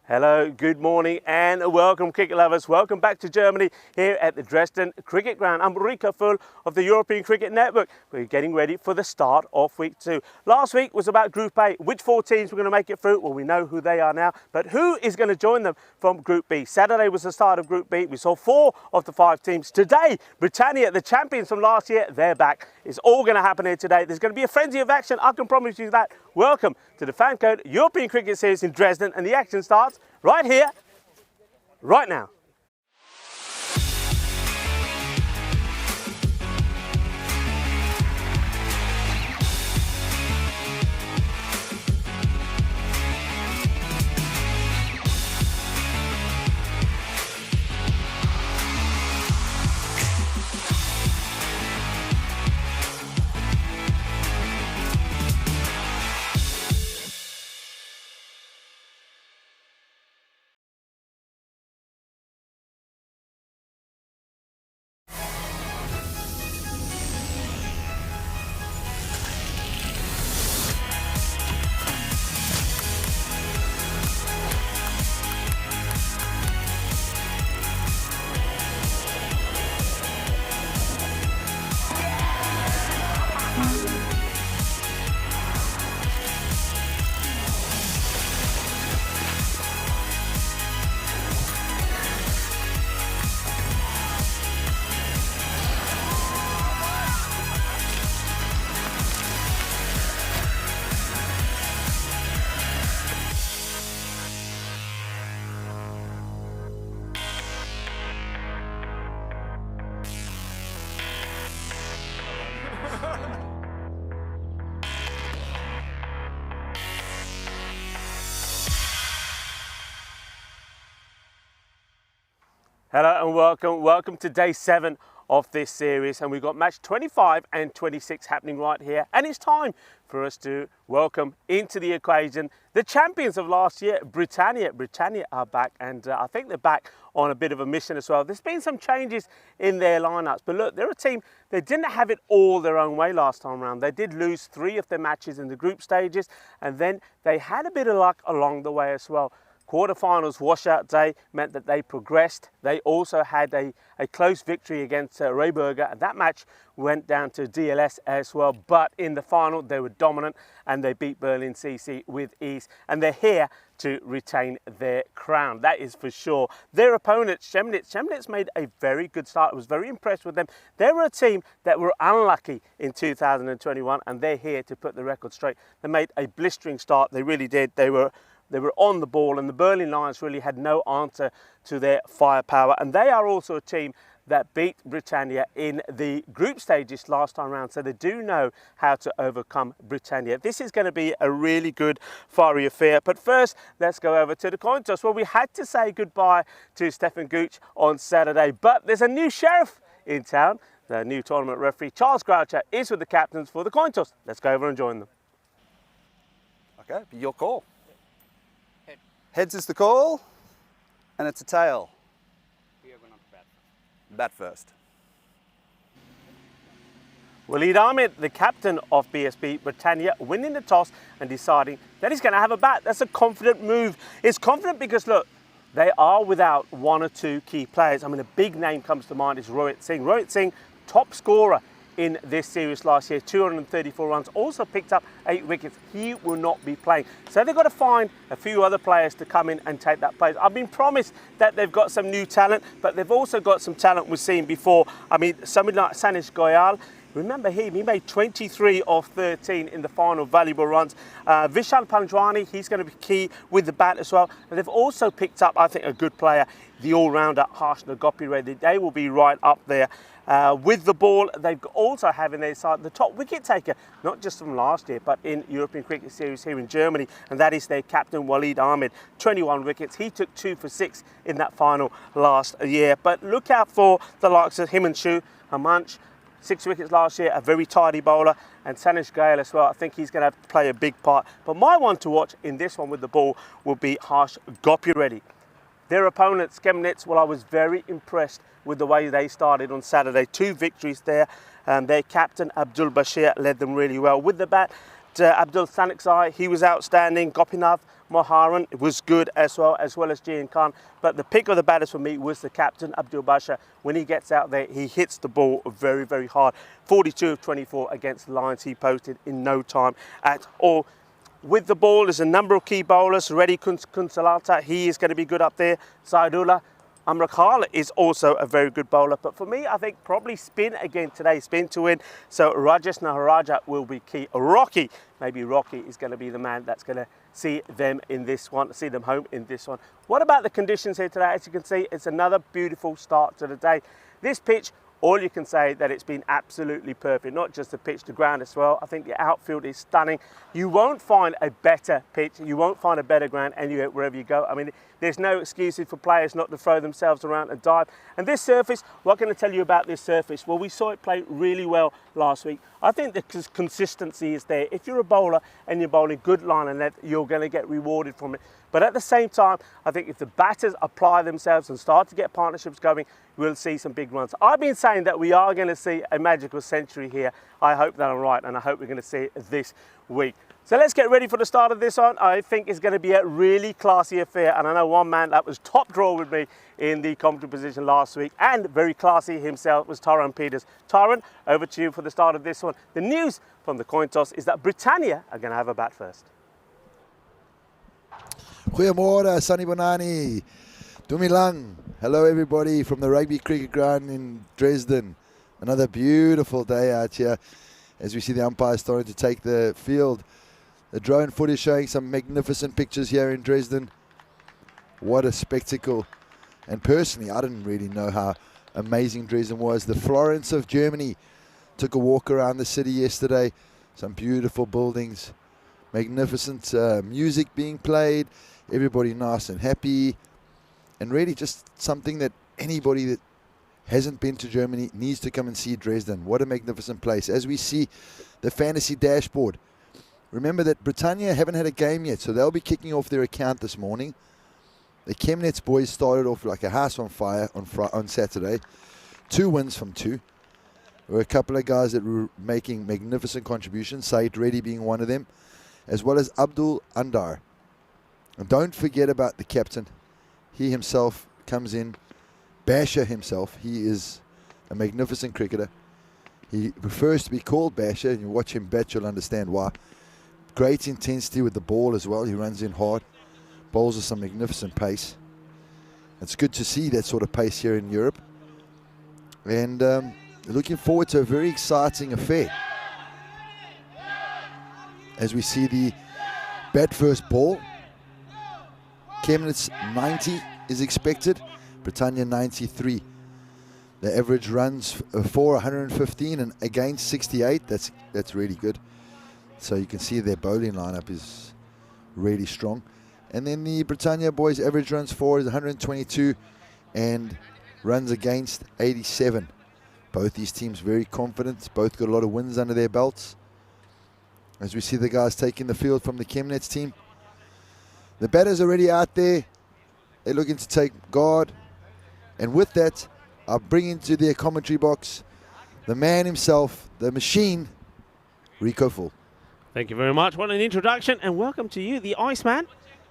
Hello, good morning and welcome cricket lovers. Welcome back to Germany here at the Dresden Cricket Ground. I'm Rico Full of the European Cricket Network. We're getting ready for the start of week 2. Last week was about Group A. Which 4 teams were going to make it through? Well, we know who they are now, but who is going to join them from Group B? Saturday was the start of Group B. We saw 4 of the 5 teams. Today, Britannia, the champions from last year, they're back. It's all going to happen here today. There's going to be a frenzy of action. I can promise you that. Welcome to the FanCode European Cricket Series in Dresden, and the action starts right here, right now. Hello and welcome to day 7 of this series, and we've got match 25 and 26 happening right here, and it's time for us to welcome into the equation the champions of last year, Britannia. Britannia are back, and I think they're back on a bit of a mission as well. There's been some changes in their lineups, but look, they're a team, they didn't have it all their own way last time around. They did lose 3 of their matches in the group stages, and then they had a bit of luck along the way as well. Quarterfinals washout day meant that they progressed. They also had a close victory against Rehberger, and that match went down to DLS as well. But in the final, they were dominant and they beat Berlin CC with ease. And they're here to retain their crown, that is for sure. Their opponent, Chemnitz made a very good start. I was very impressed with them. They were a team that were unlucky in 2021, and they're here to put the record straight. They made a blistering start, they really did. They were on the ball, and the Berlin Lions really had no answer to their firepower. And they are also a team that beat Britannia in the group stages last time around, so they do know how to overcome Britannia. This is going to be a really good, fiery affair. But first, let's go over to the coin toss. Well, we had to say goodbye to Stefan Gooch on Saturday, but there's a new sheriff in town. The new tournament referee, Charles Groucher, is with the captains for the coin toss. Let's go over and join them. Okay, your call. Heads is the call, and it's a tail. We are going to bat. Bat first. Waleed Ahmed, the captain of BSB Britannia, winning the toss and deciding that he's going to have a bat. That's a confident move. It's confident because, look, they are without 1 or 2 key players. I mean, a big name comes to mind is Rohit Singh. Rohit Singh, top scorer in this series last year, 234 runs, also picked up 8 wickets. He will not be playing. So they've got to find a few other players to come in and take that place. I've been promised that they've got some new talent, but they've also got some talent we've seen before. I mean, somebody like Sanish Goyal, remember him, he made 23 of 13 in the final, valuable runs. Vishal Panjwani, he's going to be key with the bat as well. And they've also picked up, I think, a good player, the all-rounder Harsh Nagopire. They will be right up there. With the ball, they've also have in their side the top wicket taker, not just from last year, but in European Cricket Series here in Germany, and that is their captain, Waleed Ahmed, 21 wickets. He took 2 for 6 in that final last year. But look out for the likes of Himanshu Hamanch, 6 wickets last year, a very tidy bowler, and Sanish Goyal as well. I think he's going to have to play a big part. But my one to watch in this one with the ball will be Harsh Gopiredi. Their opponents, Chemnitz, well, I was very impressed with the way they started on Saturday. 2 victories there. Their captain, Abdul Bashir, led them really well. With the bat, Abdul Saniksai, he was outstanding. Gopinath Moharan was good as well as Jian Khan. But the pick of the batters for me was the captain, Abdul Basha. When he gets out there, he hits the ball very, very hard. 42 of 24 against the Lions he posted in no time at all. With the ball, there's a number of key bowlers. Reddy Kunsalata, he is going to be good up there. Saidullah Amrakhala is also a very good bowler. But for me, I think probably spin again today, spin to win. So Rajesh Naharaja will be key. Maybe Rocky is going to be the man that's going to see them in this one, see them home in this one. What about the conditions here today? As you can see, it's another beautiful start to the day. This pitch, all you can say that it's been absolutely perfect. Not just the pitch, the ground as well. I think the outfield is stunning. You won't find a better pitch. You won't find a better ground anywhere wherever you go. I mean, there's no excuses for players not to throw themselves around and dive. And this surface, what can I tell you about this surface? Well, we saw it play really well last week. I think the consistency is there. If you're a bowler and you're bowling good line and length, you're going to get rewarded from it. But at the same time, I think if the batters apply themselves and start to get partnerships going, we'll see some big runs. I've been saying that we are going to see a magical century here. I hope that I'm right, and I hope we're going to see it this week. So let's get ready for the start of this one. I think it's going to be a really classy affair, and I know one man that was top draw with me in the commentary position last week, and very classy himself, was Tyrone Peters. Tyrone, over to you for the start of this one. The news from the coin toss is that Britannia are going to have a bat first. Goeiemorgen, Sunny Bonani. Dumilang. Hello everybody from the rugby cricket ground in Dresden. Another beautiful day out here as we see the umpires starting to take the field. The drone footage showing some magnificent pictures here in Dresden. What a spectacle. And personally, I didn't really know how amazing Dresden was. The Florence of Germany. Took a walk around the city yesterday. Some beautiful buildings. Magnificent music being played. Everybody nice and happy. And really just something that anybody that hasn't been to Germany needs to come and see Dresden. What a magnificent place. As we see the fantasy dashboard. Remember that Britannia haven't had a game yet, so they'll be kicking off their account this morning. The Chemnitz boys started off like a house on fire on Saturday. 2 wins from 2. There were a couple of guys that were making magnificent contributions, Said Reddy being one of them, as well as Abdul Andar. And don't forget about the captain. He himself comes in. Basha himself, he is a magnificent cricketer. He prefers to be called Basha, and you watch him bat, you'll understand why. Great intensity with the ball as well. He runs in hard. Bowls with some magnificent pace. It's good to see that sort of pace here in Europe. And looking forward to a very exciting affair. As we see the bat first ball. Chemnitz 90 is expected. Britannia 93. The average runs for 115 and against 68. That's really good. So you can see their bowling lineup is really strong. And then the Britannia boys average runs for is 122 and runs against 87. Both these teams very confident. Both got a lot of wins under their belts. As we see the guys taking the field from the Chemnitz team. The batter's already out there. They're looking to take guard. And with that, I'll bring into their commentary box the man himself, the machine, Rico Full. Thank you very much. What an introduction, and welcome to you, the Iceman.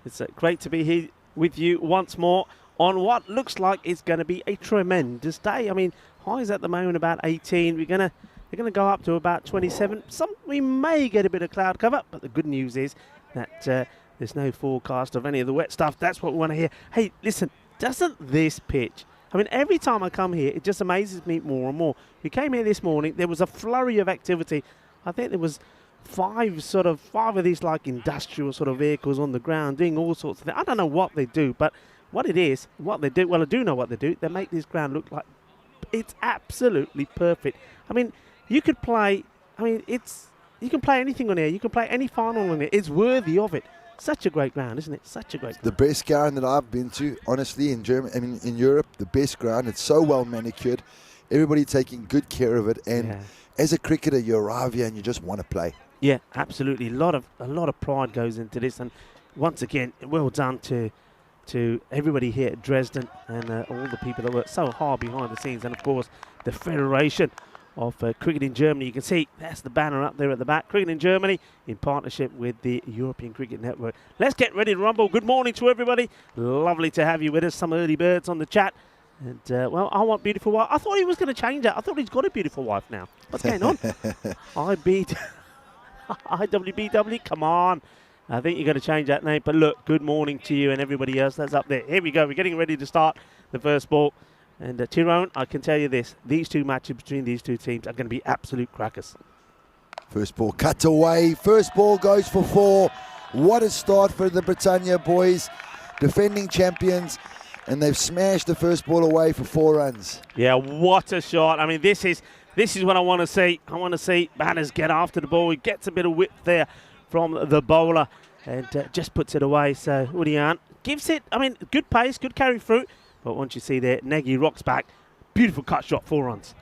It's great to be here with you once more on what looks like it's going to be a tremendous day. I mean, highs at the moment about 18. They're going to go up to about 27. We may get a bit of cloud cover, but the good news is that there's no forecast of any of the wet stuff. That's what we want to hear. Hey, listen, doesn't this pitch, I mean, every time I come here, it just amazes me more and more. We came here this morning, there was a flurry of activity. I think there was five of these like industrial sort of vehicles on the ground doing all sorts of things. I don't know what they do, but what they do, well, I do know what they do. They make this ground look like it's absolutely perfect. I mean, you could play, you can play anything on here. You can play any final on here. It's worthy of it. Such a great ground, isn't it? Such a great ground. The best ground that I've been to, honestly, in Germany, in Europe, the best ground. It's so well manicured. Everybody taking good care of it. And as a cricketer, you arrive here and you just want to play. Yeah, absolutely. A lot of pride goes into this. And once again, well done to everybody here at Dresden and all the people that work so hard behind the scenes. And, of course, the Federation of cricket in Germany. You can see that's the banner up there at the back. Cricket in Germany in partnership with the European Cricket Network. Let's get ready to rumble. Good morning to everybody. Lovely to have you with us. Some early birds on the chat. And, well, I want beautiful wife. I thought he was going to change that. I thought he's got a beautiful wife now. What's going on? IWBW, come on. I think you're going to change that name. But look, good morning to you and everybody else that's up there. Here we go. We're getting ready to start the first ball. And Tyrone, I can tell you this. These two matches between these two teams are going to be absolute crackers. First ball cut away. First ball goes for 4. What a start for the Britannia boys. Defending champions. And they've smashed the first ball away for 4 runs. Yeah, what a shot. I mean, this is what I want to see. I want to see Banners get after the ball. He gets a bit of whip there from the bowler and just puts it away. So Udian gives it, I mean, good pace, good carry through. But once you see there, Nagy rocks back. Beautiful cut shot, 4 runs.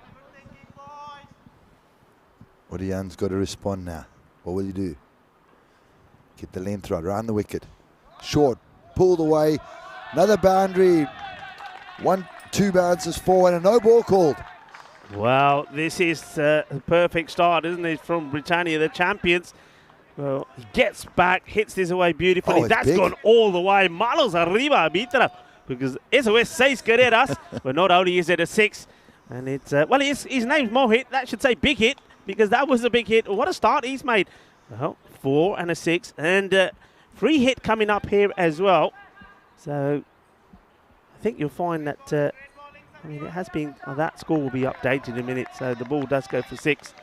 Udian's got to respond now. What will he do? Get the length right around the wicket. Short, pulled away. Another boundary. 1-2 bounces, 4 and a no ball called. Well, this is a perfect start, isn't it, from Britannia, the champions. Well, he gets back, hits this away beautifully. Oh, that's big. Gone all the way. Malos arriba, Mitra. Because eso es 6 carreras. But not only is it a 6. And it's, well, his name's Mohit. That should say big hit, because that was a big hit. What a start he's made. Well, 4 and a 6. And free hit coming up here as well. So I think you'll find that, I mean, it has been, that score will be updated in a minute. So the ball does go for 6.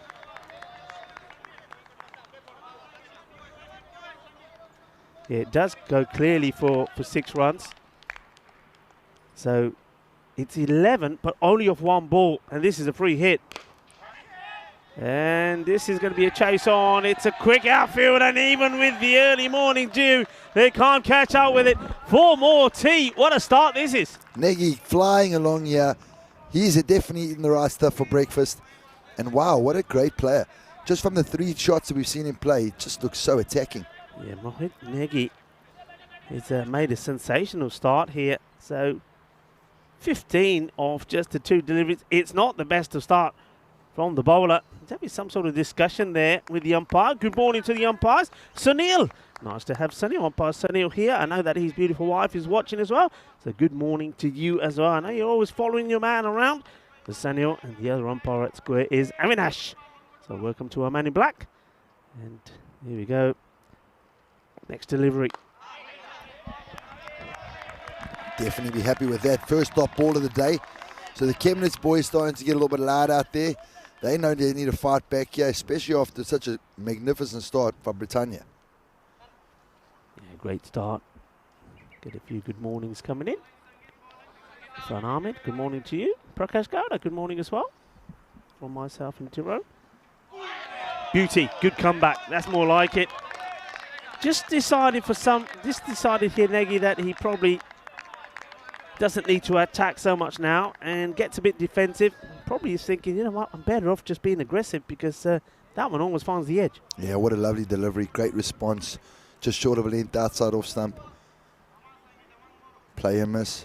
Yeah, it does go clearly for 6 runs. So it's 11, but only off 1 ball. And this is a free hit. And this is going to be a chase on. It's a quick outfield, and even with the early morning dew, they can't catch up with it. 4 more T. What a start this is. Nagy flying along here. He's definitely eating the right stuff for breakfast. And wow, what a great player. Just from the 3 shots that we've seen him play, it just looks so attacking. Yeah, Mohit Nagy has made a sensational start here. So 15 of just the 2 deliveries. It's not the best of start from the bowler. There'll be some sort of discussion there with the umpire. Good morning to the umpires. Sunil. Nice to have Sunil, umpire Sunil here. I know that his beautiful wife is watching as well. So good morning to you as well. I know you're always following your man around. The Sunil, and the other umpire at square is Avinash. So welcome to our man in black. And here we go. Next delivery. Definitely be happy with that. First stop ball of the day. So the Chemnitz boys starting to get a little bit loud out there. They know they need to fight back here, especially after such a magnificent start for Britannia. Yeah, great start. Get a few good mornings coming in. Fran Ahmed, good morning to you. Prakash Gowda, good morning as well. From myself and Tyrone. Beauty, good comeback. That's more like it. Just decided here, Nagy, that he probably doesn't need to attack so much now and gets a bit defensive. Probably is thinking, you know what, I'm better off just being aggressive, because that one always finds the edge. Yeah, what a lovely delivery. Great response. Just short of a length outside off stump. Play and miss.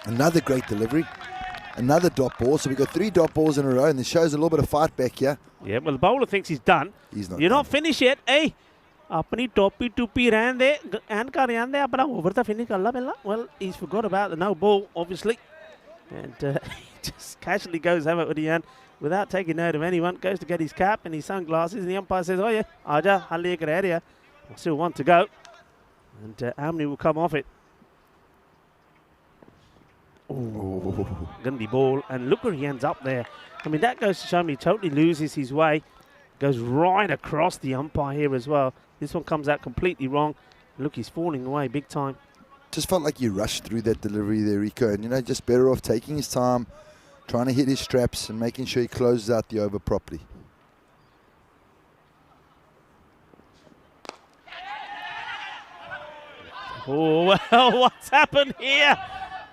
Another great delivery. Another dot ball. So we've got 3 dot balls in a row, and this shows a little bit of fight back here. Yeah, well, the bowler thinks he's done. He's not. You're done. not finished yet. Hey, apni topi tupi ran de and karyan de apna over the finish kalla bella. Well, he's forgot about the no ball, obviously, and he just casually goes over with the end without taking note of anyone. Goes to get his cap and his sunglasses, and the umpire says, "Oh yeah, aja, halle kar area." Still 1 to go, and Amni will come off it. Oh, Gundy ball, and look where he ends up there. I mean, that goes to show me he totally loses his way. Goes right across the umpire here as well. This one comes out completely wrong. Look, he's falling away big time. Just felt like he rushed through that delivery there, Rico. And, you know, just better off taking his time, trying to hit his straps and making sure he closes out the over properly. Oh, well, what's happened here?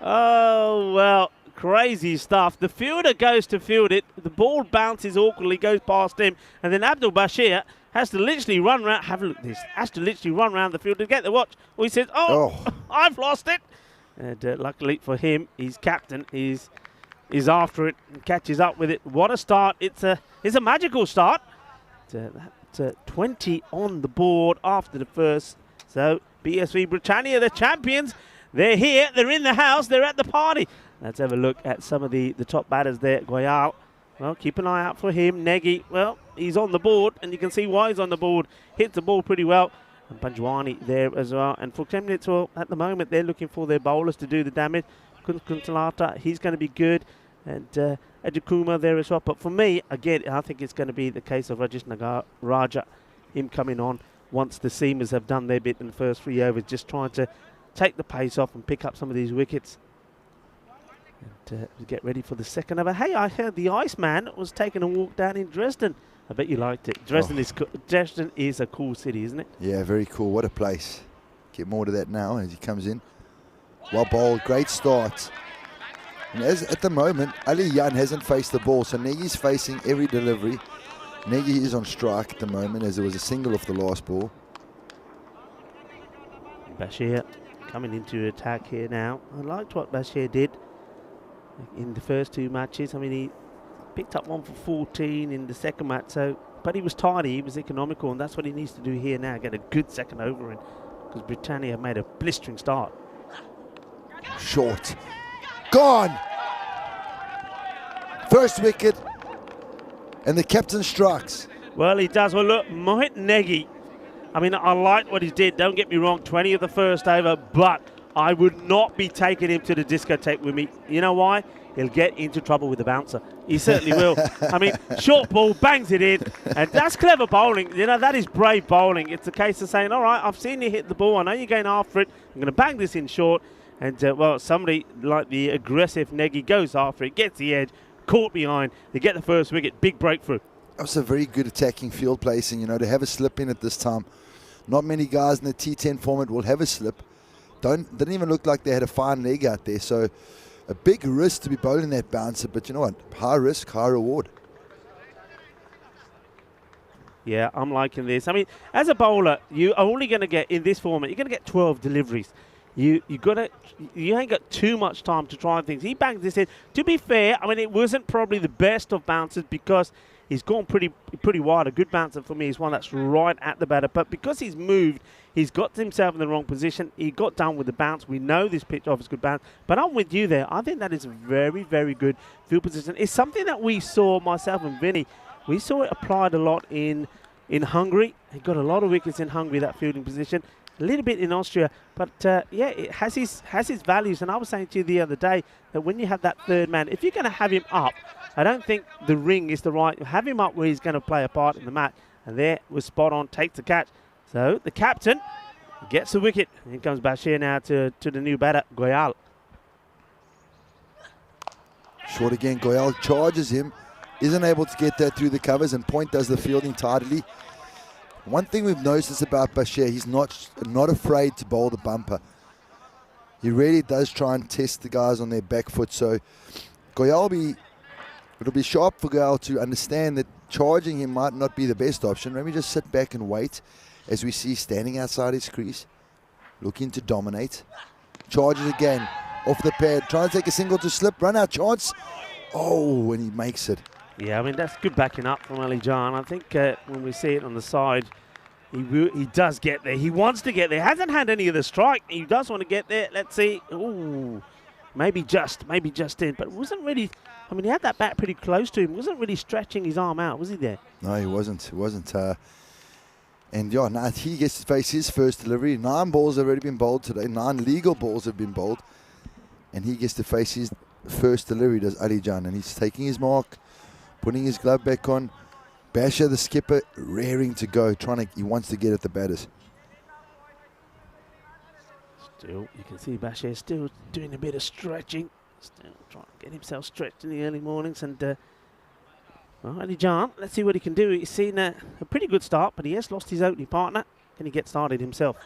Oh, well, crazy stuff. The fielder goes to field it. The ball bounces awkwardly, goes past him. And then Abdul Bashir has to literally run around. Have a look at this. Has to literally run around the field to get the watch. Well, he says, "Oh, I've lost it." And luckily for him, his captain is after it and catches up with it. What a start! It's a magical start. That's 20 on the board after the first. So BSV Britannia, the champions, they're here. They're in the house. They're at the party. Let's have a look at some of the top batters there. Goyal. Well, keep an eye out for him. Negi, well, he's on the board, and you can see why he's on the board. Hits the ball pretty well. And Panjwani there as well. And for 10 minutes, well, at the moment, they're looking for their bowlers to do the damage. Kuntalata, he's going to be good. And Ajakuma there as well. But for me, again, I think it's going to be the case of Rajesh Raja, him coming on once the seamers have done their bit in the first 3 overs, just trying to take the pace off and pick up some of these wickets. And get ready for the second over. Hey, I heard the Iceman was taking a walk down in Dresden. I bet you liked it. Dresden is a cool city, isn't it? Yeah, very cool. What a place. Get more to that now as he comes in. Well bowled. Great start. And at the moment, Ali Jan hasn't faced the ball, so Negi's facing every delivery. Negi is on strike at the moment as there was a single off the last ball. Bashir coming into attack here now. I liked what Bashir did in the first 2 matches. I mean, he picked up 1 for 14 in the second match, but he was tidy, he was economical, and that's what he needs to do here now, get a good second over in, because Britannia made a blistering start. Short. Gone! First wicket, and the captain strikes. Well, he does. Well, look, Mohit Negi, I mean, I like what he did, don't get me wrong, 20 of the first over, but I would not be taking him to the discotheque with me. You know why? He'll get into trouble with the bouncer. He certainly will. I mean, short ball, bangs it in, and that's clever bowling. You know, that is brave bowling. It's a case of saying, all right, I've seen you hit the ball. I know you're going after it. I'm going to bang this in short. And, well, somebody like the aggressive Negi goes after it, gets the edge, caught behind. They get the first wicket. Big breakthrough. That was a very good attacking field placing, you know, to have a slip in at this time. Not many guys in the T10 format will have a slip. Didn't even look like they had a fine leg out there. So a big risk to be bowling that bouncer, but you know what? High risk, high reward. Yeah, I'm liking this. I mean, as a bowler, you are only going to get, in this format, you're going to get 12 deliveries. You ain't got too much time to try things. He bangs this in. To be fair, I mean, it wasn't probably the best of bouncers because he's gone pretty wide. A good bouncer for me is one that's right at the batter. But because he's moved, he's got himself in the wrong position. He got done with the bounce. We know this pitch offers good bounce. But I'm with you there. I think that is a very, very good field position. It's something that we saw, myself and Vinny, we saw it applied a lot in Hungary. He got a lot of wickets in Hungary, that fielding position. A little bit in Austria. But, yeah, it has his values. And I was saying to you the other day that when you have that third man, if you're going to have him up, I don't think the ring is the right. Have him up where he's going to play a part in the match. And there was spot on, takes the catch. So the captain gets the wicket. Here comes Bashir now to the new batter, Goyal. Short again, Goyal charges him. Isn't able to get that through the covers, and Point does the fielding tidily. One thing we've noticed about Bashir, he's not afraid to bowl the bumper. He really does try and test the guys on their back foot. So Goyal it'll be sharp for Goyal to understand that charging him might not be the best option. Let me just sit back and wait as we see standing outside his crease, looking to dominate. Charges again, off the pad, trying to take a single to slip, run out chance. Oh, and he makes it. Yeah, I mean, that's good backing up from Ali Jan. I think when we see it on the side, he does get there. He wants to get there. Hasn't had any of the strike. He does want to get there. Let's see. Ooh, maybe just in. But it wasn't really, I mean, he had that bat pretty close to him. Wasn't really stretching his arm out, was he there? No, he wasn't. He wasn't. And yeah, now he gets to face his first delivery. 9 balls have already been bowled today. 9 legal balls have been bowled. And he gets to face his first delivery, does Ali Jan. And he's taking his mark, putting his glove back on. Basher, the skipper, raring to go. He wants to get at the batters. Still, you can see Bashir still doing a bit of stretching. Still trying to get himself stretched in the early mornings. And, well, Ali Jan, let's see what he can do. He's seen a pretty good start, but he has lost his opening partner. Can he get started himself?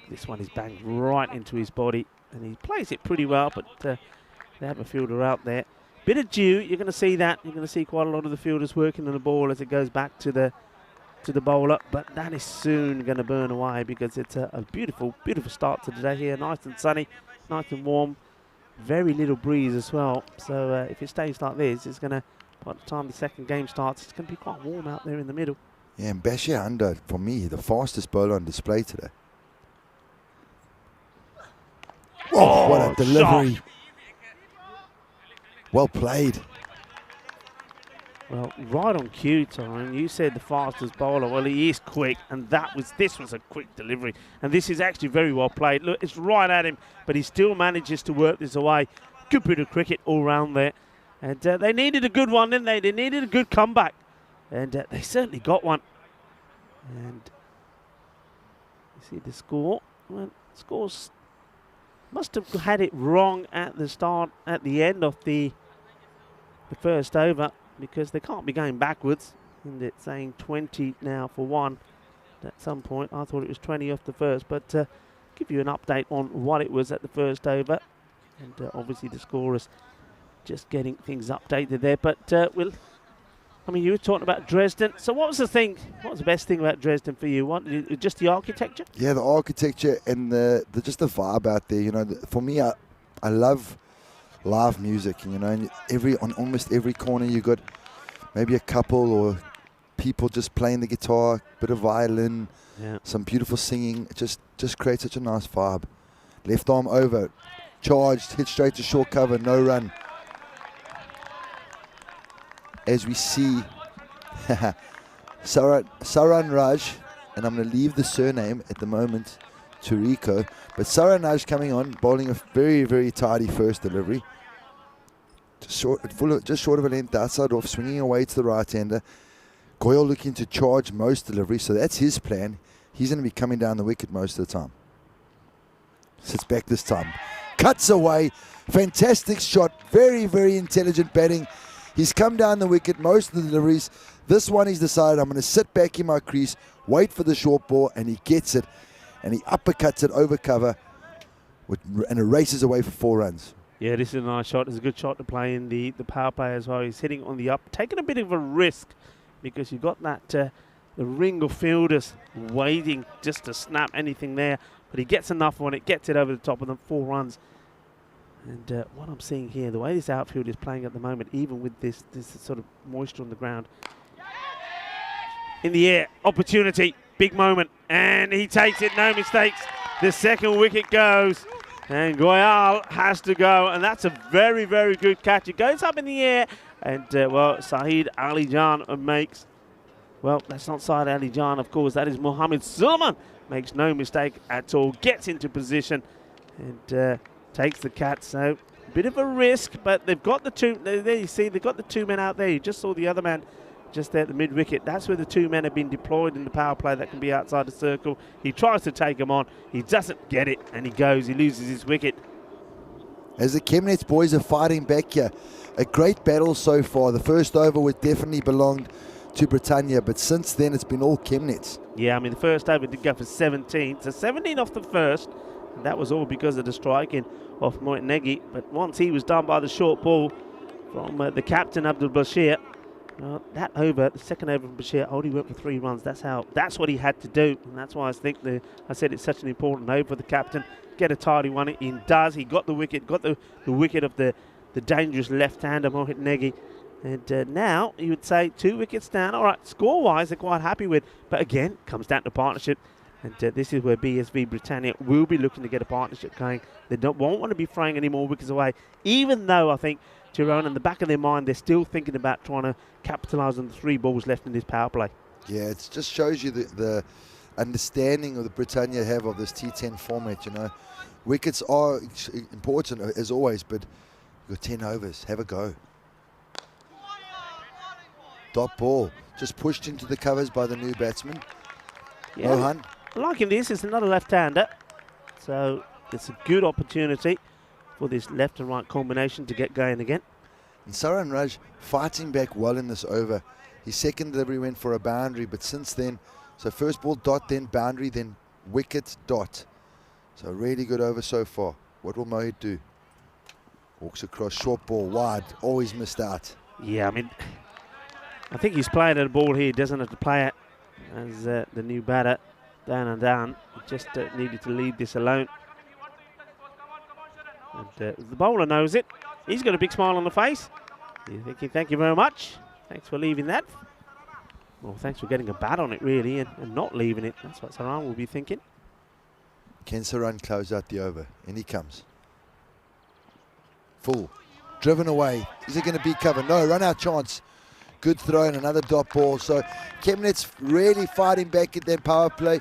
This one is banged right into his body, and he plays it pretty well, but they have a fielder out there. Bit of dew, you're going to see that. You're going to see quite a lot of the fielders working on the ball as it goes back to the bowler, but that is soon going to burn away because it's a beautiful, beautiful start to the day here. Nice and sunny, nice and warm, very little breeze as well. So if it stays like this, it's going to, by the time the second game starts, it's going to be quite warm out there in the middle. Yeah, and Bashir Under, for me, the fastest bowler on display today. Oh, what a delivery. Shot. Well played. Well, right on cue, Tyrone. You said the fastest bowler. Well, he is quick, and this was a quick delivery. And this is actually very well played. Look, it's right at him, but he still manages to work this away. Good bit of cricket all round there. And they needed a good one, didn't they? They needed a good comeback. And they certainly got one. And you see the score. Well, scores must have had it wrong at the start, at the end of the first over, because they can't be going backwards. And it's saying 20 now for one at some point. I thought it was 20 off the first, but give you an update on what it was at the first over. And obviously the scorers just getting things updated there. But I mean, you were talking about Dresden. So what was the thing? What was the best thing about Dresden for you? What, just the architecture? Yeah, the architecture and just the vibe out there. You know, for me, I love live music. You know, and on almost every corner you got maybe a couple or people just playing the guitar, bit of violin, some beautiful singing. It just creates such a nice vibe. Left arm over, charged, hit straight to short cover, no run. As we see Saran Raj, and I'm going to leave the surname at the moment to Rico, but Saran Raj coming on, bowling a very, very tidy first delivery. Just short of a length outside off, swinging away to the right-hander. Goyle looking to charge most deliveries, so that's his plan. He's going to be coming down the wicket most of the time. Sits back this time. Cuts away. Fantastic shot. Very, very intelligent batting. He's come down the wicket most of the deliveries. This one he's decided, I'm going to sit back in my crease, wait for the short ball, and he gets it. And he uppercuts it over cover, and it races away for 4 runs. Yeah, this is a nice shot. It's a good shot to play in the power play as well. He's hitting on the up, taking a bit of a risk because you've got that the ring of fielders waiting just to snap anything there. But he gets enough on it, gets it over the top of them, 4 runs. And what I'm seeing here, the way this outfield is playing at the moment, even with this sort of moisture on the ground. In the air, opportunity, big moment, and he takes it, no mistakes. The second wicket goes, and Goyal has to go, and that's a very, very good catch. It goes up in the air, and well, Saeed Ali Jan makes, well, that's not Saeed Ali Jan, of course, that is Mohammed Sulaiman. Makes no mistake at all, gets into position, and takes the catch. So a bit of a risk, but they've got the two. There you see, they've got the 2 men out there. You just saw the other man just there at the mid wicket. That's where the 2 men have been deployed in the power play that can be outside the circle. He tries to take him on. He doesn't get it, and he goes. He loses his wicket. As the Chemnitz boys are fighting back here, a great battle so far. The first over would definitely belonged to Britannia, but since then it's been all Chemnitz. Yeah, I mean the first over did go for 17. So 17 off the first. And that was all because of the striking of Moit Negi. But once he was done by the short ball from the captain, Abdul Bashir, that over, the second over from Bashir, only went for 3 runs. That's what he had to do. And that's why I said it's such an important over for the captain. Get a tidy one. He does. He got the wicket, got the wicket of the dangerous left-hander, Mohit Negi. And now you would say 2 wickets down. All right, score-wise, they're quite happy with. But again, comes down to partnership. And this is where BSV Britannia will be looking to get a partnership going. They won't want to be throwing any more wickets away, even though I think, Tyrone, in the back of their mind, they're still thinking about trying to capitalise on the 3 balls left in this power play. Yeah, it just shows you the understanding of the Britannia have of this T10 format. You know, wickets are important as always, but you've got 10 overs. Have a go. Dot ball, just pushed into the covers by the new batsman, Mohan. Liking this, it's another left-hander, so it's a good opportunity for this left and right combination to get going again. And Saran Raj fighting back well in this over. His second delivery went for a boundary, but since then, so first ball dot, then boundary, then wicket dot. So really good over so far. What will Mohit do? Walks across, short ball, wide, always missed out. Yeah, I mean, I think he's playing at a ball here. He doesn't have to play it as the new batter. Down and down. He just needed to leave this alone. And the bowler knows it. He's got a big smile on the face. He's thinking, thank you very much. Thanks for leaving that. Well, thanks for getting a bat on it, really, and not leaving it. That's what Saran will be thinking. Can Saran close out the over? And he comes. Full. Driven away. Is it going to be cover? No, run out chance. Good throw and another dot ball. So Chemnitz really fighting back at their power play.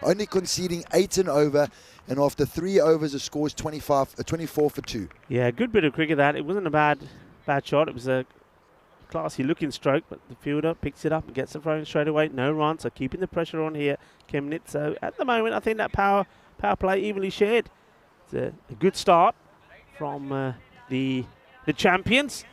Only conceding 8 and over. And after 3 overs, the score is 24 for 2. Yeah, good bit of cricket that. It wasn't a bad shot. It was a classy looking stroke, but the fielder picks it up and gets the throw in straight away. No run, so keeping the pressure on here, Chemnitz. So at the moment, I think that power play evenly shared. It's a good start from the champions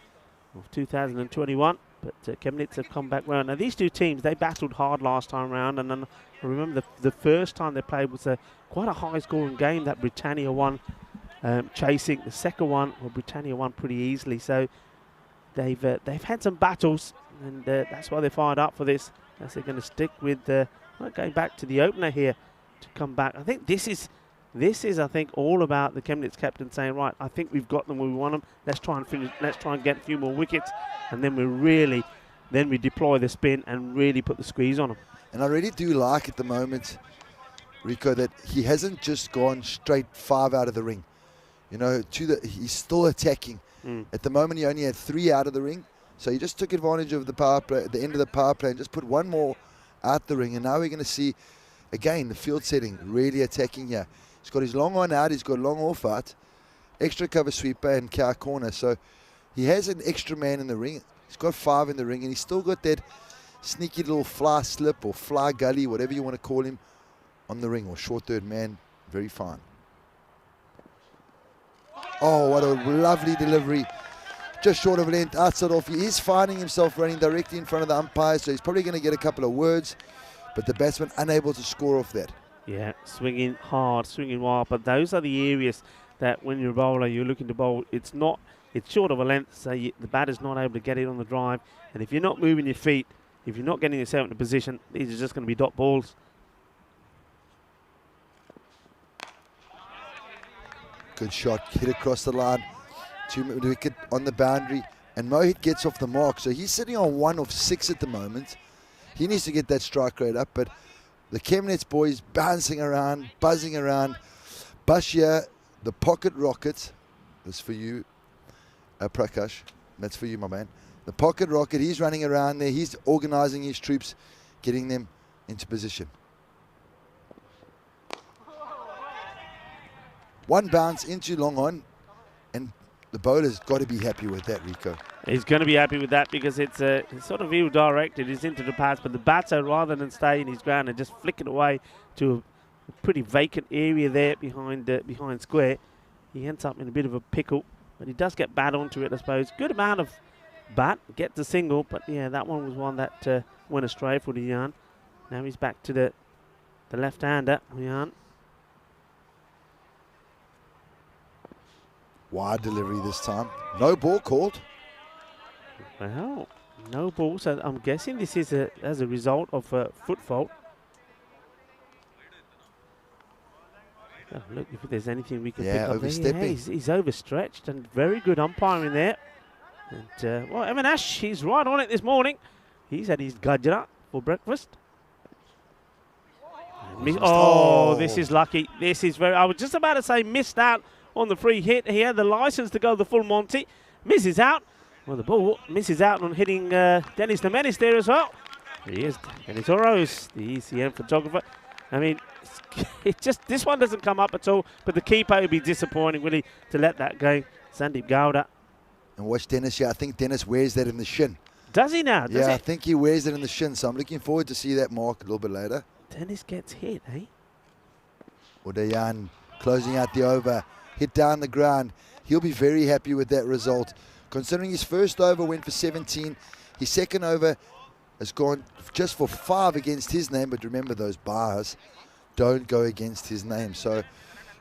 of 2021. But Chemnitz have come back well. Now, these two teams, they battled hard last time round. And then I remember the first time they played was quite a high-scoring game that Britannia won, chasing. The second one, well, Britannia won pretty easily. So they've had some battles, and that's why they're fired up for this. As they're going to stick with going back to the opener here to come back. I think this is, I think, all about the Chemnitz captain saying, right, I think we've got them where we want them. Let's try and finish. Let's try and get a few more wickets, and then we deploy the spin and really put the squeeze on them. And I really do like at the moment, Rico, that he hasn't just gone straight 5 out of the ring. You know, he's still attacking. At the moment, he only had 3 out of the ring, so he just took advantage of the power play, the end of the power play, and just put 1 more out the ring. And now we're going to see again the field setting really attacking here. He's got his long on out, he's got long off out, extra cover sweeper and cow corner. So he has an extra man in the ring. He's got 5 in the ring, and he's still got that sneaky little fly slip or fly gully, whatever you want to call him, on the ring, or short third man. Very fine. Oh, what a lovely delivery. Just short of length, outside off. He is finding himself running directly in front of the umpire, so he's probably going to get a couple of words, but the batsman unable to score off that. Yeah, swinging hard, swinging wild, but those are the areas that when you're a bowler, you're looking to bowl. It's short of a length, so the batter's not able to get it on the drive, and if you're not moving your feet, if you're not getting yourself in a position, these are just going to be dot balls. Good shot, hit across the line, 2 wicket on the boundary, and Mohit gets off the mark. So he's sitting on 1 of 6 at the moment. He needs to get that strike rate up, but the Chemnitz boys bouncing around, buzzing around. Bashir, the pocket rocket, that's for you, Prakash, that's for you, my man. The pocket rocket, he's running around there, he's organising his troops, getting them into position. 1 bounce into long on, and the bowler's got to be happy with that, Rico. He's going to be happy with that because it's sort of ill-directed. He's into the pass, but the batter, rather than stay in his ground and just flick it away to a pretty vacant area there behind square, he ends up in a bit of a pickle. But he does get bat onto it, I suppose. Good amount of bat, gets the single, but yeah, that one was one that went astray for the yarn. Now he's back to the left-hander, yarn. Wide delivery this time. No ball called. Well, no ball. So I'm guessing this is as a result of a foot fault. Oh, look, if there's anything we can pick up overstepping. there. Yeah, he's overstretched, and very good umpiring there. And well, Evan Ash, he's right on it this morning. He's had his gajra for breakfast. Oh, this is lucky. This is I was just about to say missed out on the free hit. He had the license to go the full Monty. Misses out. Well, the ball misses out on hitting Dennis Nemenis there as well. He is Dennis Oroz, the ECM photographer. I mean, this one doesn't come up at all, but the keeper would be disappointing, really, to let that go. Sandeep Gowda. And watch Dennis here. I think Dennis wears that in the shin. Does he now? I think he wears it in the shin, so I'm looking forward to see that mark a little bit later. Dennis gets hit, eh? Udayan closing out the over. Hit down the ground. He'll be very happy with that result. Considering his first over went for 17, his second over has gone just for 5 against his name, but remember those bars don't go against his name. So,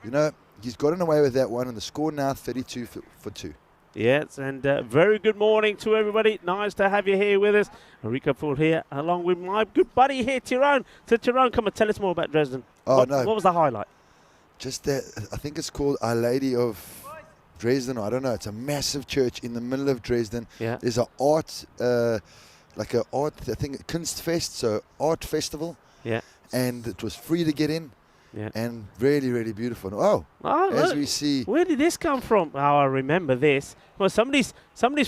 you know, he's gotten away with that one, and the score now 32 for 2. Yes, and very good morning to everybody. Nice to have you here with us. Rico Ford here, along with my good buddy here, Tyrone. So, Tyrone, come and tell us more about Dresden. Oh, no. What was the highlight? Just that, I think it's called Our Lady of Dresden. I don't know. It's a massive church in the middle of Dresden. Yeah. There's an art, like an art, I think, Kunstfest, so art festival. Yeah. And it was free to get in. Yeah. And really, really beautiful. Oh, as we see. Where did this come from? Oh, I remember this. Well, somebody's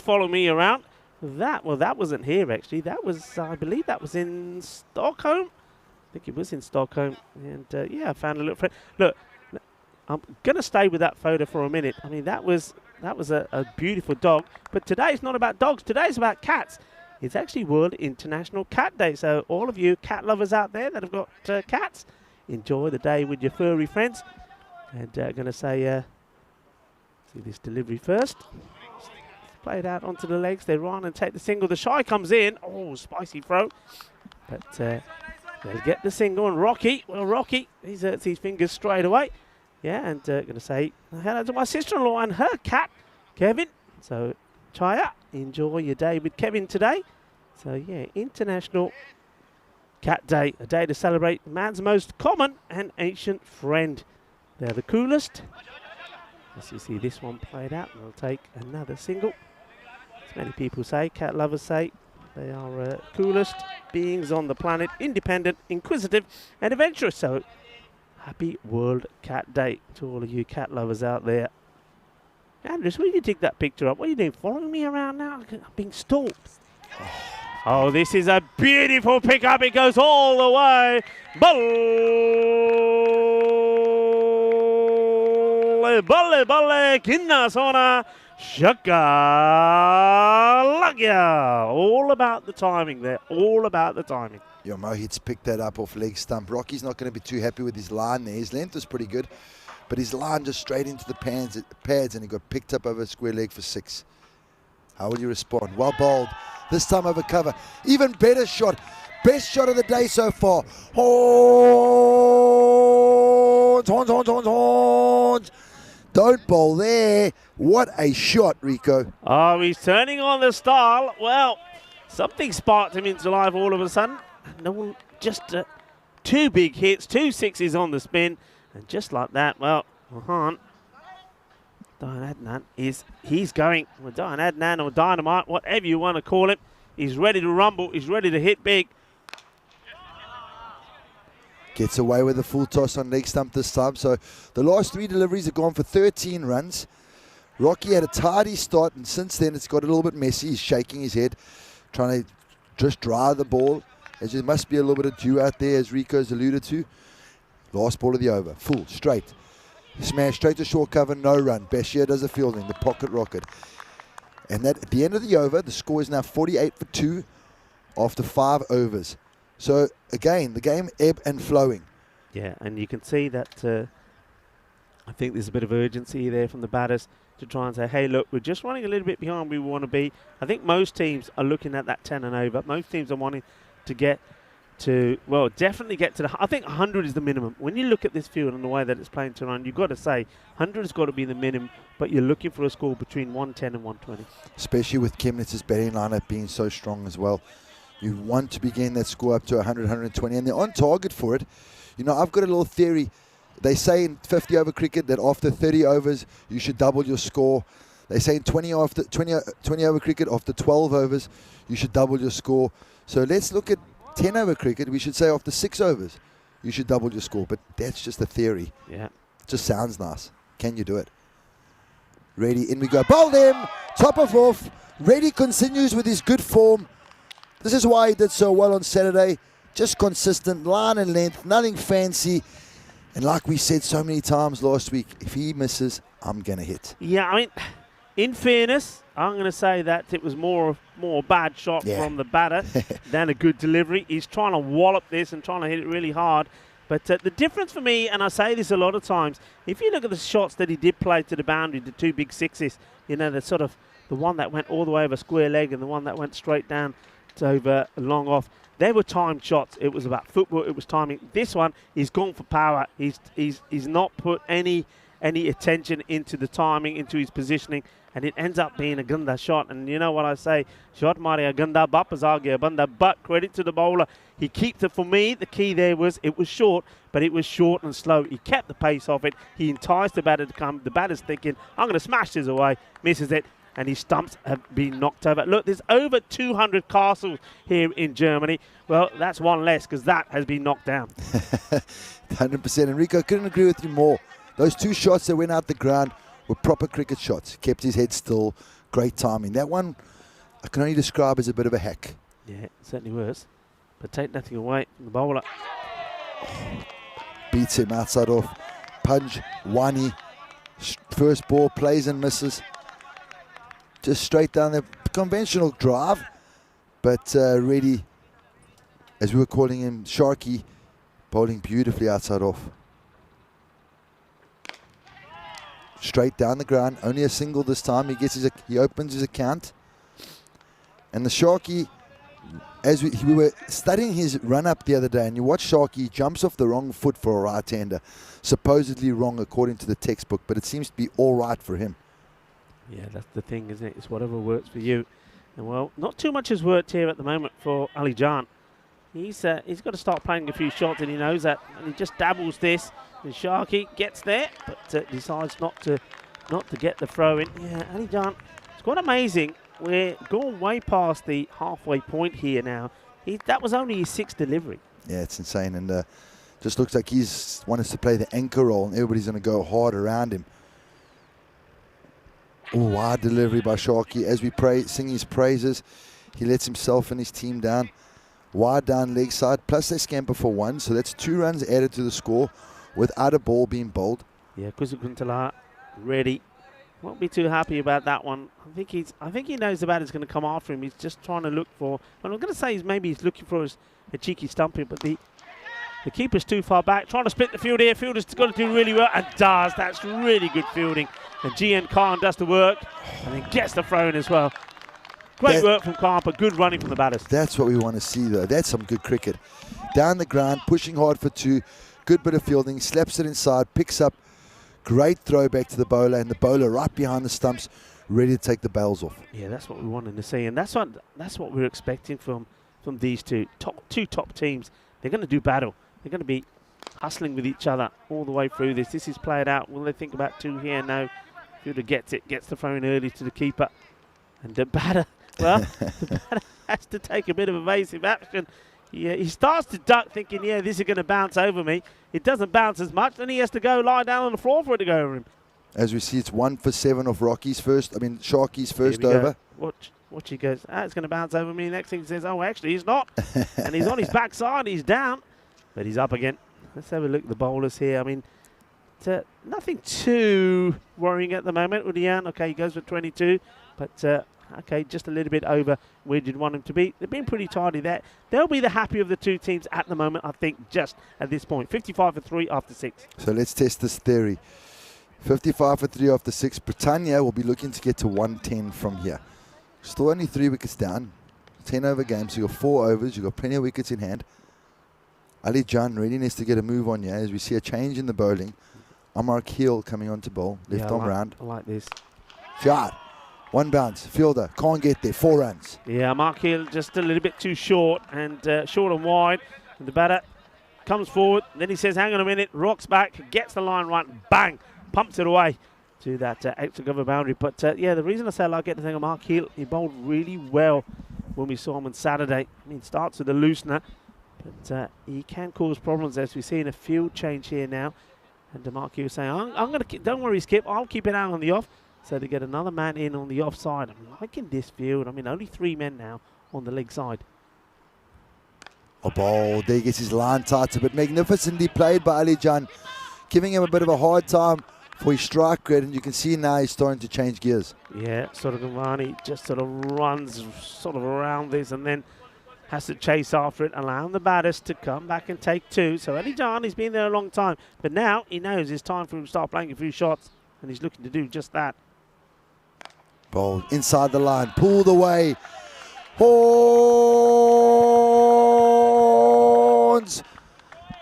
following me around. That wasn't here actually. That was, I believe, that was in Stockholm. I think it was in Stockholm. And yeah, I found a little friend. Look, I'm gonna stay with that photo for a minute. I mean, that was a beautiful dog. But today it's not about dogs. Today it's about cats. It's actually World International Cat Day. So all of you cat lovers out there that have got cats, enjoy the day with your furry friends. And going to say, see this delivery first. Play it out onto the legs. They run and take the single. The shy comes in. Oh, spicy throw. But they'll get the single. And Rocky, he hurts his fingers straight away. Yeah, and going to say hello to my sister-in-law and her cat, Kevin. So, Chaya, enjoy your day with Kevin today. So, yeah, International Cat Day, a day to celebrate man's most common and ancient friend. They're the coolest. As you see this one played out, we'll take another single. As many people say, cat lovers say, they are coolest beings on the planet, independent, inquisitive, and adventurous. So, happy World Cat Day to all of you cat lovers out there. Andrews, will you dig that picture up? What are you doing? Following me around now? I'm being stalked. Oh, this is a beautiful pickup. It goes all the way. Balle, kinna sona, shaka lagya. All about the timing there. All about the timing. Yeah, Mohit's picked that up off leg stump. Rocky's not going to be too happy with his line there. His length was pretty good, but his line just straight into the pads and he got picked up over a square leg for 6. How will you respond? Well bowled. This time over cover. Even better shot. Best shot of the day so far. Horns. Don't bowl there. What a shot, Rico. Oh, he's turning on the style. Well, something sparked him into life all of a sudden. No, just 2 big hits, 2 sixes on the spin. And just like that, well, Diane Adnan he's going. Well, Diane Adnan or Dynamite, whatever you want to call him. He's ready to rumble. He's ready to hit big. Gets away with a full toss on leg stump this time. So the last 3 deliveries have gone for 13 runs. Rocky had a tidy start, and since then it's got a little bit messy. He's shaking his head, trying to just dry the ball, as there must be a little bit of dew out there, as Rico's alluded to. Last ball of the over. Full, straight. Smash straight to short cover, no run. Bashir does the fielding, the pocket rocket. And that at the end of the over, the score is now 48 for 2 after 5 overs. So, again, the game ebb and flowing. Yeah, and you can see that I think there's a bit of urgency there from the batters to try and say, hey, look, we're just running a little bit behind where we want to be. I think most teams are looking at that 10 and over. Most teams are wanting to get to, well, definitely get to I think 100 is the minimum. When you look at this field and the way that it's playing to run, you've got to say 100 has got to be the minimum, but you're looking for a score between 110 and 120. Especially with Chemnitz's batting lineup being so strong as well. You want to be getting that score up to 100, 120, and they're on target for it. You know, I've got a little theory. They say in 50 over cricket that after 30 overs, you should double your score. They say in 20 over cricket, after 12 overs, you should double your score. So let's look at 10 over cricket. We should say after 6 overs, you should double your score. But that's just a theory. Yeah. It just sounds nice. Can you do it? Ready, in we go. Bowl them. Top off. Reddy continues with his good form. This is why he did so well on Saturday. Just consistent, line and length, nothing fancy. And like we said so many times last week, if he misses, I'm going to hit. Yeah, I mean, in fairness, I'm going to say that it was more bad shot from the batter than a good delivery. He's trying to wallop this and trying to hit it really hard. But the difference for me, and I say this a lot of times, if you look at the shots that he did play to the boundary, the 2 big sixes, you know, the one that went all the way over square leg and the one that went straight down to over long off, they were timed shots. It was about football. It was timing. This one, he's gone for power. He's not put any any attention into the timing, into his positioning, and it ends up being a gunda shot. And you know what I say, shot Maria gunda bapazage bunda, but credit to the bowler. He keeps it. For me, the key there was it was short, but it was short and slow. He kept the pace off it. He enticed the batter to come. The batter's thinking, I'm going to smash this away, misses it, and his stumps have been knocked over. Look, there's over 200 castles here in Germany. Well, that's one less because that has been knocked down. 100%. Enrico, couldn't agree with you more. Those two shots that went out the ground were proper cricket shots. Kept his head still. Great timing. That one I can only describe as a bit of a hack. Yeah, it certainly was. But take nothing away from the bowler. Beats him outside off. Punch, Wani. First ball, plays and misses. Just straight down the conventional drive. But really, as we were calling him, Sharky, bowling beautifully outside off. Straight down the ground, only a single this time. He opens his account. And the Sharky, as we were studying his run-up the other day, and you watch Sharky, he jumps off the wrong foot for a right-hander. Supposedly wrong according to the textbook, but it seems to be all right for him. Yeah, that's the thing, isn't it? It's whatever works for you. And well, not too much has worked here at the moment for Ali Jan. He's got to start playing a few shots, and he knows that. And he just dabbles this. And Sharky gets there, but decides not to get the throw in. Yeah, Ali Jan, it's quite amazing. We're going way past the halfway point here now. That was only his 6th delivery. Yeah, it's insane, and just looks like he's wants to play the anchor role, and everybody's going to go hard around him. Oh, wide delivery by Sharky. As we sing his praises, he lets himself and his team down. Wide down leg side, plus they scamper for 1, so that's 2 runs added to the score without a ball being bowled. Yeah, Kusukuntala ready. Won't be too happy about that one. I think he knows the batter's going to come after him. He's just trying to look for. Well, I'm going to say maybe he's looking for a cheeky stumping, but the keeper's too far back. Trying to split the field here. Fielder's got to do really well, and does. That's really good fielding. And GN Khan does the work, and then gets the throw in as well. Great work from Khan, but good running from the batters. That's what we want to see, though. That's some good cricket. Down the ground, pushing hard for 2. Good bit of fielding. Slaps it inside, picks up. Great throw back to the bowler, and the bowler right behind the stumps, ready to take the bails off. Yeah, that's what we wanted to see, and that's what we're expecting from these two top teams. They're going to do battle. They're going to be hustling with each other all the way through this. This is played out. Will they think about 2 here? No. Fielder gets it, gets the throw in early to the keeper, and the batter. Well, the batter has to take a bit of evasive action. Yeah, he starts to duck, thinking, yeah, this is going to bounce over me. It doesn't bounce as much, then he has to go lie down on the floor for it to go over him. As we see, it's 1 for 7 of Sharky's first over. Watch, he goes, it's going to bounce over me. Next thing he says, oh, actually, he's not. And he's on his backside, he's down, but he's up again. Let's have a look at the bowlers here. I mean, nothing too worrying at the moment. Udian, okay, he goes for 22, but okay, just a little bit over where you'd want him to be. They've been pretty tidy there. They'll be the happy of the 2 teams at the moment, I think, just at this point. 55 for 3 after 6. So let's test this theory. 55 for 3 after 6. Britannia will be looking to get to 110 from here. Still only 3 wickets down. 10 over games, so you've got 4 overs. You've got plenty of wickets in hand. Ali Jan really needs to get a move on here as we see a change in the bowling. Amar Keel coming on to bowl. Left arm round. I like this. Shot. 1 bounce. Fielder can't get there. 4 runs. Yeah, Mark Hill just a little bit too short and short and wide. And the batter comes forward. Then he says, hang on a minute. Rocks back. Gets the line right. Bang. Pumps it away to that extra cover boundary. But yeah, the reason I say I like it, the thing of Mark Hill, he bowled really well when we saw him on Saturday. I mean, starts with a loosener. But he can cause problems as we see in a field change here now. And Mark Hill was saying, I'm going to don't worry, Skip. I'll keep it out on the off. So to get another man in on the offside. I'm liking this field. I mean, only 3 men now on the leg side. A ball. There he gets his line tight, but magnificently played by Ali Jan, giving him a bit of a hard time for his strike rate, and you can see now he's starting to change gears. Yeah, sort of Gavani just sort of runs sort of around this and then has to chase after it, allowing the batters to come back and take 2. So Ali Jan, he's been there a long time, but now he knows it's time for him to start playing a few shots, and he's looking to do just that. Ball inside the line, pulled away. Horns!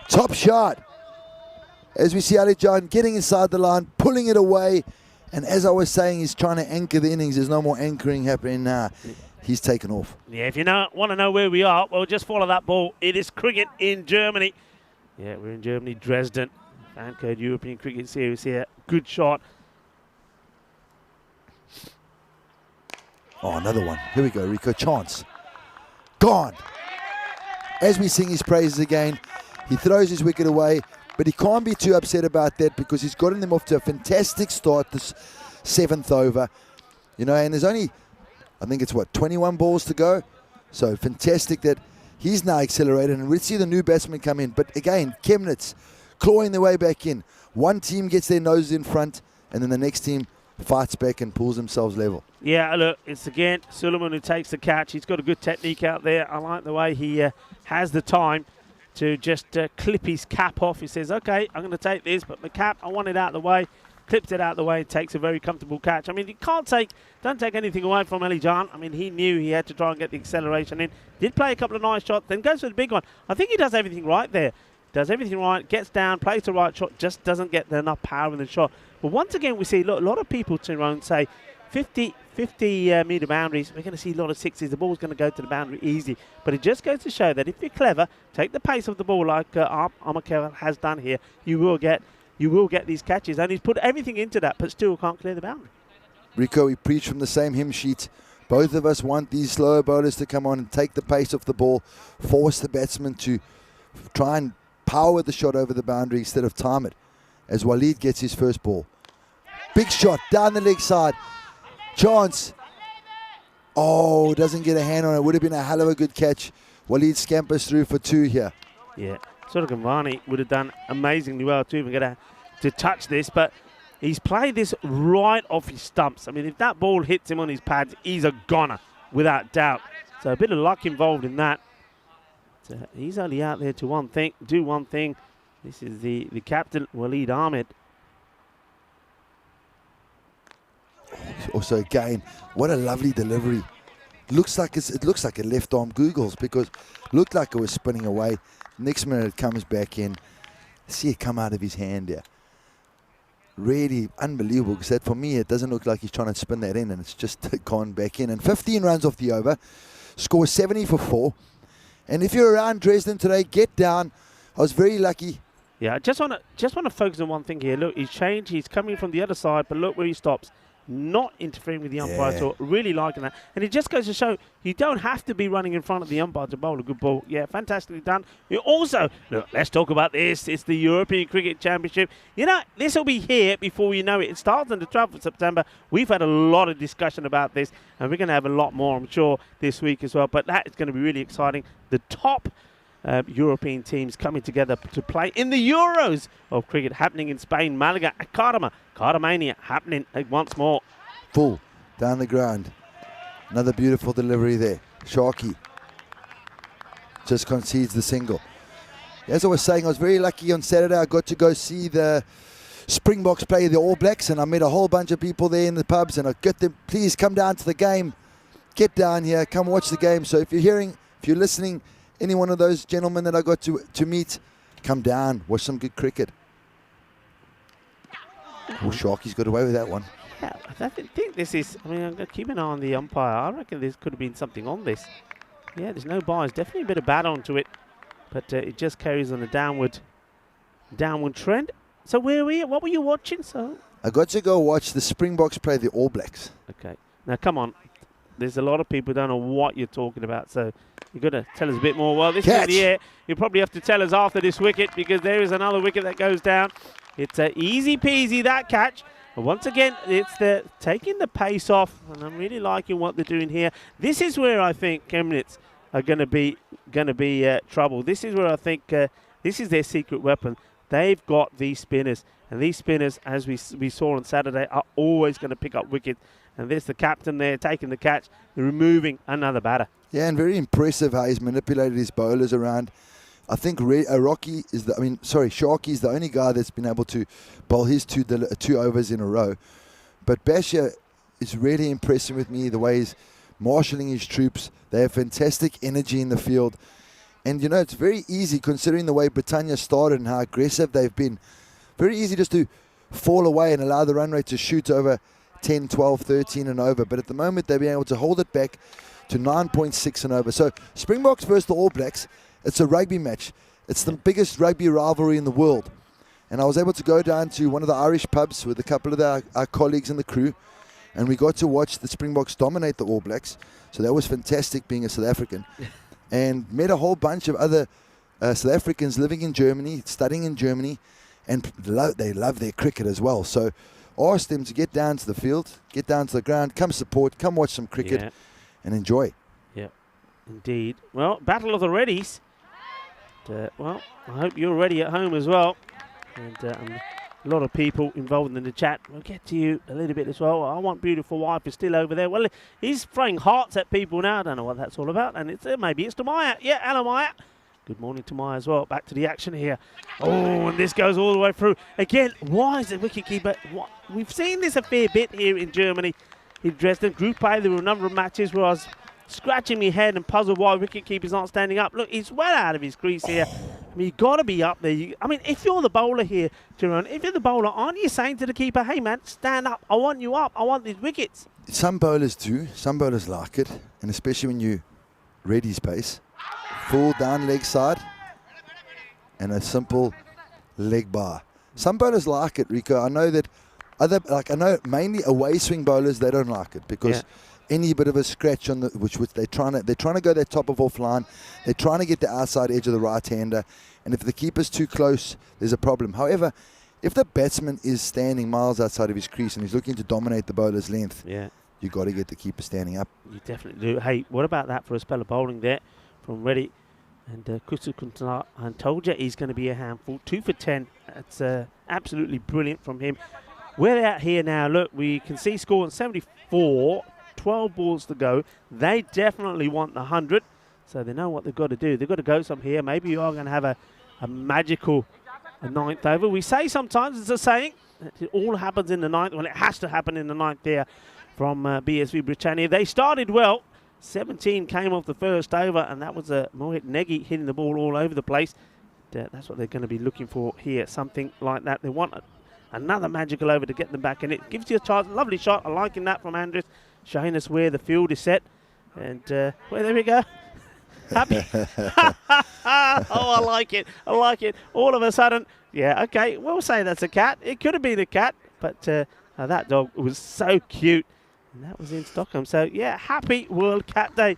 Top shot. As we see Ali John getting inside the line, pulling it away. And as I was saying, he's trying to anchor the innings. There's no more anchoring happening now. He's taken off. Yeah, if you want to know where we are, well, just follow that ball. It is cricket in Germany. Yeah, we're in Germany, Dresden. FanCode European Cricket Series here. Good shot. Oh, another one. Here we go, Rico. Chance. Gone. As we sing his praises again, he throws his wicket away, but he can't be too upset about that because he's gotten them off to a fantastic start this 7th over. You know, and there's only, I think it's 21 balls to go. So fantastic that he's now accelerated, and we'll see the new batsman come in. But again, Chemnitz clawing their way back in. One team gets their noses in front, and then the next team fights back and pulls themselves level. Yeah, look, it's again Suleiman who takes the catch. He's got a good technique out there. I like the way he has the time to just clip his cap off. He says, okay, I'm going to take this, but the cap, I want it out of the way. Clips it out of the way, takes a very comfortable catch. I mean, you don't take anything away from Ali Jan. I mean, he knew he had to try and get the acceleration in. Did play a couple of nice shots, then goes for the big one. I think he does everything right there. Does everything right, gets down, plays the right shot, just doesn't get enough power in the shot. But once again, we see, look, a lot of people turn around and say 50 metre boundaries, we're going to see a lot of sixes. The ball's going to go to the boundary easy. But it just goes to show that if you're clever, take the pace of the ball like Amakera has done here, you will get these catches. And he's put everything into that, but still can't clear the boundary. Rico, we preach from the same hymn sheet. Both of us want these slower bowlers to come on and take the pace off the ball, force the batsman to try and power the shot over the boundary instead of time it. As Waleed gets his first ball. Big shot down the leg side. Chance. Oh, doesn't get a hand on it. Would have been a hell of a good catch. Waleed scampers through for 2 here. Yeah, Suryakumar would have done amazingly well to even get to touch this, but he's played this right off his stumps. I mean, if that ball hits him on his pads, he's a goner, without doubt. So a bit of luck involved in that. So he's only out there to do one thing. This is the captain, Waleed Ahmed. Also, again, what a lovely delivery. It looks like a left arm Googles because it looked like it was spinning away. Next minute it comes back in. See it come out of his hand here. Really unbelievable because for me it doesn't look like he's trying to spin that in, and it's just gone back in. And 15 runs off the over. Score 70 for 4. And if you're around Dresden today, get down. I was very lucky. Yeah, I just want to focus on one thing here. Look, he's changed. He's coming from the other side, but look where he stops. Not interfering with the umpire at all. Really liking that. And it just goes to show you don't have to be running in front of the umpire to bowl a good ball. Yeah, fantastically done. You also, look, let's talk about this. It's the European Cricket Championship. You know, this will be here before you know it. It starts on the 12th of September. We've had a lot of discussion about this, and we're going to have a lot more, I'm sure, this week as well. But that is going to be really exciting. The top European teams coming together to play in the Euros of cricket happening in Spain, Malaga, and Cardamania happening once more. Full down the ground. Another beautiful delivery there. Sharky just concedes the single. As I was saying, I was very lucky on Saturday. I got to go see the Springboks play the All Blacks, and I met a whole bunch of people there in the pubs, and I got them, please come down to the game. Get down here, come watch the game. So if you're listening, any one of those gentlemen that I got to meet, come down, watch some good cricket. Oh, Sharky's got away with that one. Yeah, I think this is, I mean, I'm going to keep an eye on the umpire. I reckon there could have been something on this. Yeah, there's no bars. Definitely a bit of bat onto it, but it just carries on a downward trend. So where were you? What were you watching? So I got to go watch the Springboks play the All Blacks. Okay. Now, come on. There's a lot of people who don't know what you're talking about, so you've got to tell us a bit more. Well, this is the air. You'll probably have to tell us after this wicket because there is another wicket that goes down. It's easy peasy, that catch. And once again, it's taking the pace off, and I'm really liking what they're doing here. This is where I think Chemnitz are going to be trouble. This is where I think this is their secret weapon. They've got these spinners, and these spinners, as we saw on Saturday, are always going to pick up wickets. And there's the captain there taking the catch, removing another batter. Yeah, and very impressive how he's manipulated his bowlers around. I think Sharky is the only guy that's been able to bowl his two overs in a row. But Bashir is really impressing with me, the way he's marshalling his troops. They have fantastic energy in the field. And, you know, it's very easy considering the way Britannia started and how aggressive they've been. very easy just to fall away and allow the run rate to shoot over 10, 12, 13 and over. But at the moment, they've been able to hold it back to 9.6 and over. So Springboks versus the All Blacks, it's a rugby match. It's the biggest rugby rivalry in the world. And I was able to go down to one of the Irish pubs with a couple of our colleagues in the crew, and we got to watch the Springboks dominate the All Blacks. So that was fantastic being a South African. And met a whole bunch of other South Africans living in Germany, studying in Germany, and they love their cricket as well. So asked them to get down to the field, get down to the ground, come support, come watch some cricket and enjoy. Yeah, indeed. Well, Battle of the Readies. Well, I hope you're ready at home as well. And a lot of people involved in the chat. We'll get to you a little bit as well. I Want Beautiful Wife is still over there. Well, he's throwing hearts at people now. I don't know what that's all about. And it's maybe it's Tamaya. Yeah, hello, Maya. Good morning, Tamaya, as well. Back to the action here. Oh, and this goes all the way through. Again, why is the wicketkeeper... We've seen this a fair bit here in Germany, in Dresden. Group A, there were a number of matches where I was scratching my head and puzzled why wicketkeeper's not standing up. Look, he's well out of his crease here. I mean, you've got to be up there. I mean, if you're the bowler here, Jerome, if you're the bowler, aren't you saying to the keeper, hey, man, stand up. I want you up. I want these wickets. Some bowlers do. Some bowlers like it. And especially when you ready space. Full down leg side. And a simple leg bar. Some bowlers like it, Rico. I know that I know mainly away swing bowlers, they don't like it because any bit of a scratch on the which they're trying to go their top of off line. They're trying to get the outside edge of the right hander, and if the keeper's too close, there's a problem. However, if the batsman is standing miles outside of his crease and he's looking to dominate the bowler's length, you got to get the keeper standing up. You definitely do. Hey, what about that for a spell of bowling there from Reddy? And Kusukunta, I told you he's going to be a handful. 2 for 10. That's absolutely brilliant from him. We're out here now. Look, we can see score on 74. 12 balls to go. They definitely want the 100. So they know what they've got to do. They've got to go some here. Maybe you are going to have a magical ninth over. We say sometimes, it's a saying, it all happens in the ninth. Well, it has to happen in the ninth there from BSV Britannia. They started well. 17 came off the first over, and that was Mohit Negi hitting the ball all over the place. That's what they're going to be looking for here, something like that. They want another magical over to get them back, and it gives you a chance. Lovely shot. I'm liking that from Andres, showing us where the field is set. And well, there we go. Happy. Oh, I like it. I like it. All of a sudden, yeah, okay, we'll say that's a cat. It could have been a cat, but that dog was so cute. And that was in Stockholm. So, yeah, happy World Cat Day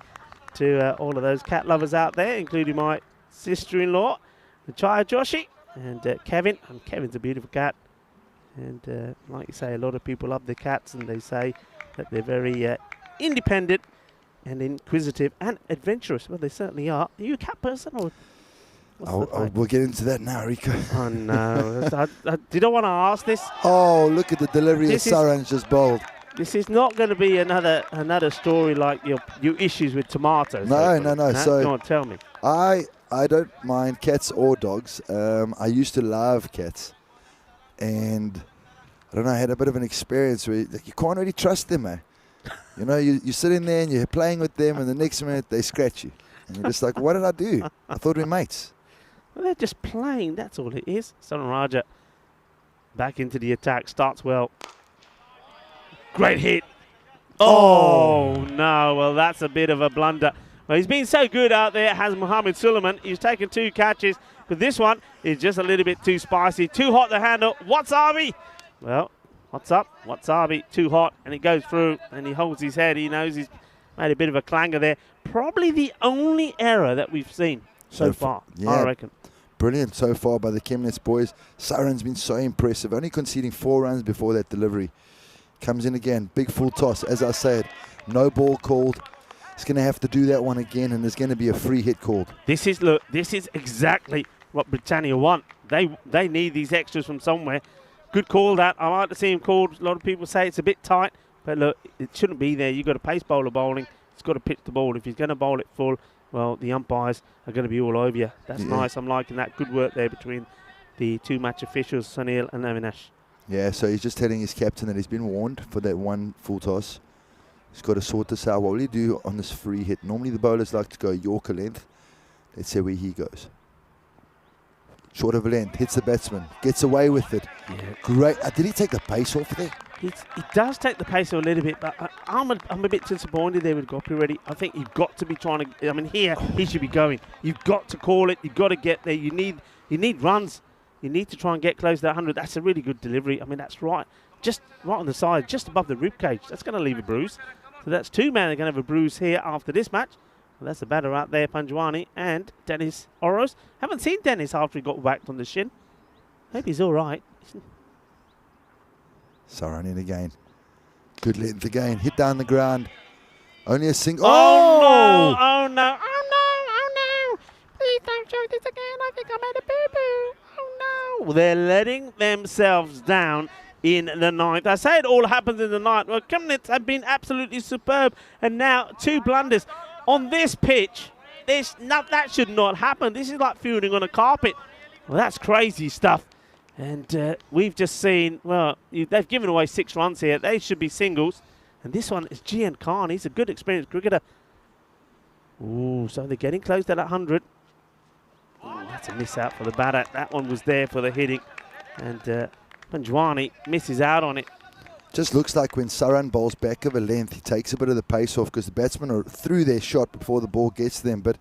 to all of those cat lovers out there, including my sister-in-law, Chaya Joshi, and Kevin. And Kevin's a beautiful cat. And like you say, a lot of people love their cats, and they say that they're very independent and inquisitive and adventurous. Well, they certainly are. Are you a cat person? Or we'll get into that now, Rico. Oh, no. Did I want to ask this? Oh, look at the delivery of Saran's just bowled. This is not going to be another story like your issues with tomatoes. No. So go on, tell me. I don't mind cats or dogs. I used to love cats, and I don't know. I had a bit of an experience where you can't really trust them, man. You know, you sit in there and you're playing with them, and the next minute they scratch you, and you're just like, "What did I do? I thought we were mates." Well, they're just playing. That's all it is. Son Raja back into the attack. Starts well. Great hit. Oh, no. Well, that's a bit of a blunder. Well, he's been so good out there, has Mohammed Suleiman. He's taken 2 catches, but this one is just a little bit too spicy. Too hot to handle. Wasabi. Well, what's up? Wasabi. Too hot, and it goes through, and he holds his head. He knows he's made a bit of a clanger there. Probably the only error that we've seen so far, I reckon. Brilliant so far by the Chemnitz boys. Saran's been so impressive, only conceding 4 runs before that delivery. Comes in again, big full toss. As I said, no ball called. He's going to have to do that one again, and there's going to be a free hit called. This is exactly what Britannia want. They need these extras from somewhere. Good call that. I like to see him called. A lot of people say it's a bit tight, but look, it shouldn't be there. You've got a pace bowler bowling. He's got to pitch the ball. If he's going to bowl it full, well, the umpires are going to be all over you. That's nice. I'm liking that. Good work there between the 2 match officials, Sunil and Avinash. Yeah, so he's just telling his captain that he's been warned for that one full toss. He's got to sort this out. What will he do on this free hit? Normally the bowlers like to go Yorker length. Let's see where he goes. Short of a length, hits the batsman, gets away with it. Yeah. Great. Did he take the pace off there? He does take the pace a little bit, but I'm a bit disappointed there with Gopi Reddy. I think you've got to be trying to. I mean, here he should be going. You've got to call it. You've got to get there. You need runs. You need to try and get close to that 100. That's a really good delivery. I mean, that's right, just right on the side, just above the rib cage. That's going to leave a bruise. So that's two men are going to have a bruise here after this match. Well, that's a batter out there, Panjwani and Dennis Oros. Haven't seen Dennis after he got whacked on the shin. Hope he's all right. Saran in again. Good length again. Hit down the ground. Only a single. Oh! Oh, no. Oh, no. Oh, no. Please don't show this again. I think I made a boo-boo. Oh, no. They're letting themselves down in the ninth. I say it all happens in the ninth. Well, Kemnitz have been absolutely superb. And now 2 blunders. On this pitch, that should not happen. This is like fielding on a carpet. Well, that's crazy stuff. And we've just seen, well, they've given away 6 runs here. They should be singles. And this one is Gian Khan. He's a good experienced cricketer. Ooh, so they're getting close to that 100. Ooh, that's a miss out for the batter. That one was there for the hitting. And Panjwani misses out on it. Just looks like when Saran bowls back of a length, he takes a bit of the pace off because the batsmen are through their shot before the ball gets to them. But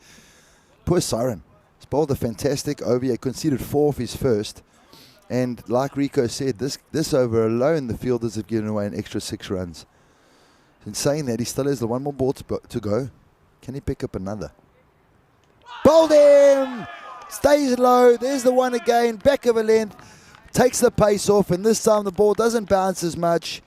poor Saran. He's bowled a fantastic over. He conceded 4 off his first. And like Rico said, this over alone, the fielders have given away an extra 6 runs. In saying that, he still has the 1 more ball to go. Can he pick up another? Bowled him! Stays low. There's the one again. Back of a length. Takes the pace off, and this time the ball doesn't bounce as much.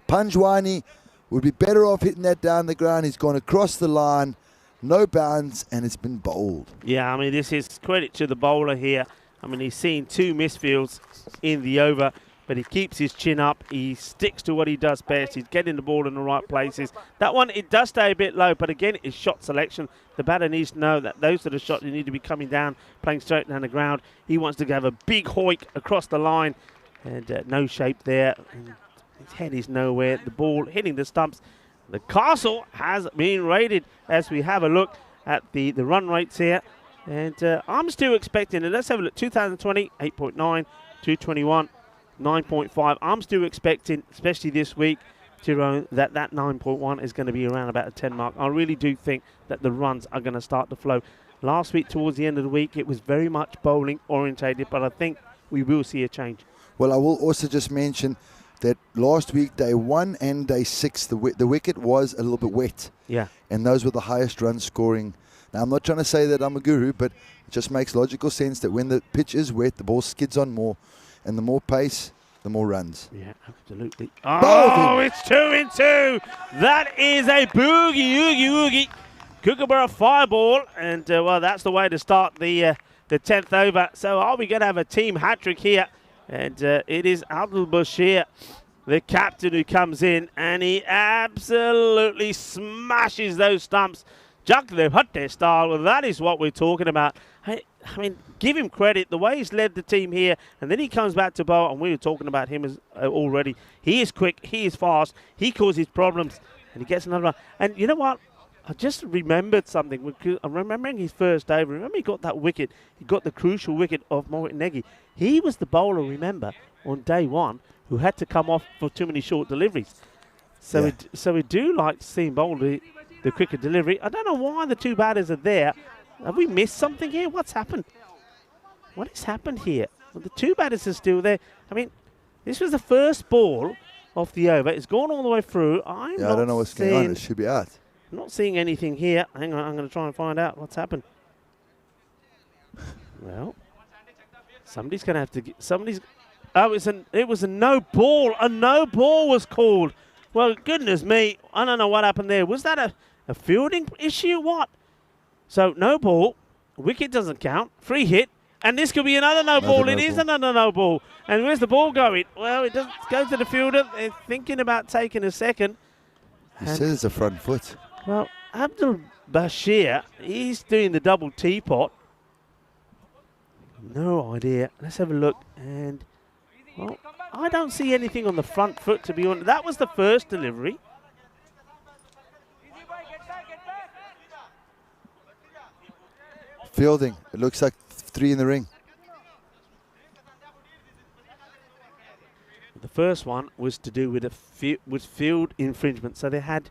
Panjwani would be better off hitting that down the ground. He's gone across the line. No bounce, and it's been bowled. Yeah, I mean, this is credit to the bowler here. I mean, he's seen 2 misfields in the over, but he keeps his chin up. He sticks to what he does best. He's getting the ball in the right places. That one, it does stay a bit low, but again, it's shot selection. The batter needs to know that those are the shots that need to be coming down, playing straight down the ground. He wants to have a big hoik across the line, and no shape there. And his head is nowhere. The ball hitting the stumps. The castle has been raided as we have a look at the run rates here. And I'm still expecting, and let's have a look, 2020, 8.9, 221, 9.5. I'm still expecting, especially this week, Tyrone, that 9.1 is going to be around about a 10 mark. I really do think that the runs are going to start to flow. Last week, towards the end of the week, it was very much bowling orientated, but I think we will see a change. Well, I will also just mention that last week, day 1 and day 6, the wicket was a little bit wet. Yeah. And those were the highest run scoring. Now, I'm not trying to say that I'm a guru, but it just makes logical sense that when the pitch is wet, the ball skids on more, and the more pace, the more runs. Yeah, absolutely. Oh, it's 2 in 2. That is a boogie. Kookaburra fireball, and well, that's the way to start the 10th over. So are we going to have a team hat-trick here? And it is Abdul Bashir, the captain, who comes in, and he absolutely smashes those stumps. Jack the Hutte style, well, that is what we're talking about. I mean, give him credit. The way he's led the team here, and then he comes back to bowl, and we were talking about him as already. He is quick, he is fast, he causes problems, and he gets another run. And you know what? I just remembered something. I'm remembering his first over. Remember he got that wicket. He got the crucial wicket of Mohit Negi. He was the bowler, remember, on day 1, who had to come off for too many short deliveries. So, yeah. we do like seeing bowler the quicker delivery. I don't know why the 2 batters are there. Have we missed something here? What's happened? What has happened here? Well, the 2 batters are still there. I mean, this was the first ball of the over. It's gone all the way through. I don't know what's going on. It should be out. I'm not seeing anything here. Hang on, I'm going to try and find out what's happened. Well, somebody's going to have to get... Oh, it was a no ball. A no ball was called. Well, goodness me. I don't know what happened there. Was that a fielding issue? What? So, no ball. Wicket doesn't count. Free hit. And this could be another no ball. It is another no ball. And where's the ball going? Well, it doesn't go to the fielder. They're thinking about taking a second. He says it's a front foot. Well, Abdul Bashir, he's doing the double teapot. No idea. Let's have a look. And, well, I don't see anything on the front foot, to be honest. That was the first delivery. Fielding. It looks like 3 in the ring. The first one was to do with field infringement. So they had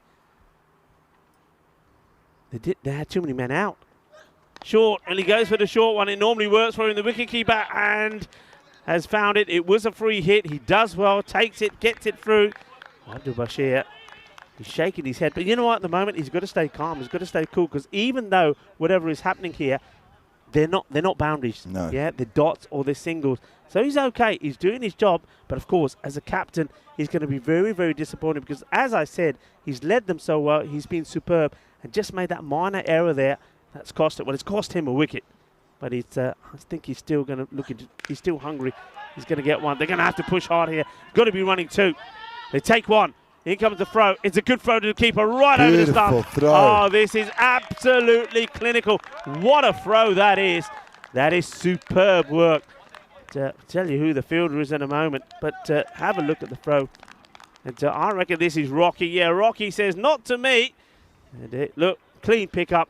too many men out. Short, and he goes for the short one. It normally works for him. The wicketkeeper and has found it. It was a free hit. He does well, takes it, gets it through. Abdul Bashir, he's shaking his head. But you know what? At the moment, he's got to stay calm. He's got to stay cool, because even though whatever is happening here, they're not boundaries. No. Yeah, they're dots or they're singles. So he's okay. He's doing his job. But of course, as a captain, he's going to be very, very disappointed, because as I said, he's led them so well. He's been superb and just made that minor error there. That's cost it. Well, it's cost him a wicket. But it's, I think he's still going to look into. He's still hungry. He's going to get one. They're going to have to push hard here. Got to be running two. They take one. Here comes the throw. It's a good throw to the keeper right over the stump. Throw. Oh, this is absolutely clinical. What a throw that is. That is superb work. I'll tell you who the fielder is in a moment, but have a look at the throw. And I reckon this is Rocky. Yeah, Rocky says, not to me. And look, clean pickup.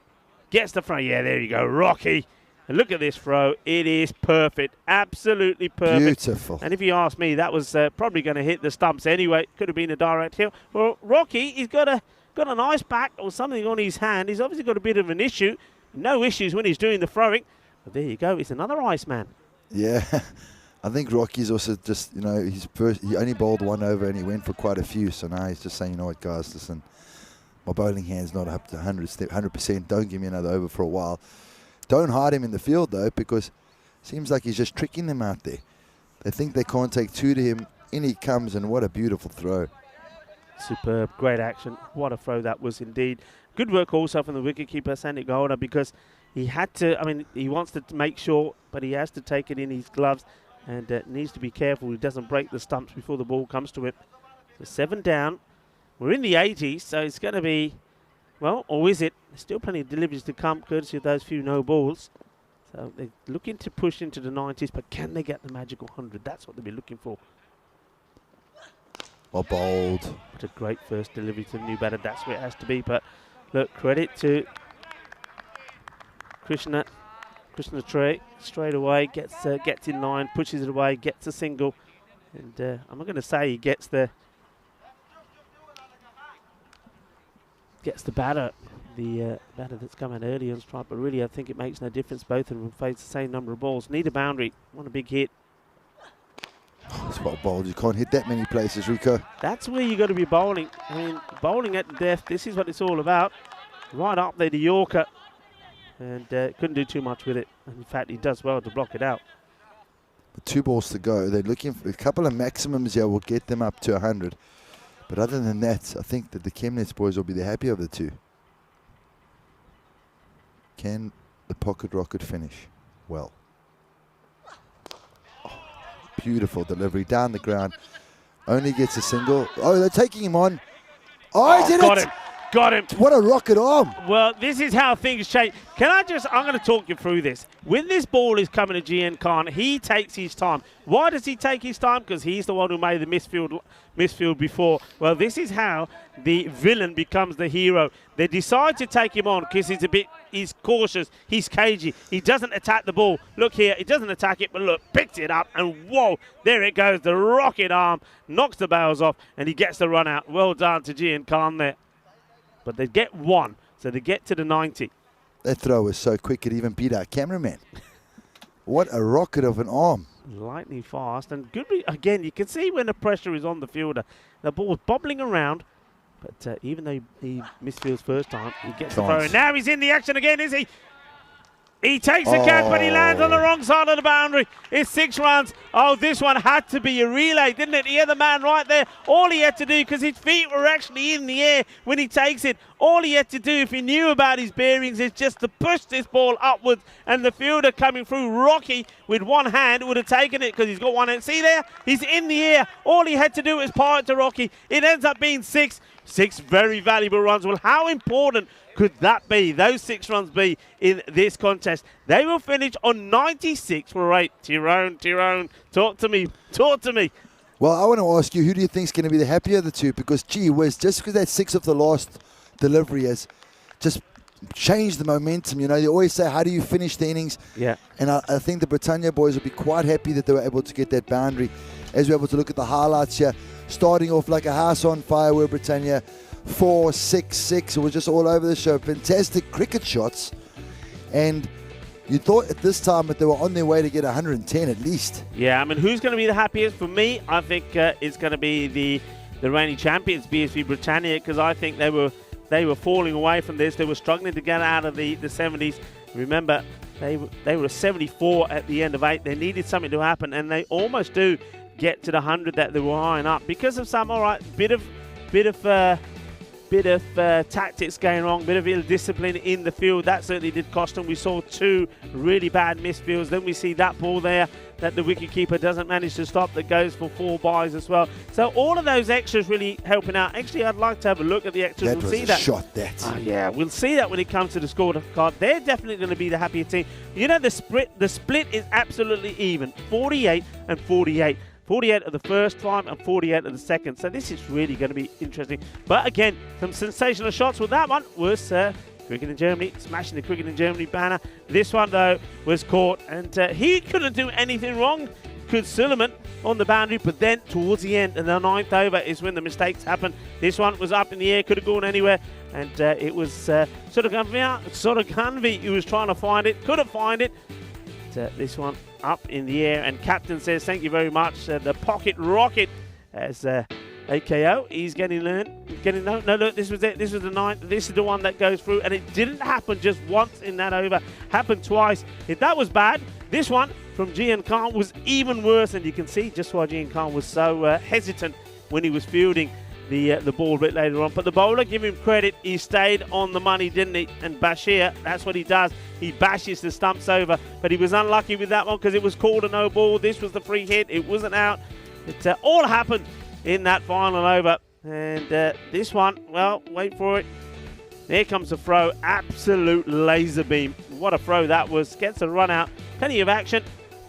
Gets the throw. Yeah, there you go, Rocky. And look at this throw. It is perfect. Absolutely perfect. Beautiful. And if you ask me, that was probably going to hit the stumps anyway. Could have been a direct hit. Well, Rocky, he's got an ice pack or something on his hand. He's obviously got a bit of an issue. No issues when he's doing the throwing. But there you go. It's another Iceman. Yeah. I think Rocky's also just, you know, he only bowled one over and he went for quite a few. So now he's just saying, you know what, guys, listen, my bowling hand's not up to 100%. Don't give me another over for a while. Don't hide him in the field, though, because it seems like he's just tricking them out there. They think they can't take two to him. In he comes, and what a beautiful throw. Superb. Great action. What a throw that was indeed. Good work also from the wicketkeeper, Sandy Golder, because he had to, I mean, he wants to make sure, but he has to take it in his gloves and needs to be careful he doesn't break the stumps before the ball comes to him. So 7 down. We're in the 80s, so it's going to be, well, or is it? There's still plenty of deliveries to come, courtesy of those few no balls. So they're looking to push into the 90s, but can they get the magical 100? That's what they'll be looking for. Well bowled. What a great first delivery to the new batter. That's where it has to be. But look, credit to Krishna Trey. Straight away, gets in line, pushes it away, gets a single. And I'm not going to say he gets the batter, the batter that's come out early on strike, but really I think it makes no difference. Both of them face the same number of balls. Need a boundary, want a big hit. That's well bowled. You can't hit that many places, Rico. That's where you got to be bowling. I mean, bowling at death, this is what it's all about. Right up there, the Yorker. And couldn't do too much with it. In fact, he does well to block it out. 2 balls to go. They're looking for a couple of maximums here will get them up to 100. But other than that, I think that the Chemnitz boys will be the happy of the two. Can the pocket rocket finish? Well. Oh, beautiful delivery down the ground. Only gets a single. Oh, they're taking him on. Oh, he did got it! him. Got him. What a rocket arm. Well, this is how things change. I'm going to talk you through this. When this ball is coming to GN Khan, he takes his time. Why does he take his time? Because he's the one who made the misfield before. Well, this is how the villain becomes the hero. They decide to take him on because he's cautious, he's cagey. He doesn't attack the ball. Look here, he doesn't attack it, but look, picks it up, and whoa, there it goes. The rocket arm knocks the bails off, and he gets the run out. Well done to GN Khan there. But they get one, so they get to the 90. That throw was so quick it even beat our cameraman. What a rocket of an arm. Lightning fast, and good. Again, you can see when the pressure is on the fielder. The ball's bobbling around, but even though he misfields first time, he gets the throw. And now he's in the action again, is he? He takes a catch, but he lands on the wrong side of the boundary. It's 6 runs. Oh, this one had to be a relay, didn't it? He had the man right there. All he had to do, because his feet were actually in the air when he takes it, all he had to do, if he knew about his bearings, is just to push this ball upwards, and the fielder coming through, Rocky, with one hand, would have taken it because he's got one hand. See there? He's in the air. All he had to do was par it to Rocky. It ends up being 6. 6 very valuable runs. Well, how important could that be? Those 6 runs be in this contest? They will finish on 96 for 8. Tyrone, talk to me. Well, I want to ask you, who do you think is going to be the happier of the two? Because, gee whiz, just because that 6 of the last delivery has just changed the momentum. You know, they always say, how do you finish the innings? Yeah. And I think the Britannia boys will be quite happy that they were able to get that boundary. as we're able to look at the highlights here, starting off like a house on fire where Britannia 4-6-6. It was just all over the show. Fantastic cricket shots. And you thought at this time that they were on their way to get 110 at least. Yeah, I mean, who's going to be the happiest? For me, I think it's going to be the reigning champions, BSV Britannia, because I think they were falling away from this. They were struggling to get out of the 70s. Remember, they were 74 at the end of 8. They needed something to happen, and they almost do get to the 100 that they were eyeing up because of some bit of tactics going wrong, bit of ill discipline in the field. That certainly did cost them. We saw 2 really bad misfields. Then we see that ball there that the wicketkeeper doesn't manage to stop, that goes for 4 byes as well. So all of those extras really helping out. Actually, I'd like to have a look at the extras. That was a shot, that. Yeah, we'll see that when it comes to the scorecard. They're definitely going to be the happier team. You know, the split is absolutely even, 48 and 48. 48 of the first time and 48 of the second. So this is really going to be interesting. But again, some sensational shots. Well, that one was Cricket in Germany, smashing the Cricket in Germany banner. This one, though, was caught. And he couldn't do anything wrong, could Suleiman, on the boundary. But then towards the end, and the 9th over, is when the mistakes happened. This one was up in the air, could have gone anywhere. And it was Sotoganvi who was trying to find it, couldn't find it. This one up in the air, and captain says thank you very much. The pocket rocket as AKO. He's getting no, look, this was it. This was the 9th. This is the one that goes through, and it didn't happen just once in that over. Happened twice. If that was bad, this one from Gian Khan was even worse, and you can see just why Gian Khan was so hesitant when he was fielding the ball a bit later on. But the bowler, give him credit, he stayed on the money, didn't he? And Bashir, that's what he does. He bashes the stumps over, but he was unlucky with that one because it was called a no ball. This was the free hit. It wasn't out. It all happened in that final over. And this one, well, wait for it. There comes the throw. Absolute laser beam. What a throw that was. Gets a run out. Plenty of action.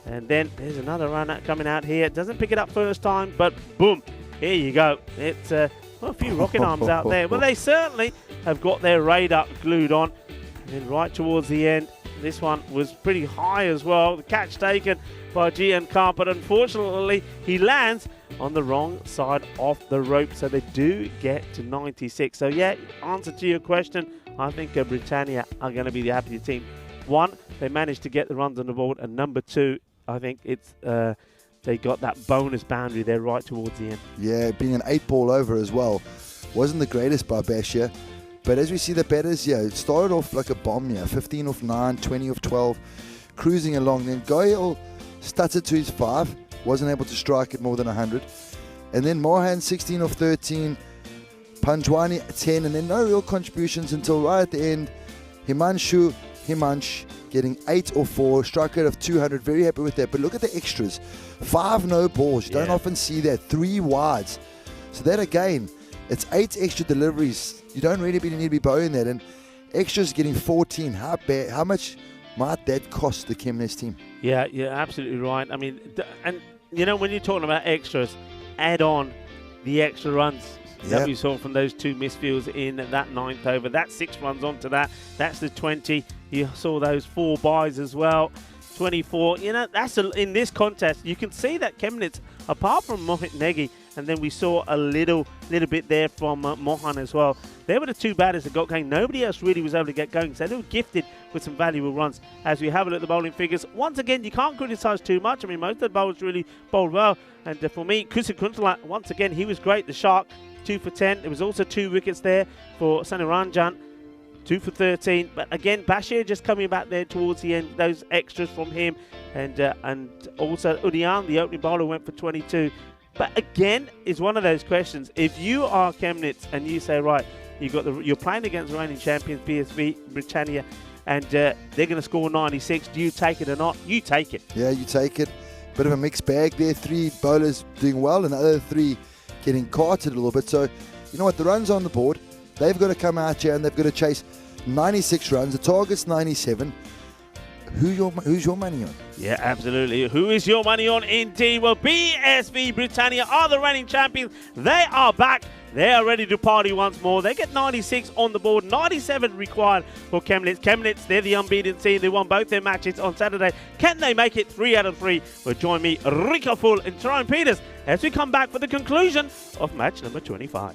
And then there's another run out coming out here. Doesn't pick it up first time, but boom. Here you go. It's a few rocket arms out there. Well, they certainly have got their radar glued on. And then right towards the end, this one was pretty high as well. The catch taken by Gian Khan, but unfortunately he lands on the wrong side of the rope. So they do get to 96. So yeah, answer to your question, I think Britannia are going to be the happier team. 1, they managed to get the runs on the board, and number 2, I think it's they got that bonus boundary there right towards the end. Yeah, being an 8-ball over as well. Wasn't the greatest by Bashir. But as we see the batters here, it started off like a bomb here. 15 off 9, 20 off 12, cruising along. Then Goyal stuttered to his 5, wasn't able to strike it more than 100. And then Mohan 16 off 13, Panjwani 10, and then no real contributions until right at the end. Himansh getting 8 or 4, strike rate of 200, very happy with that. But look at the extras, 5 no balls, you don't often see that, 3 wides. So that again, it's 8 extra deliveries. You don't really need to be bowling that. And extras getting 14, how much might that cost the Chemnitz team? Yeah, you're absolutely right. I mean, and you know, when you're talking about extras, add on the extra runs that we saw from those 2 misfields in that 9th over. That's 6 runs onto that. That's the 20. You saw those 4 byes as well. 24. You know, that's in this contest. You can see that Chemnitz, apart from Mohit Negi, and then we saw a little bit there from Mohan as well. They were the 2 batters that got going. Nobody else really was able to get going. So they were gifted with some valuable runs. As we have a look at the bowling figures, once again, you can't criticise too much. I mean, most of the bowlers really bowled well. And for me, Kusi Kuntala, once again, he was great. The Shark, 2 for 10. There was also 2 wickets there for Saniranjan, 2 for 13. But again, Bashir just coming back there towards the end. Those extras from him. And also Udian, the opening bowler, went for 22. But again, it's one of those questions. If you are Chemnitz and you say, right, you're playing against the reigning champions, BSV Britannia, and they're going to score 96, do you take it or not? You take it. Yeah, you take it. Bit of a mixed bag there. 3 bowlers doing well and the other 3 getting carted a little bit. So, you know what? The runs on the board, they've got to come out here and they've got to chase 96 runs. The target's 97. Who's your money on? Yeah, absolutely. Who is your money on? Indeed. Well, BSV Britannia are the reigning champions. They are back They are ready to party once more. They get 96 on the board, 97 required for Chemnitz. Chemnitz, they're the unbeaten team. They won both their matches on Saturday. Can they make it 3 out of 3? Well, join me, Rico Full and Tyrone Peters, as we come back for the conclusion of match number 25.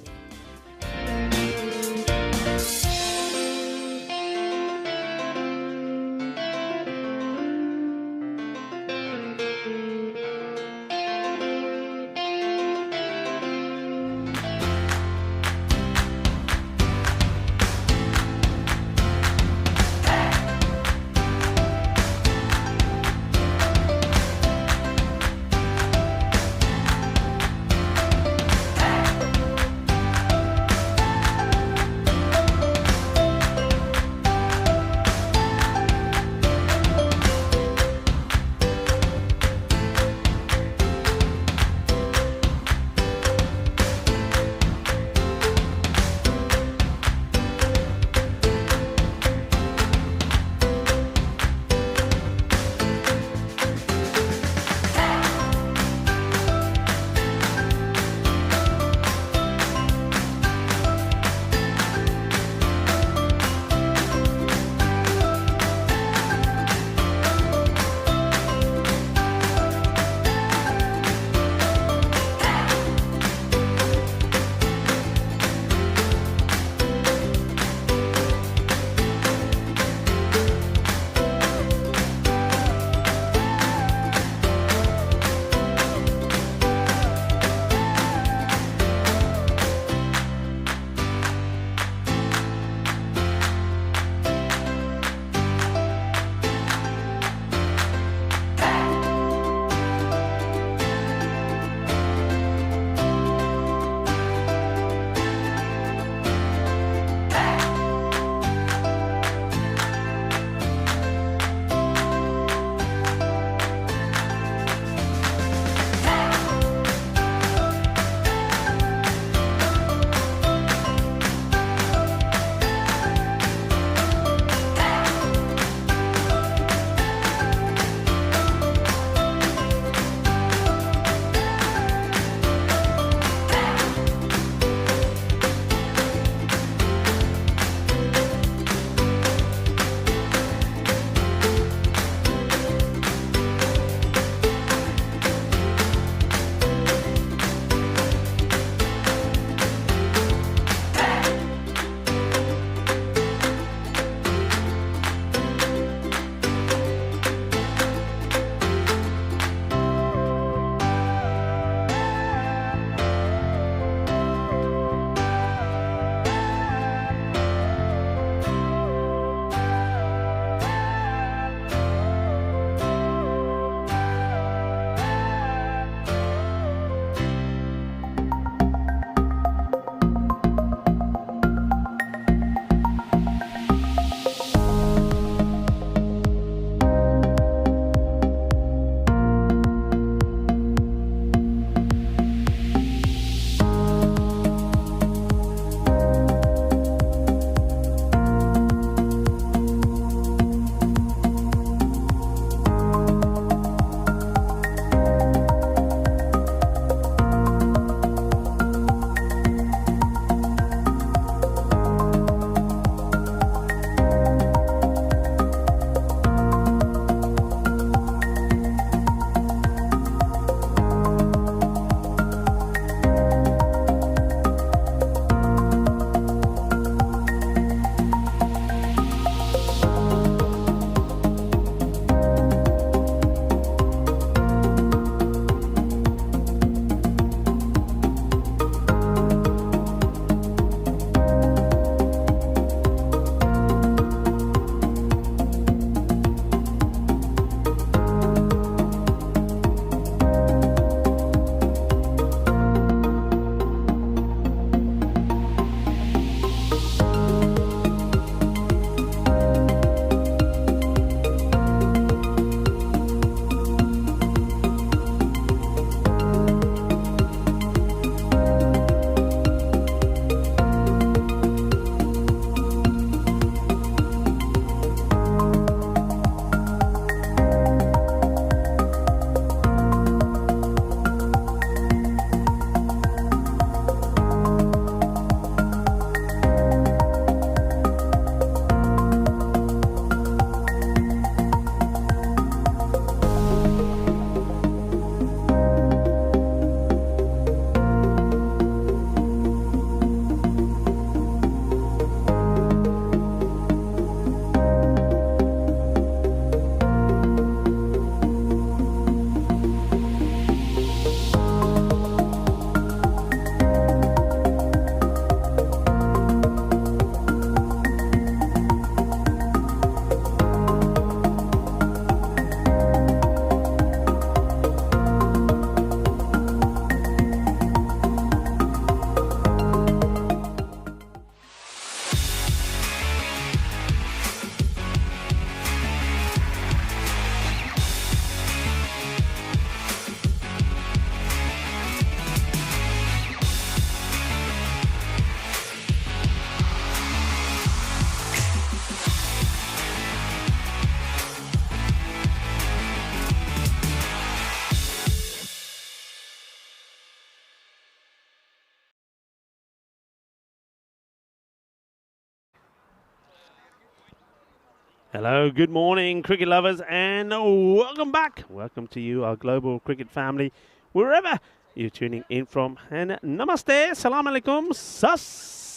Hello, good morning, cricket lovers, and welcome back. Welcome to you, our global cricket family, wherever you're tuning in from. And namaste, salam alaikum, sas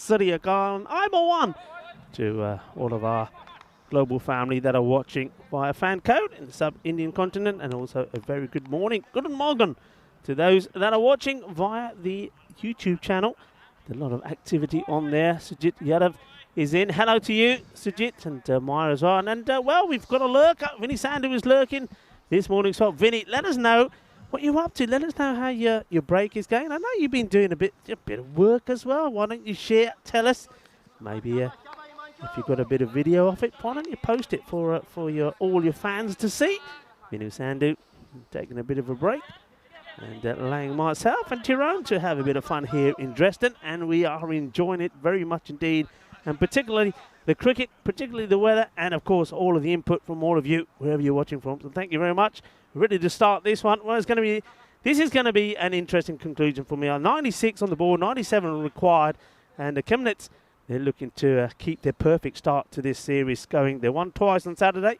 sri akal, one to all of our global family that are watching via FanCode in the sub-Indian continent, and also a very good morning, good morning to those that are watching via the YouTube channel. A lot of activity on there. Sujit Yadav is in. Hello to you, Sujit, and Maya as well. And well, we've got a lurker. Vinny Sandhu is lurking this morning. So, Vinny, let us know what you're up to. Let us know how your break is going. I know you've been doing a bit of work as well. Why don't you share? Tell us. Maybe if you've got a bit of video of it, why don't you post it for all your fans to see? Vinny Sandhu taking a bit of a break. And allowing myself and Tyrone to have a bit of fun here in Dresden. And we are enjoying it very much indeed. And particularly the cricket, particularly the weather, and of course all of the input from all of you, wherever you're watching from. So thank you very much. Ready to start this one. Well, this is going to be an interesting conclusion for me. 96 on the board, 97 required. And the Chemnitz, they're looking to keep their perfect start to this series going. They won twice on Saturday.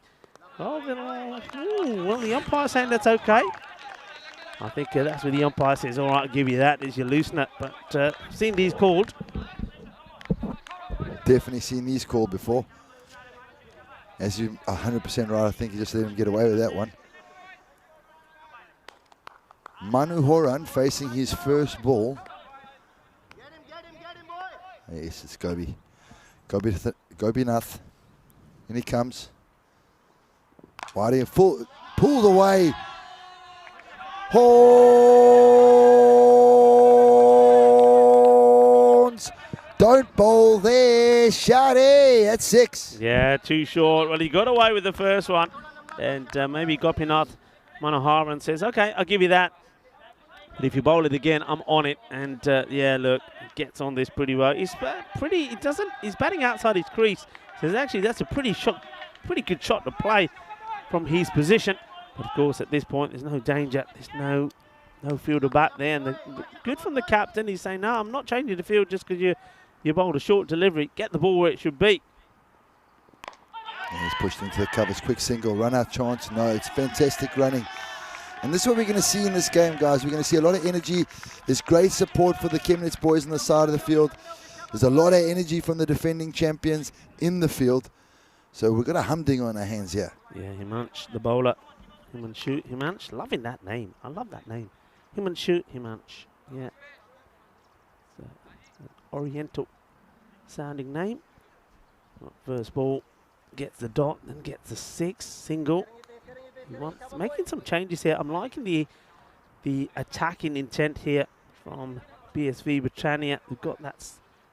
Well, the umpire's saying that's okay. I think that's where the umpire says, all right, I'll give you that as you loosen it. But seen these called. Definitely seen these called before. As you're 100% right, I think you just let him get away with that one. Manu Horan facing his first ball. Get him, boy. Yes, it's Gobi. Gobinath. In he comes. Wadi pulled away. Horns. Don't bowl there, Shadi. That's 6. Yeah, too short. Well, he got away with the first one. And maybe Gopinath Manoharan says, okay, I'll give you that. But if you bowl it again, I'm on it. And yeah, look, gets on this pretty well. He's batting outside his crease. So actually, that's a pretty good shot to play from his position. But of course, at this point, there's no danger. There's no fielder back there. And good from the captain. He's saying, no, I'm not changing the field just because you bowled a short delivery. Get the ball where it should be. And he's pushed into the covers. Quick single. Run out chance. No, it's fantastic running. And this is what we're going to see in this game, guys. We're going to see a lot of energy. There's great support for the Chemnitz boys on the side of the field. There's a lot of energy from the defending champions in the field. So we've got a humding on our hands here. Yeah, Himansh, the bowler. Himanshu, Himansh, loving that name. I love that name. Himanshu, Himansh. Yeah. It's an oriental sounding name. First ball gets the dot, then gets the 6 single. He wants making some changes here. I'm liking the attacking intent here from BSV Britannia. They've got that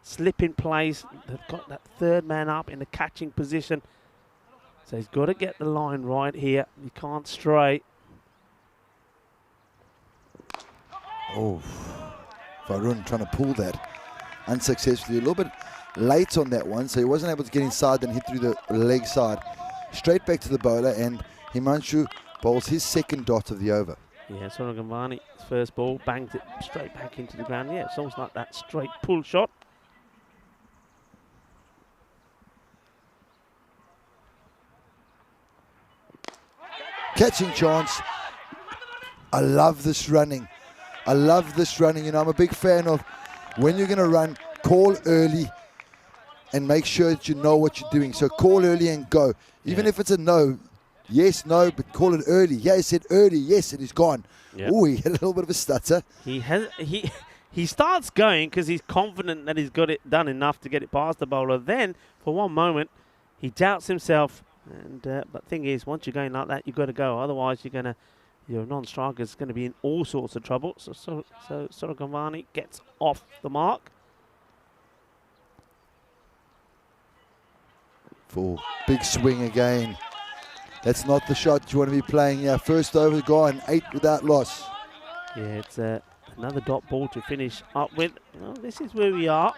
slip in place. They've got that third man up in the catching position. So he's got to get the line right here. He can't stray. Oh, Varun trying to pull that unsuccessfully. A little bit late on that one, so he wasn't able to get inside, then hit through the leg side. Straight back to the bowler, and Himanshu bowls his second dot of the over. Yeah, Soragambani's first ball, bangs it straight back into the ground. Yeah, it's almost like that straight pull shot. Catching chance. I love this running. I love this running. You know, I'm a big fan of when you're going to run, call early and make sure that you know what you're doing. So call early and go. Even if it's a no, yes, no, but call it early. Yeah, he said early, yes, and he's gone. Yep. Oh, he had a little bit of a stutter. He starts going because he's confident that he's got it done enough to get it past the bowler. Then, for one moment, he doubts himself. And but thing is, once you're going like that, you've got to go. Otherwise, your non-striker is going to be in all sorts of trouble. So Soragambani gets off the mark. Full big swing again. That's not the shot you want to be playing here. First over gone, 8 without loss. Yeah, it's another dot ball to finish up with. Well, this is where we are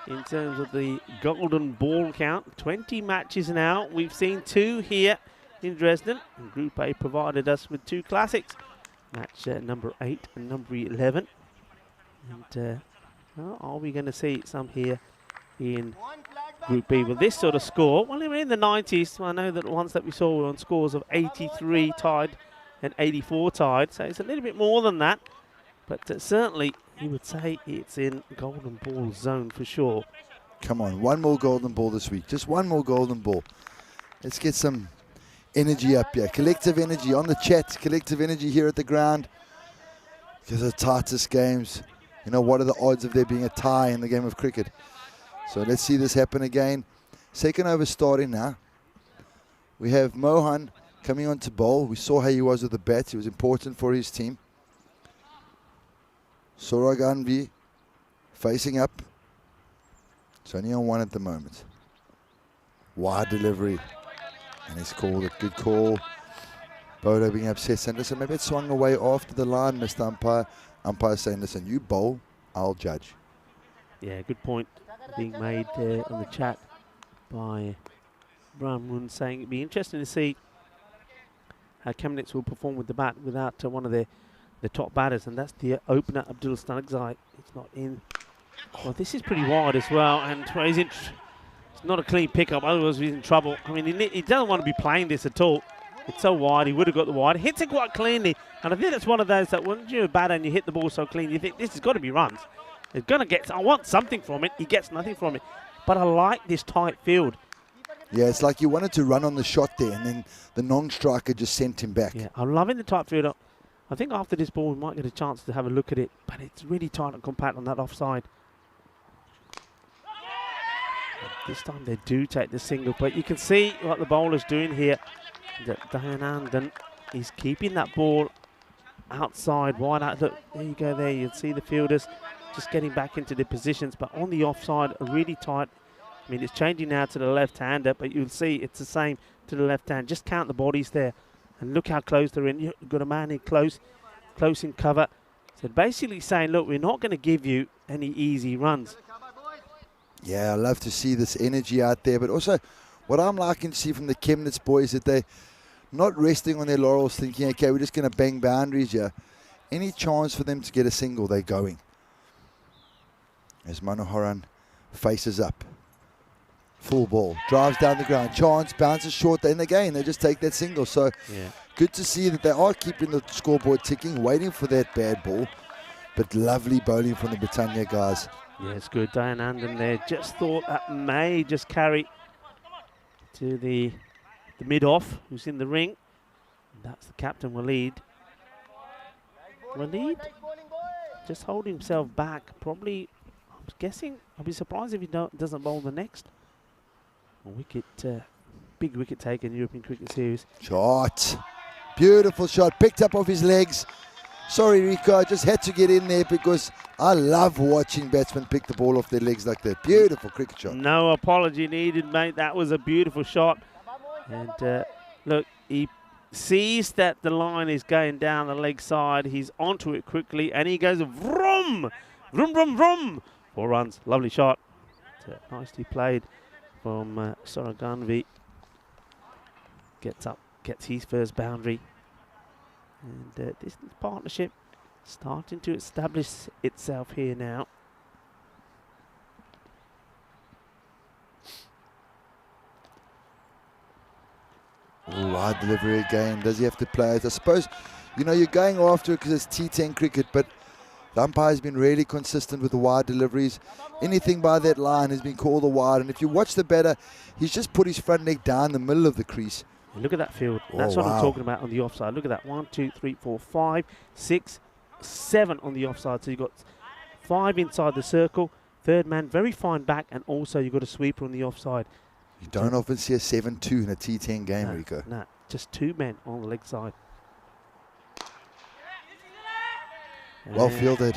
in terms of the golden ball count. 20 matches now. We've seen 2 here in Dresden. And Group A provided us with 2 classics. Match number 8 and number 11. And well, are we going to see some here in Group B with this sort of score? Well, in the 90s. I know that the ones that we saw were on scores of 83 tied and 84 tied, so it's a little bit more than that. But certainly, he would say it's in golden ball zone for sure. Come on, one more golden ball this week. Just one more golden ball. Let's get some energy up here. Collective energy on the chat. Collective energy here at the ground. Because the tightest games, you know, what are the odds of there being a tie in the game of cricket? So let's see this happen again. Second over starting now. We have Mohan coming on to bowl. We saw how he was with the bat. He was important for his team. Soraganvi facing up. It's only on one at the moment. Wide delivery. And he's called it. Good call. Bodo being upset, saying, listen, maybe it swung away after the line, Mr. Umpire. Umpire saying, listen, you bowl, I'll judge. Yeah, good point being made there on the chat by Brian Moon, saying it'd be interesting to see how Chemnitz will perform with the bat without one of the top batters, and that's the opener, Abdul Stanakzai. It's not in. Well, this is pretty wide as well, and it's not a clean pickup, otherwise he's in trouble. I mean, he doesn't want to be playing this at all. It's so wide, he would have got the wide. Hits it quite cleanly, and I think that's one of those that when you're a batter and you hit the ball so clean, you think this has got to be runs. It's going to get, I want something from it. He gets nothing from it. But I like this tight field. Yeah, it's like you wanted to run on the shot there, and then the non-striker just sent him back. Yeah, I'm loving the tight field. I think after this ball, we might get a chance to have a look at it, but it's really tight and compact on that offside. This time they do take the single, but you can see what the bowler's doing here. That Dayanandan is keeping that ball outside, wide out. Look, there you go there. You'll see the fielders just getting back into their positions, but on the offside, really tight. I mean, it's changing now to the left-hander, but you'll see it's the same to the left hand. Just count the bodies there, and look how close they're in. You've got a man in close in cover. So basically saying, look, we're not going to give you any easy runs. Yeah, I love to see this energy out there, but also what I'm liking to see from the Chemnitz boys is that they're not resting on their laurels thinking, okay, we're just going to bang boundaries here. Any chance for them to get a single, they're going. As Manoharan faces up. Full ball, drives down the ground, chance, bounces short, then again, they just take that single. So yeah, good to see that they are keeping the scoreboard ticking, waiting for that bad ball, but lovely bowling from the Britannia guys. Yeah, it's good. Dayanandan there just thought that may just carry to the mid-off, who's in the ring. And that's the captain, Waleed. Waleed just holding himself back. Probably, I'm guessing, I'll be surprised if he doesn't bowl the next. A wicket, big wicket take in European Cricket Series. Shot. Beautiful shot. Picked up off his legs. Sorry, Rico. I just had to get in there because I love watching batsmen pick the ball off their legs like that. Beautiful cricket shot. No apology needed, mate. That was a beautiful shot. And look, he sees that the line is going down the leg side. He's onto it quickly, and he goes vroom, vroom, vroom, vroom. 4 runs. Lovely shot. Nicely played from Soraganvi. Gets up, gets his first boundary. And this partnership starting to establish itself here now. Oh, wide delivery again. Does he have to play it? I suppose, you know, you're going after it because it's T10 cricket, but the umpire's been really consistent with the wide deliveries. Anything by that line has been called a wide. And if you watch the batter, he's just put his front leg down the middle of the crease. Look at that field. That's what I'm talking about on the offside. Look at that. 1, 2, 3, 4, 5, 6, 7 on the offside. So you've got 5 inside the circle. Third man, very fine back. And also you've got a sweeper on the offside. You don't often see a 7-2 in a T10 game, Rico. No, just 2 men on the leg side. Well fielded.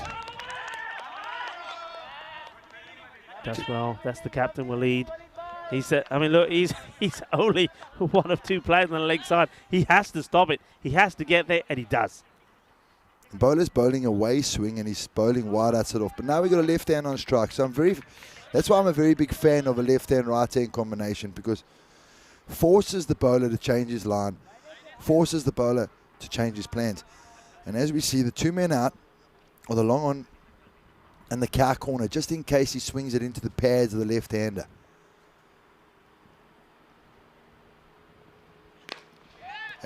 That's well. That's the captain, Waleed. He said, I mean, look, he's only one of 2 players on the leg side. He has to stop it. He has to get there, and he does. The bowler's bowling a way swing, and he's bowling wide outside off. But now we've got a left hand on strike. So that's why I'm a very big fan of a left hand, right hand combination, because forces the bowler to change his line, forces the bowler to change his plans. And as we see, the 2 men out, or the long on and the cow corner, just in case he swings it into the pads of the left hander.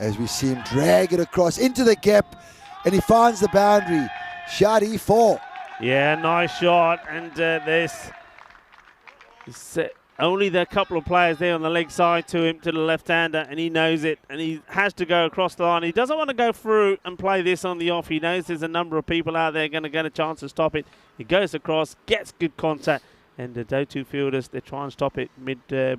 as we see him drag it across into the gap, and he finds the boundary. Shot E4. Yeah, nice shot. And there's only the couple of players there on the leg side to him, to the left-hander, and he knows it, and he has to go across the line. He doesn't want to go through and play this on the off. He knows there's a number of people out there going to get a chance to stop it. He goes across, gets good contact, and those two fielders, they try and stop it the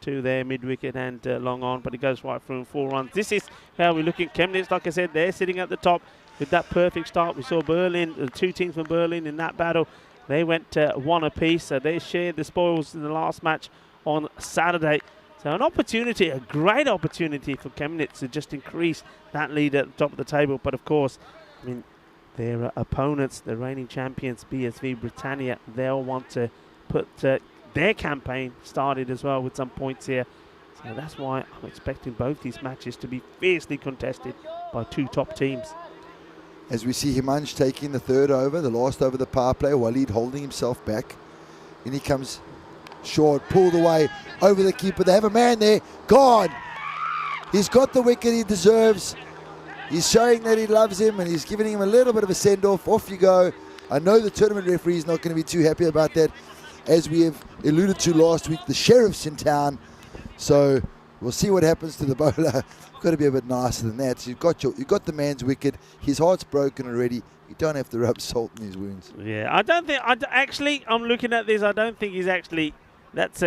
two there, mid-wicket and long on, but he goes right through 4 runs. This is how we look at Chemnitz. Like I said, they're sitting at the top with that perfect start. We saw Berlin, the 2 teams from Berlin in that battle. They went 1 apiece, so they shared the spoils in the last match on Saturday. So an opportunity, a great opportunity for Chemnitz to just increase that lead at the top of the table. But of course, I mean, their opponents, the reigning champions, BSV Britannia, they'll want to put their campaign started as well with some points here. So that's why I'm expecting both these matches to be fiercely contested by 2 top teams. As we see Himansh taking the 3rd over, the last over the power play, Waleed holding himself back. In he comes short, pulled away, over the keeper. They have a man there, gone. He's got the wicket he deserves. He's showing that he loves him, and he's giving him a little bit of a send-off. Off you go. I know the tournament referee is not going to be too happy about that. As we have alluded to last week, the sheriff's in town. So we'll see what happens to the bowler. Got to be a bit nicer than that. So you've got the man's wicket. His heart's broken already. You don't have to rub salt in his wounds. Yeah, I don't think. I'm looking at this. I don't think he's actually.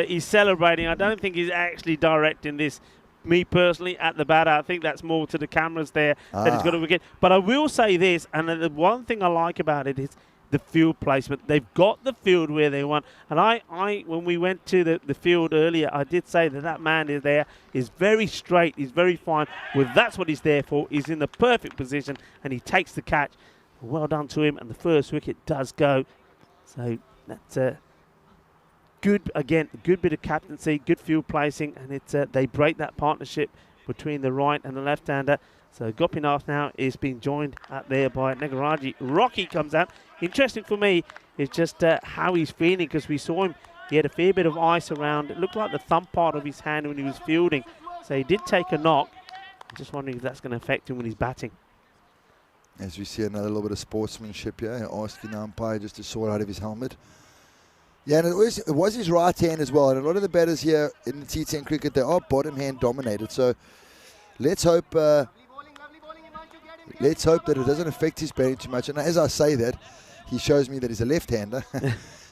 He's celebrating. I don't think he's actually directing this. Me personally, at the batter, I think that's more to the cameras there that he's got a wicket. But I will say this, and the one thing I like about it is the field placement. They've got the field where they want. And I when we went to the field earlier, I did say that man is there. He's very straight. He's very fine. Well, that's what he's there for. He's in the perfect position, and he takes the catch. Well done to him, and the first wicket does go. So that's good, again, a good bit of captaincy, good field placing, and it's they break that partnership between the right and the left-hander. So Gopinath now is being joined out there by Nagaraji. Rocky comes out. Interesting for me is just how he's feeling, because we saw him, he had a fair bit of ice around. It looked like the thumb part of his hand when he was fielding. So he did take a knock. I'm just wondering if that's going to affect him when he's batting. As we see another little bit of sportsmanship here, asking the umpire just to sort out of his helmet. Yeah, and it was his right hand as well. And a lot of the batters here in the T10 cricket, they are bottom hand dominated. So let's hope that it doesn't affect his batting too much. And as I say that, he shows me that he's a left-hander,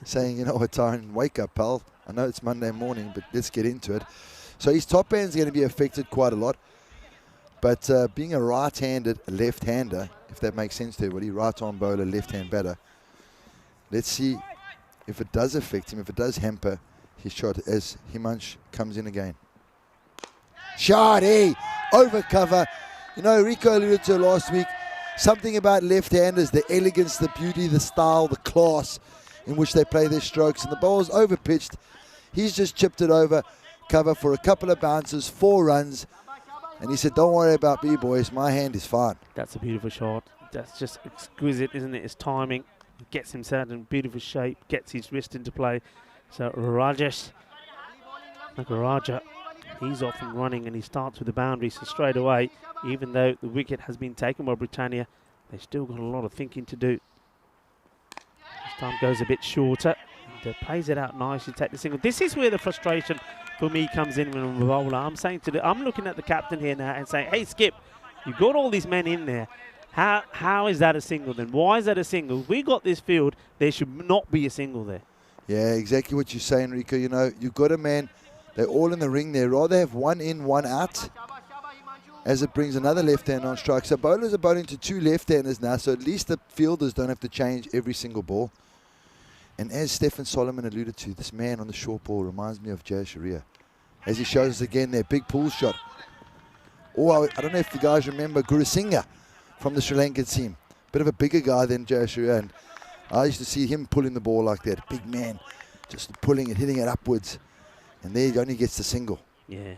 saying, you know what, Tyron, wake up, pal. I know it's Monday morning, but let's get into it. So his top hand's going to be affected quite a lot. But being a right-handed left-hander, if that makes sense to everybody, right-arm bowler, left-hand batter, let's see if it does affect him, if it does hamper his shot as Himansh comes in again. Shot, over cover. You know, Rico alluded to last week, something about left-handers, the elegance, the beauty, the style, the class in which they play their strokes. And the bowl's over-pitched. He's just chipped it over cover for a couple of bounces, 4 runs. And he said, don't worry about me, boys. My hand is fine. That's a beautiful shot. That's just exquisite, isn't it? His timing. He gets himself in beautiful shape, gets his wrist into play. So Rajesh Nagaraja, he's off and running, and he starts with the boundary. So straight away, even though the wicket has been taken by Britannia, they've still got a lot of thinking to do. This time goes a bit shorter, and plays it out nicely, take the single. This is where the frustration for me comes in when I'm a bowler. I'm looking at the captain here now and saying, hey, Skip, you've got all these men in there. How is that a single then? Why is that a single? If we got this field, there should not be a single there. Yeah, exactly what you're saying, Rico. You know, you've got a man, they're all in the ring there. Rather have one in, one out, as it brings another left-hand on strike. So bowlers are bowling to 2 left-handers now, so at least the fielders don't have to change every single ball. And as Stefan Solomon alluded to, this man on the short ball reminds me of Jay Sharia. As he shows us again there, big pull shot. Oh, I don't know if you guys remember Gurusingha from the Sri Lankan team. Bit of a bigger guy than Jay Sharia. And I used to see him pulling the ball like that. Big man, just pulling it, hitting it upwards. And there he only gets the single. Yeah.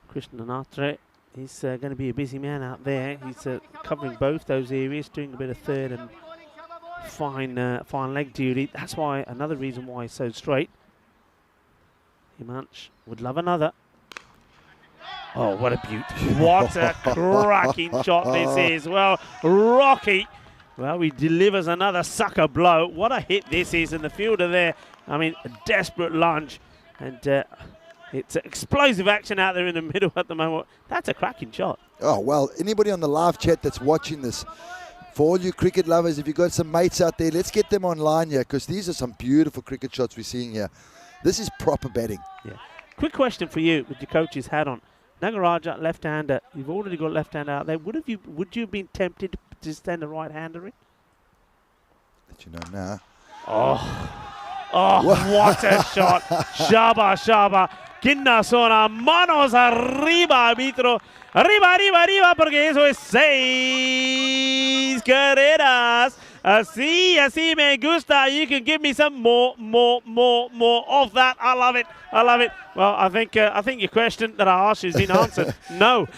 Krishna Natre, he's going to be a busy man out there. He's covering both those areas, doing a bit of third and fine leg duty. That's why, another reason why he's so straight. Himansh would love another. Oh, what a beaut. What a cracking shot this is. Well, Rocky, well, he delivers another sucker blow. What a hit this is, and the fielder there, I mean, a desperate lunge. And it's explosive action out there in the middle at the moment. That's a cracking shot. Oh, well, anybody on the live chat that's watching this, for all you cricket lovers, if you've got some mates out there, let's get them online here, because these are some beautiful cricket shots we're seeing here. This is proper batting. Yeah. Quick question for you with your coach's hat on. Nagaraja, left-hander. You've already got left-hander out there. Would you have been tempted to stand the right-hander in? Let you know now. Oh, what a shot. Shaba. Kinnasona, manos arriba, arbitro. Arriba, porque eso es 6 carreras. Así me gusta. You can give me some more of that. I love it. Well, I think your question that I asked you has been answered. No.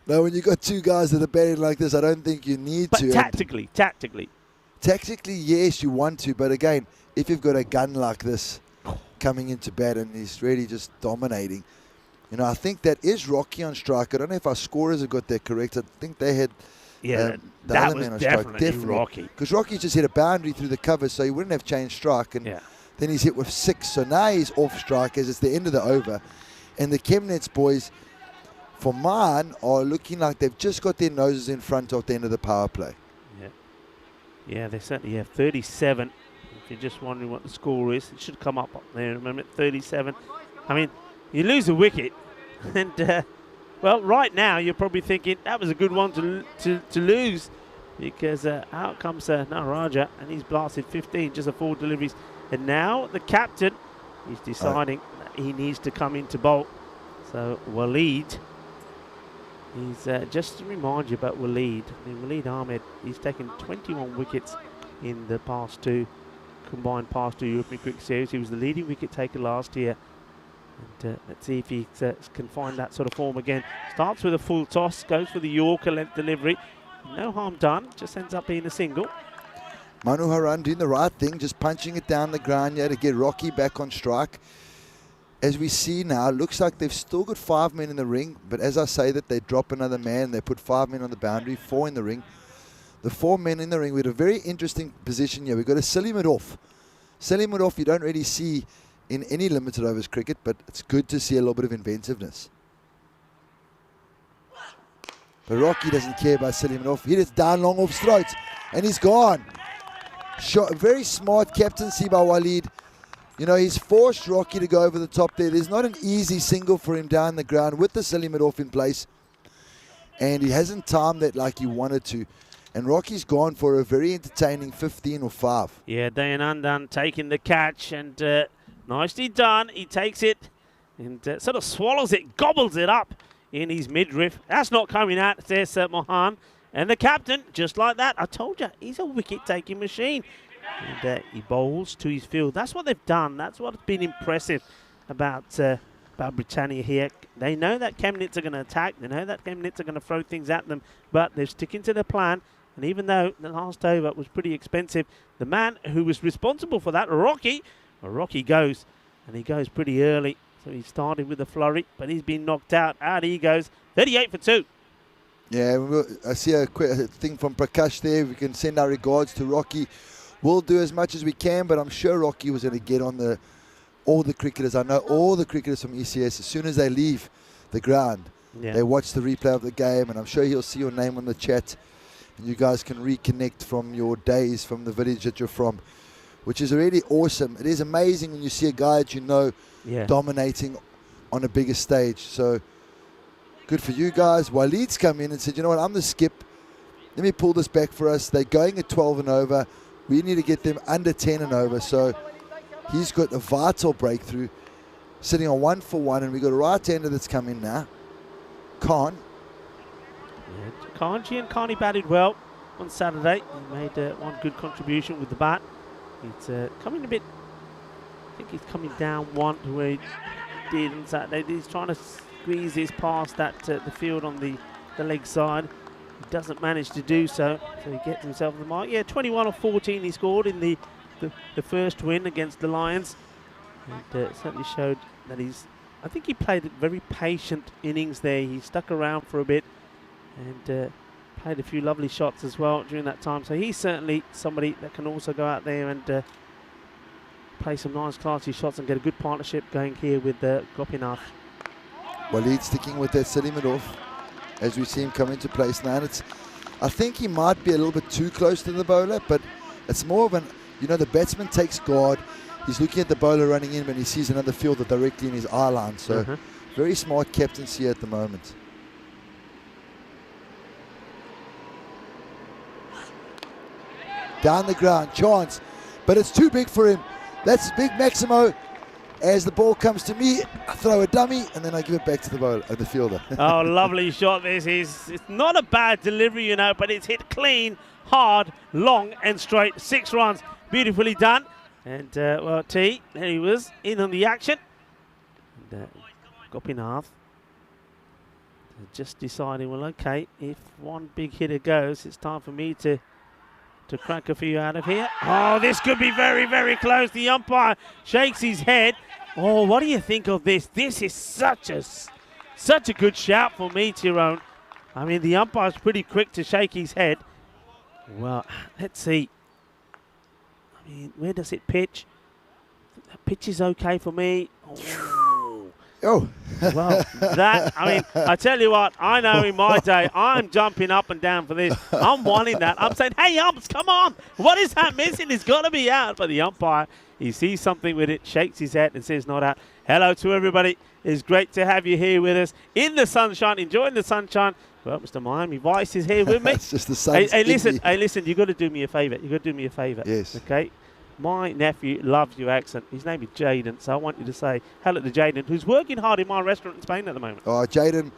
No, when you've got two guys that are batting like this, I don't think you need to. But tactically, yes, you want to. But again, if you've got a gun like this coming into bat and he's really just dominating, you know, I think that is Rocky on strike. I don't know if our scorers have got that correct. I think they had that other was man on strike. definitely Rocky. Because Rocky just hit a boundary through the cover, so he wouldn't have changed strike. And then he's hit with 6. So now he's off strike as it's the end of the over. And the Chemnitz boys, for mine, are looking like they've just got their noses in front of the end of the power play. Yeah, they certainly have 37. If you're just wondering what the score is, it should come up there in a moment. 37. I mean, you lose a wicket, and well, right now you're probably thinking that was a good one to lose, because out comes Naraja, and he's blasted 15, just a 4 deliveries, and now the captain is deciding that he needs to come into bowl. So Waleed. He's just to remind you about Waleed. I mean, Waleed Ahmed, he's taken 21 wickets in the combined past 2 European Cricket Series. He was the leading wicket taker last year. And let's see if he can find that sort of form again. Starts with a full toss, goes for the Yorker length delivery. No harm done, just ends up being a single. Manu Haran doing the right thing, just punching it down the ground here to get Rocky back on strike. As we see now, looks like they've still got 5 men in the ring, but as I say that, they drop another man, they put 5 men on the boundary, 4 in the ring. The 4 men in the ring, we had a very interesting position here. We've got a silly mid-off. Silly mid-off you don't really see in any limited overs cricket, but it's good to see a little bit of inventiveness. But Rocky doesn't care about silly mid-off. Hit it down long off throat, and he's gone. Shot, very smart captaincy by Waleed. You know, he's forced Rocky to go over the top there. There's not an easy single for him down the ground with the silly mid-off in place. And he hasn't timed that like he wanted to. And Rocky's gone for a very entertaining 15 or 5. Yeah, Dayanandan taking the catch, and nicely done. He takes it and sort of swallows it, gobbles it up in his midriff. That's not coming out, says Mohan. And the captain, just like that, I told you, he's a wicket-taking machine. And he bowls to his field. That's what they've done. That's what's been impressive about Britannia here. They know that Chemnitz are going to attack. They know that Chemnitz are going to throw things at them, but they're sticking to their plan. And even though the last over was pretty expensive, the man who was responsible for that, Rocky goes, and he goes pretty early. So he started with a flurry, but he's been knocked out. Out he goes, 38 for 2. Yeah, I see a quick thing from Prakash there. We can send our regards to Rocky. We'll do as much as we can, but I'm sure Rocky was going to get on all the cricketers. I know all the cricketers from ECS, as soon as they leave the ground, they watch the replay of the game, and I'm sure he'll see your name on the chat, and you guys can reconnect from your days from the village that you're from, which is really awesome. It is amazing when you see a guy that you know dominating on a bigger stage. So good for you guys. Waleed's come in and said, you know what, I'm the skip. Let me pull this back for us. They're going at 12 and over. We need to get them under 10 and over. So he's got a vital breakthrough, sitting on 1 for 1, and we've got a right-hander that's come in now. Khan. Yeah, Khan batted well on Saturday. He made one good contribution with the bat. He's coming a bit, I think he's coming down one to where he did on Saturday. He's trying to squeeze his past that the field on the leg side. He doesn't manage to do so, so he gets himself the mark. Yeah, 21 or 14 he scored in the first win against the Lions. And certainly showed that he's I think he played a very patient innings there. He stuck around for a bit and played a few lovely shots as well during that time. So he's certainly somebody that can also go out there and play some nice classy shots and get a good partnership going here with Gopinath. Well, he's sticking with that Selimidov as we see him come into place now. And I think he might be a little bit too close to the bowler, but it's more of an, the batsman takes guard. He's looking at the bowler running in when he sees another fielder directly in his eye line. So very smart captaincy at the moment. Down the ground, chance, but it's too big for him. That's big Maximo. As the ball comes to me, I throw a dummy and then I give it back to the bowler, the fielder. Oh, lovely shot this is. It's not a bad delivery, but it's hit clean, hard, long and straight. 6 runs, beautifully done. And, well, T, there he was, in on the action. And, Gopinath just deciding, well, okay, if one big hitter goes, it's time for me to crack a few out of here. Oh, this could be very, very close. The umpire shakes his head. Oh, what do you think of this? This is such a good shout for me, Tyrone. I mean, the umpire's pretty quick to shake his head. Well, let's see. I mean, where does it pitch? The pitch is okay for me. Oh. Well, I tell you what, I know in my day, I'm jumping up and down for this. I'm wanting that. I'm saying, hey, umps, come on. What is that missing? It's got to be out. But the umpire, he sees something with it, shakes his head and says not out. Hello to everybody. It's great to have you here with us in the sunshine, enjoying the sunshine. Well, Mr. Miami Vice is here with me. It's just the sun. Hey, listen, you've got to do me a favour. You've got to do me a favour. Yes. Okay? My nephew loves your accent. His name is Jaden, so I want you to say hello to Jaden, who's working hard in my restaurant in Spain at the moment. Oh, Jaden,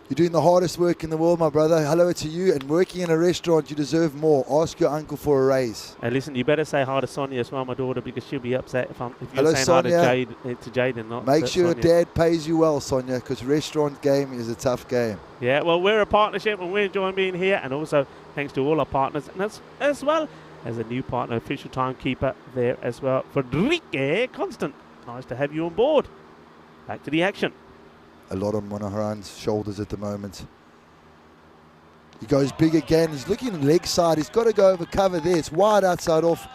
you're doing the hardest work in the world, my brother. Hello to you. And working in a restaurant, you deserve more. Ask your uncle for a raise. Hey, listen, you better say hi to Sonia as well, my daughter, because she'll be upset if you're hello, saying Sonia. hi to Jaden. Not Make sure Sonia. Dad pays you well, Sonia, because restaurant game is a tough game. Yeah, well, we're a partnership and we're enjoying being here, and also thanks to all our partners, and as well as a new partner, official timekeeper there as well, Frederique Constant. Nice to have you on board. Back to the action. A lot on Monoharan's shoulders at the moment. He goes big again. He's looking leg side. He's got to go over cover there. It's wide outside off.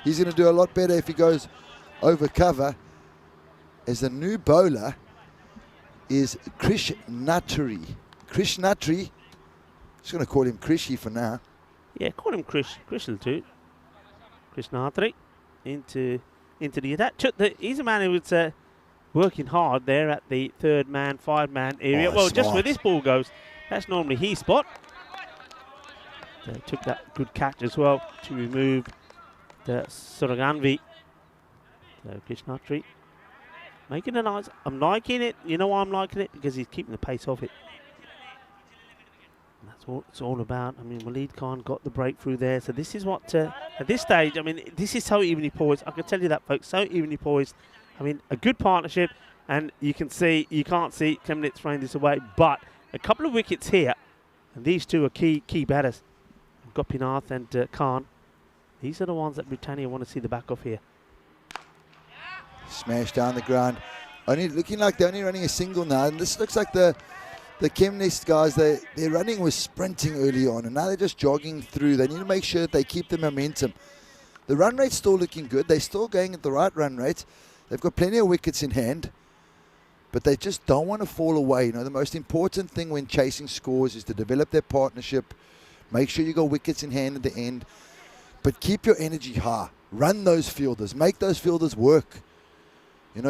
He's going to do a lot better if he goes over cover. As the new bowler is Krish Natri. Krish Natri. Just going to call him Krishy for now. Yeah, call him Krish. Krish will do. Krish Natri into the attack. He's a man who was working hard there at the 3rd-man, 5-man area. Oh, well, smart. just where this ball goes, that's normally his spot. They took that good catch as well to remove the Suraganvi. So Krish Natri making a nice. I'm liking it. You know why I'm liking it? Because he's keeping the pace of it. And that's what it's all about. I mean, Waleed Khan got the breakthrough there. So this is what, at this stage, I mean, this is so evenly poised. I can tell you that, folks, so evenly poised. I mean, a good partnership. And you can't see Klemnitz throwing this away. But a couple of wickets here. And these two are key batters. Gopinath and Khan. These are the ones that Britannia want to see the back of here. Smash down the ground. Looking like they're only running a single now. And this looks like the Chemnitz guys, their running was sprinting early on, and now they're just jogging through. They need to make sure that they keep the momentum. The run rate's still looking good. They're still going at the right run rate. They've got plenty of wickets in hand, but they just don't want to fall away. The most important thing when chasing scores is to develop their partnership. Make sure you got wickets in hand at the end, but keep your energy high. Run those fielders. Make those fielders work.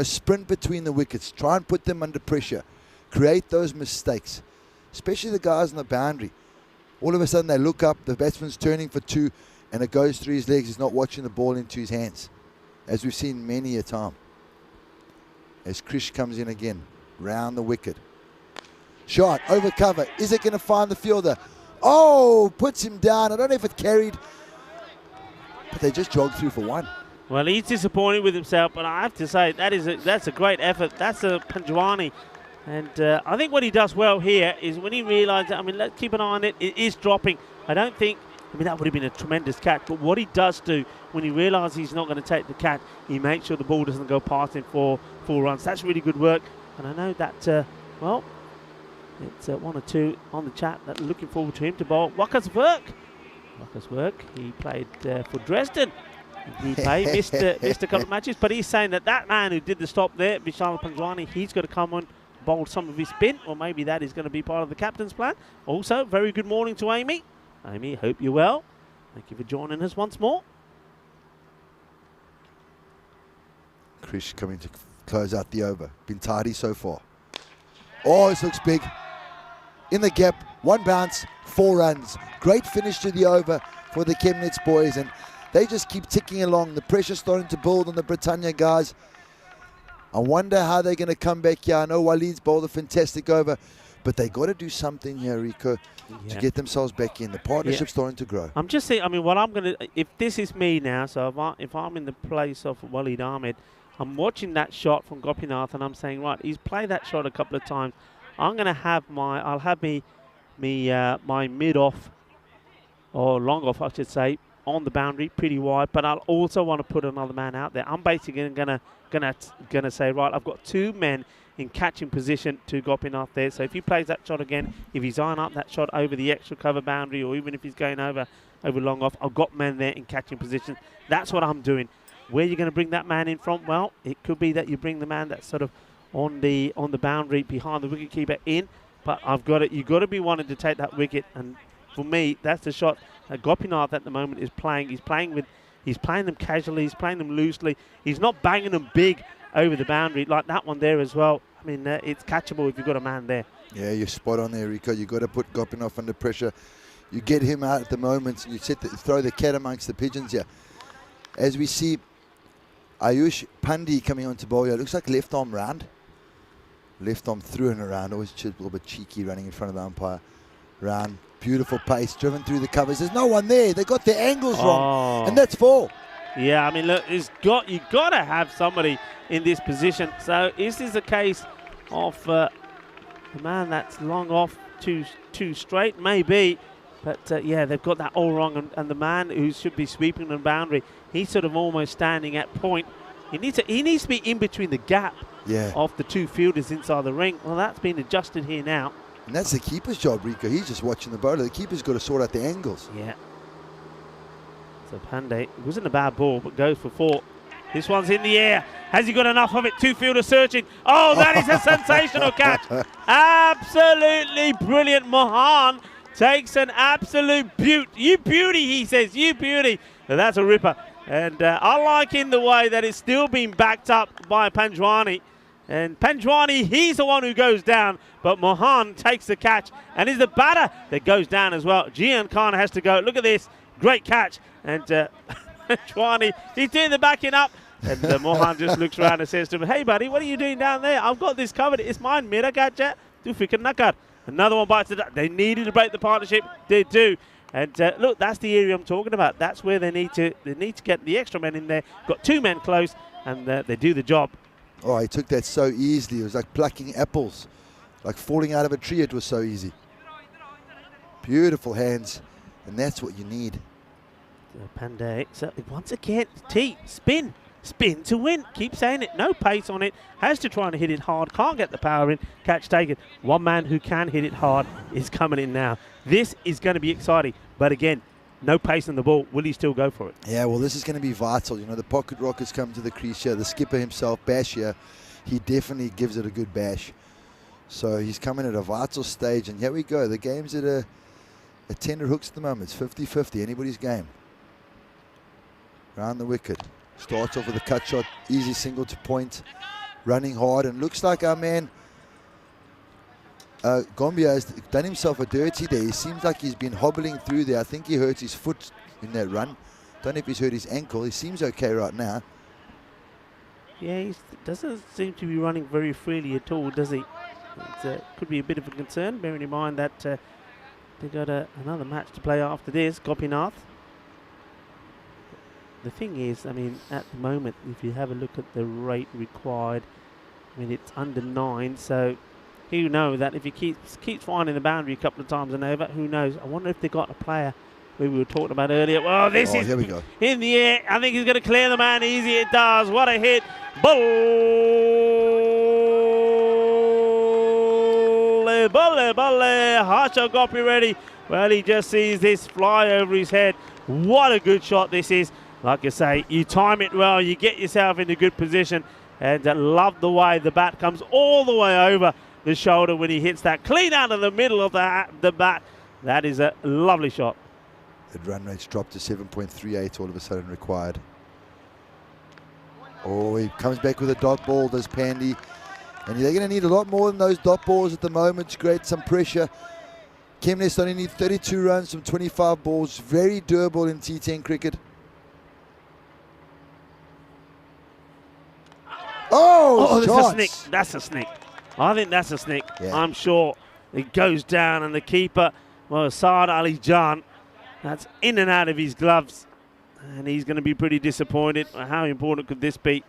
Sprint between the wickets. Try and put them under pressure. Create those mistakes, especially the guys on the boundary. All of a sudden they look up, the batsman's turning for 2, and it goes through his legs. He's not watching the ball into his hands, as we've seen many a time. As Krish comes in again, round the wicket. Shot, over cover. Is it going to find the fielder? Oh, puts him down. I don't know if it carried, but they just jogged through for 1. Well, he's disappointed with himself, but I have to say that's a great effort. That's a Panjwani. And I think what he does well here is when he realises, let's keep an eye on it. It is dropping. I don't think, that would have been a tremendous catch. But what he does do, when he realises he's not going to take the catch, he makes sure the ball doesn't go past him for 4 runs. That's really good work. And I know that, well, it's 1 or 2 on the chat that are looking forward to him to bowl. Wackerswerk. He played for Dresden. Missed a couple of matches, but he's saying that man who did the stop there, Vishal Panjwani, he's got to come on, bowl some of his spin, or maybe that is going to be part of the captain's plan. Also, very good morning to Amy. Amy, hope you're well. Thank you for joining us once more. Krish coming to close out the over. Been tidy so far. Oh, this looks big. In the gap, 1 bounce, 4 runs. Great finish to the over for the Chemnitz boys, and they just keep ticking along. The pressure's starting to build on the Britannia guys. I wonder how they're going to come back here. I know Waleed's bowled a fantastic over, but they got to do something here, Rico, to get themselves back in. The partnership's starting to grow. I'm just saying, I mean, what I'm going to, if this is me now, so if I'm in the place of Waleed Ahmed, I'm watching that shot from Gopinath and I'm saying, right, he's played that shot a couple of times. I'm going to have I'll have my mid-off, or long-off, I should say, on the boundary, pretty wide, but I'll also want to put another man out there. I'm basically gonna say, right, I've got 2 men in catching position to Gopinath there. So if he plays that shot again, if he's eyeing up that shot over the extra cover boundary, or even if he's going over long off, I've got men there in catching position. That's what I'm doing. Where you're going to bring that man in from? Well, it could be that you bring the man that's sort of on the boundary behind the wicketkeeper in, but you've got to be wanting to take that wicket, and for me, that's the shot that Gopinath at the moment is playing. He's playing them casually, he's playing them loosely. He's not banging them big over the boundary like that one there as well. I mean, it's catchable if you've got a man there. Yeah, you're spot on there, Rico. You've got to put Gopinath under pressure. You get him out at the moment, and you throw the cat amongst the pigeons here. As we see Ayush Pandey coming on to bowl here. Looks like left arm round. Left arm through and around. Always a little bit cheeky running in front of the umpire. Round. Beautiful pace, driven through the covers. There's no one there. They got their angles wrong, and that's 4. Yeah, I mean, look, you got to have somebody in this position. So is this a case of the man that's long off too straight? Maybe, but yeah, they've got that all wrong, and the man who should be sweeping the boundary, he's sort of almost standing at point. He needs to be in between the gap of the 2 fielders inside the ring. Well, that's been adjusted here now. And that's the keeper's job, Rico. He's just watching the bowler. The keeper's got to sort out the angles. Yeah. So Pandey, it wasn't a bad ball, but goes for 4. This one's in the air. Has he got enough of it? 2 fielders searching. Oh, that is a sensational catch. Absolutely brilliant. Mohan takes an absolute beauty. You beauty, he says. You beauty. And that's a ripper. And I like in the way that it's still being backed up by Panjwani. And Panjwani, he's the one who goes down, but Mohan takes the catch and is the batter that goes down as well. Gian Khan has to go. Look at this. Great catch. And Panjwani, he's doing the backing up. And Mohan just looks around and says to him, hey, buddy, what are you doing down there? I've got this covered. It's mine. Mera catch. Tu fikr na kar. Another one bites it. They needed to break the partnership. They do. And look, that's the area I'm talking about. That's where they need to get the extra men in there. Got 2 men close, and they do the job. Oh, he took that so easily. It was like plucking apples, like falling out of a tree. It was so easy. Beautiful hands, and that's what you need. Pandey, so once again, spin to win. Keep saying it. No pace on it. Has to try and hit it hard. Can't get the power in. Catch taken. One man who can hit it hard is coming in now. This is going to be exciting, but again, no pace on the ball. Will he still go for it? Yeah, well, this is going to be vital. You know, the pocket rockets come to the crease here. The skipper himself, Bash here, he definitely gives it a good bash. So he's coming at a vital stage, and here we go. The game's at a tender hooks at the moment. It's 50-50, anybody's game. Round the wicket. Starts off with a cut shot, easy single to point, running hard, and looks like our man Gombia has done himself a dirty there. He seems like he's been hobbling through there. I think he hurt his foot in that run. Don't know if he's hurt his ankle. He seems okay right now. Yeah, he doesn't seem to be running very freely at all, does he? It could be a bit of a concern, bearing in mind that they've got another match to play after this, Gopinath. The thing is, I mean, at the moment, if you have a look at the rate required, I mean, it's under 9, so you know that if he keeps finding the boundary a couple of times and over, who knows? I wonder if they got a player we were talking about earlier. Well, this is here we go. In the air. I think he's going to clear the man easy. It does. What a hit. Boom! Balle, balle, balle. Hard shot got be ready. Well, he just sees this fly over his head. What a good shot this is. Like I say, you time it well, you get yourself in a good position. And I love the way the bat comes all the way over the shoulder when he hits that clean out of the middle of the bat. That is a lovely shot. The run rate's dropped to 7.38 all of a sudden required. Oh, he comes back with a dot ball, does Pandy. And they're going to need a lot more than those dot balls at the moment to create some pressure. Kemnes only need 32 runs from 25 balls. Very doable in T10 cricket. Oh, that's a snick. That's a snick. I think that's a snick. Yeah. I'm sure it goes down, and the keeper, well, Saad Ali Jan, that's in and out of his gloves, and he's going to be pretty disappointed. How important could this be?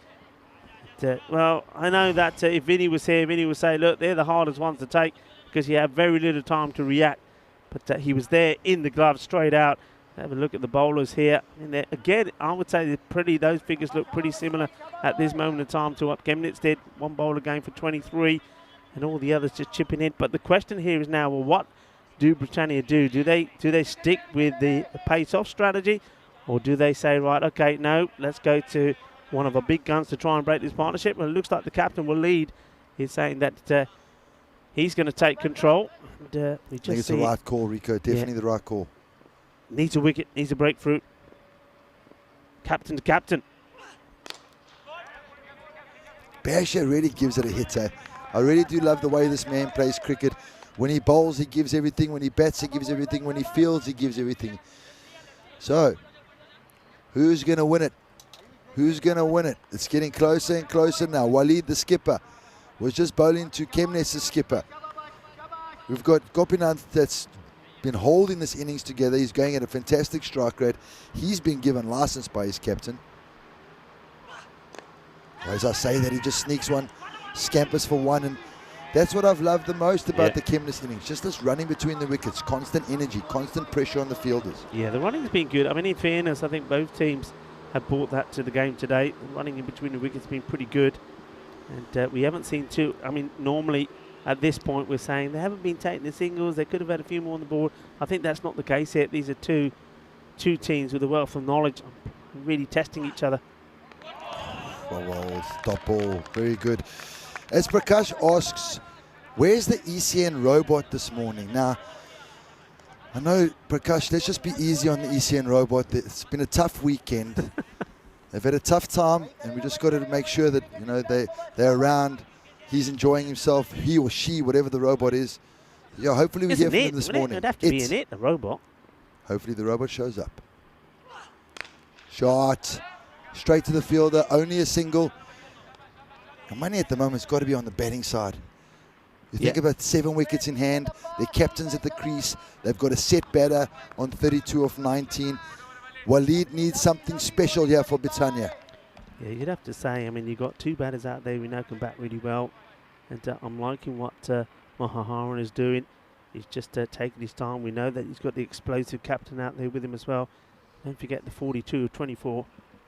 Well, I know that if Vinny was here, Vinny would say, look, they're the hardest ones to take because you have very little time to react. But he was there in the gloves straight out. Have a look at the bowlers here. I mean, again, I would say those figures look pretty similar at this moment in time to what Chemnitz did. One bowler going for 23 and all the others just chipping in. But the question here is now, well, what do Britannia do? Do they stick with the pace-off strategy, or do they say, right, okay, no, let's go to one of our big guns to try and break this partnership? Well, it looks like the captain will lead. He's saying that he's going to take control. And, we just I think it's the right call, Rico. Definitely the right call. Needs a wicket, needs a breakthrough. Captain to captain. Basher really gives it a hit, eh? I really do love the way this man plays cricket. When he bowls, he gives everything. When he bats, he gives everything. When he fields, he gives everything. So, who's going to win it? Who's going to win it? It's getting closer and closer now. Waleed, the skipper, was just bowling to Kemnes' skipper. We've got Gopinath that's been holding this innings together. He's going at a fantastic strike rate. He's been given license by his captain. Or as I say that, he just sneaks one, scampers for one, and that's what I've loved the most about the Kemnes innings. Just this running between the wickets, constant energy, constant pressure on the fielders. Yeah, the running's been good. I mean, in fairness, I think both teams have brought that to the game today. The running in between the wickets has been pretty good. And we haven't seen two. I mean, normally at this point we're saying they haven't been taking the singles. They could have had a few more on the board. I think that's not the case yet. These are two teams with a wealth of knowledge, really testing each other. Well, stop ball. Very good. As Prakash asks, where's the ECN robot this morning? Now, I know, Prakash, let's just be easy on the ECN robot. It's been a tough weekend. They've had a tough time, and we just got to make sure that, you know, they're around. He's enjoying himself, he or she, whatever the robot is. Yeah, hopefully we hear from him this morning. It'd have to be in it, the robot. Hopefully the robot shows up. Shot. Straight to the fielder, only a single. The money at the moment's got to be on the batting side. You think about 7 wickets in hand. Their captain's at the crease. They've got a set batter on 32 of 19. Waleed needs something special here for Britannia. Yeah, you'd have to say, I mean, you've got two batters out there we know can bat really well. And I'm liking what Mahaharan is doing. He's just taking his time. We know that he's got the explosive captain out there with him as well. Don't forget the 42 of 24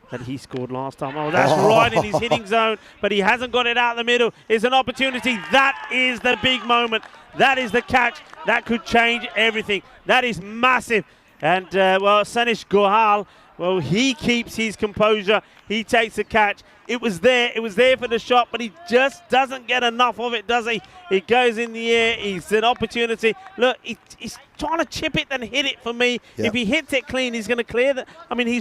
that he scored last time. Oh, that's right in his hitting zone, but he hasn't got it out the middle. It's an opportunity. That is the big moment. That is the catch. That could change everything. That is massive. And, well, Sanish Gohal, well, he keeps his composure. He takes the catch. It was there for the shot, but he just doesn't get enough of it, does he? It goes in the air. It's an opportunity. Look, he's trying to chip it and hit it for me. Yep. If he hits it clean, he's going to clear that. I mean, he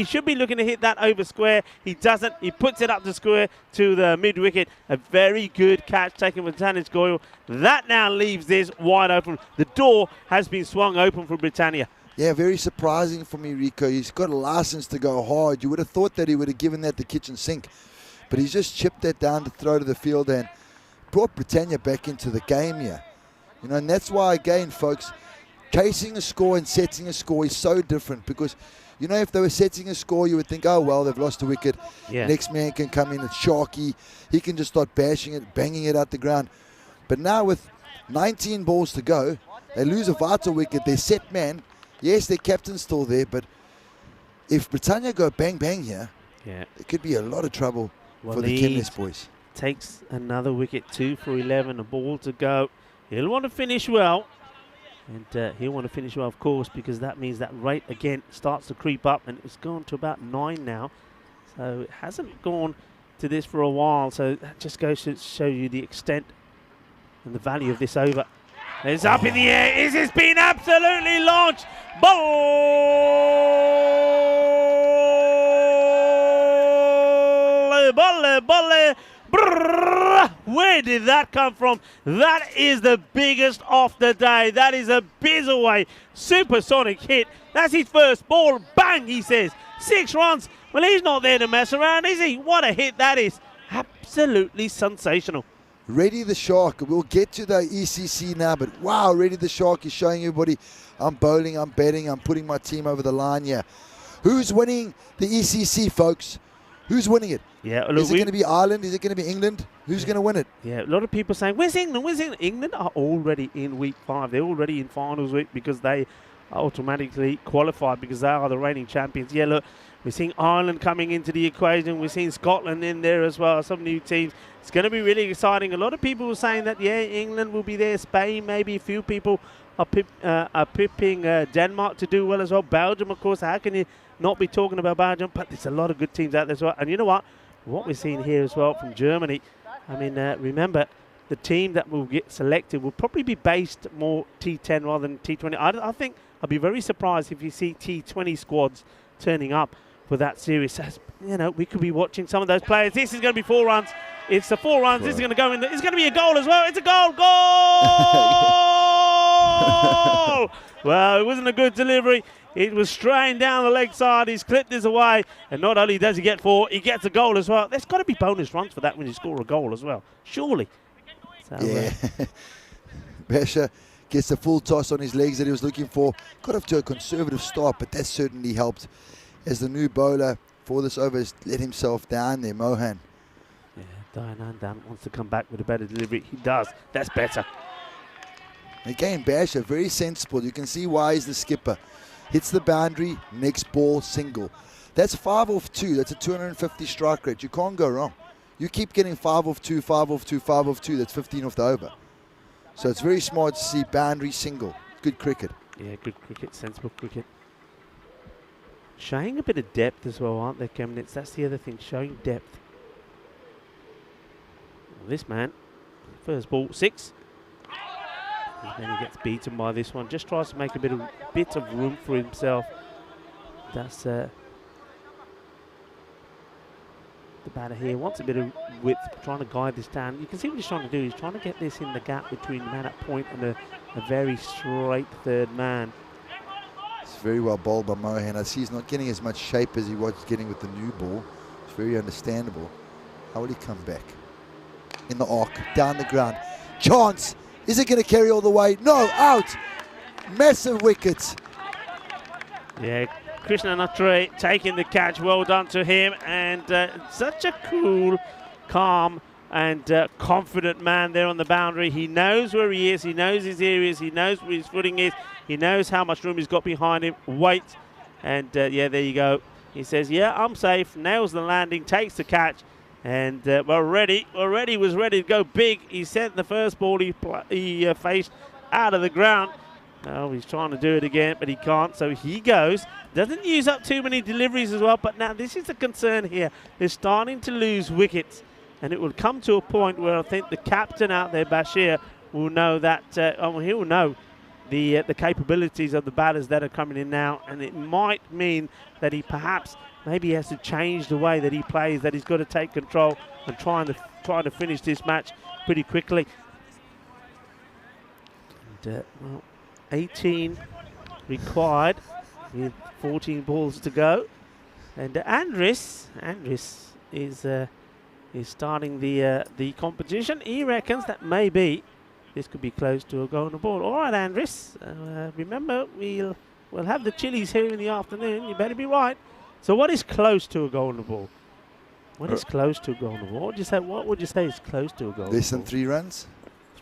should be looking to hit that over square. He doesn't. He puts it up to square to the mid wicket. A very good catch taken with Tanis Goyle. That now leaves this wide open. The door has been swung open for Britannia. Yeah, very surprising for me, Rico. He's got a license to go hard. You would have thought that he would have given that the kitchen sink. But he's just chipped that down to throw to the field and brought Britannia back into the game here. You know, and that's why, again, folks, chasing a score and setting a score is so different because, you know, if they were setting a score, you would think, oh, well, they've lost a wicket. Yeah. Next man can come in. It's Sharky. He can just start bashing it, banging it out the ground. But now with 19 balls to go, they lose a vital wicket. Their set man, yes, their captain's still there, but if Britannia go bang, bang here, there could be a lot of trouble for the Kemnes boys. Takes another wicket, 2 for 11, a ball to go. He'll want to finish well. And he'll want to finish well, of course, because that means that rate again starts to creep up, and it's gone to about 9 now. So it hasn't gone to this for a while. So that just goes to show you the extent and the value of this over. It's up in the air. This has been absolutely launched. Volley. Where did that come from? That is the biggest off the day. That is a Bizzaway supersonic hit. That's his first ball. Bang, he says. 6 runs. Well, he's not there to mess around, is he? What a hit that is. Absolutely sensational. Ready the Shark. We'll get to the ECC now, but wow, Ready the Shark is showing everybody I'm bowling, I'm betting, I'm putting my team over the line here. Who's winning the ECC, folks? Who's winning it? Yeah, look, is it going to be Ireland? Is it going to be England? Who's going to win it? Yeah, a lot of people saying, where's England? Where's England? England are already in week 5. They're already in finals week because they are automatically qualified because they are the reigning champions. Yeah, look, we're seeing Ireland coming into the equation. We're seeing Scotland in there as well, some new teams. It's going to be really exciting. A lot of people were saying that, yeah, England will be there. Spain, maybe a few people are pipping Denmark to do well as well. Belgium, of course. How can you not be talking about Belgium? But there's a lot of good teams out there as well. And you know what? What we're seeing here as well from Germany, I mean, remember, the team that will get selected will probably be based more T10 rather than T20. I think I'll be very surprised if you see T20 squads turning up for that series. As, you know, we could be watching some of those players. This is going to be 4 runs. It's the 4 runs. Wow. This is going to go in. It's going to be a goal as well. It's a goal. Goal! Well, it wasn't a good delivery. It was straying down the leg side. He's clipped this away. And not only does he get 4, he gets a goal as well. There's got to be bonus runs for that when you score a goal as well. Surely. So, yeah. Basher gets the full toss on his legs that he was looking for. Got off to a conservative start, but that certainly helped as the new bowler for this over has let himself down there, Mohan. Yeah, Dan wants to come back with a better delivery. He does. That's better. Again, Basher, very sensible. You can see why he's the skipper. Hits the boundary, next ball, single. That's 5 off 2. That's a 250 strike rate. You can't go wrong. You keep getting 5 off 2, 5 off 2, 5 off 2. That's 15 off the over. So it's very smart to see boundary single. Good cricket. Yeah, good cricket, sensible cricket. Showing a bit of depth as well, aren't they, Kemnitz? That's the other thing, showing depth. Well, this man, first ball, 6. And then he gets beaten by this one. Just tries to make a bit of room for himself. That's the batter here. Wants a bit of width, trying to guide this down. You can see what he's trying to do. He's trying to get this in the gap between the man at point and a very straight third man. It's very well bowled by Mohan. I see he's not getting as much shape as he was getting with the new ball. It's very understandable. How will he come back? In the arc, down the ground. Chance! Is it going to carry all the way? No, out! Massive wickets. Yeah, Krishna Natray taking the catch. Well done to him. And such a cool, calm and confident man there on the boundary. He knows where he is. He knows his areas. He knows where his footing is. He knows how much room he's got behind him. Wait. And yeah, there you go. He says, yeah, I'm safe. Nails the landing. Takes the catch. And Reddy was ready to go big. He sent the first ball he faced out of the ground. Oh, he's trying to do it again, but he can't. So he goes. Doesn't use up too many deliveries as well. But now this is the concern here. They're starting to lose wickets. And it will come to a point where I think the captain out there, Bashir, will know that. He'll know the capabilities of the batters that are coming in now. And it might mean that he perhaps maybe has to change the way that he plays, that he's got to take control and trying to finish this match pretty quickly. And, well, 18 required with 14 balls to go. And Andris is starting the competition. He reckons that maybe this could be close to a goal on the board. All right, Andris. Remember, we'll have the chilies here in the afternoon. You better be right. So what is close to a goal on the ball? What is close to a goal on the ball? What would you say is close to a goal? Less than 3 runs.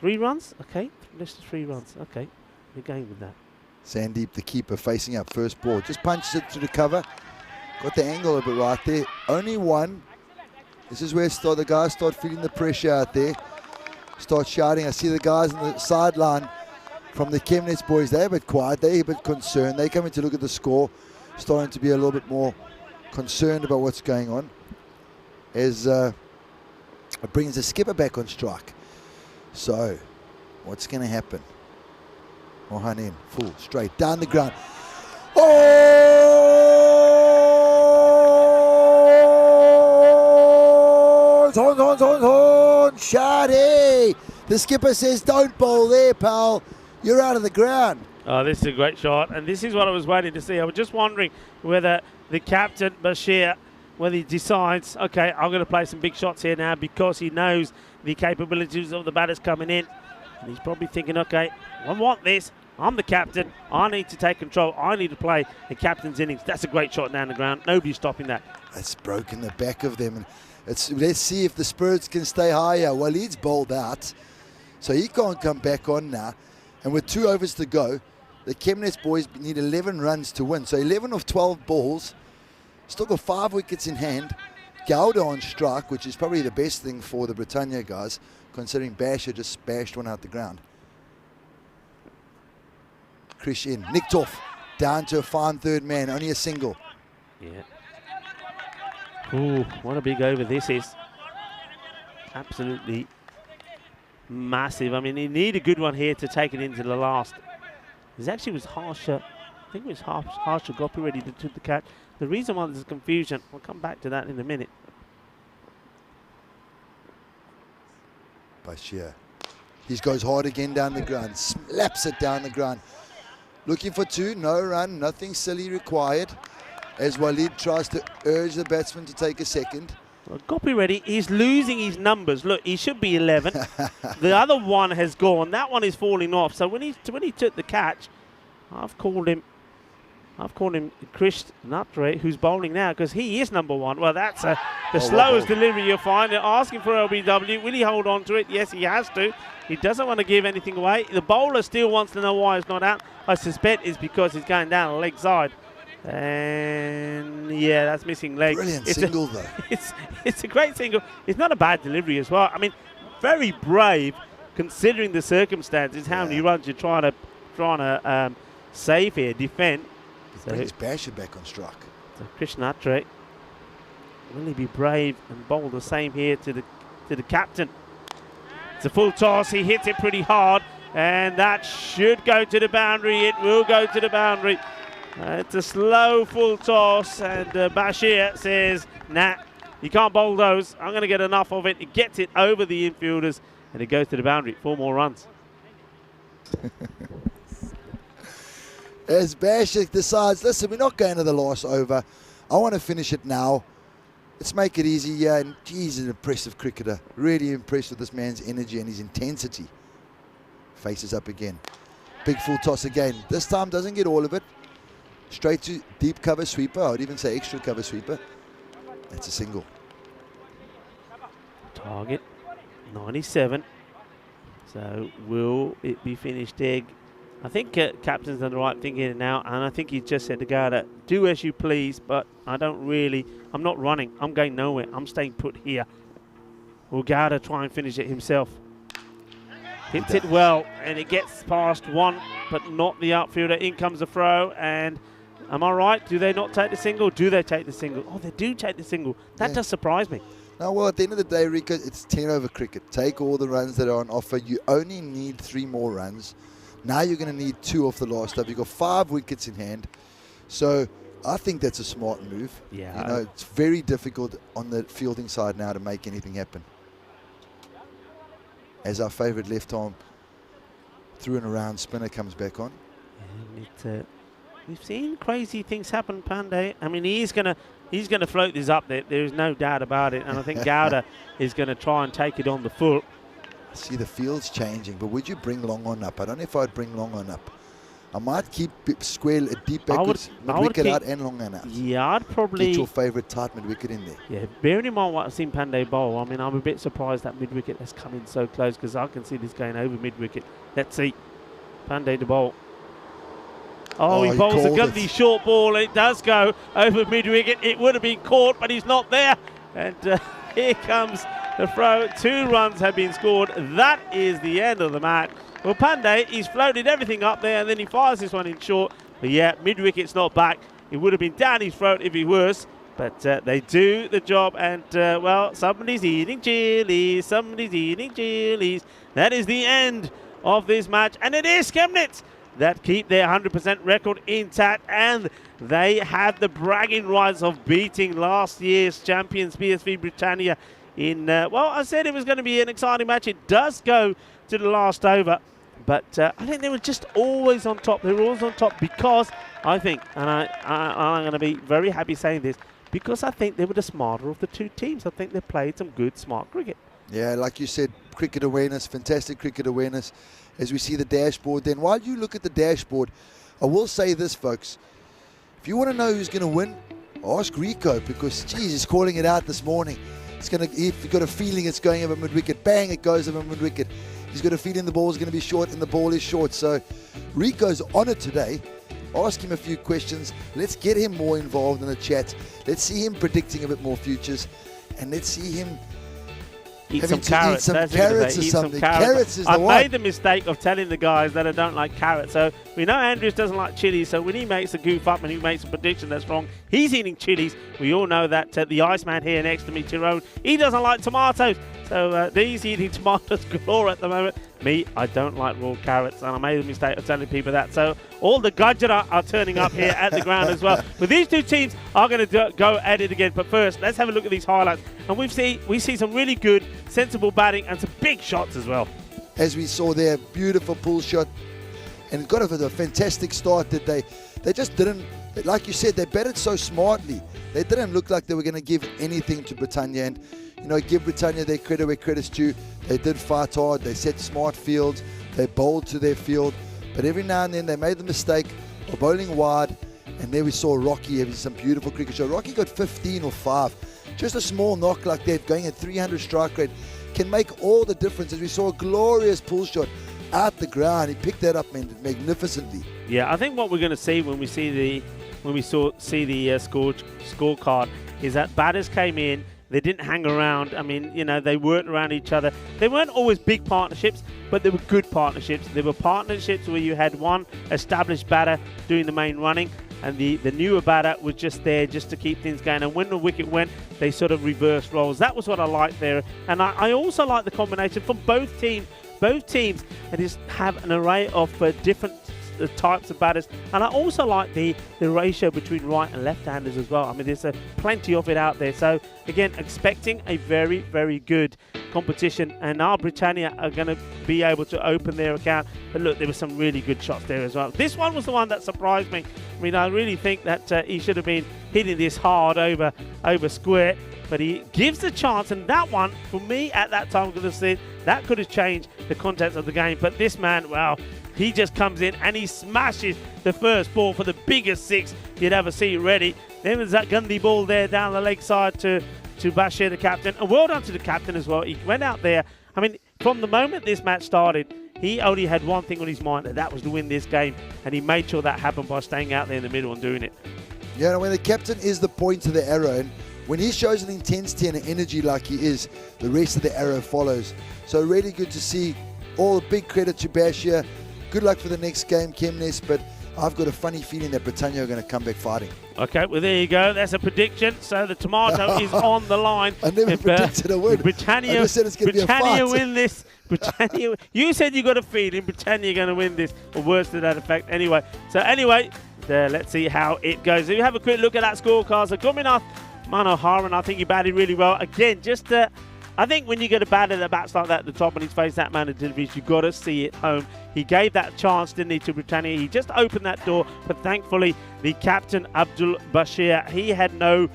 3 runs? Okay. Less than 3 runs. Okay. We're going with that. Sandeep, the keeper, facing up. First ball. Just punches it to the cover. Got the angle a bit right there. Only 1. This is where the guys start feeling the pressure out there. start shouting. I see the guys on the sideline from the Chemnitz boys. They're a bit quiet. They're a bit concerned. They're coming to look at the score, starting to be a little bit more concerned about what's going on. As it brings the skipper back on strike. So, what's going to happen? Mohan in, full, straight, down the ground. Oh! Horn, Shadi! The skipper says, don't bowl there, pal. You're out of the ground. Oh, this is a great shot, and this is what I was waiting to see. I was just wondering whether the captain, Bashir, whether he decides, okay, I'm going to play some big shots here now because he knows the capabilities of the batters coming in. And he's probably thinking, okay, I want this. I'm the captain. I need to take control. I need to play the captain's innings. That's a great shot down the ground. Nobody's stopping that. It's broken the back of them. Let's see if the Spirits can stay higher. Waleed's bowled out, so he can't come back on now. And with 2 overs to go, the Chemnitz boys need 11 runs to win. So 11 of 12 balls. Still got 5 wickets in hand. Gowda on strike, which is probably the best thing for the Britannia guys, considering Basher just bashed one out the ground. Krish in, nicked off, down to a fine third man, only a single. Yeah. Ooh, what a big over this is. Absolutely massive. I mean, you need a good one here to take it into the last. It actually was Harsha. I think it was Harsha Gopi ready to took the catch. The reason why there's confusion, we'll come back to that in a minute. Bashir. He goes hard again down the ground, slaps it down the ground. Looking for 2, no run, nothing silly required. As Waleed tries to urge the batsman to take a second. Well, Gopi ready, he's losing his numbers. Look, he should be 11. The other one has gone. That one is falling off. So when he took the catch, I've called him Krish Natre, who's bowling now, because he is number 1. Well, that's the slowest delivery you'll find. They're asking for LBW. Will he hold on to it? Yes, he has to. He doesn't want to give anything away. The bowler still wants to know why he's not out. I suspect it's because he's going down the leg side. And yeah, that's missing leg. Brilliant single though. It's a great single. It's not a bad delivery as well. I mean, very brave considering the circumstances. How many runs you're trying to save here, defend. So brings Basher back on strike. So Krishnatre, will he be brave and bowl the same here to the captain? It's a full toss. He hits it pretty hard, and that should go to the boundary. It will go to the boundary. It's a slow full toss, and Bashir says, nah, you can't bowl those. I'm going to get enough of it. He gets it over the infielders, and it goes to the boundary. 4 more runs. As Bashir decides, listen, we're not going to the last over. I want to finish it now. Let's make it easy. Yeah, and he's an impressive cricketer. Really impressed with this man's energy and his intensity. Faces up again. Big full toss again. This time doesn't get all of it. Straight to deep cover sweeper. I would even say extra cover sweeper. That's a single. Target 97. So will it be finished egg? I think captain's done the right thing here now, and I think he just said to Gowda, do as you please, but I'm not running. I'm going nowhere. I'm staying put here. Will Gowda try and finish it himself? Hits it well, and it gets past 1, but not the outfielder. In comes the throw, and am I right? Do they not take the single? Do they take the single? Oh, they do take the single. That does surprise me. Now, well, at the end of the day, Rico, it's 10 over cricket. Take all the runs that are on offer. You only need 3 more runs. Now you're going to need 2 off the last over. You've got 5 wickets in hand. So I think that's a smart move. Yeah. You know, it's very difficult on the fielding side now to make anything happen. As our favourite left arm through and around spinner comes back on. And we've seen crazy things happen, Pandey. I mean, he's gonna float this up there. There is no doubt about it. And I think Gowda is going to try and take it on the full. I see the field's changing, but would you bring long on up? I don't know if I'd bring long on up. I might keep square deep backwards, mid-wicket out and long on out. Yeah, I'd probably get your favourite tight mid-wicket in there. Yeah, bearing in mind what I've seen Pandey bowl, I mean, I'm a bit surprised that mid-wicket has come in so close, because I can see this going over mid-wicket. Let's see. Pandey to bowl. Oh, he bowls a gundy short ball. It does go over mid-wicket. It would have been caught, but he's not there. And here comes the throw. 2 runs have been scored. That is the end of the match. Well, Pandey, he's floated everything up there, and then he fires this one in short. But yeah, mid-wicket's not back. It would have been down his throat if he was. But they do the job, and, well, somebody's eating chilies. Somebody's eating chilies. That is the end of this match, and it is Chemnitz that keep their 100% record intact, and they have the bragging rights of beating last year's champions, PSV Britannia, in, well, I said it was going to be an exciting match. It does go to the last over, but I think they were just always on top. They were always on top because I think, and I'm going to be very happy saying this, because I think they were the smarter of the 2 teams. I think they played some good, smart cricket. Yeah, like you said, cricket awareness, fantastic cricket awareness. As we see the dashboard, then while you look at the dashboard, I will say this, folks. If you want to know who's going to win, ask Rico, because, geez, he's calling it out this morning. It's going to, if you've got a feeling it's going over mid-wicket, bang, it goes over mid-wicket. He's got a feeling the ball's going to be short, and the ball is short. So Rico's on it today. Ask him a few questions. Let's get him more involved in the chat. Let's see him predicting a bit more futures, and let's see him Eat some carrots. Carrots or something. Carrots is the one. I made the mistake of telling the guys that I don't like carrots. So we know Andrews doesn't like chilies. So when he makes a goof up and he makes a prediction that's wrong, he's eating chilies. We all know that the Iceman here next to me, Tyrone, he doesn't like tomatoes. So he's eating tomatoes galore at the moment. Me, I don't like raw carrots, and I made the mistake of telling people that. So all the Gajara are turning up here at the ground as well. But these 2 teams are going to go at it again. But first, let's have a look at these highlights. And we see some really good, sensible batting and some big shots as well. As we saw there, beautiful pull shot. And it got off a fantastic start that they just didn't, like you said, they batted so smartly. They didn't look like they were going to give anything to Britannia. And, you know, give Britannia their credit where credit's due. They did fight hard. They set smart fields. They bowled to their field. But every now and then they made the mistake of bowling wide. And there we saw Rocky having some beautiful cricket shot. Rocky got 15 or 5. Just a small knock like that, going at 300 strike rate, can make all the difference. As we saw a glorious pull shot out the ground. He picked that up magnificently. Yeah, I think what we're going to see when we see the scorecard is that batters came in. They didn't hang around. I mean, you know, they worked around each other. They weren't always big partnerships, but they were good partnerships. They were partnerships where you had one established batter doing the main running, and the newer batter was just there just to keep things going. And when the wicket went, they sort of reversed roles. That was what I liked there. And I also like the combination from both teams. Both teams just have an array of different types of batters, and I also like the ratio between right and left-handers as well. I mean, there's plenty of it out there. So again, expecting a very, very good competition, and now Britannia are going to be able to open their account. But look, there were some really good shots there as well. This one was the one that surprised me. I mean, I really think that he should have been hitting this hard over square, but he gives the chance, and that one, for me at that time, could have said that could have changed the contents of the game. But this man, well, he just comes in and he smashes the first ball for the biggest 6 you'd ever see ready. Then there's that Gundy ball there down the leg side to Bashir, the captain. And well done to the captain as well. He went out there. I mean, from the moment this match started, he only had one thing on his mind, and that was to win this game. And he made sure that happened by staying out there in the middle and doing it. Yeah, when the captain is the point of the arrow, and when he shows an intensity and an energy like he is, the rest of the arrow follows. So really good to see. All big credit to Bashir. Good luck for the next game, Chemnitz, but I've got a funny feeling that Britannia are going to come back fighting. Okay, well, there you go. That's a prediction. So the tomato is on the line. I never predicted a win. Britannia, I just said it's going to be a fight. Britannia win this. Britannia, you said you got a feeling Britannia are going to win this, or worse to that effect. Anyway, let's see how it goes. If you have a quick look at that scorecard, so Gominath Manoharan, I think he batted really well. Again, just I think when you get a batter that bats like that at the top and he's faced that man of deliveries, you've got to see it home. He gave that chance, didn't he, to Britannia. He just opened that door, but thankfully the captain, Abdul Bashir, he had no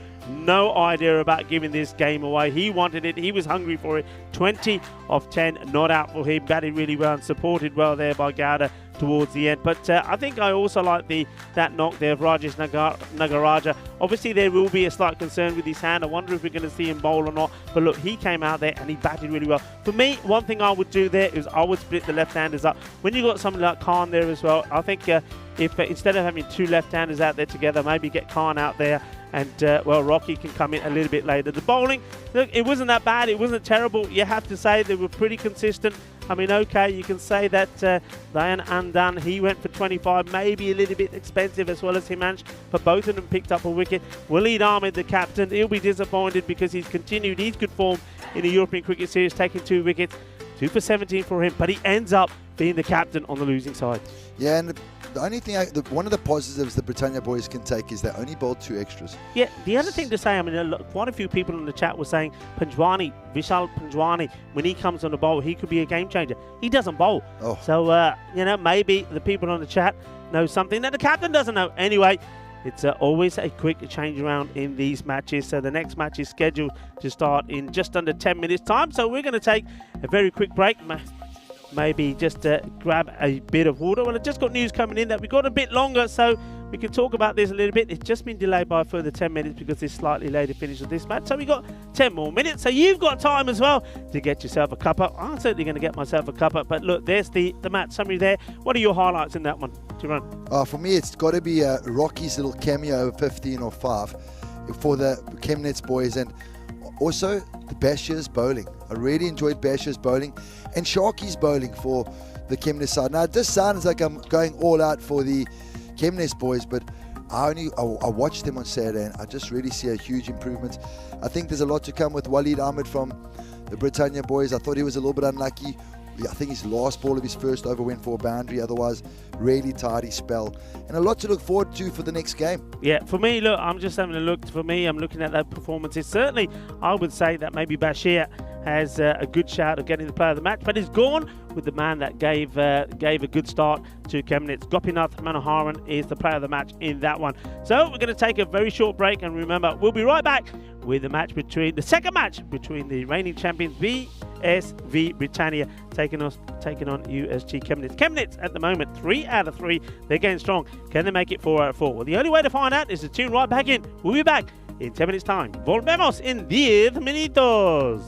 idea about giving this game away. He wanted it. He was hungry for it. 20 of 10 not out for him. Batted really well and supported well there by Gowda towards the end. But I think I also like that knock there of Rajesh Nagaraja. Obviously, there will be a slight concern with his hand. I wonder if we're going to see him bowl or not. But look, he came out there and he batted really well. For me, one thing I would do there is I would split the left-handers up. When you got somebody like Khan there as well, I think if instead of having 2 left-handers out there together, maybe get Khan out there and well, Rocky can come in a little bit later. The bowling, look, it wasn't that bad. It wasn't terrible. You have to say they were pretty consistent. I mean, okay, you can say that Dayan Andan, he went for 25, maybe a little bit expensive, as well as Himansh, but both of them picked up a wicket. Waleed Ahmed, the captain, he'll be disappointed because he's continued his good form in the European Cricket Series, taking 2 wickets. 2 for 17 for him, but he ends up being the captain on the losing side. Yeah, and the only thing, one of the positives the Britannia boys can take is they only bowled 2 extras. Yeah, the other thing to say, I mean, quite a few people in the chat were saying Panjwani, Vishal Panjwani, when he comes on the bowl, he could be a game changer. He doesn't bowl. Oh. So, you know, maybe the people on the chat know something that the captain doesn't know. Anyway, it's always a quick change around in these matches. So the next match is scheduled to start in just under 10 minutes time. So we're going to take a very quick break. Maybe just grab a bit of water. Well, I just got news coming in that we got a bit longer, so we can talk about this a little bit. It's just been delayed by a further 10 minutes because this slightly later finish of this match. So we got 10 more minutes. So you've got time as well to get yourself a cuppa. I'm certainly going to get myself a cuppa. But look, there's the match summary there. What are your highlights in that one, Tiran? For me, it's got to be Rocky's little cameo, 15 or 5, for the Chemnitz boys, and also the Bashir's bowling. I really enjoyed Bashir's bowling and Sharky's bowling for the Chemnitz side. Now, this sounds like I'm going all out for the Chemnitz boys, but I watched them on Saturday and I just really see a huge improvement. I think there's a lot to come with Waleed Ahmed from the Britannia boys. I thought he was a little bit unlucky. I think his last ball of his first over went for a boundary. Otherwise, really tidy spell. And a lot to look forward to for the next game. Yeah, for me, look, I'm just having a look. For me, I'm looking at that performances. Certainly, I would say that maybe Bashir has a good shout of getting the player of the match, but he's gone with the man that gave a good start to Chemnitz. Gopinath Manoharan is the player of the match in that one. So we're going to take a very short break, and remember, we'll be right back with the second match between the reigning champions VSV Britannia taking on USG Chemnitz. Chemnitz at the moment 3 out of 3. They're getting strong. Can they make it 4 out of 4? Well, the only way to find out is to tune right back in. We'll be back in 10 minutes time. Volvemos en 10 minutos.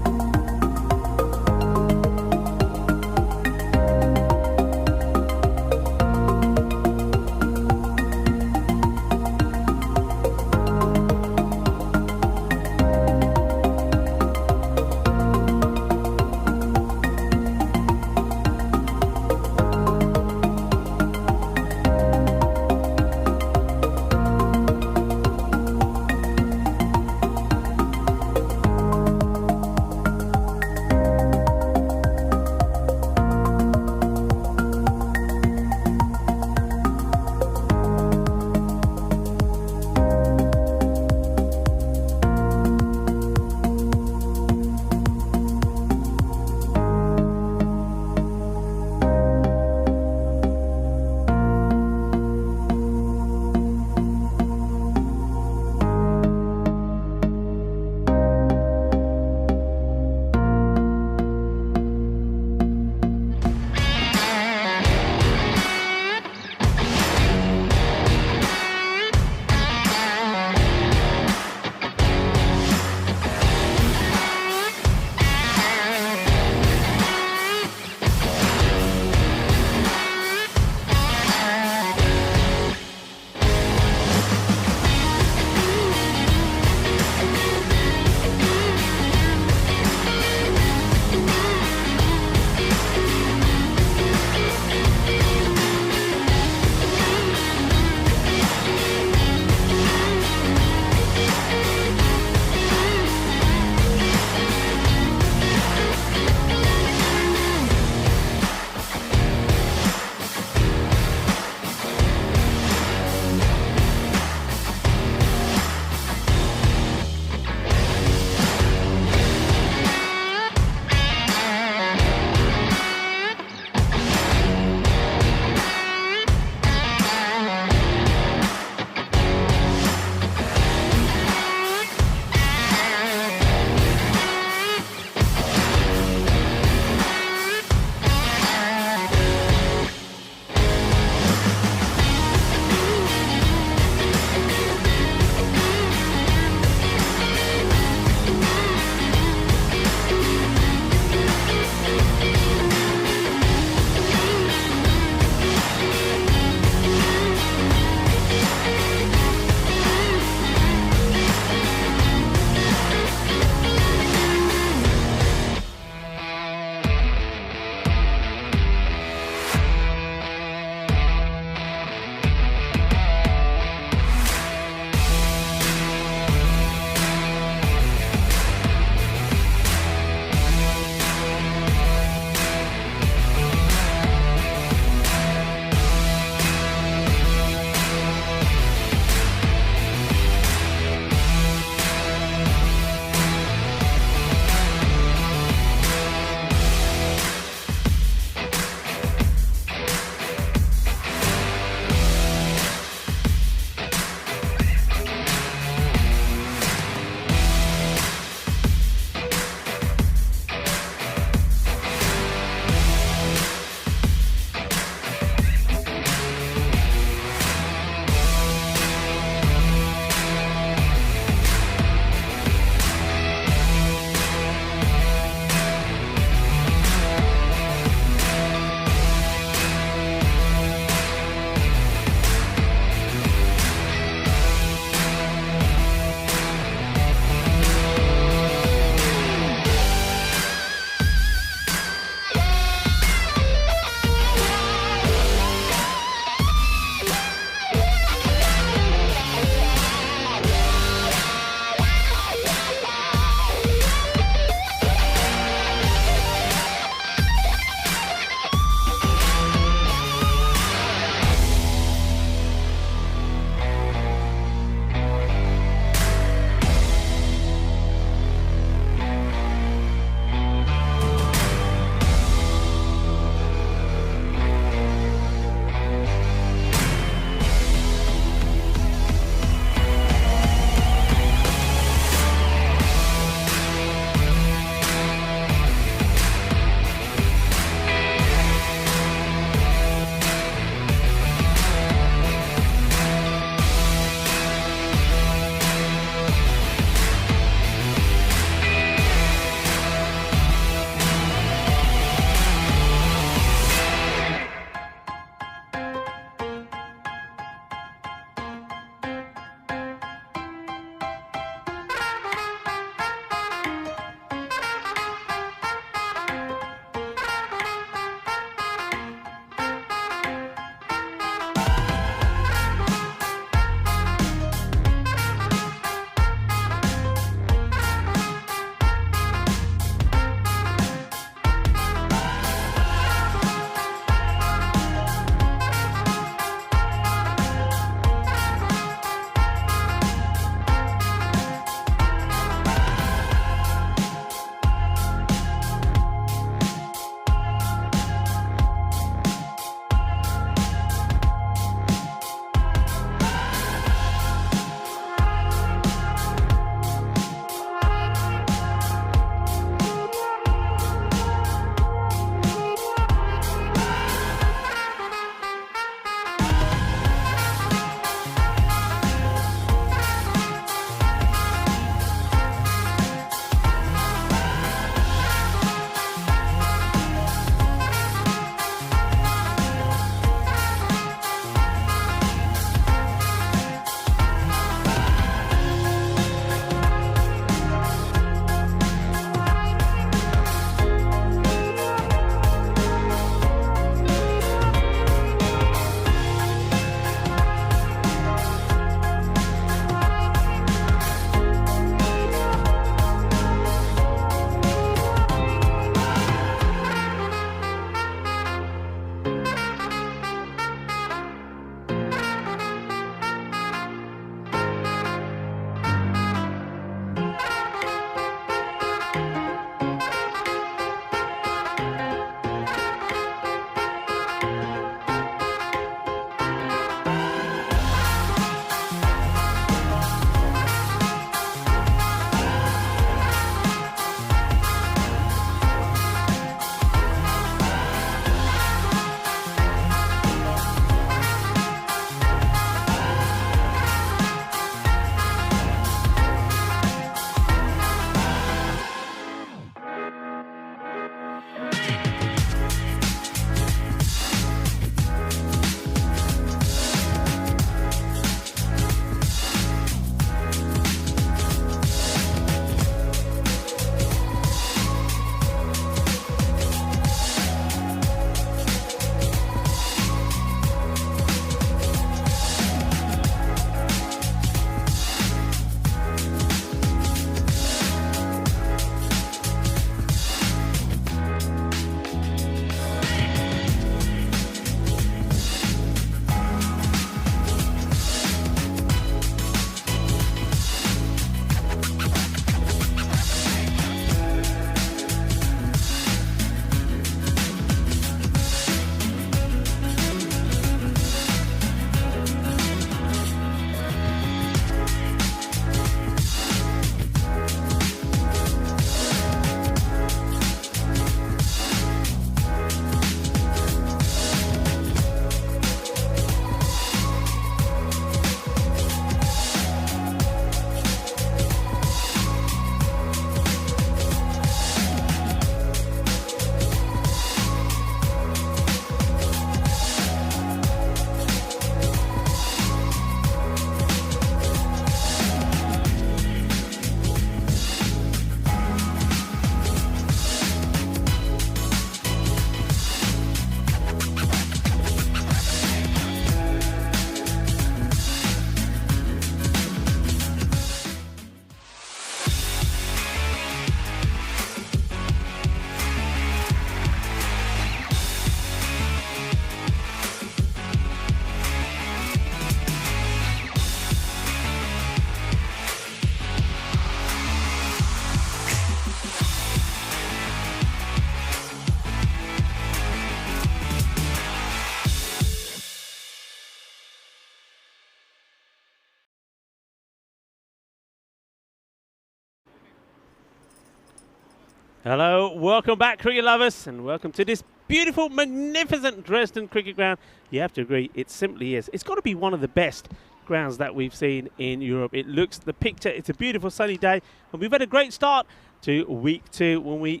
Hello, welcome back, cricket lovers, and welcome to this beautiful, magnificent Dresden cricket ground. You have to agree, it simply is. It's got to be one of the best grounds that we've seen in Europe. It looks, the picture, it's a beautiful sunny day, and we've had a great start to week 2 when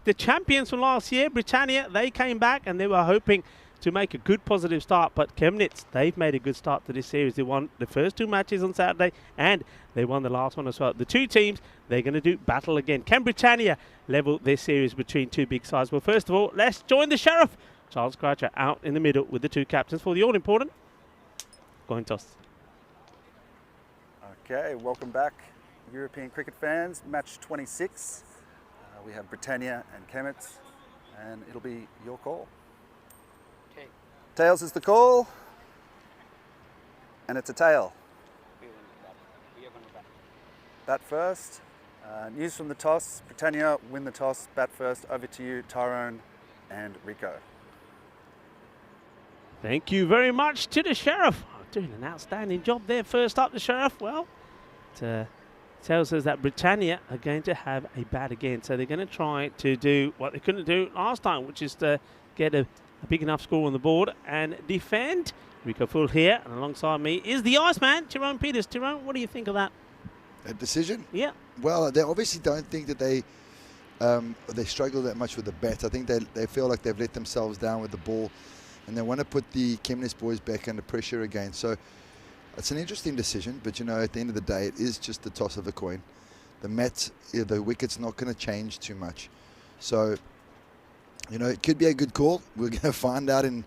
the champions from last year, Britannia, they came back and they were hoping to make a good positive start, but Chemnitz, they've made a good start to this series. They won the first 2 matches on Saturday and they won the last one as well. The 2 teams, they're going to do battle again. Can Britannia level this series between 2 big sides? Well, first of all, let's join the Sheriff, Charles Croucher, out in the middle with the 2 captains for the all-important coin toss. Okay, welcome back, European cricket fans. Match 26. We have Britannia and Chemnitz, and it'll be your call. Okay. Tails is the call, and it's a tail. We are going to bat. Bat first. News from the toss. Britannia win the toss. Bat first. Over to you, Tyrone and Rico. Thank you very much to the Sheriff. Doing an outstanding job there. First up, the Sheriff. Well, it tells us that Britannia are going to have a bat again. So they're going to try to do what they couldn't do last time, which is to get a big enough score on the board and defend. Rico Full here, and alongside me is the Iceman, Tyrone Peters. Tyrone, what do you think of that? A decision? Yeah. Well, they obviously don't think that they struggle that much with the bat. I think they feel like they've let themselves down with the ball, and they want to put the Chemnitz boys back under pressure again. So it's an interesting decision, but you know, at the end of the day, it is just the toss of a coin. The wicket's not going to change too much. So, you know, it could be a good call. We're going to find out in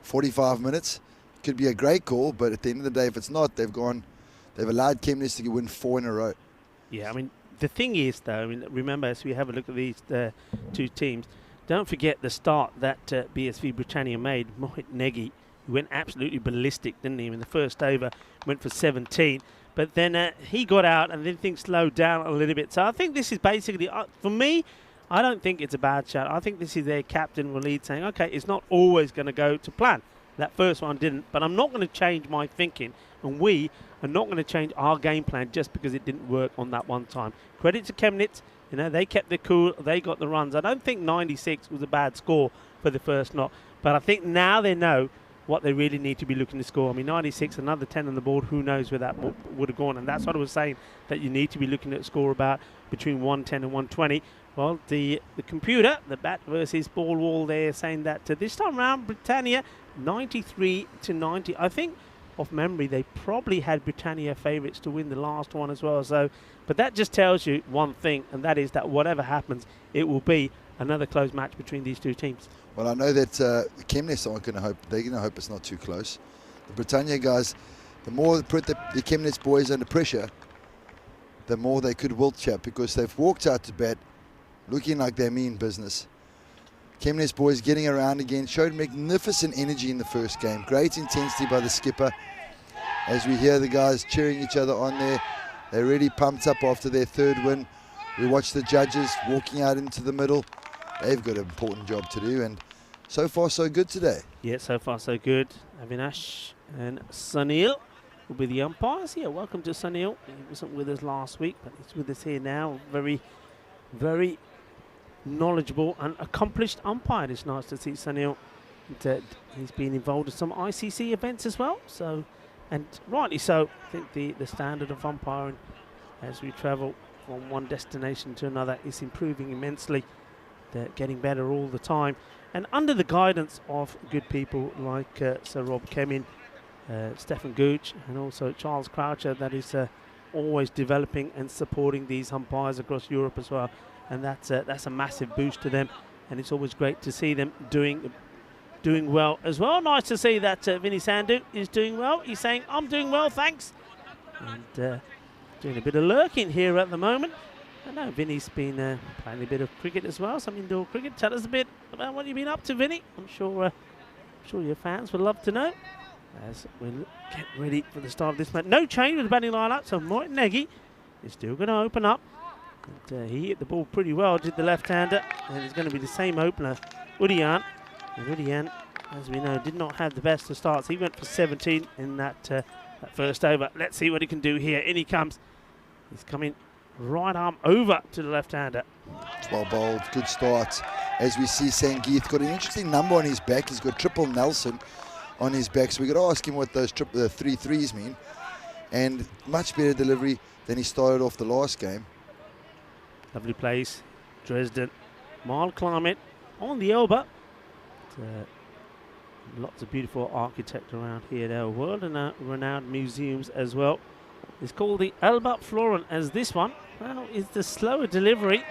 45 minutes. It could be a great call, but at the end of the day, if it's not, they've allowed Chemnitz to win 4 in a row. Yeah, I mean, the thing is, though, I mean, remember, as we have a look at these 2 teams, don't forget the start that BSV Britannia made. Mohit Negi, who went absolutely ballistic, didn't he? In the first over, went for 17. But then he got out, and then things slowed down a little bit. So I think this is basically, for me, I don't think it's a bad shot. I think this is their captain, Waleed, saying, okay, it's not always going to go to plan. That first one didn't, but I'm not going to change my thinking, and we are not going to change our game plan just because it didn't work on that one time. Credit to Chemnitz, you know, they kept their cool, they got the runs. I don't think 96 was a bad score for the first knock, but I think now they know what they really need to be looking to score. I mean, 96, another 10 on the board, who knows where that would have gone, and that's what I was saying, that you need to be looking at a score about between 110 and 120. Well, the computer, the bat versus ball wall there, saying that this time around, Britannia 93 to 90. I think, off memory, they probably had Britannia favourites to win the last one as well. So, but that just tells you one thing, and that is that whatever happens, it will be another close match between these 2 teams. Well, I know that Chemnitz aren't going to hope. They're going to hope it's not too close. The Britannia guys, the more they put the Chemnitz boys under pressure, the more they could wilt chap, because they've walked out to bat looking like they mean business. Chemnitz boys getting around again, showed magnificent energy in the first game. Great intensity by the skipper. As we hear the guys cheering each other on there, they're really pumped up after their 3rd win. We watch the judges walking out into the middle. They've got an important job to do, and so far so good today. Yeah, so far so good. Avinash and Sunil will be the umpires. Yeah, welcome to Sunil. He wasn't with us last week, but he's with us here now. Very, very knowledgeable and accomplished umpire. It's nice to see Sunil. He's been involved in some ICC events as well. So, and rightly so. I think the standard of umpiring as we travel from one destination to another is improving immensely. They're getting better all the time. And under the guidance of good people like Sir Rob Kemin, Stefan Gooch, and also Charles Croucher, that is always developing and supporting these umpires across Europe as well. And that's a massive boost to them. And it's always great to see them doing well as well. Nice to see that Vinny Sandhu is doing well. He's saying, I'm doing well, thanks. And doing a bit of lurking here at the moment. I know Vinny's been playing a bit of cricket as well, some indoor cricket. Tell us a bit about what you've been up to, Vinny. I'm sure your fans would love to know. As we get ready for the start of this match. No change with the batting line-up, so Mohit Negi is still going to open up. And, he hit the ball pretty well, did the left-hander, and it's going to be the same opener, Udian. And Udian, as we know, did not have the best of starts. He went for 17 in that first over. Let's see what he can do here. In he comes. He's coming right arm over to the left-hander. Well bowled, good start. As we see, Sangeeth got an interesting number on his back. He's got triple Nelson on his back, so we got to ask him what those 3 threes mean. And much better delivery than he started off the last game. Lovely place, Dresden. Mild climate on the Elba. Lots of beautiful architecture around here. There are world-renowned museums as well. It's called the Elba Florin, as this one, well, is the slower delivery.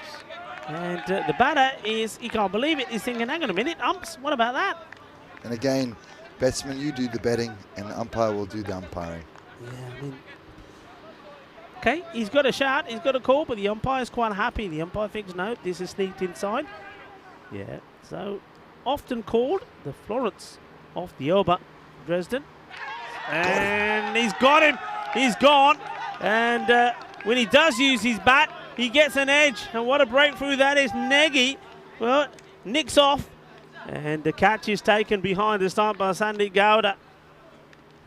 And the batter is, he can't believe it, he's thinking, hang on a minute, umps, what about that? And again, batsman, you do the batting and the umpire will do the umpiring. Yeah, I mean, okay, he's got a shout, he's got a call, but the umpire's quite happy. The umpire thinks, no, this is sneaked inside. Yeah, so often called the Florence of the Elba, Dresden. And he's got him, he's gone. And when he does use his bat, he gets an edge. And what a breakthrough that is. Nagy, well, nicks off. And the catch is taken behind the stump by Sandeep Gowda.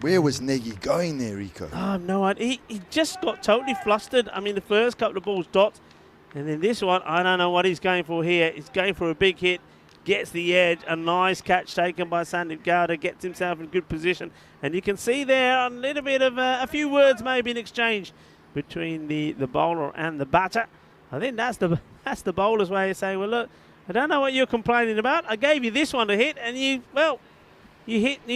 Where was Nagy going there, Rico? Oh, no idea. He just got totally flustered. I mean, the first couple of balls dots. And then this one, I don't know what he's going for here. He's going for a big hit. Gets the edge. A nice catch taken by Sandeep Gowda. Gets himself in good position. And you can see there a little bit of a few words maybe in exchange between the bowler and the batter. I think that's the bowler's way of saying, well, look, I don't know what you're complaining about. I gave you this one to hit, and you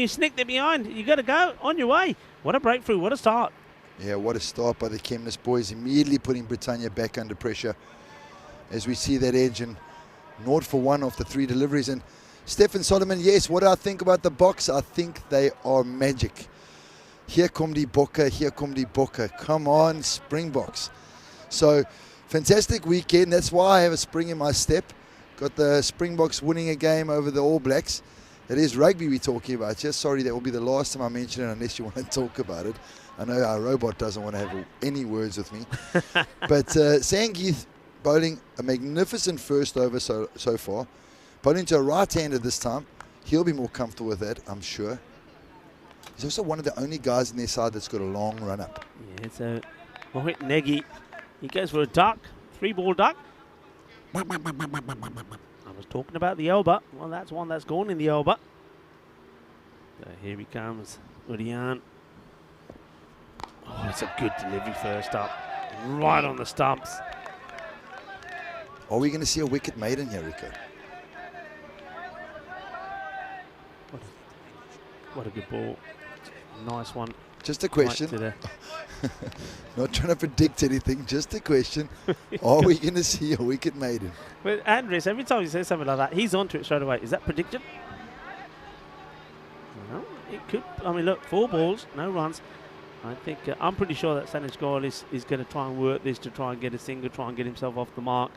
snicked it behind. You got to go on your way. What a breakthrough! What a start! Yeah, what a start by the Chemnitz boys, immediately putting Britannia back under pressure. As we see that edge and 0 for 1 off the 3 deliveries. And Stefan Solomon, yes, what do I think about the box? I think they are magic. Here come die Bokke, here come die Bokke. Come on, Springboks. So, fantastic weekend. That's why I have a spring in my step. Got the Springboks winning a game over the All Blacks. It is rugby we're talking about. Just sorry, that will be the last time I mention it unless you want to talk about it. I know our robot doesn't want to have any words with me. But Sangeeth bowling a magnificent first over so far. Bowling to a right-hander this time. He'll be more comfortable with that, I'm sure. He's also one of the only guys in their side that's got a long run-up. Yeah, so Mohit Negi, he goes for a duck, 3-ball duck. I was talking about the Elba. Well, that's one that's gone in the Elba. So here he comes, Udian. Oh, it's a good delivery first up. Right on the stumps. Are we going to see a wicket maiden here, Rico? What a good ball. Nice one. Just a question. Right Not trying to predict anything, just a question. Are we going to see a wicket maiden? But Andres, every time he says something like that, he's onto it straight away. Is that prediction? No, it could. I mean, look, 4 balls, no runs. I think I'm pretty sure that Sanish Goal is going to try and work this to try and get a single, try and get himself off the mark.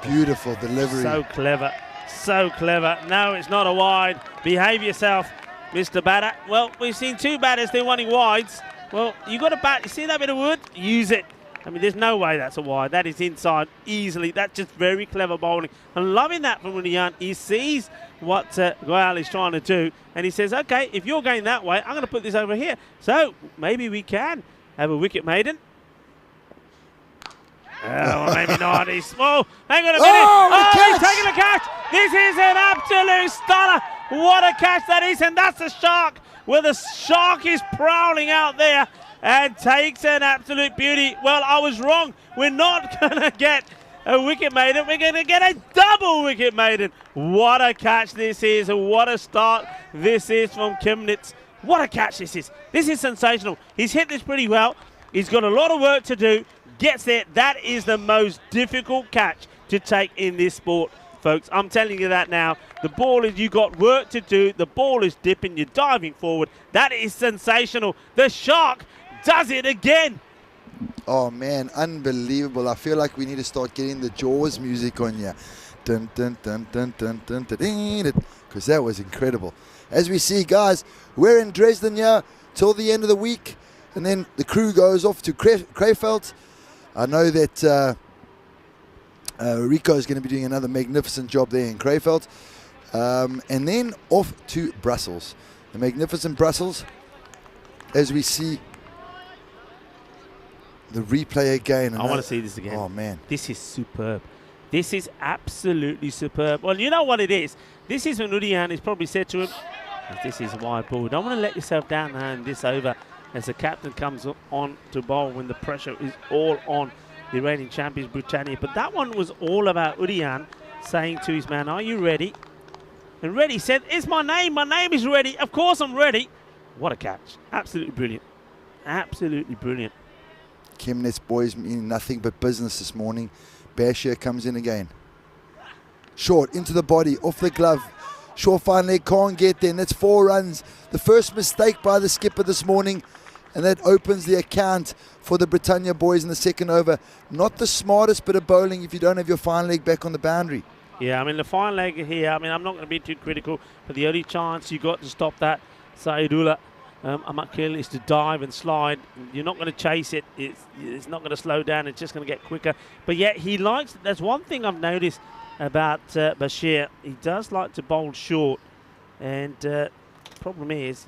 Beautiful delivery. So clever. So clever. No, it's not a wide. Behave yourself, Mr. Batter. Well, we've seen 2 batters, they're wanting wides. Well, you got a bat. You see that bit of wood? Use it. I mean, there's no way that's a wide. That is inside easily. That's just very clever bowling. I'm loving that from Rudian. He sees what Goyal is trying to do, and he says, okay, if you're going that way, I'm going to put this over here. So maybe we can have a wicket maiden. Oh, maybe not. He's small. Hang on a minute. He's taking the catch. This is an absolute stunner. What a catch that is. And that's the shark. Well, the shark is prowling out there and takes an absolute beauty. Well, I was wrong. We're not going to get a wicket maiden. We're going to get a double wicket maiden. What a catch this is. What a start this is from Chemnitz. What a catch this is. This is sensational. He's hit this pretty well. He's got a lot of work to do. Gets there. That is the most difficult catch to take in this sport, folks. I'm telling you that now. The ball is, you got work to do. The ball is dipping. You're diving forward. That is sensational. The shark does it again. Oh, man, unbelievable. I feel like we need to start getting the Jaws music on here. Dun, dun, dun, dun, dun, dun, dun, because that was incredible. As we see, guys, we're in Dresden here till the end of the week, and then the crew goes off to Krefeld. I know that Rico is going to be doing another magnificent job there in Krefeld. And then off to Brussels. The magnificent Brussels, as we see The replay again. I want to see this again. Oh, man. This is superb. This is absolutely superb. Well, you know what it is? This is when Urian has probably said to him, this is a wide ball. Don't want to let yourself down now in this over as the captain comes on to bowl when the pressure is all on the reigning champions, Britannia. But that one was all about Urian saying to his man, are you ready? And Reddy said, it's my name is Reddy. Of course I'm ready. What a catch. Absolutely brilliant. Absolutely brilliant. Chemnitz boys mean nothing but business this morning. Bashir comes in again. Short, into the body, off the glove. Short fine leg, can't get there, and that's 4 runs. The first mistake by the skipper this morning, and that opens the account for the Britannia boys in the second over. Not the smartest bit of bowling if you don't have your fine leg back on the boundary. Yeah, I mean, the fine leg here, I mean, I'm not going to be too critical, but the only chance you got to stop that, Saidullah, Amakil, is to dive and slide. You're not going to chase it. It's not going to slow down. It's just going to get quicker. But yet he likes, there's one thing I've noticed about Bashir. He does like to bowl short. And problem is,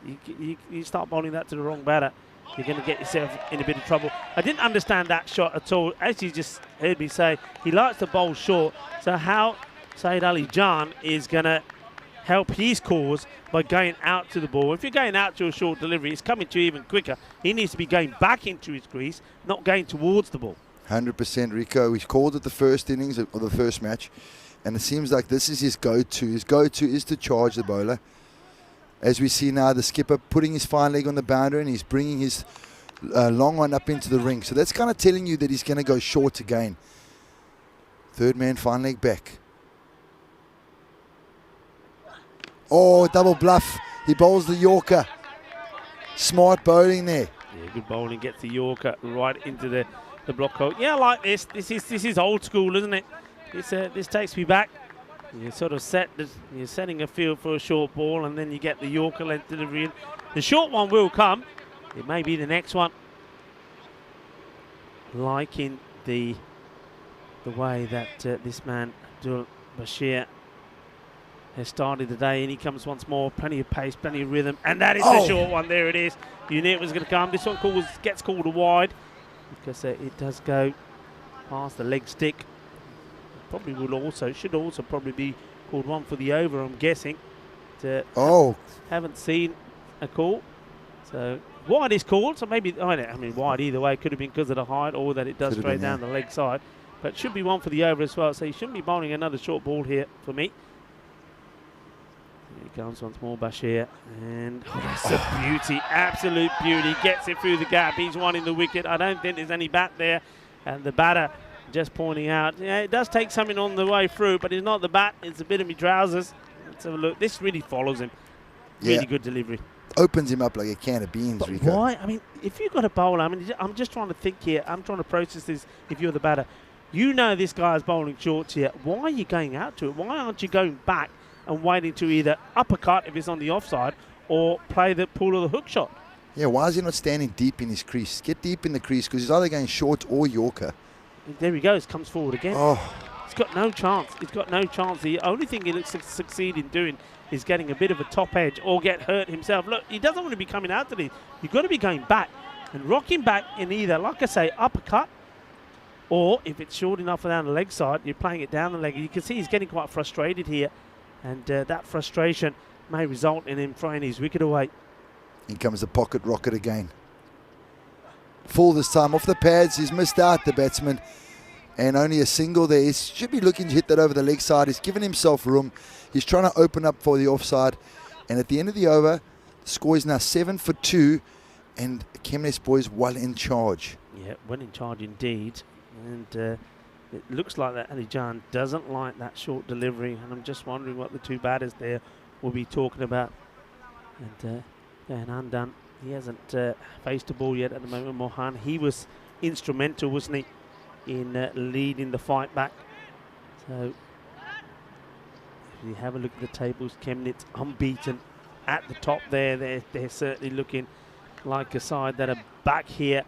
you start bowling that to the wrong batter, you're going to get yourself in a bit of trouble. I didn't understand that shot at all. As you just heard me say, he likes to bowl short. So how Saeed Ali Jan is going to help his cause by going out to the ball. If you're going out to a short delivery, it's coming to you even quicker. He needs to be going back into his crease, not going towards the ball. 100% Rico. We called it the first innings of the first match, and it seems like this is his go-to. His go-to is to charge the bowler. As we see now, the skipper putting his fine leg on the boundary, and he's bringing his long one up into the ring. So that's kind of telling you that he's going to go short again. Third man, fine leg back. Oh, double bluff. He bowls the Yorker. Smart bowling there. Yeah, good bowling. Gets the Yorker right into the block hole. Yeah, I like this. This is old school, isn't it? This takes me back. You sort of you're setting a field for a short ball, and then you get the Yorker length delivery in. The short one will come. It may be the next one. Liking the way that this man, Abdul Bashir, has started the day, and he comes once more. Plenty of pace, plenty of rhythm, and that is the short one. There it is. You knew it was going to come. This one gets called a wide because it does go past the leg stick. Probably should also probably be called one for the over, I'm guessing. Haven't seen a call. So wide is called. So maybe, I mean, wide either way. Could have been because of the height or that it does straight down the leg side. But should be one for the over as well. So he shouldn't be bowling another short ball here for me. Here he comes once more, Bashir. And that's a beauty. Absolute beauty. Gets it through the gap. He's one in the wicket. I don't think there's any bat there. And the batter just pointing out, yeah, it does take something on the way through, but it's not the bat, it's a bit of me trousers. Let's have a look. This really follows him. Really good delivery. Opens him up like a can of beans, but Rico. Why? I mean, if you've got a bowler, I mean, I'm just trying to think here. I'm trying to process this if you're the batter. You know this guy is bowling shorts here. Why are you going out to it? Why aren't you going back and waiting to either uppercut if it's on the offside or play the pull or the hook shot? Yeah, why is he not standing deep in his crease? Get deep in the crease because he's either going short or Yorker. There he goes, comes forward again. Oh. He's got no chance. He's got no chance. The only thing he looks to succeed in doing is getting a bit of a top edge or get hurt himself. Look, he doesn't want to be coming out to this. You've got to be going back and rocking back in either, like I say, uppercut, or if it's short enough down the leg side, you're playing it down the leg. You can see he's getting quite frustrated here, and that frustration may result in him throwing his wicket away. Here comes the pocket rocket again. Full this time, off the pads. He's missed out, the batsman, and only a single there. He should be looking to hit that over the leg side. He's given himself room. He's trying to open up for the offside, and at the end of the over, the score is now 7 for 2, and Chemnitz boys well in charge. Yeah, well in charge indeed, and it looks like that Ali Jan doesn't like that short delivery, and I'm just wondering what the two batters there will be talking about. And Andan, he hasn't faced the ball yet at the moment. Mohan, he was instrumental, wasn't he, in leading the fight back. So if you have a look at the tables, Chemnitz unbeaten at the top there. They're certainly looking like a side that are back here,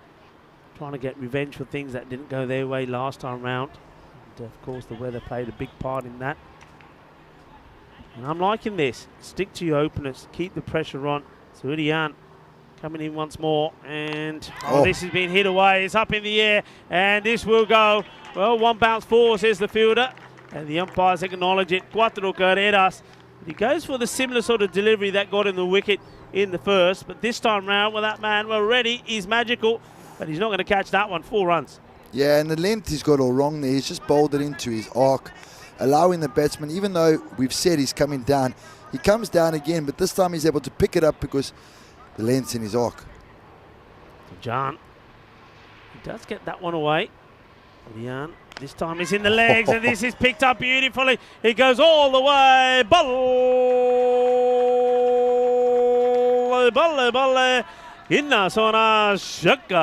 trying to get revenge for things that didn't go their way last time round. And of course the weather played a big part in that. And I'm liking this. Stick to your openers, keep the pressure on. So Urian Coming in once more, and this has been hit away. It's up in the air, and this will go. Well, 1 bounce 4, says the fielder, and the umpires acknowledge it. Cuatro carreras. He goes for the similar sort of delivery that got him the wicket in the first, but this time round, well, that man, well, ready, he's magical, but he's not going to catch that one. 4 runs. Yeah, and the length he's got all wrong there. He's just bowled it into his arc, allowing the batsman, even though we've said he's coming down, he comes down again, but this time he's able to pick it up because the length's in his arc. Jan, he does get that one away. Jan, this time he's in the legs, and this is picked up beautifully. He goes all the way. Balle, balle, balle. Inna sona shaka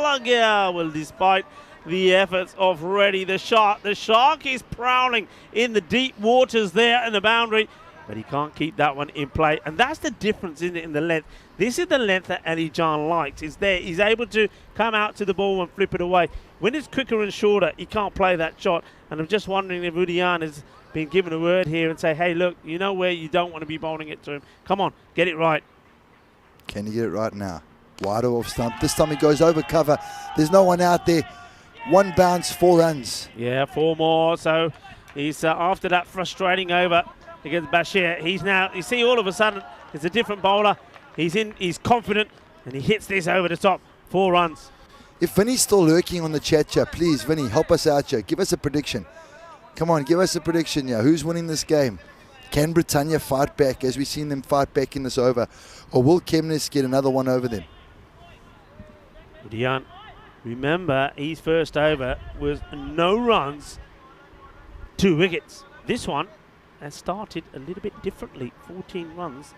lagya. Well, despite the efforts of Reddy, the shark is prowling in the deep waters there in the boundary, but he can't keep that one in play. And that's the difference, isn't it, in the length. This is the length that Ali Jan likes. It's there. He's able to come out to the ball and flip it away. When it's quicker and shorter, he can't play that shot. And I'm just wondering if Udian has been given a word here and say, hey, look, you know where you don't want to be bowling it to him. Come on, get it right. Can he get it right now? Wide off stump. This time he goes over cover. There's no one out there. 1 bounce, 4 runs. Yeah, 4 more. So he's after that frustrating over against Bashir. He's now, you see, all of a sudden, it's a different bowler. He's confident, and he hits this over the top. 4 runs. If Vinny's still lurking on the chat, please, Vinny, help us out here. Give us a prediction. Come on, give us a prediction here. Who's winning this game? Can Britannia fight back as we've seen them fight back in this over? Or will Chemnitz get another one over them? Udian, remember, his first over was no runs, 2 wickets. This one has started a little bit differently. 14 runs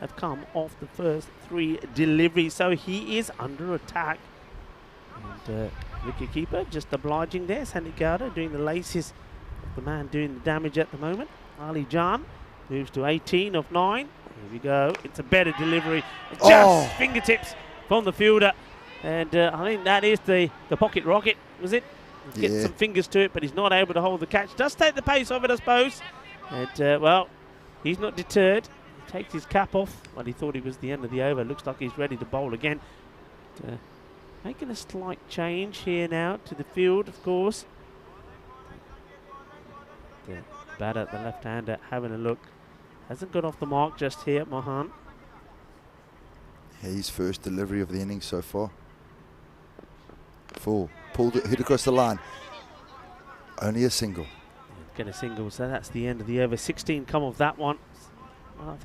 have come off the first 3 deliveries, so he is under attack. And wicketkeeper just obliging there. Sandy Gowda doing the laces of the man doing the damage at the moment. Ali Jan moves to 18 of 9. Here we go. It's a better delivery. Just fingertips from the fielder. And I think that is the pocket rocket, was it? He's getting some fingers to it, but he's not able to hold the catch. Does take the pace of it, I suppose. And, well, he's not deterred. He takes his cap off. Well, he thought he was the end of the over. Looks like he's ready to bowl again. Making a slight change here now to the field, of course. The batter, the left-hander, having a look. Hasn't got off the mark just here, Mohan. His first delivery of the innings so far. Full. Pulled it, hit across the line. Only a single. Get a single, so that's the end of the over. 16 come of that one. Well, I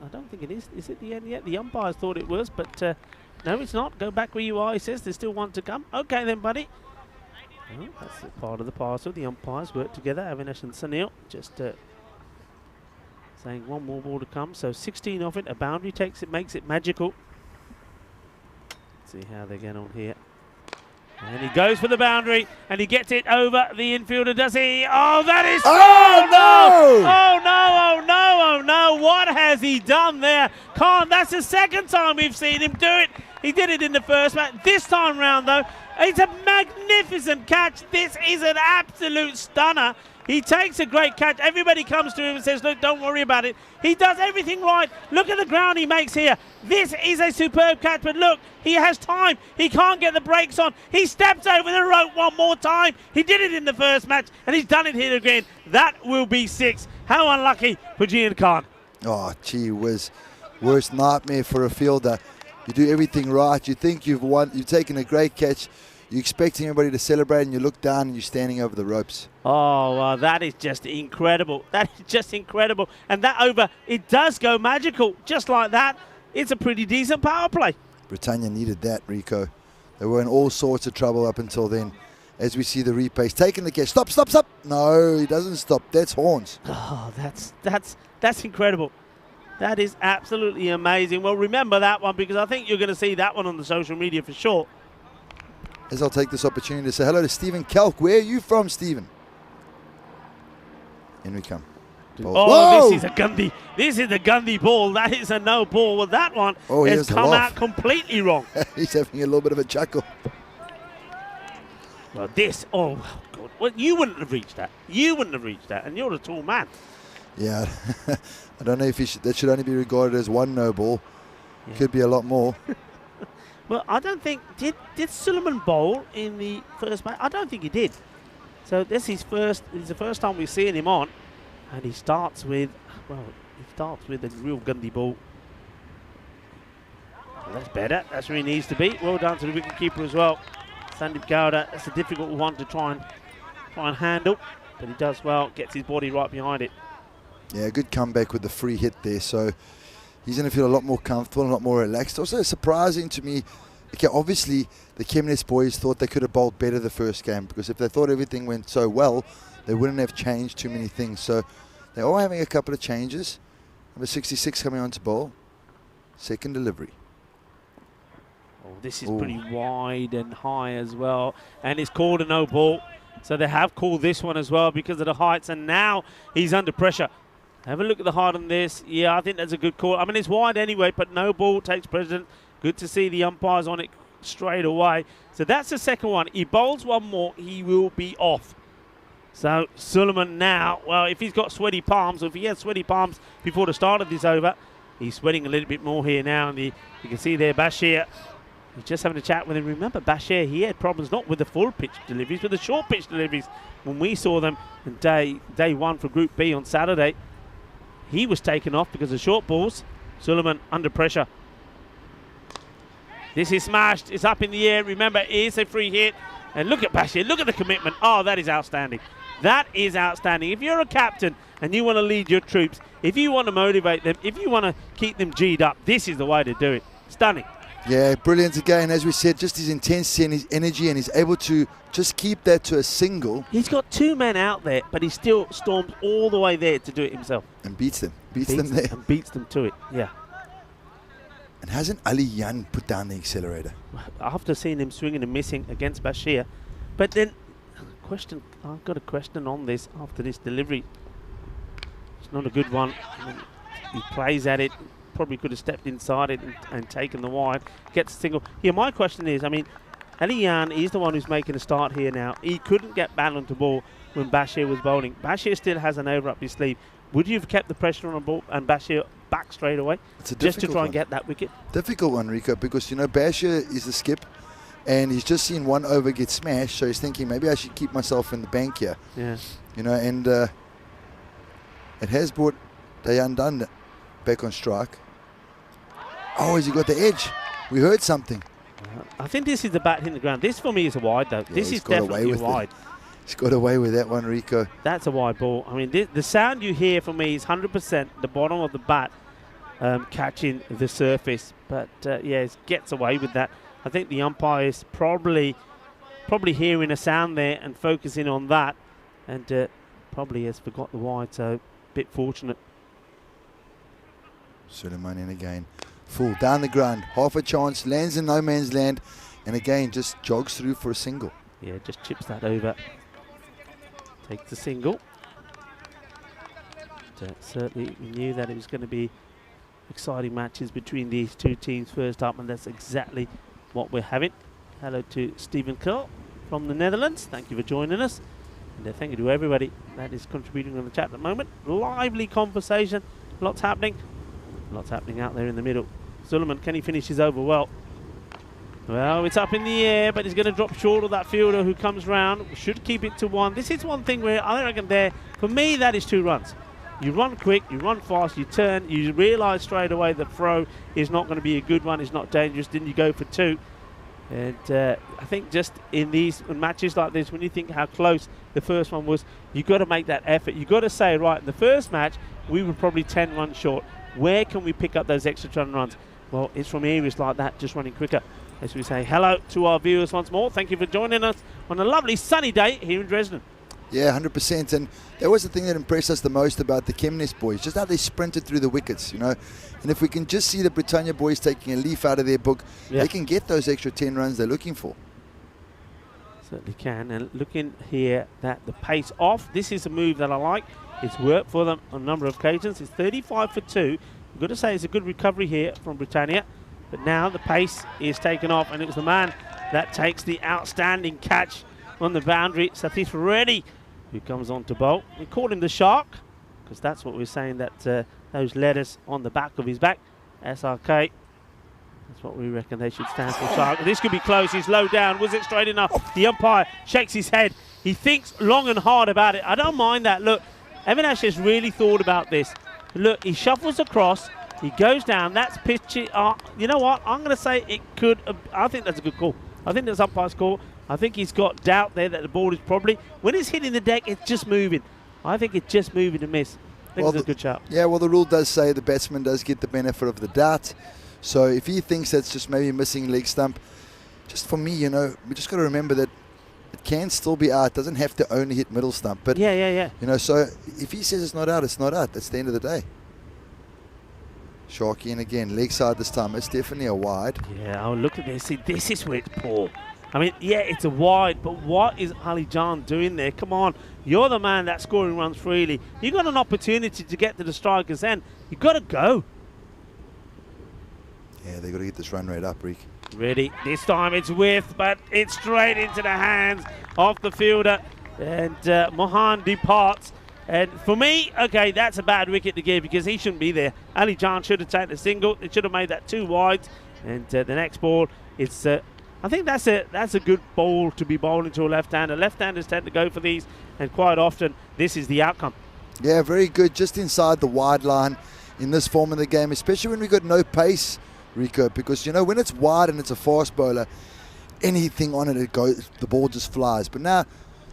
don't think it is. Is it the end yet? The umpires thought it was, but no, it's not. Go back where you are, he says. There's still one to come. Okay then, buddy. Well, that's part of the parcel. The umpires work together. Avinash and Sunil just saying 1 more ball to come. So 16 off it. A boundary takes it, makes it magical. Let's see how they get on here. And he goes for the boundary, and he gets it over the infielder, does he? Oh, that is... Oh, no! Oh, no, oh, no, oh, no. What has he done there? That's the second time we've seen him do it. He did it in the first match. This time round, though, it's a magnificent catch. This is an absolute stunner. He takes a great catch. Everybody comes to him and says, look, don't worry about it. He does everything right. Look at the ground he makes here. This is a superb catch, but look, he has time. He can't get the brakes on. He steps over the rope one more time. He did it in the first match, and he's done it here again. That will be 6. How unlucky for Jian Khan. Oh, gee whiz. Worst nightmare for a fielder. You do everything right. You think you've won. You've taken a great catch. You're expecting everybody to celebrate, and you look down and you're standing over the ropes. Oh, well, that is just incredible. That is just incredible. And that over, it does go magical. Just like that, it's a pretty decent power play. Britannia needed that, Rico. They were in all sorts of trouble up until then. As we see the replays, taking the catch. Stop, stop, stop. No, he doesn't stop. That's horns. Oh, that's incredible. That is absolutely amazing. Well, remember that one, because I think you're going to see that one on the social media for sure. As I'll take this opportunity to say hello to Stephen Kelk. Where are you from, Stephen? In we come. Oh, whoa! This is a Gandhi. This is the Gandhi ball. That is a no ball. Well, that one has come out completely wrong. He's having a little bit of a chuckle. Well, this, oh, God. Well, you wouldn't have reached that. You wouldn't have reached that, and you're a tall man. Yeah, I don't know if that should only be regarded as 1 no ball. Could be a lot more. Well, I don't think did Suleiman bowl in the first match? I don't think he did. So this is first. It's the first time we've seen him on, and he starts with a real Gundy ball. Well, that's better. That's where he needs to be. Well done to the wicketkeeper as well, Sandeep Gowda. That's a difficult one to try and handle, but he does well. Gets his body right behind it. Yeah, good comeback with the free hit there. So he's going to feel a lot more comfortable, a lot more relaxed. Also surprising to me, okay, obviously the Chemnitz boys thought they could have bowled better the first game, because if they thought everything went so well, they wouldn't have changed too many things. So they're all having a couple of changes. Number 66 coming on to bowl. Second delivery. Oh, this is pretty wide and high as well. And it's called a no ball. So they have called this one as well because of the heights. And now he's under pressure. Have a look at the height on this. Yeah, I think that's a good call. I mean, it's wide anyway, but no ball takes precedent. Good to see the umpires on it straight away. So that's the second one. He bowls one more, he will be off. So Suleiman now, well, if he's got sweaty palms, or if he had sweaty palms before the start of this over, he's sweating a little bit more here now. And you can see there Bashir, he's just having a chat with him. Remember, Bashir, he had problems not with the full pitch deliveries, but the short pitch deliveries. When we saw them in day one for Group B on Saturday, he was taken off because of short balls. Suleiman under pressure. This is smashed. It's up in the air. Remember, it is a free hit. And look at Bashir. Look at the commitment. Oh, that is outstanding. That is outstanding. If you're a captain and you want to lead your troops, if you want to motivate them, if you want to keep them G'd up, this is the way to do it. Stunning. Yeah, brilliant again. As we said, just his intensity and his energy, and he's able to just keep that to a single. He's got two men out there, but he still storms all the way there to do it himself. And beats them. Beats them there. And beats them to it, yeah. And hasn't Ali Yan put down the accelerator? After seeing him swinging and missing against Bashir. But then, I've got a question on this after this delivery. It's not a good one. I mean, he plays at it. Probably could have stepped inside it and taken the wide. Gets a single. Here, my question is, I mean, Ali Yan is the one who's making a start here now. He couldn't get Ballon to ball when Bashir was bowling. Bashir still has an over up his sleeve. Would you have kept the pressure on a ball and Bashir back straight away? It's a just to try one. And get that wicket? Difficult one, Rico, because, you know, Bashir is the skip and he's just seen one over get smashed, so he's thinking maybe I should keep myself in the bank here. Yeah. You know, and it has brought Dayan Dunn back on strike. Oh, has he got the edge? We heard something. I think this is the bat hitting the ground. This for me is a wide though. Yeah, this is definitely a wide. He's got away with that one, Rico. That's a wide ball. I mean, the sound you hear for me is 100% the bottom of the bat catching the surface. But yeah, it gets away with that. I think the umpire is probably hearing a sound there and focusing on that, and probably has forgot the wide. So a bit fortunate. Suleiman in again. Full down the ground, half a chance, lands in no man's land, and again just jogs through for a single. Yeah, just chips that over. Takes the single. But, certainly we knew that it was going to be exciting matches between these two teams first up, and that's exactly what we're having. Hello to Stephen Curl from the Netherlands. Thank you for joining us. And thank you to everybody that is contributing on the chat at the moment. Lively conversation. Lots happening. Lots happening out there in the middle. Suleiman, can he finish his over well? Well, it's up in the air, but he's going to drop short of that fielder who comes round. Should keep it to one. This is one thing where I reckon there, for me, that is 2 runs. You run quick, you run fast, you turn, you realise straight away the throw is not going to be a good one, it's not dangerous, then you go for 2. And I think just in these matches like this, when you think how close the first one was, you've got to make that effort. You've got to say, right, in the first match, we were probably 10 runs short. Where can we pick up those extra 10 runs? Well, it's from areas like that, just running quicker. As we say hello to our viewers once more. Thank you for joining us on a lovely sunny day here in Dresden. Yeah, 100%. And that was the thing that impressed us the most about the Chemnitz boys, just how they sprinted through the wickets, you know. And if we can just see the Britannia boys taking a leaf out of their book, they can get those extra 10 runs they're looking for. Certainly can. And looking here at the pace off, this is a move that I like. It's worked for them on a number of occasions. It's 35 for 2. I've got to say it's a good recovery here from Britannia. But now the pace is taken off, and it was the man that takes the outstanding catch on the boundary, Satish Reddy, who comes on to bowl. We call him the Shark, because that's what we're saying, that those letters on the back of his back, SRK. That's what we reckon they should stand for. Shark. This could be close. He's low down. Was it straight enough? The umpire shakes his head. He thinks long and hard about it. I don't mind that. Look, Avinash has really thought about this. Look, he shuffles across. He goes down. That's pitchy. You know what? I'm going to say it could. I think that's a good call. I think that's umpire's call. I think he's got doubt there that the ball is probably, when it's hitting the deck, it's just moving. I think it's just moving to miss. I think it's a good shout. Yeah, well, the rule does say the batsman does get the benefit of the doubt. So if he thinks that's just maybe missing leg stump, just for me, you know, we just got to remember that it can still be out. It doesn't have to only hit middle stump. But Yeah. You know, so if he says it's not out, it's not out. That's the end of the day. Sharky in again, leg side this time. It's definitely a wide. Yeah, oh, look at this. See, this is where it's poor. I mean, yeah, it's a wide, but what is Ali Jan doing there? Come on, you're the man that's scoring runs freely. You got an opportunity to get to the striker's end. You got to go. Yeah, they got to get this run rate up, Reek. Ready. This time it's width, but it's straight into the hands of the fielder. And Mohan departs. And for me, okay, that's a bad wicket to give because he shouldn't be there. Ali Jan should have taken a single. It should have made that 2 wides. And the next ball, it's... I think that's a good ball to be bowling to a left-hander. Left-handers tend to go for these, and quite often this is the outcome. Yeah, very good. Just inside the wide line in this form of the game, especially when we've got no pace, Rico, because, you know, when it's wide and it's a fast bowler, anything on it goes, the ball just flies. But now,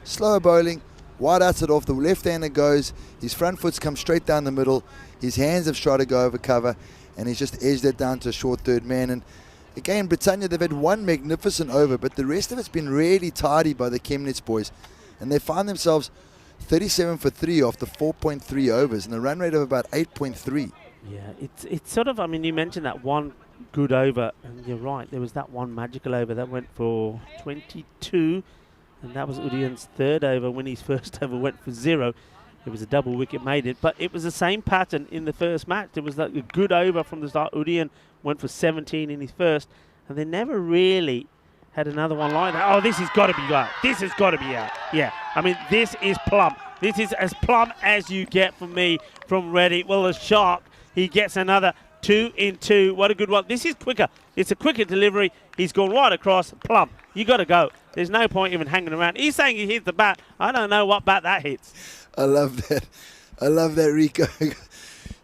slower bowling, wide outside off, the left-hander goes, his front foot's come straight down the middle, his hands have tried to go over cover, and he's just edged it down to a short third man. And again, Britannia, they've had one magnificent over, but the rest of it's been really tidy by the Chemnitz boys. And they find themselves 37 for 3 after 4.3 overs and a run rate of about 8.3. Yeah, it's sort of, I mean, you mentioned that one good over, and you're right, there was that one magical over that went for 22, and that was Udian's 3rd over when his first over went for 0. It was a double wicket made it, but it was the same pattern in the first match. It was like a good over from the start. Udian went for 17 in his first, and they never really had another one like that. Oh, this has got to be out. This has got to be out. Yeah, I mean, this is plumb. This is as plumb as you get from me from Reddy. Well, the Shark, he gets another 2 in 2. What a good one. This is quicker. It's a quicker delivery. He's gone right across. Plumb. You got to go. There's no point even hanging around. He's saying he hits the bat. I don't know what bat that hits. I love that. I love that, Rico.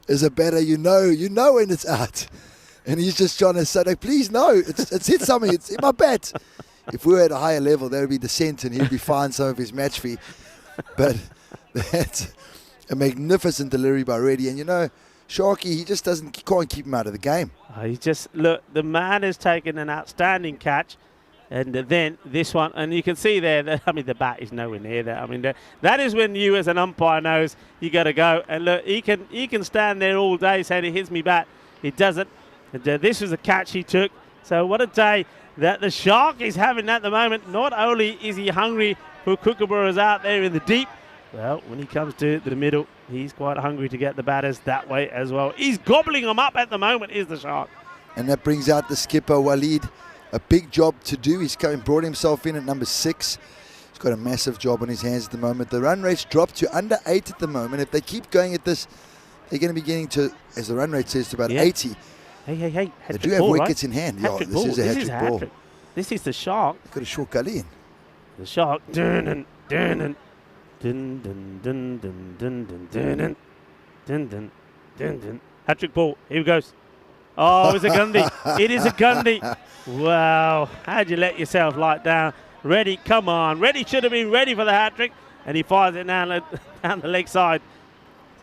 As a batter, you know when it's out. And he's just trying to say, like, please, no, it's hit something. It's in my bat. If we were at a higher level, that would be dissent and he'd be fined some of his match fee. But that's a magnificent delivery by Reddy. And, you know, Sharky, he just can't keep him out of the game. Look, the man has taken an outstanding catch. And then this one, and you can see there that, I mean, the bat is nowhere near that. I mean, that is when you as an umpire knows you got to go. And look, he can stand there all day saying he hits me bat. He doesn't. And this was a catch he took. So what a day that the Shark is having at the moment. Not only is he hungry for kookaburras out there in the deep, well, when he comes to the middle, he's quite hungry to get the batters that way as well. He's gobbling them up at the moment, is the Shark. And that brings out the skipper, Waleed. A big job to do. He's brought himself in at number 6. He's got a massive job on his hands at the moment. The run rate's dropped to under 8 at the moment. If they keep going at this, they're going to be getting to, as the run rate says, to about 80. Hey. They do have wickets in hand. Yeah, this is a hat-trick ball. This is the Shark. They've got a short gully in. The Shark. Hat-trick ball. Here he goes. Oh, it's a Gundy. It is a Gundy. Wow. How'd you let yourself lie down? Reddy, come on. Reddy should have been ready for the hat-trick, and he fires it down the leg side.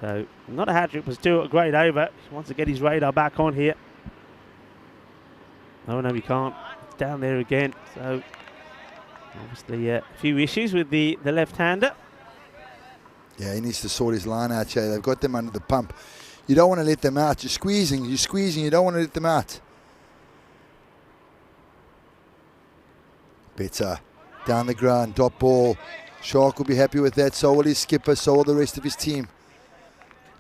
So, not a hat-trick, but still a great over. He wants to get his radar back on here. No, he can't. It's down there again. So, obviously, a few issues with the left-hander. Yeah, he needs to sort his line out here. They've got them under the pump. You don't want to let them out. You're squeezing. You don't want to let them out. Better. Down the ground. Dot ball. Shark will be happy with that. So will his skipper. So will the rest of his team.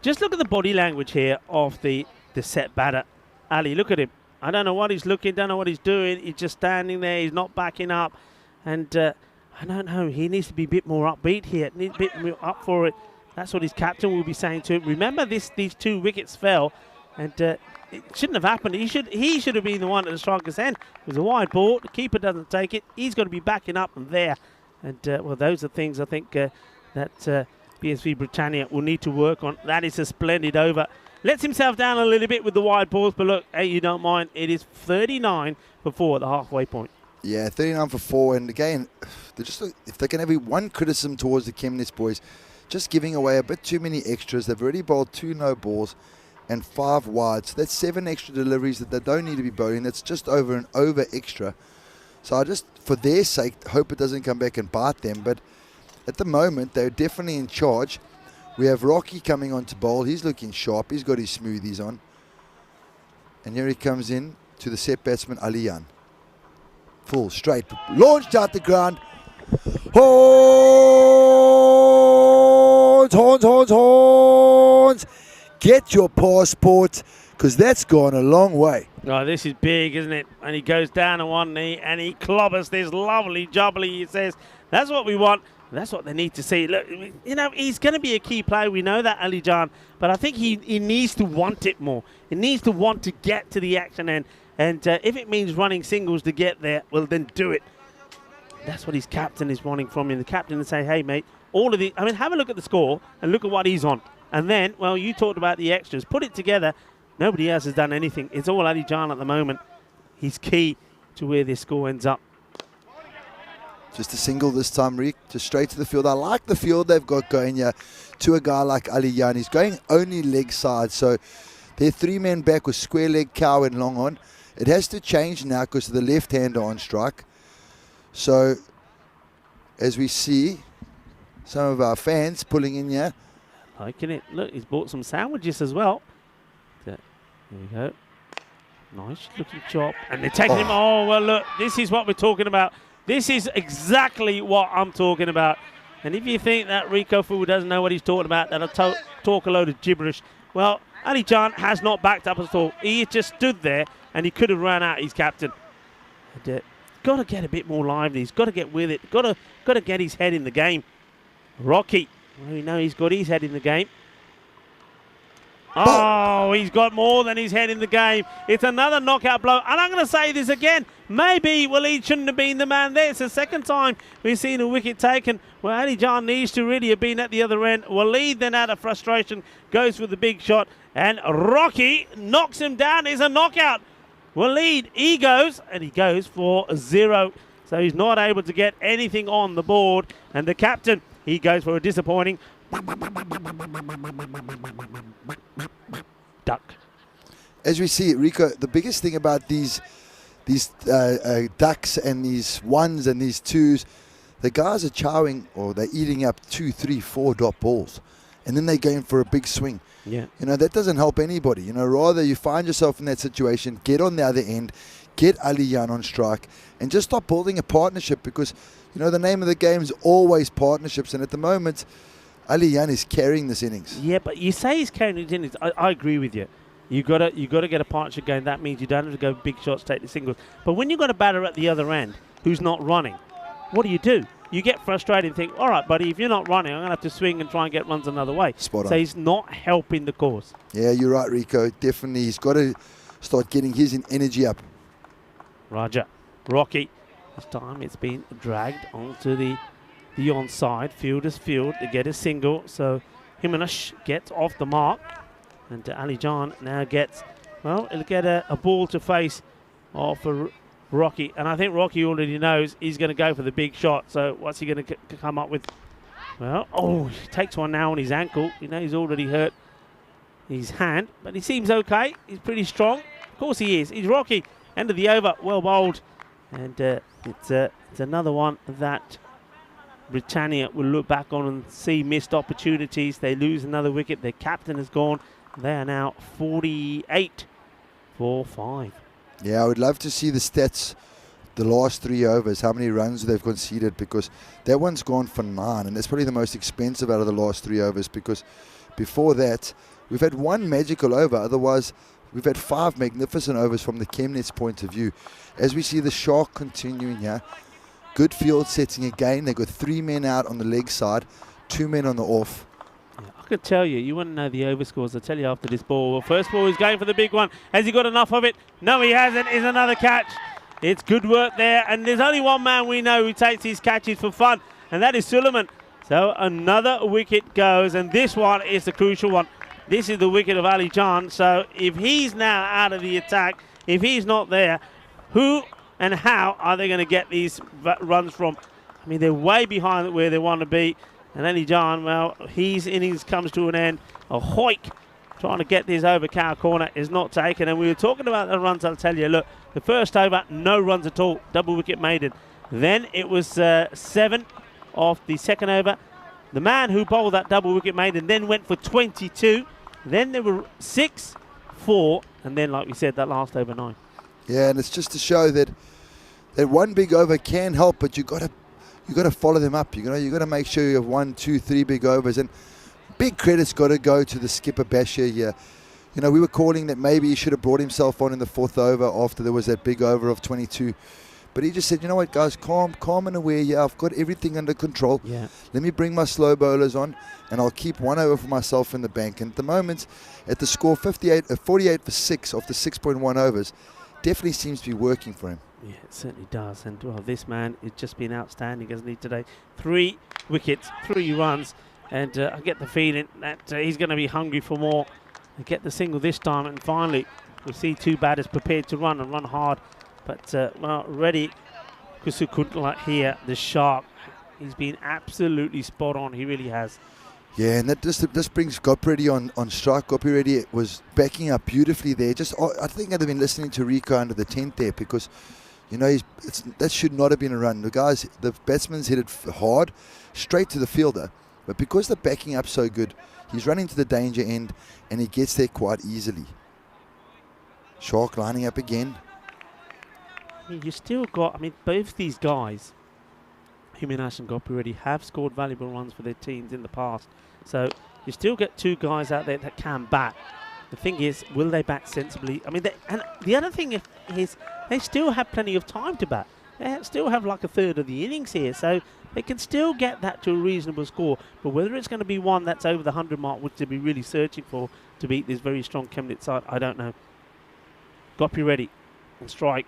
Just look at the body language here of the set batter. Ali, look at him. I don't know what he's looking. Don't know what he's doing. He's just standing there. He's not backing up. And I don't know. He needs to be a bit more upbeat here. Needs a bit more up for it. That's what his captain will be saying to him. Remember, these 2 wickets fell And it shouldn't have happened. He should have been the one at the striker's end. It was a wide ball. The keeper doesn't take it. He's got to be backing up and there. And, well, those are things I think that PSV Britannia will need to work on. That is a splendid over. Lets himself down a little bit with the wide balls, but look, hey, you don't mind. It is 39 for 4 at the halfway point. Yeah, 39 for 4. And again, if they can have one criticism towards the Chemnitz boys, just giving away a bit too many extras. They've already bowled 2 no balls and 5 wide. So that's 7 extra deliveries that they don't need to be bowling. That's just over and over extra. So I just, for their sake, hope it doesn't come back and bite them. But at the moment, they're definitely in charge. We have Rocky coming on to bowl. He's looking sharp. He's got his smoothies on. And here he comes in to the set batsman, Aliyan. Full, straight, launched out the ground. Horns, horns, horns, horns. Get your passport, because that's gone a long way. Oh, this is big, isn't it? And he goes down on one knee and he clobbers this lovely jubbly. He says, that's what we want. That's what they need to see. Look, you know, he's going to be a key player. We know that, Ali Jan. But I think he needs to want it more. He needs to want to get to the action end. And if it means running singles to get there, well, then do it. That's what his captain is wanting from him. The captain is saying, hey, mate, all of the... I mean, have a look at the score and look at what he's on. And then, well, you talked about the extras. Put it together. Nobody else has done anything. It's all Ali Jan at the moment. He's key to where this score ends up. Just a single this time, Rick. Just straight to the field. I like the field they've got going here to a guy like Aliyan. He's going only leg side. So they're 3 men back with square leg, cow and long on. It has to change now because the left-hander on strike. So as we see some of our fans pulling in here. Liking it. Look, he's bought some sandwiches as well. There we go. Nice looking chop. And they're taking him. Oh, well, look, this is what we're talking about. This is exactly what I'm talking about. And if you think that Rico Fu doesn't know what he's talking about, that'll talk a load of gibberish. Well, Ali Jan has not backed up at all. He just stood there and he could have run out his captain. And, got to get a bit more lively. He's got to get with it. Got to get his head in the game. Rocky. Well, we know he's got his head in the game. Oh, he's got more than his head in the game. It's another knockout blow. And I'm going to say this again. Maybe Waleed shouldn't have been the man there. It's the second time we've seen a wicket taken where Ali Jan needs to really have been at the other end. Waleed then out of frustration goes for the big shot. And Rocky knocks him down. It's a knockout. Waleed, he goes for 0. So he's not able to get anything on the board. And the captain, he goes for a disappointing duck. As we see it, Rico, the biggest thing about these ducks and these ones and these twos, the guys are chowing or they're eating up 2, 3, 4 dot balls, and then they're going for a big swing. Yeah, you know, that doesn't help anybody. You know, rather you find yourself in that situation, get on the other end, get Aliyan on strike, and just stop building a partnership, because you know the name of the game is always partnerships, and at the moment Aliyan is carrying this innings. Yeah, but you say he's carrying this innings. I agree with you. You got to get a partnership going. That means you don't have to go big shots, take the singles. But when you've got a batter at the other end who's not running, what do? You get frustrated and think, all right, buddy, if you're not running, I'm going to have to swing and try and get runs another way. Spot on. So he's not helping the cause. Yeah, you're right, Rico. Definitely. He's got to start getting his energy up. Roger. Rocky. This time it's been dragged onto the onside. Fielder's field to get a single. So Jimenez gets off the mark. And Ali Jan now gets, well, he'll get a ball to face for Rocky. And I think Rocky already knows he's going to go for the big shot. So what's he going to come up with? Well, he takes one now on his ankle. You know, he's already hurt his hand. But he seems okay. He's pretty strong. Of course he is. He's Rocky. End of the over. Well bowled. And it's another one that Britannia will look back on and see missed opportunities. They lose another wicket. Their captain has gone. They are now 48 for 5. Yeah, I would love to see the stats, the last 3 overs, how many runs they've conceded, because that one's gone for 9, and that's probably the most expensive out of the last 3 overs, because before that, we've had 1 magical over. Otherwise, we've had 5 magnificent overs from the Chemnitz point of view. As we see the Shark continuing here, good field setting again. They've got 3 men out on the leg side, 2 men on the off. Yeah, I could tell you, you want to know the overscores. I'll tell you after this ball. Well, first ball, he's going for the big one. Has he got enough of it? No, he hasn't. It's another catch. It's good work there. And there's only one man we know who takes his catches for fun, and that is Suleiman. So another wicket goes, and this one is the crucial one. This is the wicket of Ali Jan. So if he's now out of the attack, if he's not there, who and how are they going to get these runs from? I mean, they're way behind where they want to be. And Ali Jan, well, his innings comes to an end. A hoik trying to get this over cow corner is not taken. And we were talking about the runs, I'll tell you. Look, the first over, no runs at all. Double wicket maiden. Then it was 7 off the second over. The man who bowled that double wicket maiden then went for 22. Then there were 6, 4, and then, like we said, that last over 9. Yeah, and it's just to show that one big over can help, but you got to follow them up. You got to make sure you have 1, 2, 3 big overs, and big credit's got to go to the skipper Bashir here. You know, we were calling that maybe he should have brought himself on in the 4th over after there was that big over of 22. But he just said, you know what, guys, calm and aware. Yeah, I've got everything under control. Yeah. Let me bring my slow bowlers on, and I'll keep 1 over for myself in the bank. And at the moment, at the score 48 for 6 after 6.1 overs, definitely seems to be working for him. Yeah, it certainly does. And well, this man has just been outstanding, hasn't he, today? 3 wickets, 3 runs. And I get the feeling that he's going to be hungry for more. They get the single this time, and finally we'll see 2 batters prepared to run and run hard. But, well, Reddy Kusukuntla here, the shark, he's been absolutely spot on. He really has. Yeah, and this brings Gopireddy on strike. Gopireddy was backing up beautifully there. I think I'd have been listening to Rico under the 10th there, because, you know, that should not have been a run. The batsman's hit it hard, straight to the fielder. But because they're backing up so good, he's running to the danger end, and he gets there quite easily. Shark lining up again. I mean, you still got, I mean, both these guys, Jimenez and Gopireddy, have scored valuable runs for their teams in the past. So you still get 2 guys out there that can bat. The thing is, will they bat sensibly? I mean, and the other thing is they still have plenty of time to bat. They still have like a third of the innings here, so they can still get that to a reasonable score. But whether it's going to be one that's over the 100 mark, which they'll be really searching for to beat this very strong Chemnitz side, I don't know. Gopireddy and strike.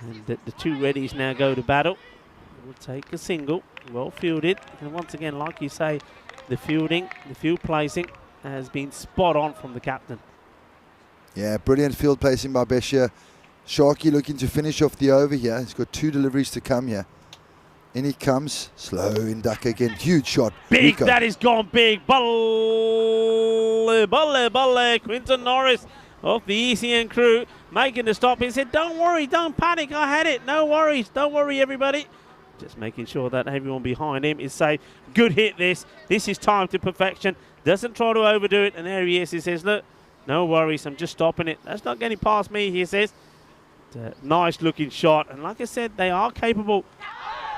And the 2 readies now go to battle. Will take a single, well fielded. And once again, like you say, the fielding, the field placing has been spot on from the captain. Yeah, brilliant field placing by Bashir. Sharky looking to finish off the over here. He's got 2 deliveries to come here. In he comes, slow in duck again, huge shot. Big, Rico. That is gone big. Balle, Quinton Norris of the ECN crew making the stop. He said, don't worry, don't panic, I had it, no worries, don't worry everybody. Just making sure that everyone behind him is safe. Good hit this is time to perfection. Doesn't try to overdo it, and there he is. He says, look, no worries, I'm just stopping it. That's not getting past me, he says. Nice looking shot, and like I said, they are capable.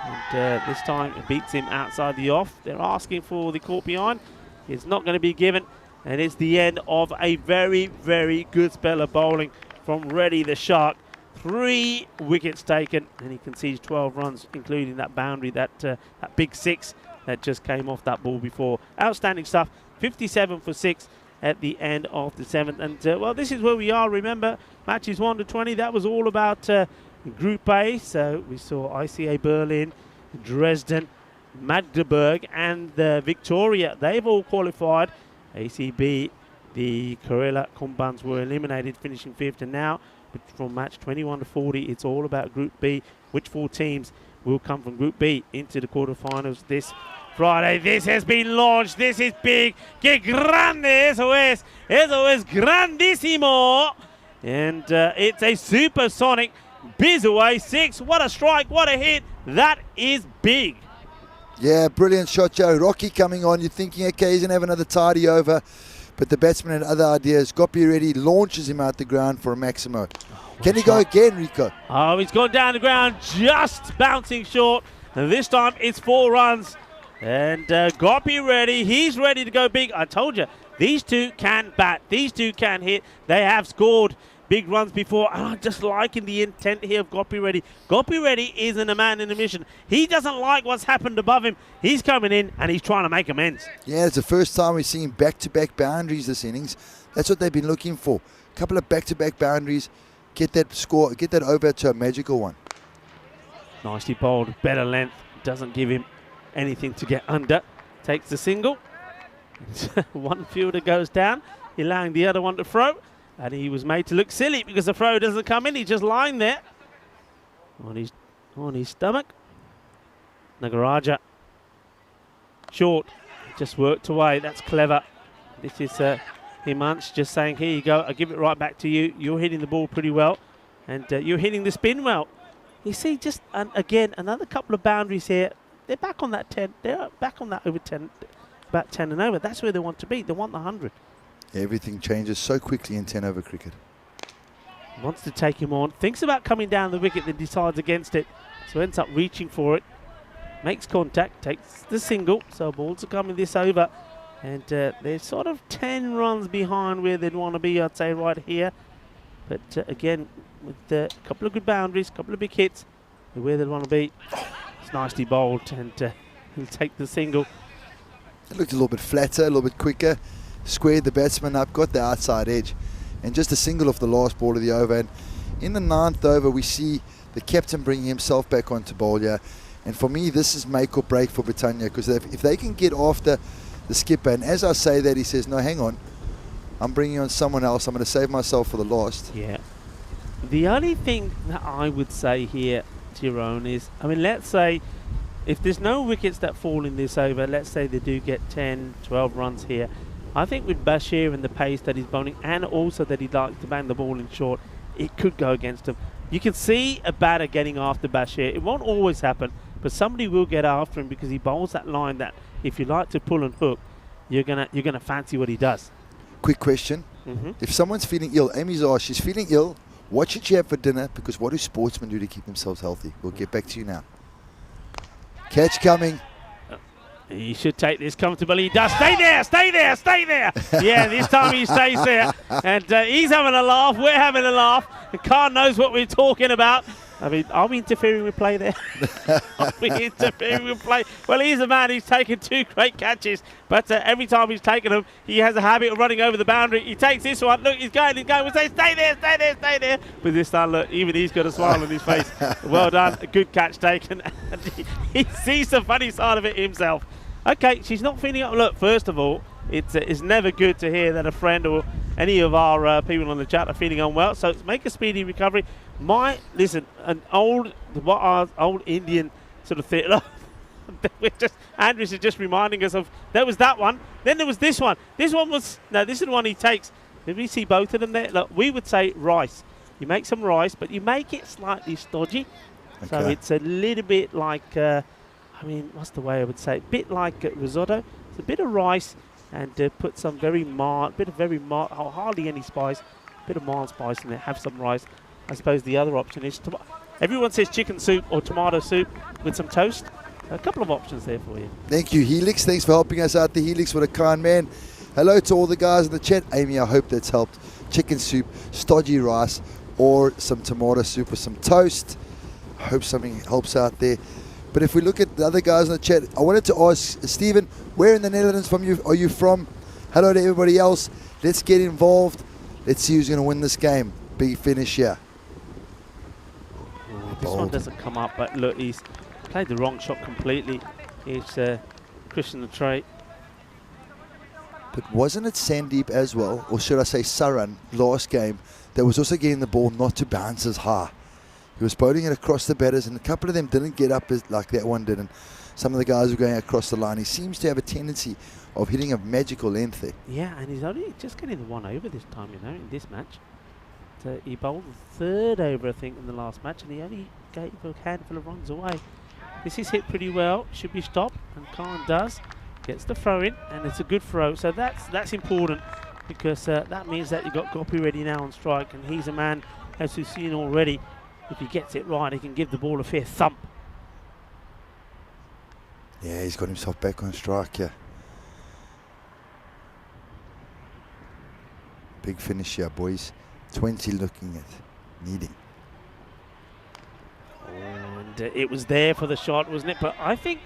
And this time it beats him outside the off. They're asking for the caught behind. It's not going to be given. And it's the end of a very, very good spell of bowling from Reddy the Shark. 3 wickets taken, and he concedes 12 runs, including that boundary, that big 6 that just came off that ball before. Outstanding stuff. 57 for 6 at the end of the 7th. And, well, this is where we are. Remember, matches 1 to 20, that was all about Group A. So we saw ICA Berlin, Dresden, Magdeburg, and Victoria. They've all qualified. ACB, the Karela Kumbans were eliminated, finishing 5th, and now from match 21 to 40, it's all about Group B. Which 4 teams will come from Group B into the quarterfinals this Friday? This has been launched. This is big. Que grande eso es. Eso es grandísimo. And it's a supersonic biz away 6. What a strike. What a hit. That is big. Yeah, brilliant shot, Joe. Rocky coming on. You're thinking, okay, he's going to have another tidy over. But the batsman had other ideas. Gopireddy launches him out the ground for a Maximo. Can he go again, Rico? Oh, he's gone down the ground, just bouncing short. And this time it's 4 runs. And Gopireddy, he's ready to go big. I told you, these 2 can bat. These 2 can hit. They have scored big runs before, and I'm just liking the intent here of Gopi Reddy. Gopi Reddy isn't a man in a mission. He doesn't like what's happened above him. He's coming in and he's trying to make amends. Yeah, it's the first time we've seen back-to-back boundaries this innings. That's what they've been looking for. A couple of back-to-back boundaries, get that score, get that over to a magical one. Nicely bowled, better length, doesn't give him anything to get under. Takes the single. One fielder goes down, allowing the other one to throw. And he was made to look silly because the throw doesn't come in. He's just lying there on his stomach. Nagaraja. Short. Just worked away. That's clever. This is Himansh just saying, here you go. I'll give it right back to you. You're hitting the ball pretty well. And you're hitting the spin well. You see, just again, another couple of boundaries here. They're back on that 10. They're back on that over 10, about 10 and over. That's where they want to be. They want the 100. Everything changes so quickly in 10-over cricket. Wants to take him on. Thinks about coming down the wicket, then decides against it. So ends up reaching for it. Makes contact, takes the single. So balls are coming this over. And they're sort of 10 runs behind where they'd want to be, I'd say, right here. But again, with a couple of good boundaries, a couple of big hits, where they'd want to be. It's nicely bowled, and he'll take the single. It looked a little bit flatter, a little bit quicker. Squared the batsman up, got the outside edge, and just a single off the last ball of the over. And in the 9th over, we see the captain bringing himself back onto bowl here. And for me, this is make or break for Britannia, because if they can get after the skipper, and as I say that, he says, no, hang on, I'm bringing on someone else. I'm going to save myself for the last. Yeah. The only thing that I would say here, Tyrone, is, I mean, let's say if there's no wickets that fall in this over, let's say they do get 10, 12 runs here. I think with Bashir and the pace that he's bowling, and also that he likes to bang the ball in short, it could go against him. You can see a batter getting after Bashir. It won't always happen, but somebody will get after him because he bowls that line that if you like to pull and hook, you're gonna fancy what he does. Quick question. If someone's feeling ill, Amy's asked, she's feeling ill, what should she have for dinner? Because what do sportsmen do to keep themselves healthy? We'll get back to you now. Catch coming. He should take this comfortably. He does. Stay there, stay there, stay there. Yeah, this time he stays there. And he's having a laugh. We're having a laugh. And Khan knows what we're talking about. I mean, are we interfering with play there? Are we interfering with play? Well, he's a man who's taken 2 great catches. But every time he's taken them, he has a habit of running over the boundary. He takes this one. Look, he's going. We say, stay there, stay there, stay there. But this time, look, even he's got a smile on his face. Well done. A good catch taken. And he sees the funny side of it himself. Okay, she's not feeling up. Look, first of all, it's never good to hear that a friend or any of our people on the chat are feeling unwell. So make a speedy recovery. Listen, an old Indian sort of thing. Andrews is just reminding us of, there was that one. Then there was this one. This one was, no, this is the one he takes. Did we see both of them there? Look, we would say rice. You make some rice, but you make it slightly stodgy. Okay. So it's a little bit like, I mean, what's the way I would say? A bit like risotto. It's a bit of rice and put some very mild, hardly any spice, a bit of mild spice in there. Have some rice. I suppose the other option is, everyone says chicken soup or tomato soup with some toast. A couple of options there for you. Thank you, Helix. Thanks for helping us out, the Helix. What a kind man. Hello to all the guys in the chat. Amy, I hope that's helped. Chicken soup, stodgy rice, or some tomato soup with some toast. I hope something helps out there. But if we look at the other guys in the chat, I wanted to ask, Stephen, where in the Netherlands are you from? Hello to everybody else. Let's get involved. Let's see who's going to win this game. Big finish here. This one doesn't come up, but look, he's played the wrong shot completely. It's Christian the trait. But wasn't it Sandeep as well, or should I say Saran, last game, that was also getting the ball not to bounce as high? He was bowling it across the batters, and a couple of them didn't get up like that one did, and some of the guys were going across the line. He seems to have a tendency of hitting a magical length there. Yeah, and he's only just getting the one over this time, you know, in this match. So he bowled the 3rd over, I think, in the last match, and he only gave a handful of runs away. This is hit pretty well, should be stopped, and Khan does. Gets the throw in, and it's a good throw, so that's important, because that means that you've got Gopi Reddy now on strike, and he's a man, as we've seen already, if he gets it right, he can give the ball a fair thump. Yeah, he's got himself back on strike, yeah. Big finish here, boys. 20 looking at needing. And it was there for the shot, wasn't it? But I think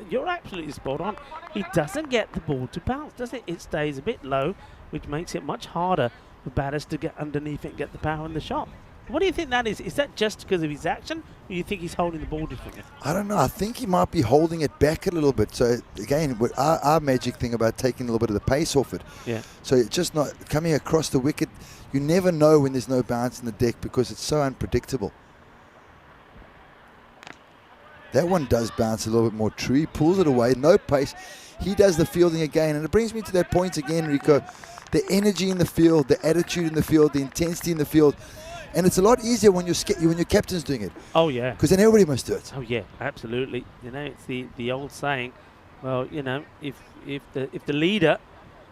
you're absolutely spot on. He doesn't get the ball to bounce, does it? It stays a bit low, which makes it much harder for batters to get underneath it and get the power in the shot. What do you think that is? Is that just because of his action, or do you think he's holding the ball differently? I don't know. I think he might be holding it back a little bit. So, again, with our magic thing about taking a little bit of the pace off it. Yeah. So, it's just not coming across the wicket. You never know when there's no bounce in the deck because it's so unpredictable. That one does bounce a little bit more true. He pulls it away, no pace. He does the fielding again. And it brings me to that point again, Rico. The energy in the field, the attitude in the field, the intensity in the field. And it's a lot easier when your captain's doing it. Oh, yeah. Because then everybody must do it. Oh, yeah, absolutely. You know, it's the old saying, well, you know, if the leader,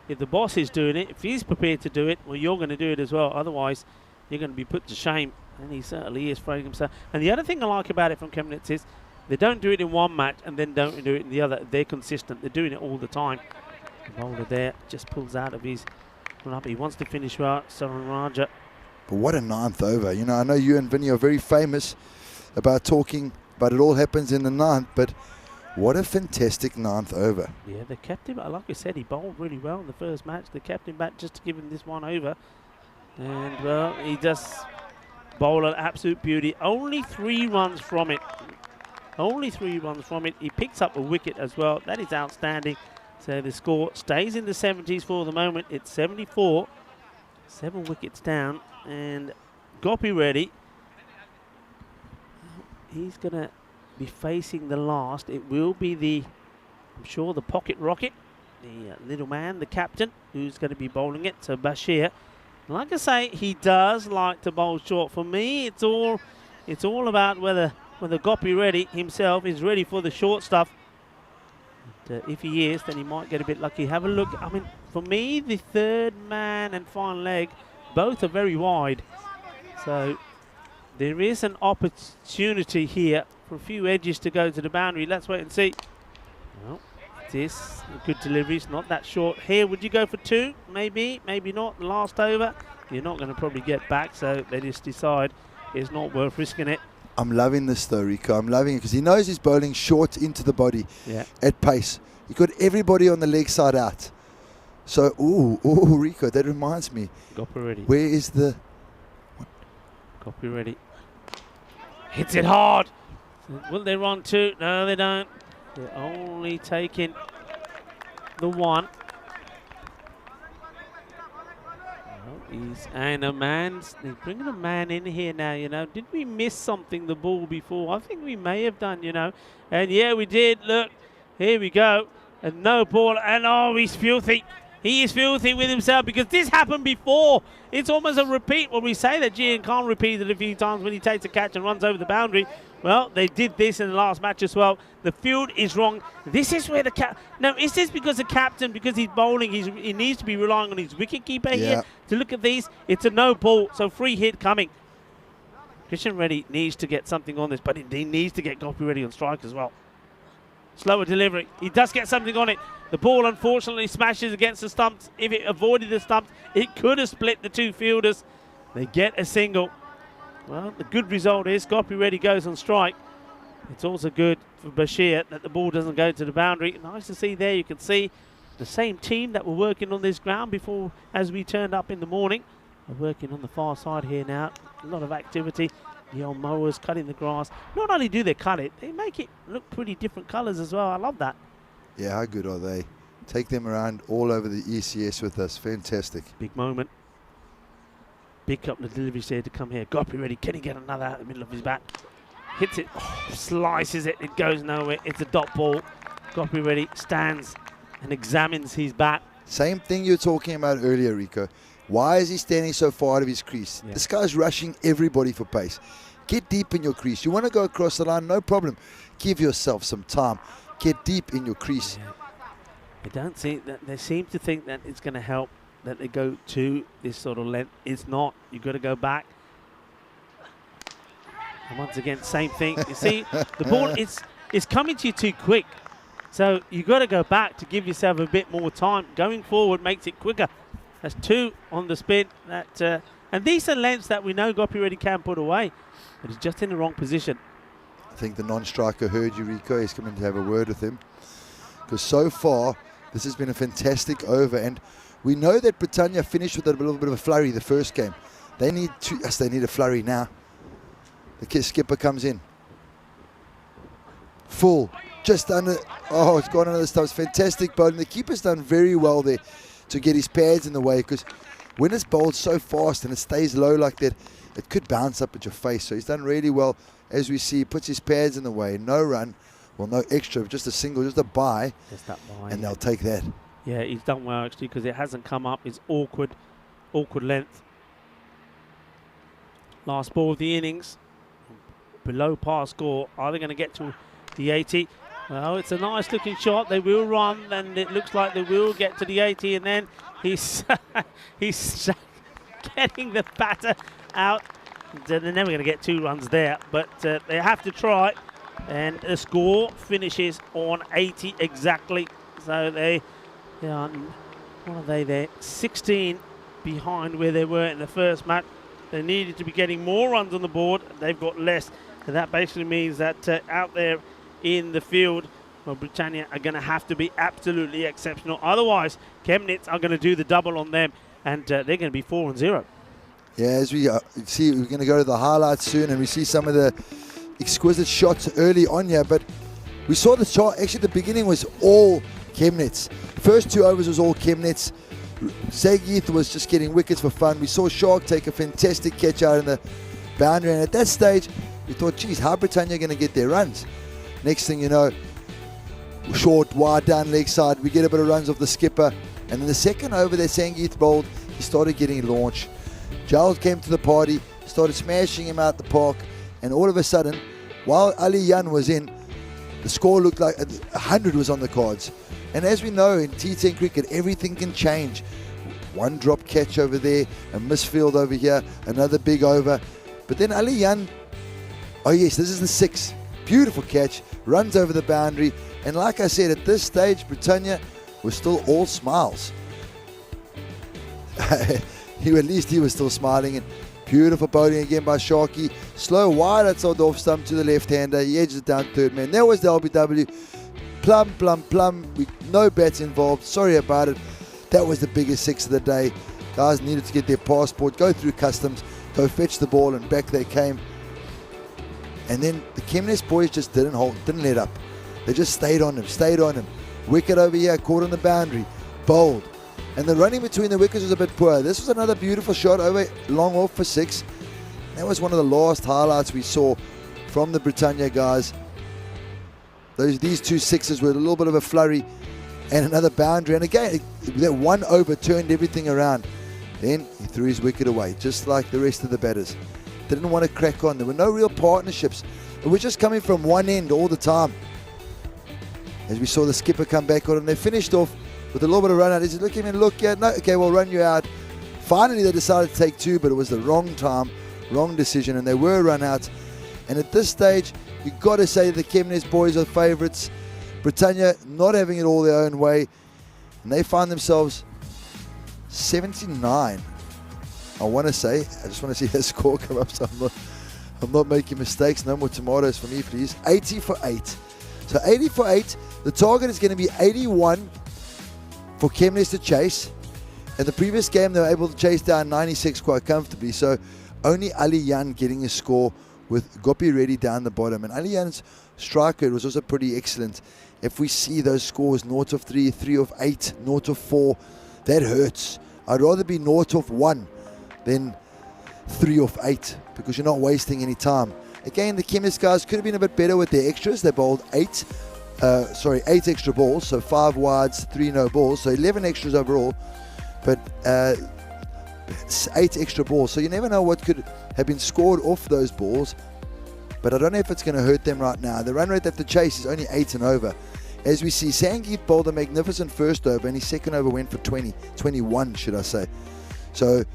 if the boss is doing it, if he's prepared to do it, well, you're going to do it as well. Otherwise, you're going to be put to shame. And he certainly is throwing himself. And the other thing I like about it from Chemnitz is they don't do it in one match and then don't do it in the other. They're consistent. They're doing it all the time. The bowler there just pulls out of his run-up. He wants to finish well. Saran Raja. But what a ninth over. You know, I know you and Vinny are very famous about talking about it all happens in the ninth, but what a fantastic ninth over. Yeah, they kept him, like I said, he bowled really well in the first match. They kept him back just to give him this one over. And, well, he just bowled an absolute beauty. Only 3 runs from it. Only 3 runs from it. He picks up a wicket as well. That is outstanding. So the score stays in the 70s for the moment. It's 74. 7 wickets down. And Gopi Reddy, he's going to be facing the last. It will be I'm sure, the pocket rocket, the little man, the captain, who's going to be bowling it. So Bashir, like I say, he does like to bowl short. For me, it's all about whether Gopi Reddy himself is ready for the short stuff. And, if he is, then he might get a bit lucky. Have a look. I mean, for me, the third man and final leg, both are very wide. So there is an opportunity here for a few edges to go to the boundary. Let's wait and see. Well, it is a good delivery. It's not that short. Here, would you go for 2? Maybe, maybe not. Last over, you're not going to probably get back. So they just decide it's not worth risking it. I'm loving this though, Rico. I'm loving it because he knows he's bowling short into the body at pace. He got everybody on the leg side out. So, ooh, Rico, that reminds me. Gopi Reddy. Where is the... Gopi Reddy. Hits it hard. Will they run 2? No, they don't. They're only taking the 1. He's bringing a man in here now, you know. Did we miss something, the ball, before? I think we may have done, you know. And yeah, we did. Look, here we go. And no ball. And oh, he's filthy. He is filthy with himself because this happened before. It's almost a repeat. When we say that Gian Khan repeated it a few times when he takes a catch and runs over the boundary. Well, they did this in the last match as well. The field is wrong. This is where Now, is this because the captain, because he's bowling, he needs to be relying on his wicketkeeper here to look at these? It's a no ball, so free hit coming. Christian Reddy needs to get something on this, but he needs to get Gopi Reddy on strike as well. Slower delivery. He does get something on it. The ball, unfortunately, smashes against the stumps. If it avoided the stumps, it could have split the 2 fielders. They get a single. Well, the good result is Gopi Reddy goes on strike. It's also good for Bashir that the ball doesn't go to the boundary. Nice to see there. You can see the same team that were working on this ground before as we turned up in the morning. They're working on the far side here now. A lot of activity. The old mowers cutting the grass. Not only do they cut it, they make it look pretty different colours as well. I love that. Yeah, how good are they? Take them around all over the ECS with us. Fantastic. Big moment. Big couple of deliveries there to come here. Gopi Reddy. Can he get another out of the middle of his bat? Hits it. Oh, slices it. It goes nowhere. It's a dot ball. Gopi Reddy stands and examines his bat. Same thing you were talking about earlier, Rico. Why is he standing so far out of his crease? Yeah. This guy's rushing everybody for pace. Get deep in your crease. You want to go across the line, no problem. Give yourself some time. Get deep in your crease. Yeah. They seem to think that it's going to help that they go to this sort of length. It's not. You've got to go back. And once again, same thing. You see, the ball is coming to you too quick. So you've got to go back to give yourself a bit more time. Going forward makes it quicker. That's 2 on the spin. That And these are lengths that we know Gopi Reddy can put away, but he's just in the wrong position. I think the non-striker heard you, Rico. He's coming to have a word with him. Because so far, this has been a fantastic over. And we know that Britannia finished with a little bit of a flurry the first game. They need they need a flurry now. The skipper comes in. Full. Just under. Oh, it's gone under the stumps. Fantastic bowling. The keeper's done very well there to get his pads in the way, because when it's bowled so fast and it stays low like that, it could bounce up at your face. So he's done really well. As we see, he puts his pads in the way. No run. Well, no extra. Just a single. Just a bye. Just that bye. And they'll take that. Yeah, he's done well, actually, because it hasn't come up. It's awkward length. Last ball of the innings. Below par score. Are they going to get to the 80? Well, it's a nice looking shot. They will run, and it looks like they will get to the 80, and then he's getting the batter out. They're never going to get 2 runs there, but they have to try, and the score finishes on 80 exactly. So they are, what are they there? 16 behind where they were in the first match. They needed to be getting more runs on the board. They've got less, and that basically means that out there in the field, well, Britannia are going to have to be absolutely exceptional. Otherwise, Chemnitz are going to do the double on them, and they're going to be 4-0. Yeah, as we see, we're going to go to the highlights soon, and we see some of the exquisite shots early on here. But we saw the chart. Actually, the beginning was all Chemnitz. First 2 overs was all Chemnitz. Sagith was just getting wickets for fun. We saw Shark take a fantastic catch out in the boundary, and at that stage, we thought, geez, how Britannia going to get their runs? Next thing you know, short, wide, down leg side, we get a bit of runs off the skipper. And then the second over that Sangeeth bowled, he started getting launched. Giles came to the party, started smashing him out the park, and all of a sudden, while Ali Jan was in, the score looked like 100 was on the cards. And as we know, in T10 cricket, everything can change. One drop catch over there, a misfield over here, another big over. But then Ali Jan, oh yes, this is the 6. Beautiful catch, runs over the boundary, and like I said, at this stage, Britannia was still all smiles. At least he was still smiling, and beautiful bowling again by Sharky. Slow wide outside the off stump to the left-hander. He edges it down third man. There was the LBW. Plum. No bats involved. Sorry about it. That was the biggest 6 of the day. Guys needed to get their passport, go through customs, go fetch the ball, and back they came. And then the Chemnitz boys just didn't let up. They just stayed on him. Wicket over here, caught on the boundary, bowled. And the running between the wickets was a bit poor. This was another beautiful shot over long off for 6. That was one of the last highlights we saw from the Britannia guys. These 2 6s were a little bit of a flurry and another boundary. And again, that 1 over turned everything around. Then he threw his wicket away, just like the rest of the batters. Didn't want to crack on. There were no real partnerships. It was just coming from one end all the time. As we saw the skipper come back on, and they finished off with a little bit of run out. He said, look at him, look, yeah, no, okay, we'll run you out. Finally, they decided to take 2, but it was the wrong time, wrong decision, and they were run out. And at this stage, you've got to say the Chemnitz boys are favourites. Britannia not having it all their own way, and they find themselves 79. I want to say, I just want to see that score come up, so I'm not making mistakes. No more tomatoes for me, please. 80 for 8. So 80 for 8. The target is going to be 81 for Chemnitz to chase. In the previous game, they were able to chase down 96 quite comfortably. So only Ali Jan getting a score with Gopi Reddy down the bottom. And Ali Jan's strike rate was also pretty excellent. If we see those scores, 0 of 3, 3 of 8, 0 of 4, that hurts. I'd rather be 0 of 1 than 3 of 8, because you're not wasting any time. Again, the Chemnitz guys could have been a bit better with their extras. They bowled 8 extra balls, so 5 wides, 3 no balls, so 11 extras overall, but 8 extra balls. So you never know what could have been scored off those balls, but I don't know if it's going to hurt them right now. The run rate they have to chase is only 8 and over. As we see, Sangeeth bowled a magnificent first over, and his second over went for 21, should I say. So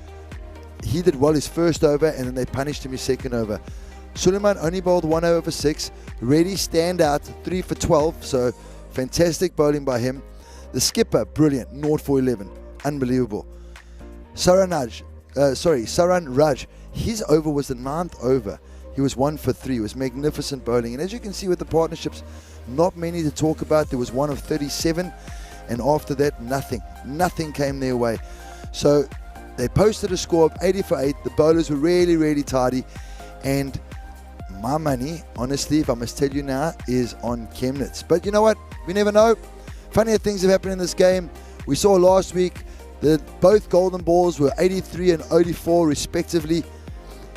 he did well his first over, and then they punished him his second over. Suleiman only bowled 1 over for 6. Reddy stand out, 3 for 12, so fantastic bowling by him. The skipper, brilliant, 0 for 11, unbelievable. Saranaj, Saran Raj, his over was the 9th over. He was 1 for 3. It was magnificent bowling. And as you can see with the partnerships, not many to talk about. There was 1 of 37. And after that, nothing. Nothing came their way. So they posted a score of 80 for 8. The bowlers were really, really tidy. And my money, honestly, if I must tell you now, is on Chemnitz. But you know what? We never know. Funnier things have happened in this game. We saw last week that both golden balls were 83 and 84 respectively.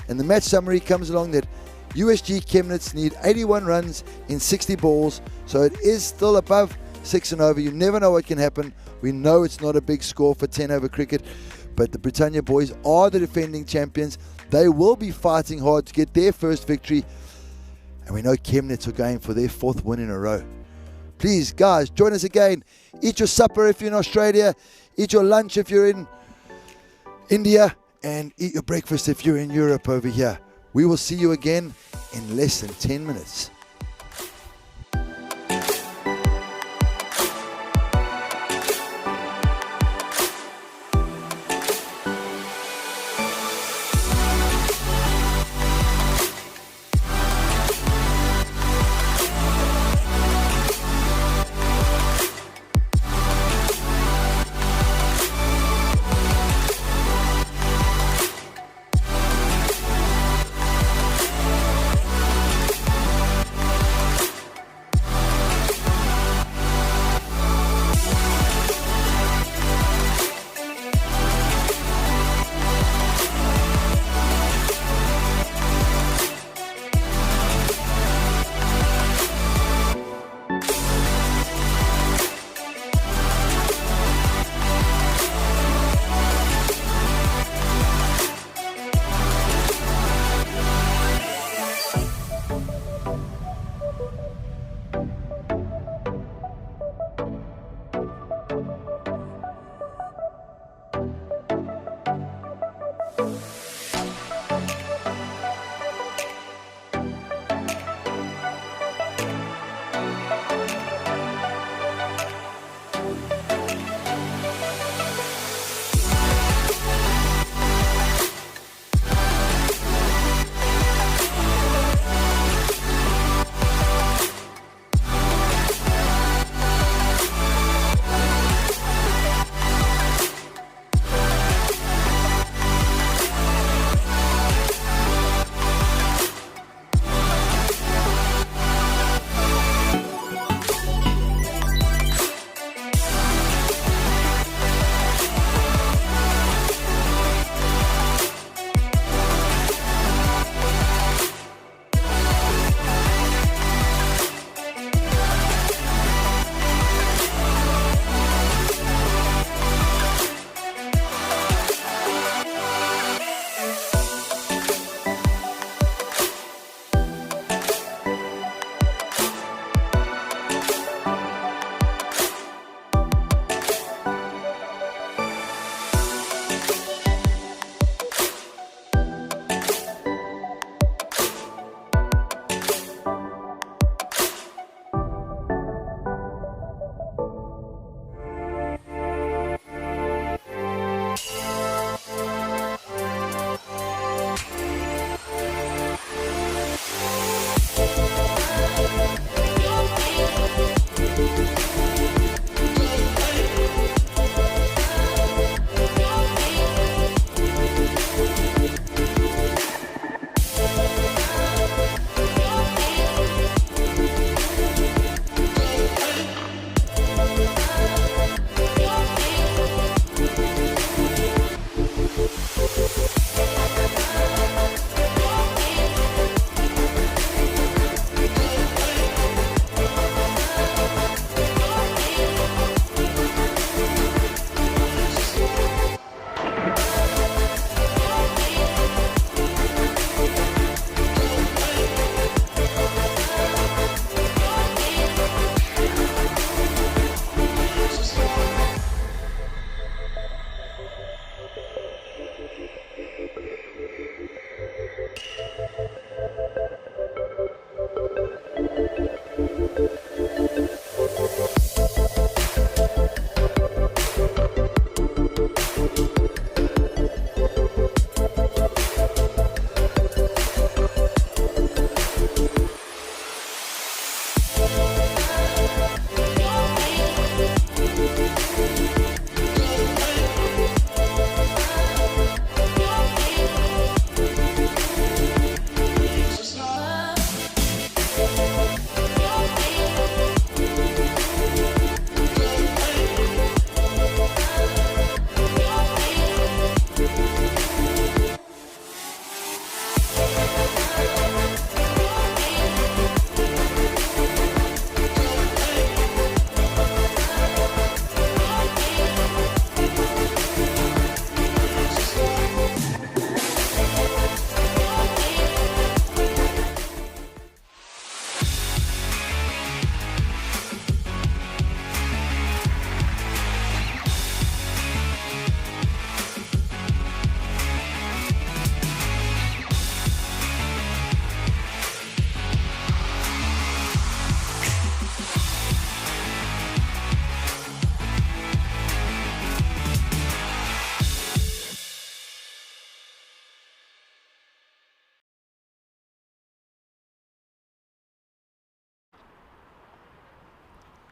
And the match summary comes along that USG Chemnitz need 81 runs in 60 balls. So it is still above 6 and over. You never know what can happen. We know it's not a big score for 10 over cricket. But the Britannia boys are the defending champions. They will be fighting hard to get their first victory. And we know Chemnitz are going for their 4th win in a row. Please, guys, join us again. Eat your supper if you're in Australia. Eat your lunch if you're in India. And eat your breakfast if you're in Europe over here. We will see you again in less than 10 minutes.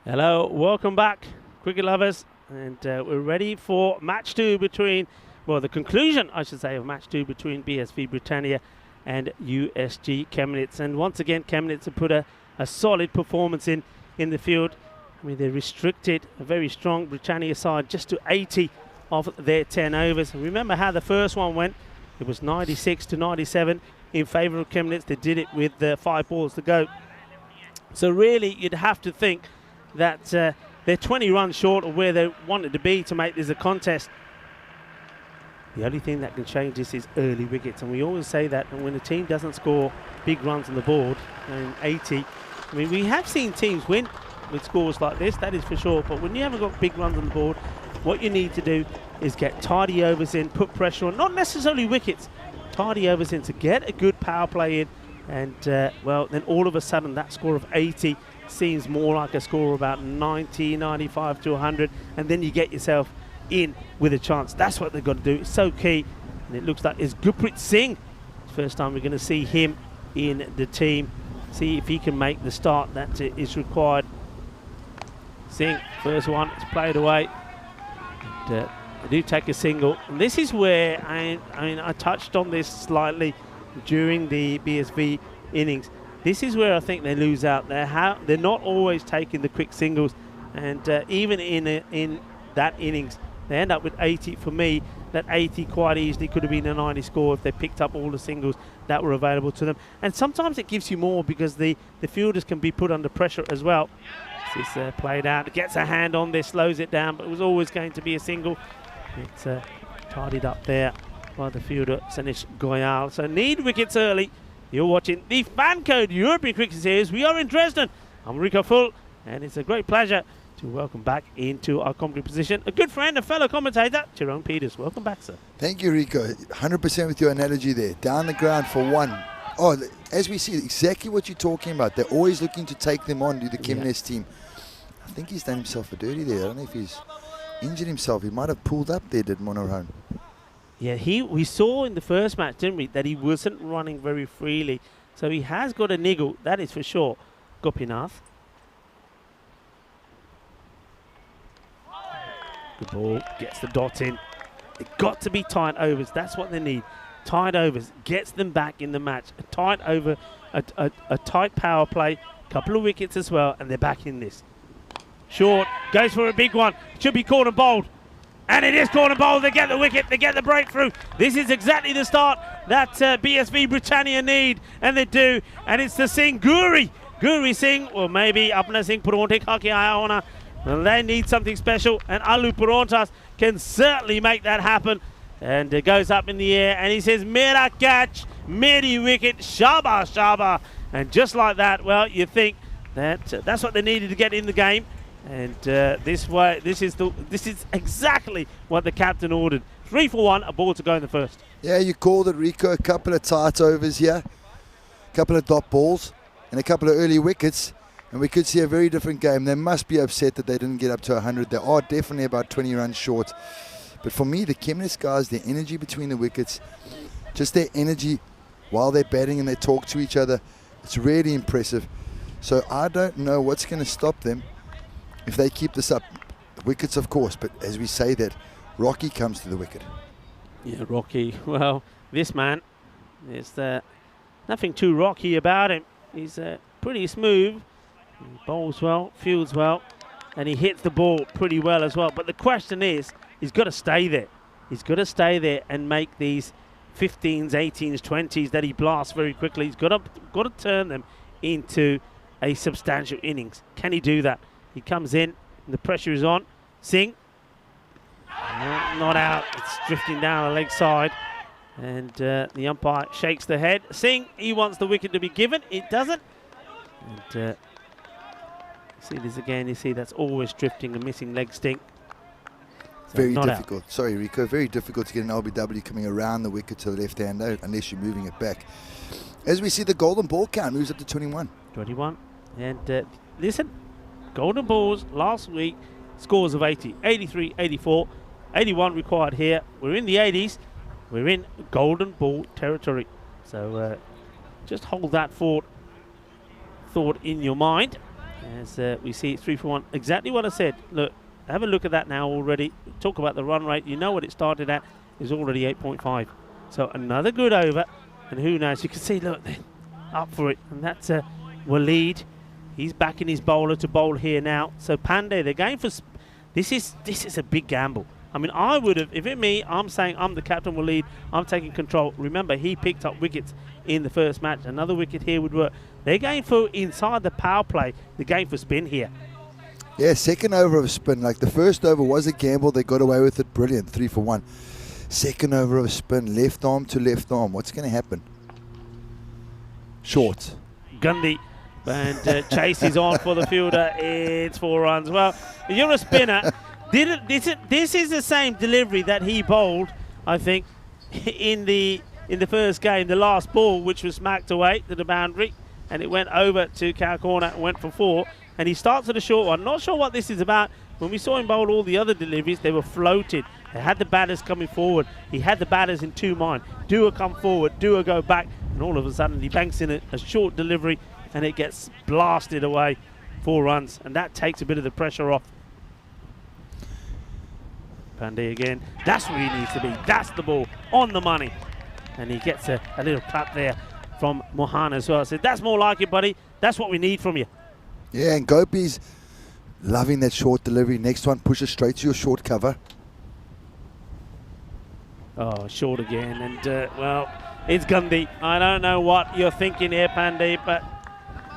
Hello, welcome back, cricket lovers, and we're ready for match 2 between, well, the conclusion, I should say, of match 2 between BSV Britannia and USG Chemnitz. And once again, Chemnitz have put a solid performance in the field. I mean, they restricted a very strong Britannia side just to 80 of their 10 overs. And remember how the first one went. It was 96 to 97 in favour of Chemnitz. They did it with 5 balls to go. So really, you'd have to think that they're 20 runs short of where they wanted to be to make this a contest. The only thing that can change this is early wickets, and we always say that. And when a team doesn't score big runs on the board, and 80, I mean, we have seen teams win with scores like this, that is for sure. But when you haven't got big runs on the board, what you need to do is get tidy overs in, put pressure on, not necessarily wickets, tidy overs in to get a good power play in. And, well, then all of a sudden that score of 80 seems more like a score of about 90, 95 to 100, and then you get yourself in with a chance. That's what they've got to do. It's so key. And it looks like it's Gurpreet Singh. First time we're going to see him in the team. See if he can make the start that is required. Singh, first one, it's played away. And, they do take a single. And this is where, I mean, I touched on this slightly during the BSV innings. This is where I think they lose out. They're not always taking the quick singles, and even in that innings, they end up with 80. For me, that 80 quite easily could have been a 90 score if they picked up all the singles that were available to them. And sometimes it gives you more because the fielders can be put under pressure as well. This is played out. It gets a hand on there, slows it down, but it was always going to be a single. It's tidied up there by the fielder, Sanish Goyal. So need wickets early. You're watching the FanCode European Cricket Series. We are in Dresden. I'm Rico Full, and it's a great pleasure to welcome back into our commentary position a good friend, a fellow commentator, Tyrone Peters. Welcome back, sir. Thank you, Rico. 100% with your analogy there. Down the ground for one. Oh, as we see, exactly what you're talking about. They're always looking to take them on to the Chemnitz team. I think he's done himself a dirty there. I don't know if he's injured himself. He might have pulled up there, did Monoran. Yeah, we saw in the first match, didn't we, that he wasn't running very freely. So he has got a niggle, that is for sure. Gopinath. The ball gets the dot in. It's got to be tight overs. That's what they need. Tight overs gets them back in the match. A tight over, a tight power play, couple of wickets as well, and they're back in this. Short, goes for a big one. Should be caught and bowled. And it is caught and bowled. They get the wicket. They get the breakthrough. This is exactly the start that BSV Britannia need. And they do. And it's the Singh Guri Singh, or maybe Apna Singh Puronte Khaki Ayona. And they need something special. And Alu Purontas can certainly make that happen. And it goes up in the air. And he says, Mera catch, meri wicket, shaba, shaba. And just like that, well, you think that that's what they needed to get in the game. And this is exactly what the captain ordered. 3 for 1, a ball to go in the first. Yeah, you called it, Rico. A couple of tight overs here, a couple of dot balls, and a couple of early wickets, and we could see a very different game. They must be upset that they didn't get up to 100. They are definitely about 20 runs short. But for me, the Chemnitz guys, their energy between the wickets, just their energy while they're batting and they talk to each other, it's really impressive. So I don't know what's going to stop them if they keep this up. Wickets, of course, but as we say that, Rocky comes to the wicket. Yeah, Rocky. Well, this man, there's nothing too rocky about him. He's pretty smooth. He bowls well, fields well, and he hits the ball pretty well as well. But the question is, he's got to stay there. He's got to stay there and make these 15s, 18s, 20s that he blasts very quickly. He's got to turn them into a substantial innings. Can he do that? He comes in, and the pressure is on. Singh, not out. It's drifting down the leg side, and the umpire shakes the head. Singh, he wants the wicket to be given. It doesn't. And see this again. You see that's always drifting and missing leg stink. So very difficult. Out. Sorry, Rico. Very difficult to get an LBW coming around the wicket to the left hand unless you're moving it back. As we see, the golden ball count moves up to 21. 21. And listen. Golden balls last week, scores of 80, 83, 84, 81 required here. We're in the 80s. We're in golden ball territory. So just hold that thought in your mind. As we see it's 3 for 1. Exactly what I said. Look, have a look at that now already. Talk about the run rate. You know what it started at is already 8.5. So another good over. And who knows? You can see, look, they're up for it. And that's Waleed. He's backing his bowler to bowl here now. So Pandey, they're going for... This is a big gamble. I mean, I would have, if it me, I'm saying I'm the captain, Waleed. I'm taking control. Remember, he picked up wickets in the first match. Another wicket here would work. They're going for inside the power play. They're going for spin here. Yeah, second over of spin. Like the first over was a gamble. They got away with it. Brilliant. 3 for 1. Second over of spin. Left arm to left arm. What's going to happen? Short. Gundy. And Chase is on for the fielder. It's 4 runs. Well, you're a spinner. This is the same delivery that he bowled, I think, in the first game. The last ball, which was smacked away to the boundary, and it went over to cow corner and went for 4. And he starts at a short one. Not sure what this is about. When we saw him bowl all the other deliveries, they were floated. They had the batters coming forward. He had the batters in 2 mind. Do a come forward, do a go back, and all of a sudden he banks in a short delivery, and it gets blasted away. 4 runs, and that takes a bit of the pressure off. Pandey again. That's where he needs to be. That's the ball on the money. And he gets a little clap there from Mohan as well. I said, that's more like it, buddy. That's what we need from you. Yeah, and Gopi's loving that short delivery. Next one, pushes straight to your short cover. Oh, short again. And, well, it's Gundy. I don't know what you're thinking here, Pandey, but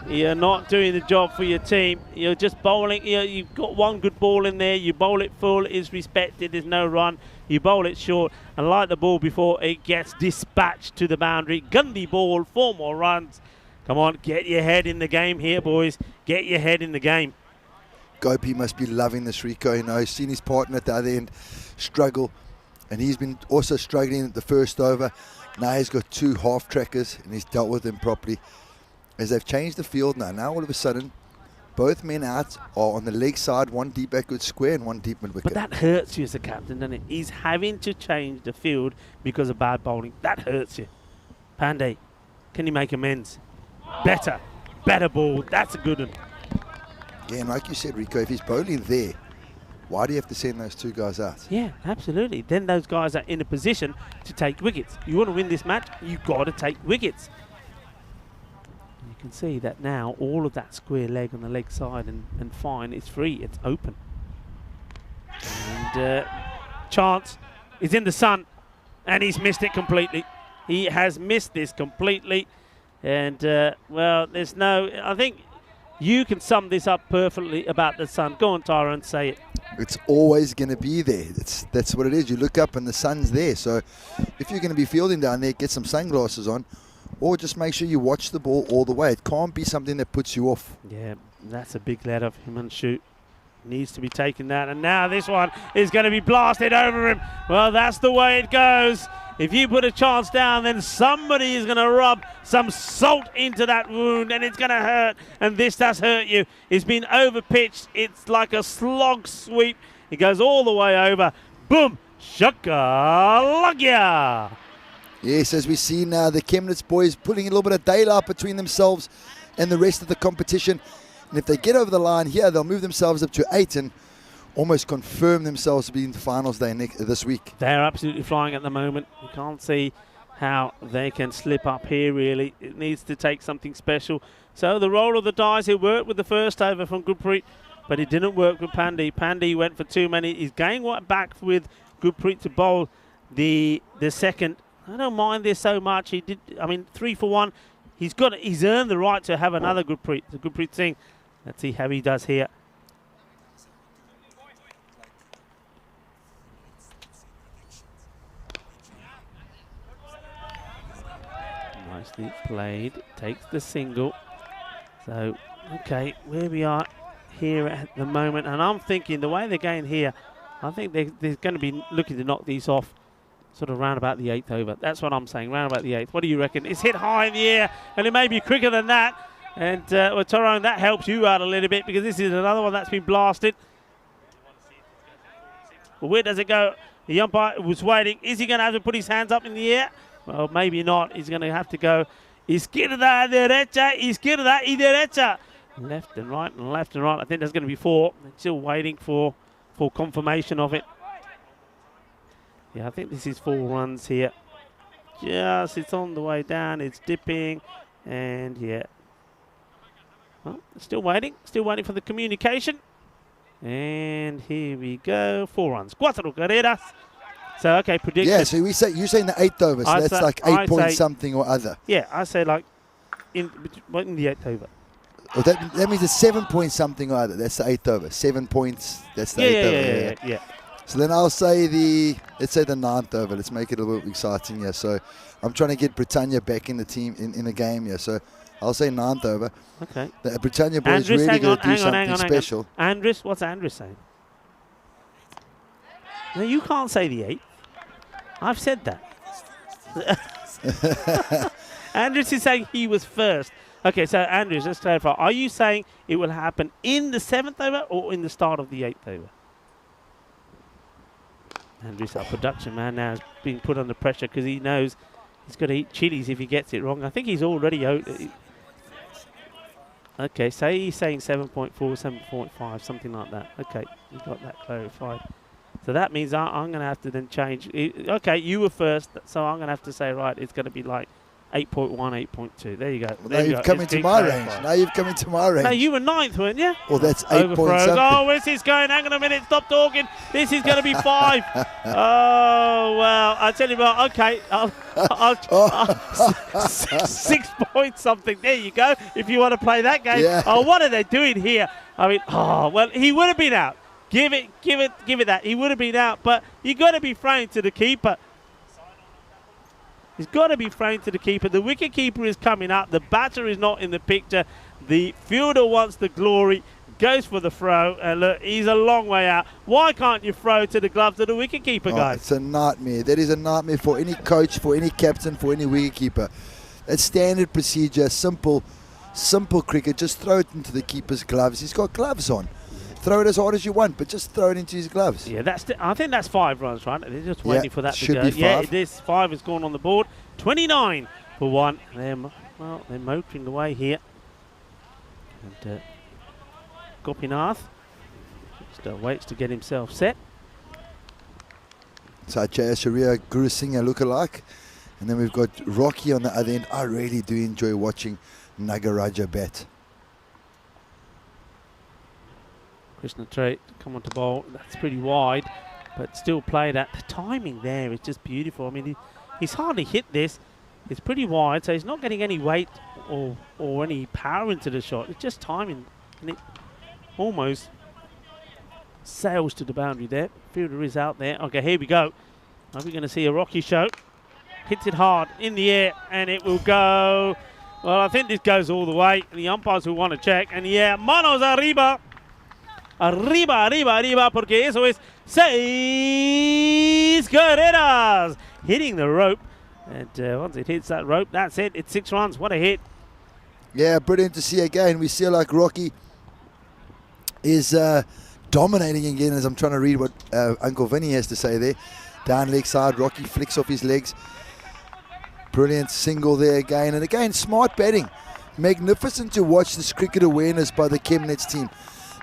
you're not doing the job for your team. You're just bowling. You've got one good ball in there. You bowl it full. It's respected. There's no run. You bowl it short. And like the ball before, it gets dispatched to the boundary. Gundy ball, 4 more runs. Come on, get your head in the game here, boys. Get your head in the game. Gopi must be loving this, Rico. You know, he's seen his partner at the other end struggle. And he's been also struggling at the first over. Now he's got 2 half trackers, and he's dealt with them properly. As they've changed the field now all of a sudden, both men out are on the leg side, 1 deep backward square and 1 deep mid wicket. But that hurts you as a captain, doesn't it? He's having to change the field because of bad bowling. That hurts you. Pandey, can you make amends? Better ball. That's a good one. Yeah, and like you said, Rico, if he's bowling there, why do you have to send those 2 guys out? Yeah, absolutely. Then those guys are in a position to take wickets. You want to win this match, you've got to take wickets. You can see that now all of that square leg on the leg side and fine, it's free, it's open. And Chance is in the sun, and he's missed it completely. He has missed this completely. And, well, there's no... I think you can sum this up perfectly about the sun. Go on, Tyrone, say it. It's always going to be there. That's what it is. You look up and the sun's there. So if you're going to be fielding down there, get some sunglasses on, or just make sure you watch the ball all the way. It can't be something that puts you off. Yeah, that's a big let of him and shoot. Needs to be taken that. And now this one is going to be blasted over him. Well, that's the way it goes. If you put a chance down, then somebody is going to rub some salt into that wound, and it's going to hurt. And this does hurt you. It's been over-pitched. It's like a slog sweep. It goes all the way over. Boom! Shakalagya! Yes, as we see now, the Chemnitz boys putting a little bit of daylight between themselves and the rest of the competition. And if they get over the line here, they'll move themselves up to 8 and almost confirm themselves to be in the finals day this week. They're absolutely flying at the moment. You can't see how they can slip up here, really. It needs to take something special. So the roll of the dice, it worked with the first over from Gurpreet, but it didn't work with Pandey. Pandey went for too many. He's going back with Gurpreet to bowl the second. I don't mind this so much. He did. I mean, 3 for 1. He's earned the right to have another Gurpreet. The Gurpreet Singh. Let's see how he does here. Nicely played, takes the single. So, okay, where we are here at the moment, and I'm thinking the way they're going here, I think they're going to be looking to knock these off sort of round about the 8th over. That's what I'm saying, round about the 8th. What do you reckon? It's hit high in the air, and it may be quicker than that. And, well, Tyrone, that helps you out a little bit because this is another one that's been blasted. Well, where does it go? The umpire was waiting. Is he going to have to put his hands up in the air? Well, maybe not. He's going to have to go izquierda, derecha, izquierda y derecha. Left and right and left and right. I think there's going to be 4. They're still waiting for confirmation of it. Yeah, I think this is 4 runs here. Just, it's on the way down. It's dipping. And, yeah. Well, still waiting for the communication. And here we go. 4 runs. 4 carreras. So, okay, prediction. Yeah, so you're saying the 8th over, so that's like 8 point something or other. Yeah, I say like in the 8th over. Well, that means it's 7 point something or other. That's the 8th over. 7 points, that's the 8th over. Yeah. So then I'll say let's say the 9th over. Let's make it a little bit exciting here. So I'm trying to get Britannia back in the team, in the game here. So I'll say 9th over. Okay. The Britannia boys Andres, really going to do something hang on. special. Andres, what's Andres saying? No, you can't say the 8th. I've said that. Andres is saying he was first. Okay, so Andres, let's clarify. Are you saying it will happen in the 7th over or in the start of the 8th over? Andres, our production man, now is being put under pressure because he knows he's got to eat chilies if he gets it wrong. I think he's already out. Okay, so he's saying 7.4, 7.5, something like that. Okay, we got that clarified. So that means I'm going to have to then change. Okay, you were first, so I'm going to have to say, right, it's going to be like 8.1, 8.2. There you go. Well, now you've come into my range. Now you've come into my range. No, you were 9th, weren't you? Well, that's 8 point something. Oh, where's this going? Hang on a minute. Stop talking. This is going to be 5. Oh, well, I tell you what. Okay, I'll 6 points something. There you go. If you want to play that game. Yeah. Oh, what are they doing here? I mean, oh, well, he would have been out. Give it that. He would have been out, but you got to be thrown to the keeper. He's got to be thrown to the keeper. The wicket keeper is coming up. The batter is not in the picture. The fielder wants the glory, goes for the throw, and look, he's a long way out. Why can't you throw to the gloves of the wicket keeper, guys? It's a nightmare. That is a nightmare for any coach, for any captain, for any wicket keeper. It's standard procedure, simple cricket. Just throw it into the keeper's gloves. He's got gloves on. Throw it as hard as you want, but just throw it into his gloves. Yeah, I think that's 5 runs, right? They're just waiting for that to go. Should be 5. Yeah, this 5 is gone on the board. 29 for 1. They're motoring the way here. And Gopinath still waits to get himself set. So Jaya Sharia, Guru Singh lookalike. And then we've got Rocky on the other end. I really do enjoy watching Nagaraja bat. Krishna Trait come on to bowl. That's pretty wide, but still played at. The timing there is just beautiful. I mean, he's hardly hit this. It's pretty wide, so he's not getting any weight or any power into the shot. It's just timing, and it almost sails to the boundary there. Fielder is out there. Okay, here we go. Are we going to see a Rocky show? Hits it hard in the air, and it will go. Well, I think this goes all the way. The umpires will want to check, and yeah, manos arriba. Arriba, porque eso es 6 carreras. Hitting the rope. And once it hits that rope, that's it. It's 6 runs. What a hit. Yeah, brilliant to see again. We see like Rocky is dominating again as I'm trying to read what Uncle Vinny has to say there. Down leg side, Rocky flicks off his legs. Brilliant single there again. And again, smart batting. Magnificent to watch this cricket awareness by the Chemnitz team.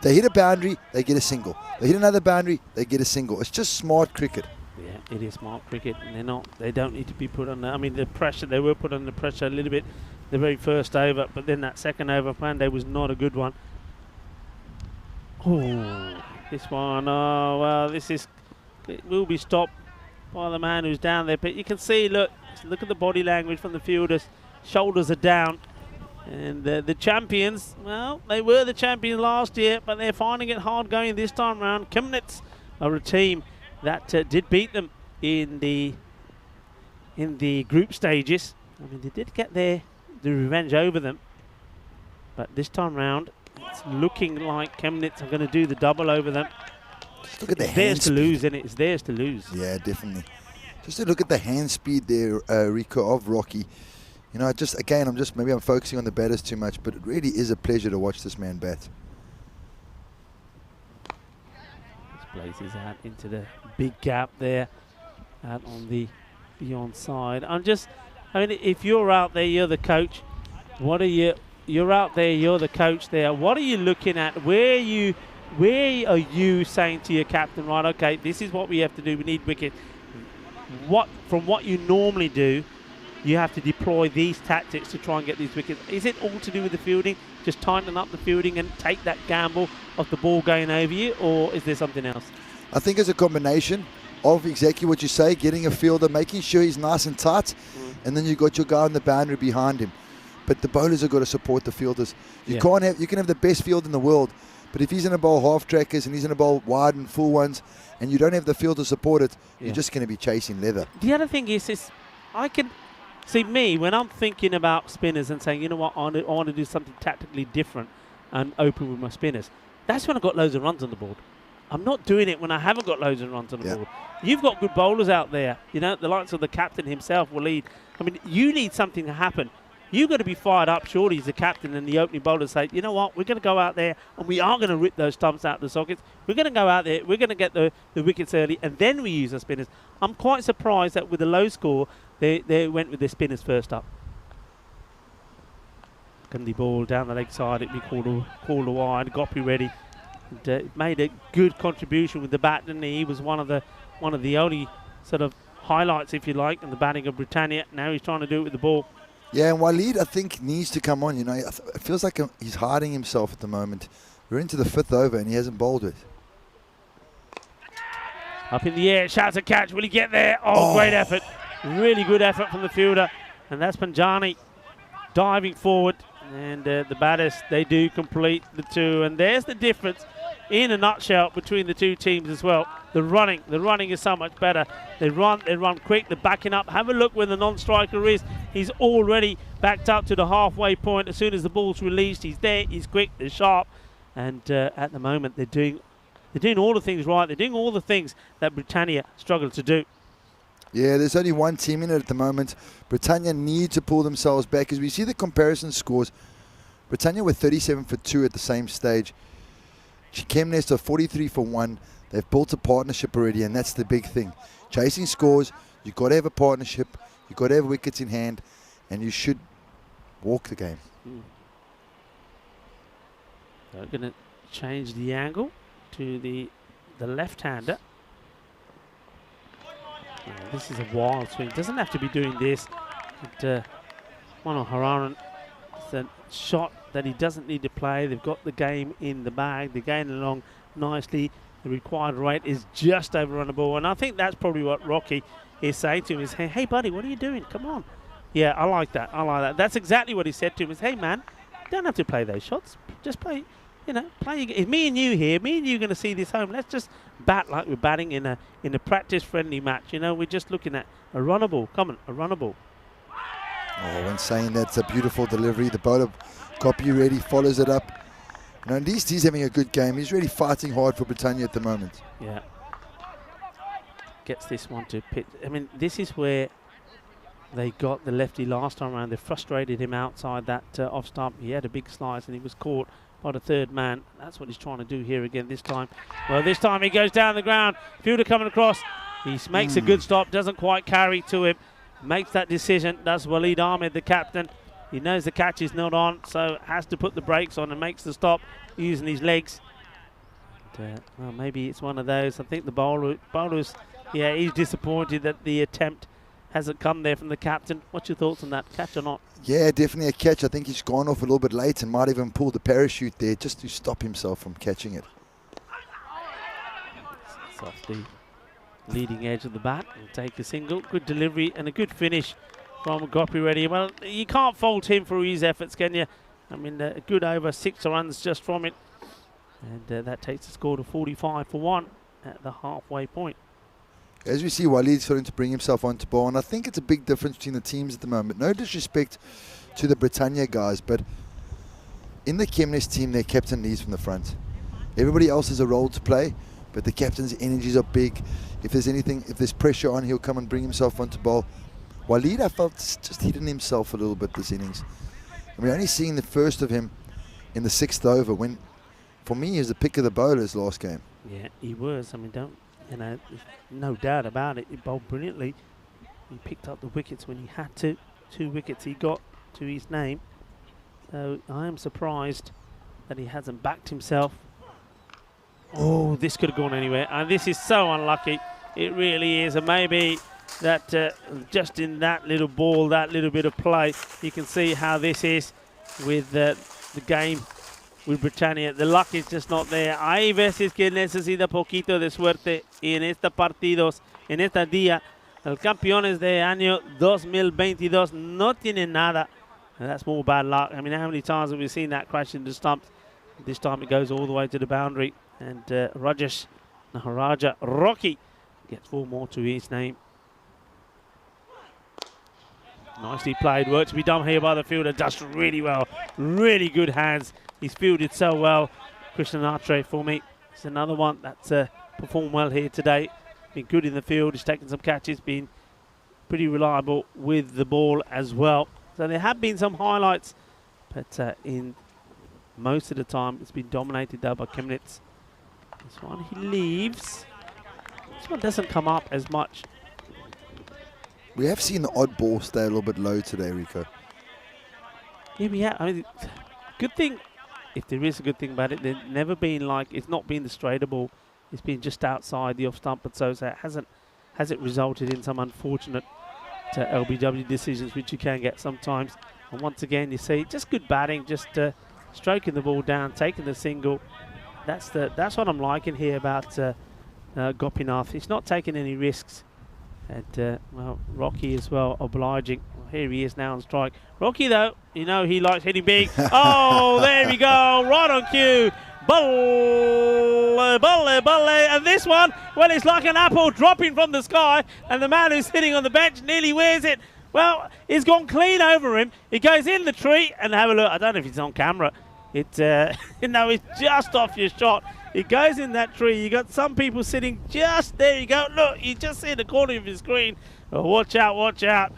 They hit a boundary, they get a single. They hit another boundary, they get a single. It's just smart cricket. Yeah, it is smart cricket, and they don't need to be put under. I mean, the pressure, they were put under pressure a little bit the very first over, but then that second over, Monday was not a good one. Oh, this one, oh, well, it will be stopped by the man who's down there, but you can see, look at the body language from the fielders. Shoulders are down. And the champions, well, they were the champions last year, but they're finding it hard going this time around. Chemnitz are a team that did beat them in the group stages. I mean, they did get the revenge over them, but this time round, it's looking like Chemnitz are going to do the double over them. Just look at the hand theirs to lose, and it's theirs to lose. Yeah, definitely. Just to look at the hand speed there, Rico, of Rocky. You know, maybe I'm focusing on the batters too much, but it really is a pleasure to watch this man bat. This blazes out into the big gap there, out on the beyond side. I mean, if you're out there, you're the coach. What are you you're out there, you're the coach there. What are you looking at? Where are you saying to your captain, right, okay, this is what we have to do, we need wickets. From what you normally do, you have to deploy these tactics to try and get these wickets. Is it all to do with the fielding? Just tighten up the fielding and take that gamble of the ball going over you, or is there something else? I think it's a combination of exactly what you say, getting a fielder, making sure he's nice and tight, and then you got your guy on the boundary behind him. But the bowlers have got to support the fielders. You can have the best field in the world, but if he's going to bowl half trackers and he's going to bowl wide and full ones, and you don't have the field to support it, you're just going to be chasing leather. The other thing is I can see me when I'm thinking about spinners and saying, you know what, I want to do something tactically different and open with my spinners. That's when I've got loads of runs on the board. I'm not doing it when I haven't got loads of runs on the board. You've got good bowlers out there. You know, the likes of the captain himself will lead. I mean, you need something to happen. You've got to be fired up, surely, as the captain and the opening bowler say, you know what, we're going to go out there and we are going to rip those stumps out of the sockets. We're going to go out there, we're going to get the wickets early, and then we use our spinners. I'm quite surprised that with a low score, they went with their spinners first up. Can the ball down the leg side, it'd be called a wide, Gopi ready. And, made a good contribution with the bat, didn't he? He was one of the only sort of highlights, if you like, in the batting of Britannia. Now he's trying to do it with the ball. Yeah, and Waleed, I think, needs to come on. You know, it feels like he's hiding himself at the moment. We're into the 5th over and he hasn't bowled it. Up in the air, shouts a catch. Will he get there? Oh, great effort. Really good effort from the fielder. And that's Panjani diving forward. And the batters, they do complete the two. And there's the difference in a nutshell between the two teams as well. The running is so much better. They run quick, they're backing up. Have a look where the non-striker is. He's already backed up to the halfway point. As soon as the ball's released, he's there, he's quick, they're sharp. And at the moment, they're doing all the things right. They're doing all the things that Britannia struggled to do. Yeah, there's only one team in it at the moment. Britannia need to pull themselves back. As we see the comparison scores, Britannia were 37 for 2 at the same stage. Chemnest are 43 for 1. They've built a partnership already, and that's the big thing. Chasing scores, you've got to have a partnership, you've got to have wickets in hand, and you should walk the game. They're going to change the angle to the left-hander. This is a wild swing. Doesn't have to be doing this. Manoharan, it's a shot that he doesn't need to play. They've got the game in the bag. They're going along nicely. The required rate is just over on the ball. And I think that's probably what Rocky is saying to him is, hey, buddy, what are you doing? Come on. Yeah, I like that. I like that. That's exactly what he said to him is, hey, man, you don't have to play those shots. Just play, play. If me and you here, me and you are going to see this home. Let's just bat like we're batting in a practice-friendly match. We're just looking at a runner ball. Come on, a runner ball. Oh, when saying that's a beautiful delivery, the bowler, Gopi ready, follows it up. At least he's having a good game. He's really fighting hard for Britannia at the moment. Yeah. Gets this one to pitch. I mean, this is where they got the lefty last time around. They frustrated him outside that off stump. He had a big slice and he was caught by the third man. That's what he's trying to do here again this time. Well, this time he goes down the ground. Fielder coming across. He makes a good stop. Doesn't quite carry to him. Makes that decision. That's Waleed Ahmed, the captain. He knows the catch is not on, so has to put the brakes on and makes the stop using his legs. Well, maybe it's one of those. I think the bowler's, yeah, he's disappointed that the attempt hasn't come there from the captain. What's your thoughts on that? Catch or not? Yeah, definitely a catch. I think he's gone off a little bit late and might even pull the parachute there just to stop himself from catching it. It's off the leading edge of the bat and take a single. Good delivery and a good finish from Gopi Reddy. Well, you can't fault him for his efforts, can you? I mean, a good over 6 runs just from it. And that takes the score to 45 for 1 at the halfway point. As we see, Waleed's starting to bring himself onto ball, and I think it's a big difference between the teams at the moment. No disrespect to the Britannia guys, but in the Chemnest team, their captain leads from the front. Everybody else has a role to play, but the captain's energies are big. If there's pressure on, he'll come and bring himself onto ball. Waleed, I felt, just hidden himself a little bit this innings. And we're only seeing the first of him in the 6th over, when, for me, he was the pick of the bowlers last game. Yeah, he was. I mean, there's no doubt about it. He bowled brilliantly. He picked up the wickets when he had to. 2 wickets he got to his name. So I am surprised that he hasn't backed himself. Oh, this could have gone anywhere. And this is so unlucky. It really is. And maybe that just in that little ball, that little bit of play, you can see how this is with the game with Britannia. The luck is just not there. Hay veces que necesita poquito de suerte. Y en esta partidos, en esta día, los campeones de año 2022 no tienen nada. And that's more bad luck. I mean, how many times have we seen that crash into stumps? This time it goes all the way to the boundary. And Rajesh Naharaja Rocky gets 4 more to his name. Nicely played. Work to be done here by the fielder. Does really well. Really good hands. He's fielded so well. Krishnan Atre for me. It's another one that's performed well here today. Been good in the field. He's taken some catches. Been pretty reliable with the ball as well. So there have been some highlights. But in most of the time, it's been dominated though by Chemnitz. This one he leaves. This one doesn't come up as much. We have seen the odd ball stay a little bit low today, Rico. Yeah. I mean, good thing, if there is a good thing about it, there's never been like, it's not been the straighter ball. It's been just outside the off stump, but so it hasn't resulted in some unfortunate LBW decisions, which you can get sometimes. And once again, you see just good batting, just stroking the ball down, taking the single. That's what I'm liking here about Gopinath. He's not taking any risks. And, well, Rocky as well, obliging. Well, here he is now on strike. Rocky, though, you know he likes hitting big. Oh, there we go, right on cue. Balle. And this one, well, it's like an apple dropping from the sky. And the man who's sitting on the bench nearly wears it. Well, it's gone clean over him. He goes in the tree, and have a look. I don't know if it's on camera. It's just off your shot. It goes in that tree. You got some people sitting just there. You go. Look, you just see the corner of your screen. Oh, watch out, watch out.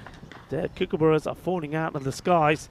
The kookaburras are falling out of the skies.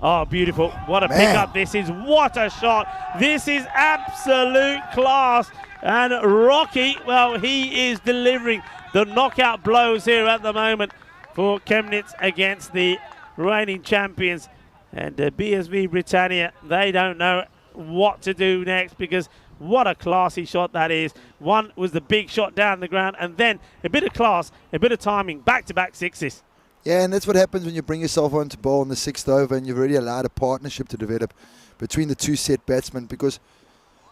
Oh, beautiful. What a pickup this is. What a shot. This is absolute class. And Rocky, well, he is delivering the knockout blows here at the moment for Chemnitz against the reigning champions. And BSV Britannia, they don't know what to do next, because what a classy shot that is. One was the big shot down the ground, and then a bit of class, a bit of timing, back-to-back sixes. Yeah, and that's what happens when you bring yourself on to bowl in the 6th over and you've already allowed a partnership to develop between the 2 set batsmen, because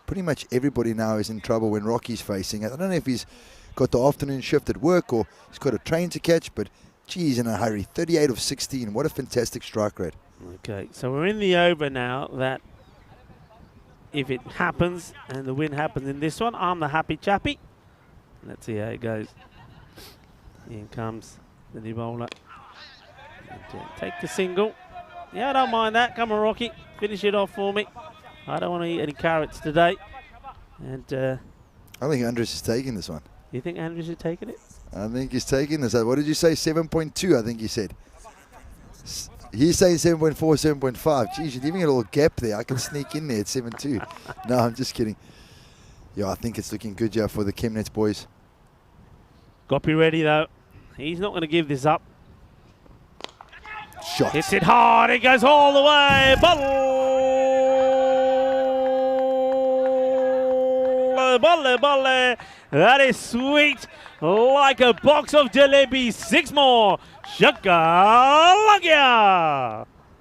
pretty much everybody now is in trouble when Rocky's facing it. I don't know if he's got the afternoon shift at work or he's got a train to catch, but geez, in a hurry. 38 of 16. What a fantastic strike rate. Okay, so we're in the over now that if it happens and the win happens in this one, I'm the happy chappy. Let's see how it goes. Here comes the new bowler. Take the single. Yeah, I don't mind that. Come on, Rocky. Finish it off for me. I don't want to eat any carrots today. And I think Andres is taking this one. You think Andres is taking it? I think he's taking this. What did you say? 7.2, I think he said. He's saying 7.4, 7.5. Geez, you're leaving a little gap there. I can sneak in there at 7.2. No, I'm just kidding. Yeah, I think it's looking good, yeah, for the Chemnitz boys. Gopi ready, though. He's not going to give this up. Shot. Hits it hard. It goes all the way. Balle. That is sweet. Like a box of jalebis. 6 more. Shakalagya.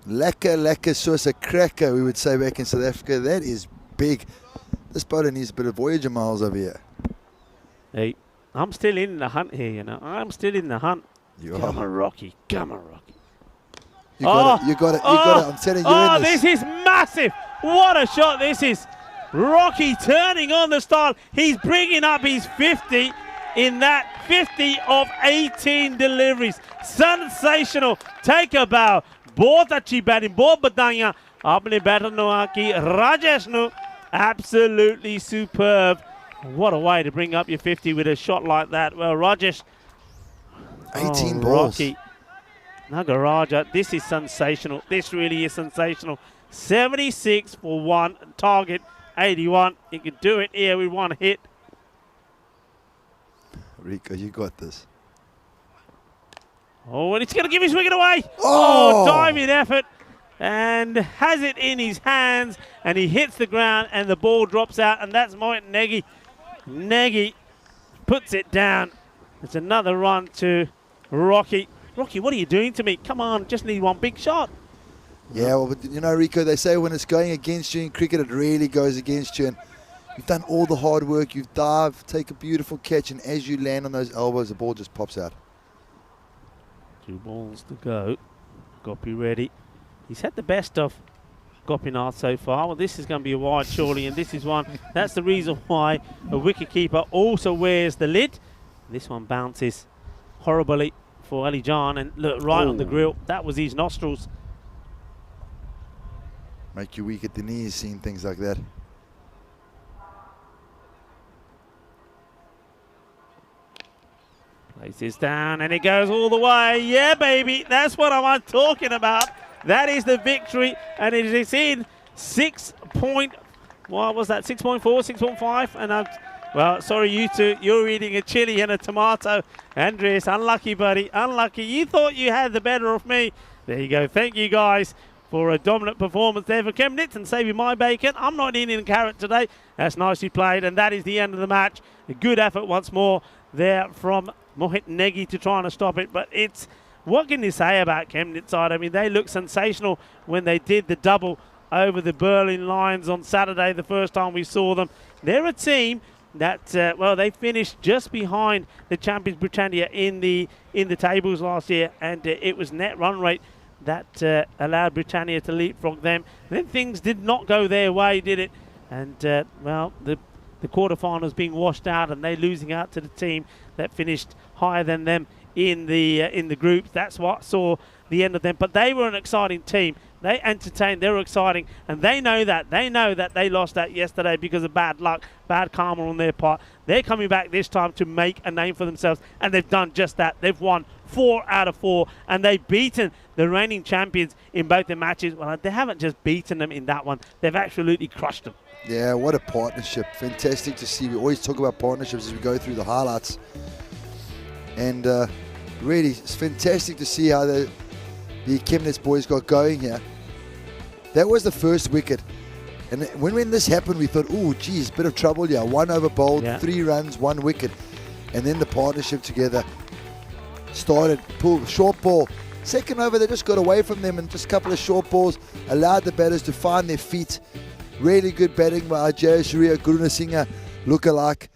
Lekker soos 'n cracker, we would say back in South Africa. That is big. This bowler needs a bit of Voyager miles over here. Hey, I'm still in the hunt here, you know. I'm still in the hunt. Come on, Rocky. Come on, Rocky. You got it. I'm telling you. Oh, this is massive. What a shot this is. Rocky turning on the style. He's bringing up his 50 in that 50 of 18 deliveries. Sensational. Take a bow. बहुत अच्छी batting, बहुत बधाइयां आपने batter नुआ की राजेश नु. Absolutely superb. What a way to bring up your 50 with a shot like that. Well, Rajesh. 18 balls. Rocky Nagaraja, this is sensational. This really is sensational. 76 for 1, target 81. He can do it here with 1 hit. Rico, you got this. Oh, and he's going to give his wicket away. Oh, diving effort. and has it in his hands, and he hits the ground, and the ball drops out, and that's Mohit Negi. Negi puts it down. It's another run to Rocky. Rocky, what are you doing to me? Come on, just need one big shot. Yeah, well, but you know, Rico, they say when it's going against you in cricket, it really goes against you. And you've done all the hard work. You've dived, take a beautiful catch, and as you land on those elbows, the ball just pops out. 2 balls to go. Gopi ready. He's had the best of Gopinath so far. Well, this is going to be a wide surely, and this is one. That's the reason why a wicketkeeper also wears the lid. This one bounces horribly for Ali Jan, and look, right on the grill. That was his nostrils. Make you weak at the knees seeing things like that. Places down, and it goes all the way. Yeah, baby, that's what I'm talking about. That is the victory, and it is in 6.4, 6.5, and well, sorry, you two, you're eating a chili and a tomato. Andreas, unlucky, buddy, unlucky. You thought you had the better of me. There you go. Thank you, guys, for a dominant performance there for Chemnitz, and saving my bacon. I'm not eating a carrot today. That's nicely played, and that is the end of the match. A good effort once more there from Mohit Negi to try and stop it, but it's, what can you say about Chemnitz side? I mean, they look sensational when they did the double over the Berlin Lions on Saturday, the first time we saw them. They're a team that, well, they finished just behind the champions Britannia in the tables last year, and it was net run rate that allowed Britannia to leapfrog them. Then things did not go their way, did it? And, well, the quarterfinals being washed out, and they losing out to the team that finished higher than them in the groups. That's what saw the end of them. But they were an exciting team. They entertained, they were exciting, and they know that. They know that they lost that yesterday because of bad luck, bad karma on their part. They're coming back this time to make a name for themselves, and they've done just that. They've won 4 out of 4, and they've beaten the reigning champions in both the matches. Well, they haven't just beaten them in that one. They've absolutely crushed them. Yeah, what a partnership. Fantastic to see. We always talk about partnerships as we go through the highlights. And really, it's fantastic to see how the Chemnitz boys got going here. That was the first wicket. And when this happened, we thought, oh, geez, bit of trouble here. 1 over bowled, 3 runs, 1 wicket. And then the partnership together started, pull, short ball. Second over, they just got away from them, and just a couple of short balls allowed the batters to find their feet. Really good batting by Ajay Surya, Gurunasinghe, look-alike.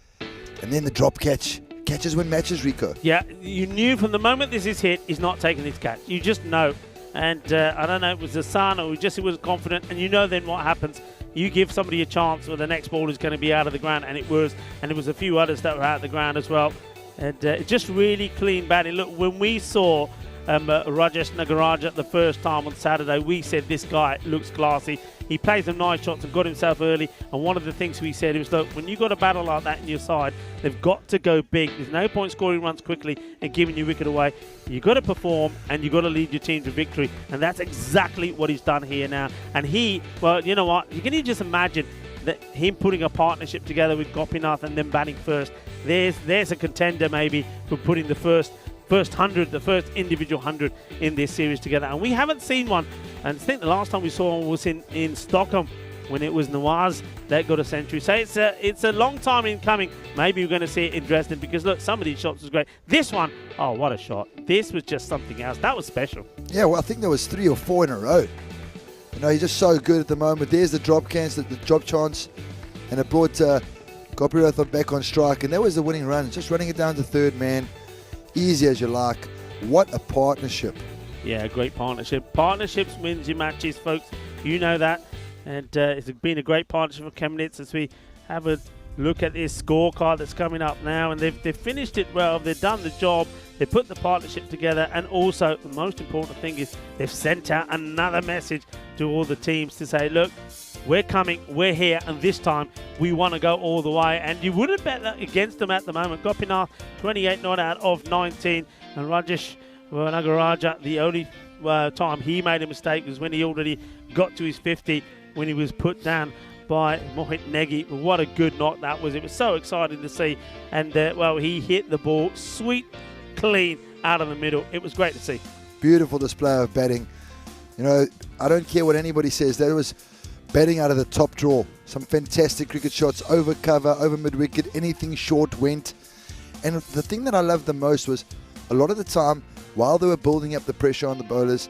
And then the drop catch. Catches win matches, Rico. Yeah, you knew from the moment this is hit, he's not taking his catch. You just know. And I don't know, it was the sun or he was confident. And you know then what happens. You give somebody a chance where the next ball is going to be out of the ground. And it was. And there was a few others that were out of the ground as well. And just really clean batting. Look, when we saw Rajesh Nagaraja the first time on Saturday, we said this guy looks classy. He plays some nice shots and got himself early. And one of the things we said was, look, when you've got a battle like that in your side, they've got to go big. There's no point scoring runs quickly and giving your wicket away. You've got to perform and you've got to lead your team to victory. And that's exactly what he's done here now. And he, well, you know what? You can just imagine that him putting a partnership together with Gopinath and then batting first. There's a contender maybe for putting the first 100, the first individual 100 in this series together. And we haven't seen one. And I think the last time we saw one was in Stockholm when it was Nawaz that got a century. So it's a long time in coming. Maybe we're going to see it in Dresden because, look, some of these shots was great. This one, oh, what a shot. This was just something else. That was special. Yeah, well, I think there was 3 or 4 in a row. You know, he's just so good at the moment. There's the drop chance, and it brought Gopinath back on strike. And that was the winning run. Just running it down to third man. Easy as you like. What a partnership. Yeah, great partnership. Partnerships wins your matches, folks. You know that. And it's been a great partnership for Chemnitz as we have a look at this scorecard that's coming up now. And they've finished it well. They've done the job. They put the partnership together. And also, the most important thing is they've sent out another message to all the teams to say, look, we're coming, we're here, and this time we want to go all the way. And you wouldn't bet that against them at the moment. Gopinath, 28 not out of 19. And Rajesh Nagaraja, the only time he made a mistake was when he already got to his 50 when he was put down by Mohit Negi. What a good knock that was. It was so exciting to see. And, well, he hit the ball sweet, clean, out of the middle. It was great to see. Beautiful display of batting. You know, I don't care what anybody says. That was batting out of the top draw. Some fantastic cricket shots, over cover, over mid-wicket, anything short went. And the thing that I loved the most was a lot of the time, while they were building up the pressure on the bowlers,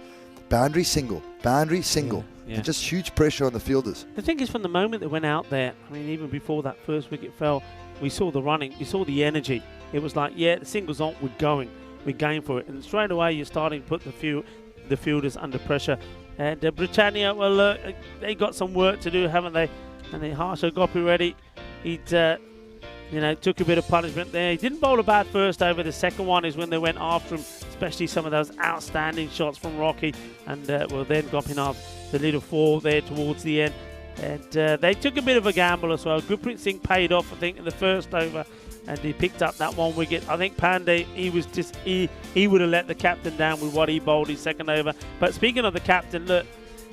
boundary single, and just huge pressure on the fielders. The thing is, from the moment they went out there, I mean, even before that first wicket fell, we saw the running, we saw the energy. It was like, yeah, the singles on, we're going for it. And straight away, you're starting to put the fielders under pressure. And Britannia, well, they got some work to do, haven't they? And then Harsha Gopi Reddy, he'd, took a bit of punishment there. He didn't bowl a bad first over. The second one is when they went after him, especially some of those outstanding shots from Rocky. And, then Gopinath, the little 4 there towards the end. And they took a bit of a gamble as well. Gurpreet Singh paid off, I think, in the first over. And he picked up that 1 wicket. I think Pandey, he would have let the captain down with what he bowled his second over. But speaking of the captain, look,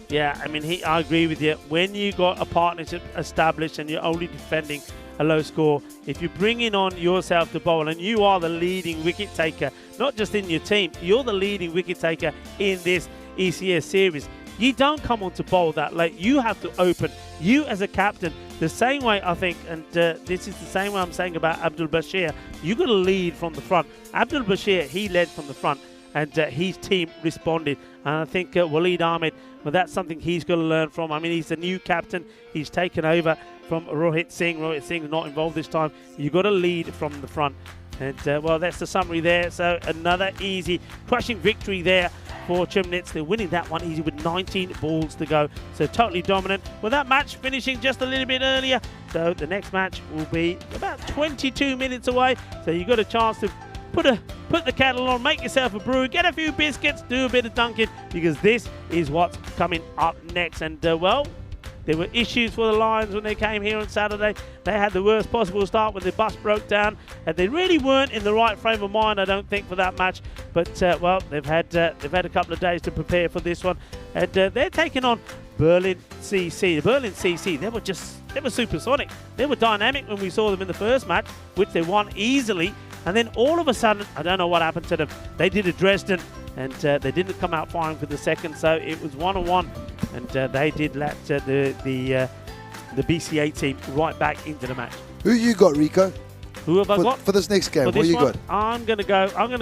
yeah, I mean, I agree with you. When you got a partnership established and you're only defending a low score, if you're bringing on yourself to bowl and you are the leading wicket taker, not just in your team, you're the leading wicket taker in this ECS series. You don't come on to bowl that late. You have to open. You as a captain, the same way I think, and this is the same way I'm saying about Abdul Bashir, you've got to lead from the front. Abdul Bashir, he led from the front and his team responded. And I think Waleed Ahmed, well, that's something he's got to learn from. I mean, he's the new captain. He's taken over from Rohit Singh. Rohit Singh's not involved this time. You've got to lead from the front. And, well, that's the summary there. So another easy, crushing victory there for Chemnitz. They're winning that one easy with 19 balls to go. So totally dominant. Well, that match finishing just a little bit earlier. So the next match will be about 22 minutes away. So you've got a chance to put the kettle on, make yourself a brew, get a few biscuits, do a bit of dunking, because this is what's coming up next. And, well, there were issues for the Lions when they came here on Saturday. They had the worst possible start when the bus broke down, and they really weren't in the right frame of mind, I don't think, for that match. But well, they've had a couple of days to prepare for this one, and they're taking on Berlin CC. The Berlin CC, they were supersonic. They were dynamic when we saw them in the first match, which they won easily. And then all of a sudden, I don't know what happened to them. They did a Dresden, and they didn't come out firing for the second, so it was 1-1. And they did let the BCA team right back into the match. Who you got, Rico? Who have I got for this next game? For What this you one, got? I'm gonna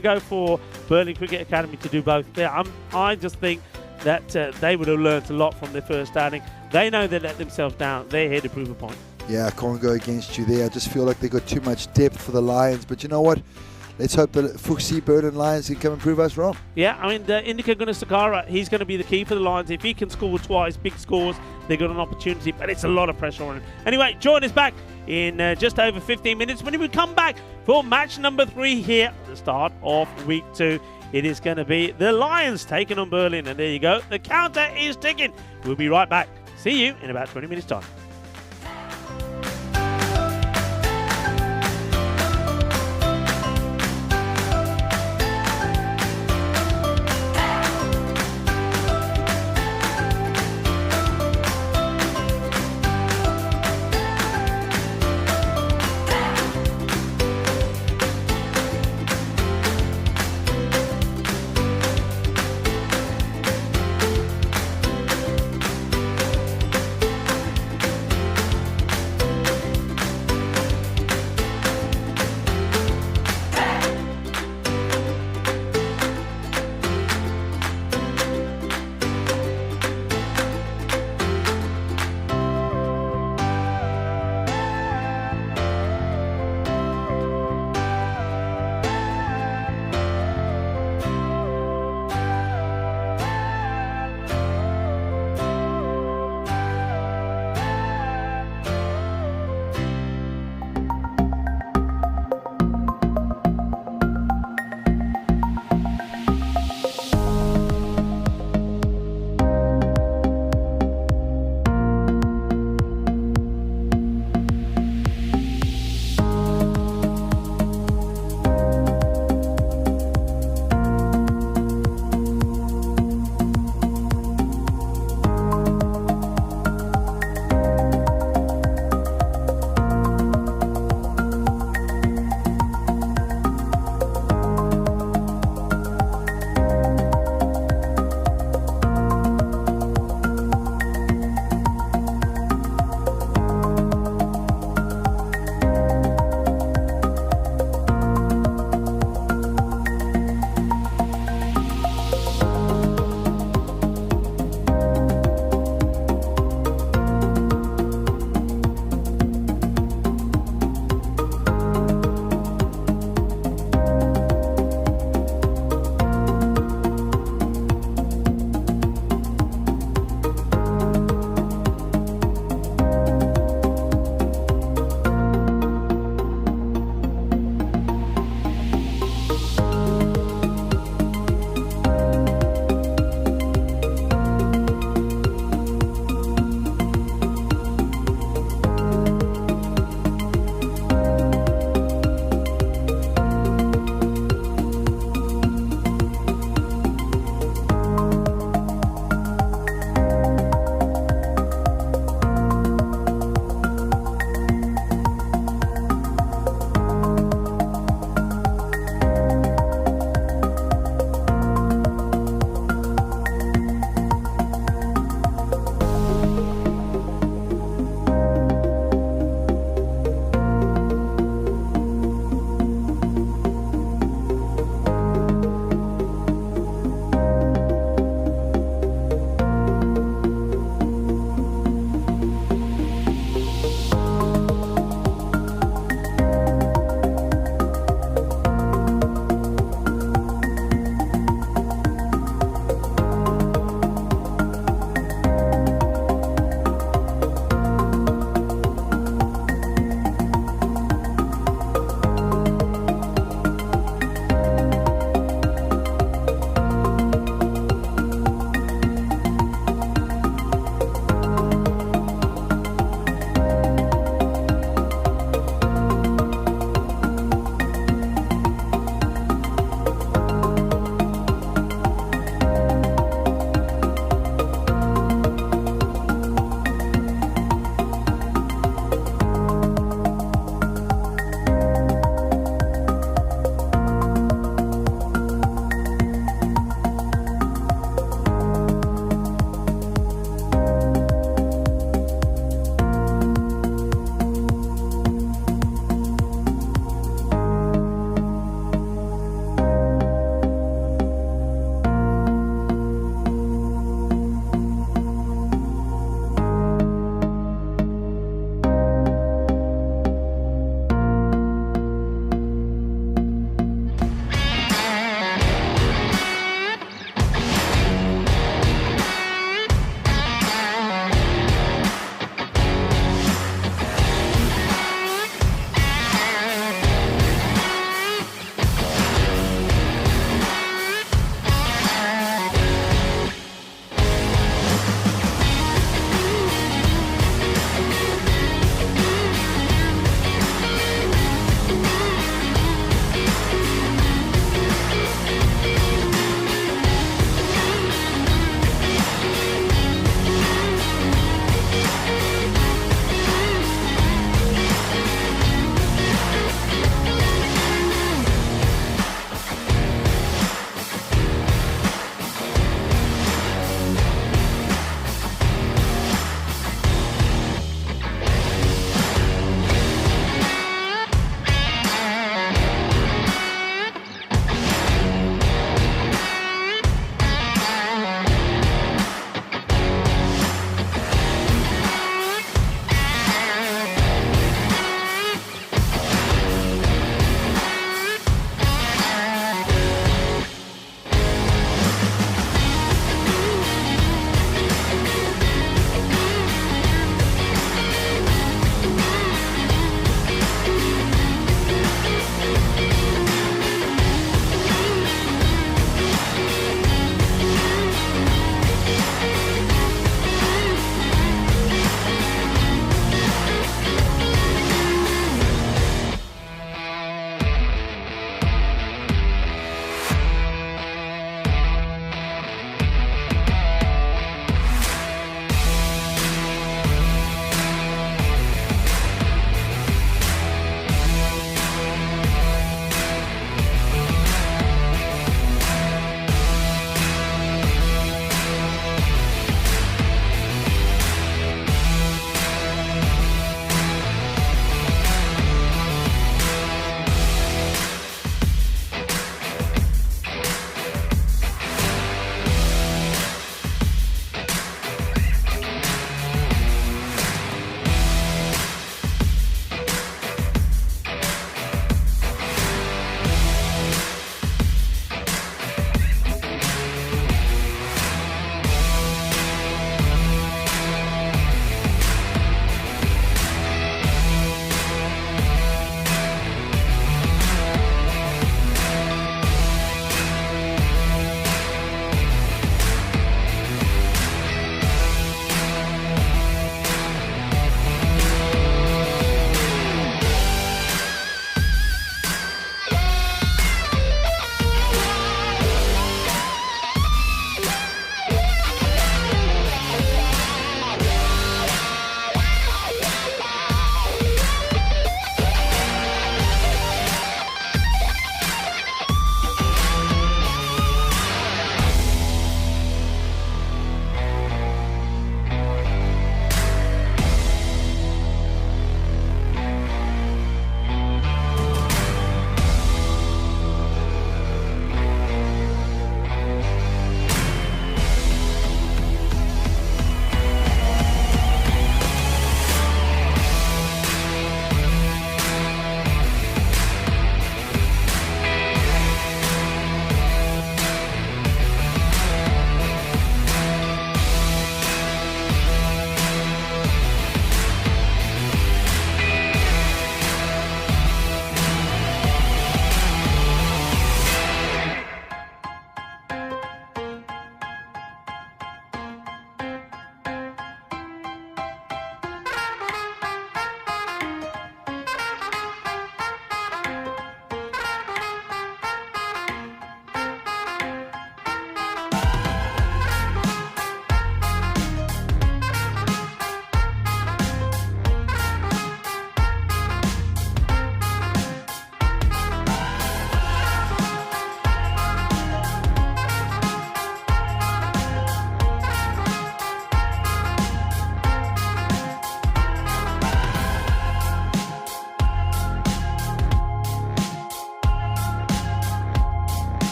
go for Berlin Cricket Academy to do both. Yeah, I just think that they would have learnt a lot from their first outing. They know they let themselves down. They're here to prove a point. Yeah, I can't go against you there. I just feel like they got too much depth for the Lions. But you know what? Let's hope the Fuxi Berlin Lions can come and prove us wrong. Yeah, I mean, Indika Gunasakara, he's going to be the key for the Lions. If he can score twice, big scores, they've got an opportunity, but it's a lot of pressure on him. Anyway, join us back in just over 15 minutes when we come back for match number 3 here at the start of week 2. It is going to be the Lions taking on Berlin, and there you go. The counter is ticking. We'll be right back. See you in about 20 minutes' time.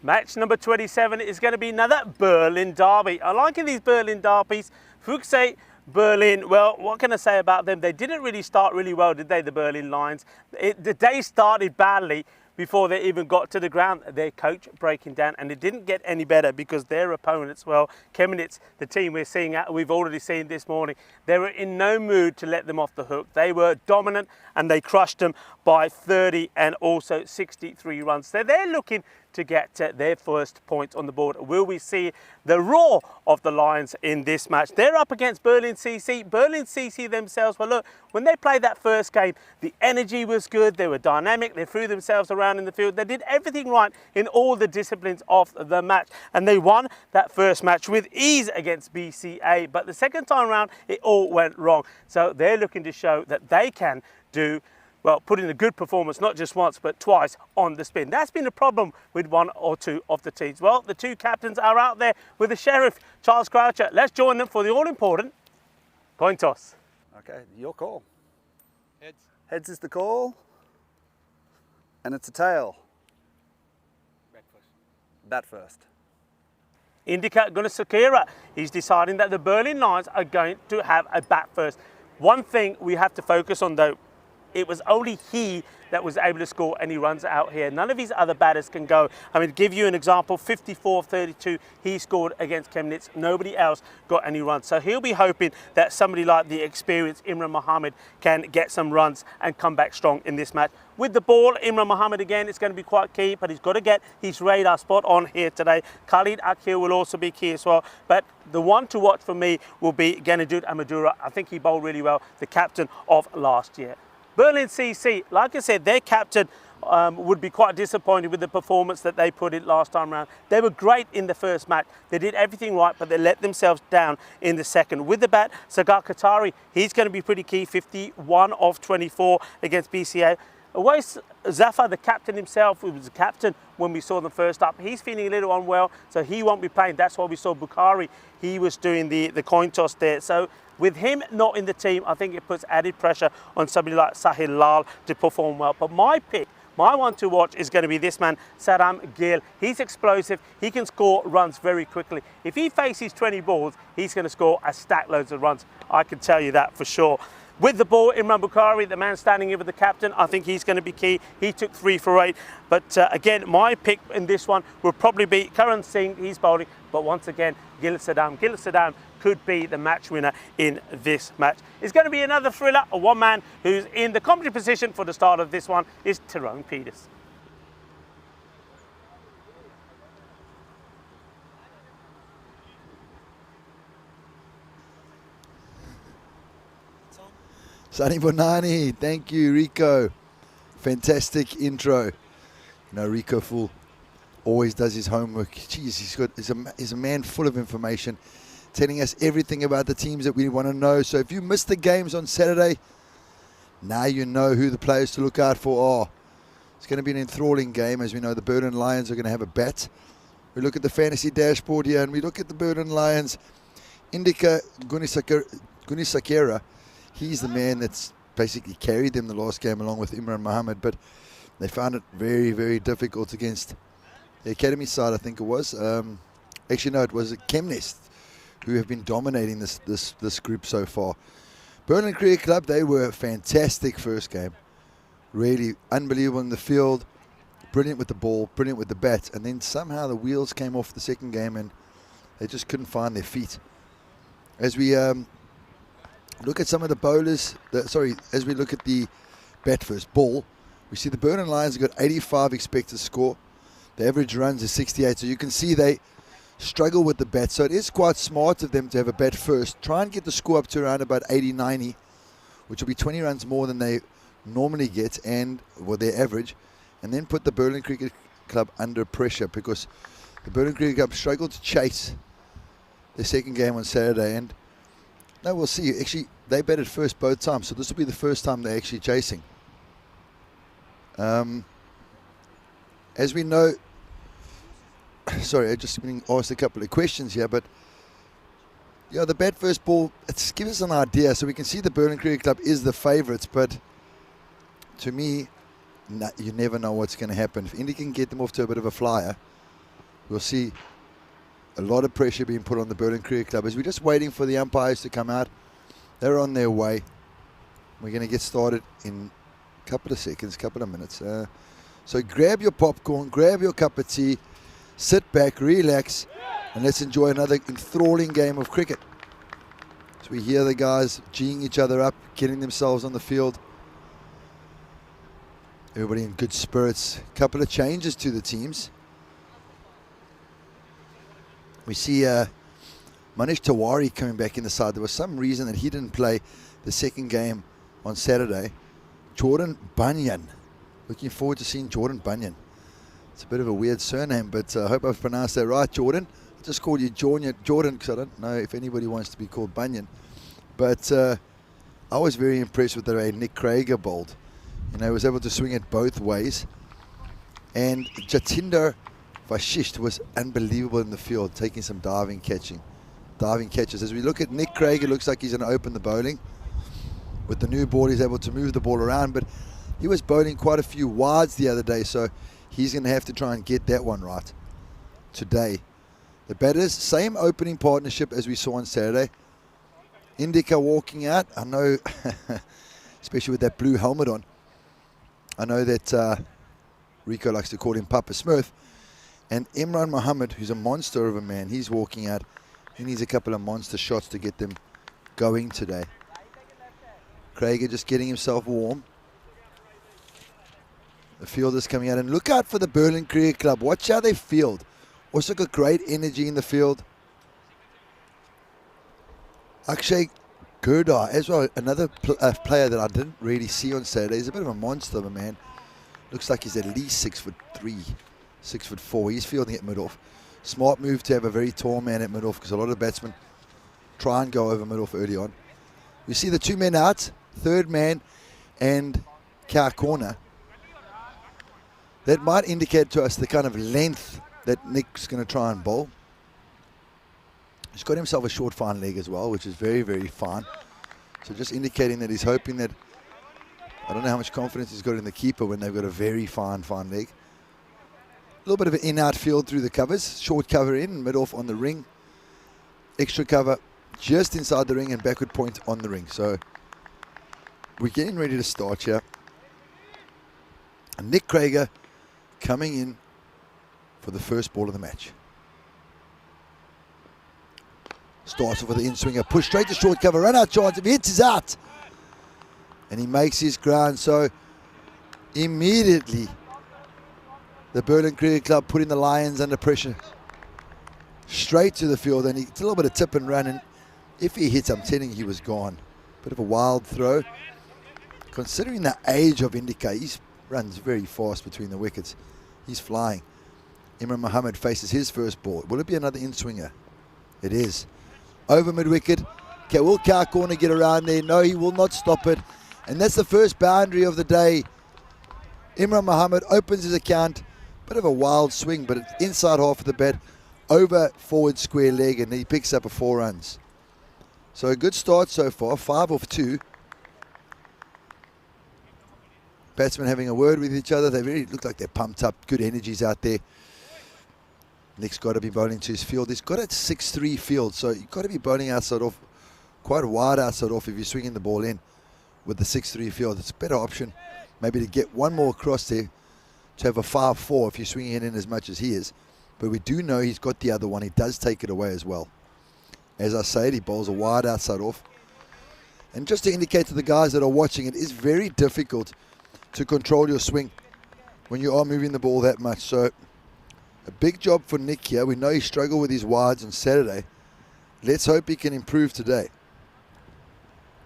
Match number 27 is going to be another Berlin derby. I like these Berlin derbies. Fuchse, Berlin, well, what can I say about them? They didn't really start really well, did they, the Berlin Lions? The day started badly before they even got to the ground. Their coach breaking down, and it didn't get any better because their opponents, well, Chemnitz, the team we've already seen this morning, they were in no mood to let them off the hook. They were dominant and they crushed them by 30 and also 63 runs. So they're looking to get their first point on the board. Will we see the roar of the Lions in this match? They're up against Berlin CC. Berlin CC themselves, well look, when they played that first game, the energy was good, they were dynamic, they threw themselves around in the field, they did everything right in all the disciplines of the match, and they won that first match with ease against BCA, but the second time around, it all went wrong. So they're looking to show that they can do, well, put in a good performance, not just once, but twice on the spin. That's been a problem with one or two of the teams. Well, the two captains are out there with the sheriff, Charles Croucher. Let's join them for the all-important coin toss. Okay, your call. Heads. Heads is the call. And it's a tail. Back first. Bat first. Indica Gunisakira, he's deciding that the Berlin Lions are going to have a bat first. One thing we have to focus on though, it was only he that was able to score any runs out here. None of his other batters can go. I mean, to give you an example, 54-32, he scored against Chemnitz. Nobody else got any runs. So he'll be hoping that somebody like the experienced Imran Mohammed can get some runs and come back strong in this match. With the ball, Imran Mohammed again, it's going to be quite key, but he's got to get his radar spot on here today. Khalid Akil will also be key as well. But the one to watch for me will be Ganadud Amadura. I think he bowled really well, the captain of last year. Berlin CC, like I said, their captain would be quite disappointed with the performance that they put in last time round. They were great in the first match. They did everything right, but they let themselves down in the second. With the bat, Sagar Qatari, he's going to be pretty key, 51 of 24 against BCA. Awais Zafar, the captain himself, who was the captain when we saw them first up, he's feeling a little unwell, so he won't be playing. That's why we saw Bukhari. He was doing the coin toss there. So with him not in the team, I think it puts added pressure on somebody like Sahil Lal to perform well. But my pick, my one to watch is going to be this man, Saddam Gill. He's explosive. He can score runs very quickly. If he faces 20 balls, he's going to score a stack loads of runs. I can tell you that for sure. With the ball, Imran Bukhari, the man standing here with the captain, I think he's going to be key. He took 3 for 8. But again, my pick in this one will probably be Karan Singh. He's bowling. But once again, Gil Saddam. Gil Saddam could be the match winner in this match. It's going to be another thriller. One man who's in the commentary position for the start of this one is Tyrone Peters. Sunny Bonani, thank you, Rico. Fantastic intro. You know, Rico Fool always does his homework. Jeez, he's a man full of information, telling us everything about the teams that we want to know. So if you missed the games on Saturday, now you know who the players to look out for are. It's going to be an enthralling game. As we know, the Berlin Lions are going to have a bat. We look at the fantasy dashboard here, and we look at the Berlin Lions. Indica Gunisakira, he's the man that's basically carried them the last game along with Imran Mohammed, but they found it very, very difficult against the academy side, I think it was. Actually, no, it was Chemnitz who have been dominating this group so far. Berlin Cricket Club, they were fantastic first game. Really unbelievable in the field, brilliant with the ball, brilliant with the bat, and then somehow the wheels came off the second game and they just couldn't find their feet. As we look at some of the bowlers, as we look at the bat first ball, we see the Berlin Lions have got 85 expected score. The average runs is 68, so you can see they struggle with the bat. So it is quite smart of them to have a bat first. Try and get the score up to around about 80, 90, which will be 20 runs more than they normally get, and their average, and then put the Berlin Cricket Club under pressure, because the Berlin Cricket Club struggled to chase their second game on Saturday. And no, we'll see. Actually, they batted first both times, so this will be the first time they're actually chasing. As we know, sorry, I just been asked a couple of questions here, but yeah, the bat first ball, it gives us an idea. So we can see the Berlin Cricket Club is the favourites, but to me, you never know what's going to happen. If Indy can get them off to a bit of a flyer, we'll see a lot of pressure being put on the Berlin Cricket Club as we're just waiting for the umpires to come out. They're on their way. We're going to get started in a couple of seconds, couple of minutes. So grab your popcorn, grab your cup of tea, sit back, relax, and let's enjoy another enthralling game of cricket. So we hear the guys geeing each other up, getting themselves on the field. Everybody in good spirits. A couple of changes to the teams. We see Manish Tiwari coming back in the side. There was some reason that he didn't play the second game on Saturday. Jordan Bunyan. Looking forward to seeing Jordan Bunyan. It's a bit of a weird surname, but I hope I've pronounced that right, Jordan. I just called you Jordan because I don't know if anybody wants to be called Bunyan. But I was very impressed with the way Nick Krager bowled. You know, he was able to swing it both ways. And Jatinder Vashisht was unbelievable in the field, taking some diving catches. As we look at Nick Krager, it looks like he's going to open the bowling. With the new ball, he's able to move the ball around, but he was bowling quite a few wides the other day, so he's going to have to try and get that one right today. The batters, same opening partnership as we saw on Saturday. Indica walking out. I know, especially with that blue helmet on, I know that Rico likes to call him Papa Smurf. And Imran Mohammed, who's a monster of a man, he's walking out. He needs a couple of monster shots to get them going today. Krager just getting himself warm. The fielders coming out. And look out for the Berlin Cricket Club. Watch how they field. Also got great energy in the field. Akshay Gurdar as well, another player that I didn't really see on Saturday. He's a bit of a monster of a man. Looks like he's at least 6'3", 6'4". He's fielding at mid-off. Smart move to have a very tall man at mid-off because a lot of batsmen try and go over mid-off early on. We see the two men out, third man and Kar corner. That might indicate to us the kind of length that Nick's going to try and bowl. He's got himself a short fine leg as well, which is very, very fine. So just indicating that he's hoping that, I don't know how much confidence he's got in the keeper when they've got a very fine leg. A little bit of an in-out field through the covers. Short cover in, mid-off on the ring. Extra cover just inside the ring and backward point on the ring. So we're getting ready to start here. And Nick Krager coming in for the first ball of the match. Starts off with the in-swinger, push straight to short cover, run out chance. If he hits, he's out. And he makes his ground. So immediately the Berlin Cricket Club putting the Lions under pressure. Straight to the field, and it's a little bit of tip and run. And if he hits, I'm telling you, he was gone. Bit of a wild throw. Considering the age of Indica, he runs very fast between the wickets. He's flying. Imran Mohammed faces his first ball. Will it be another in-swinger? It is. Over mid-wicket. Okay, will Kar corner get around there? No, he will not stop it. And that's the first boundary of the day. Imran Mohammed opens his account. Bit of a wild swing, but it's inside half of the bat. Over forward square leg, and he picks up a 4 runs. So a good start so far. 5 off 2. Batsmen having a word with each other. They really look like they're pumped up. Good energies out there. Nick's got to be bowling to his field. He's got a 6'3" field, so you've got to be bowling outside off, quite wide outside off if you're swinging the ball in with the 6'3" field. It's a better option maybe to get one more across there to have a 5'4" if you're swinging it in as much as he is. But we do know he's got the other one. He does take it away as well. As I said, he bowls a wide outside off. And just to indicate to the guys that are watching, it is very difficult to control your swing when you are moving the ball that much. So a big job for Nick here. We know he struggled with his wides on Saturday. Let's hope he can improve today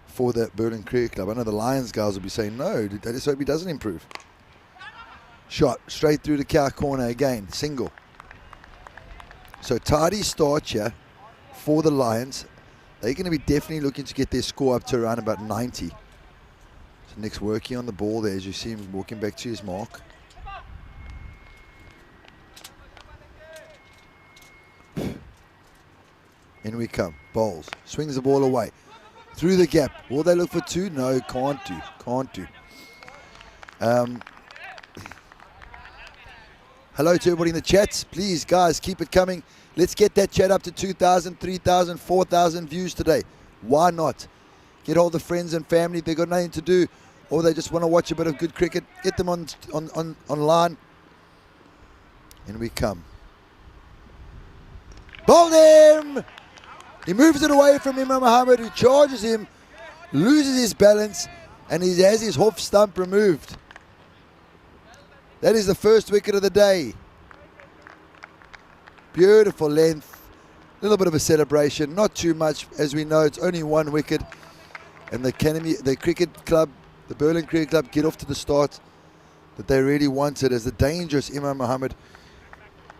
for the Berlin Cricket Club. I know the Lions guys will be saying, no, I just hope he doesn't improve. Shot straight through the Kar corner again, single. So tidy start here for the Lions. They're going to be definitely looking to get their score up to around about 90. So Nick's working on the ball there as you see him walking back to his mark. In we come. Bowls. Swings the ball away. Through the gap. Will they look for 2? No, can't do. Hello to everybody in the chats. Please, guys, keep it coming. Let's get that chat up to 2,000, 3,000, 4,000 views today. Why not? Get all the friends and family. They've got nothing to do, or they just want to watch a bit of good cricket. Get them online. In we come. Bowled him! He moves it away from Imran Mohammed, who charges him, loses his balance, and he has his off stump removed. That is the first wicket of the day. Beautiful length. A little bit of a celebration. Not too much, as we know. It's only one wicket. And the cricket club, the Berlin Cricket Club, get off to the start that they really wanted as the dangerous Imran Mohammed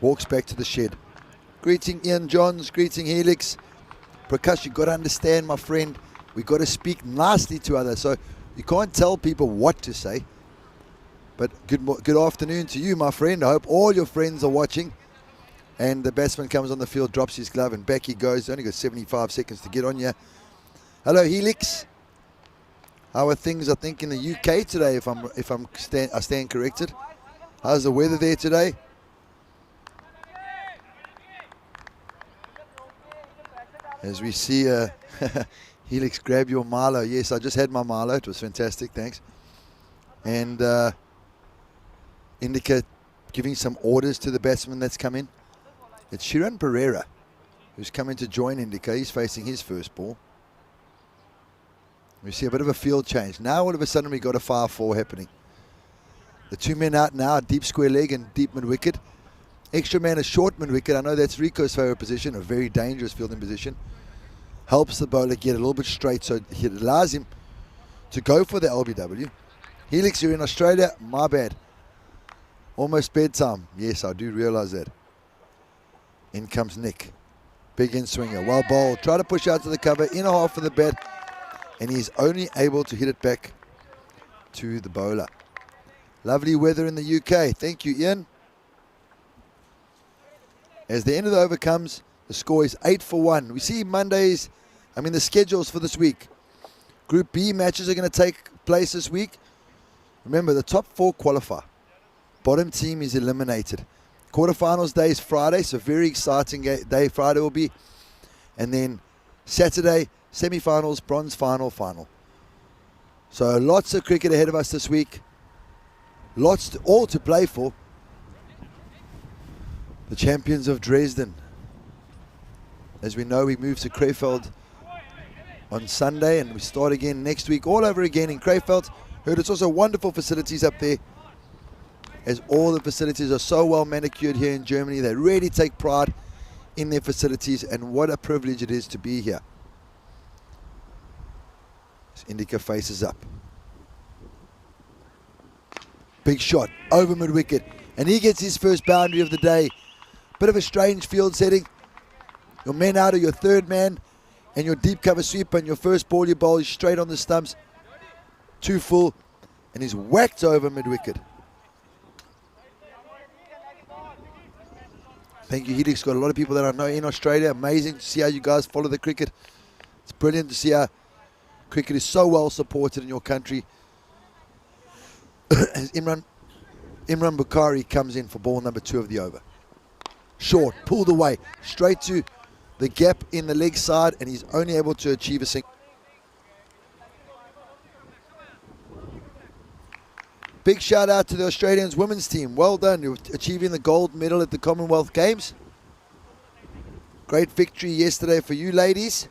walks back to the shed. Greeting Ian Johns, greeting Helix. Prakash, you've got to understand, my friend, we've got to speak nicely to others. So you can't tell people what to say. But good afternoon to you, my friend. I hope all your friends are watching. And the batsman comes on the field, drops his glove, and back he goes. Only got 75 seconds to get on you. Hello, Helix. How are things, I think, in the UK today, if I stand corrected? How's the weather there today? As we see Helix grab your Milo. Yes, I just had my Milo. It was fantastic, thanks. And Indica giving some orders to the batsman that's come in. It's Shiran Pereira who's coming to join Indica. He's facing his first ball. We see a bit of a field change. Now all of a sudden we got a 5-4 happening. The two men out now, deep square leg and deep mid-wicket. Extra man, a short mid-wicket. I know that's Rico's favourite position, a very dangerous fielding position. Helps the bowler get a little bit straight, so it allows him to go for the LBW. Helix, you're in Australia. My bad. Almost bedtime. Yes, I do realise that. In comes Nick. Big in swinger. Well bowled. Try to push out to the cover. In a half of the bat. And he's only able to hit it back to the bowler. Lovely weather in the UK. Thank you, Ian. As the end of the over comes, the score is 8-1. We see the schedules for this week. Group B matches are going to take place this week. Remember, the top 4 qualify. Bottom team is eliminated. Quarterfinals day is Friday, so very exciting day Friday will be. And then Saturday, semi-finals, bronze final. So lots of cricket ahead of us this week. All to play for. The champions of Dresden. As we know, we move to Krefeld on Sunday and we start again next week, all over again in Krefeld. Heard it's also wonderful facilities up there, as all the facilities are so well manicured here in Germany. They really take pride in their facilities, and what a privilege it is to be here. As Indica faces up. Big shot over mid-wicket, and he gets his first boundary of the day. Bit of a strange field setting. Your men out of your third man and your deep cover sweeper, and your first ball you bowl is straight on the stumps. Too full, and he's whacked over mid-wicket. Thank you, Helix. Got a lot of people that I know in Australia. Amazing to see how you guys follow the cricket. It's brilliant to see how cricket is so well supported in your country. As Imran Bukhari comes in for ball number 2 of the over. Short, pulled away, straight to the gap in the leg side, and he's only able to achieve a single. Big shout out to the Australians women's team. Well done. You're achieving the gold medal at the Commonwealth Games. Great victory yesterday for you ladies.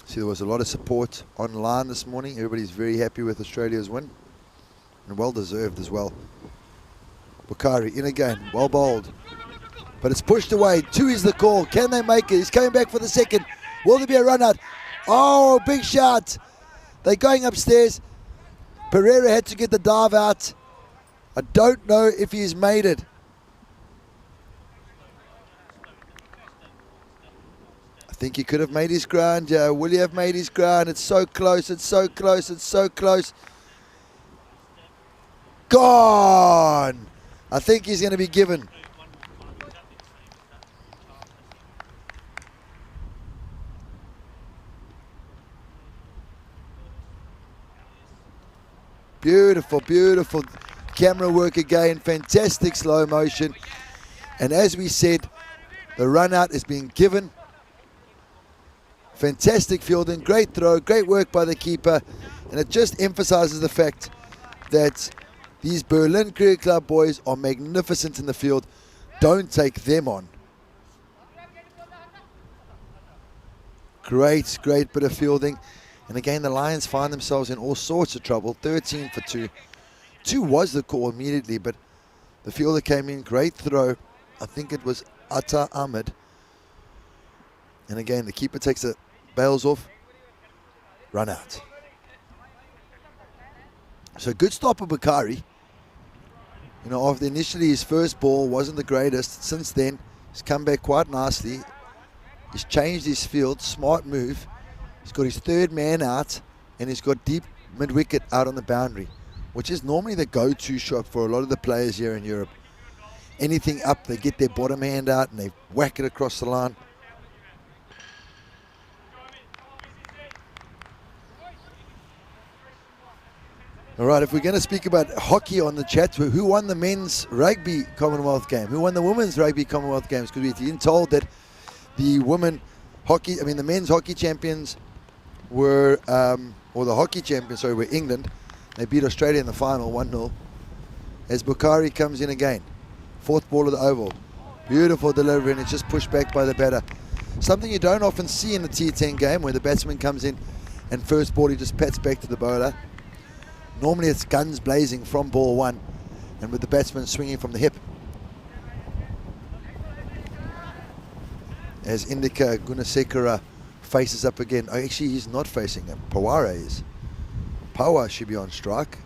See, there was a lot of support online this morning. Everybody's very happy with Australia's win. And well deserved as well. Bukhari in again. Well bowled. But it's pushed away. 2 is the call. Can they make it? He's coming back for the second. Will there be a run out? Oh, big shot. They're going upstairs. Pereira had to get the dive out. I don't know if he's made it. I think he could have made his ground. Yeah, will he have made his ground? It's so close. It's so close. It's so close. Gone. I think he's going to be given. Beautiful, beautiful. camera work again. Fantastic slow motion. And as we said, the run out is being given. Fantastic fielding, great throw, great work by the keeper. And it just emphasizes the fact that these Berlin Cricket Club boys are magnificent in the field. Don't take them on. Great bit of fielding. And again, the Lions find themselves in all sorts of trouble. 13 for 2. 2 was the call immediately, but the fielder came in. Great throw. I think it was Atta Ahmed. And again, the keeper takes the bails off. Run out. So good stop of Bakari. You know, after initially his first ball wasn't the greatest. Since then, he's come back quite nicely. He's changed his field. Smart move. He's got his third man out, and he's got deep mid-wicket out on the boundary, which is normally the go-to shot for a lot of the players here in Europe. Anything up, they get their bottom hand out and they whack it across the line. All right, if we're going to speak about hockey on the chat, who won the men's rugby Commonwealth game? Who won the women's rugby Commonwealth games? Because we've been told that the the men's hockey champions were, or the hockey champions, sorry, were England. They beat Australia in the final, 1-0. As Bukhari comes in again. Fourth ball of the oval. Beautiful delivery, and it's just pushed back by the batter. Something you don't often see in the T10 game, where the batsman comes in and first ball he just pats back to the bowler. Normally it's guns blazing from ball one, and with the batsman swinging from the hip. As Indika Gunasekara faces up again. Oh, actually, he's not facing him. Pawara is. Power should be on strike.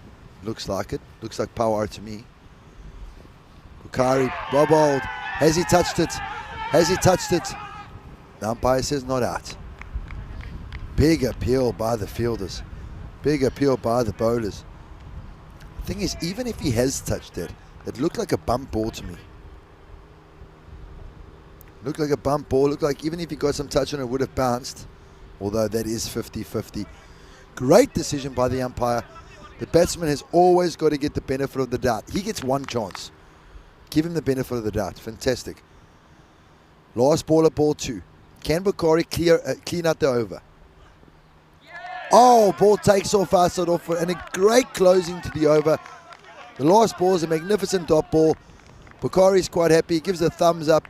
Looks like it. Looks like Pawara to me. Bukhari bobbled. Has he touched it? Has he touched it? The umpire says not out. Big appeal by the fielders. Big appeal by the bowlers. The thing is, even if he has touched it, it looked like a bump ball to me. Looked like a bump ball. Looked like even if he got some touch on it, it would have bounced. Although that is 50-50. Great decision by the umpire. The batsman has always got to get the benefit of the doubt. He gets one chance. Give him the benefit of the doubt. Fantastic. Last ball at ball 2. Can Bukhari clean out the over? Oh, ball takes off outside off, and a great closing to the over. The last ball is a magnificent dot ball. Bukhari's quite happy. He gives a thumbs up.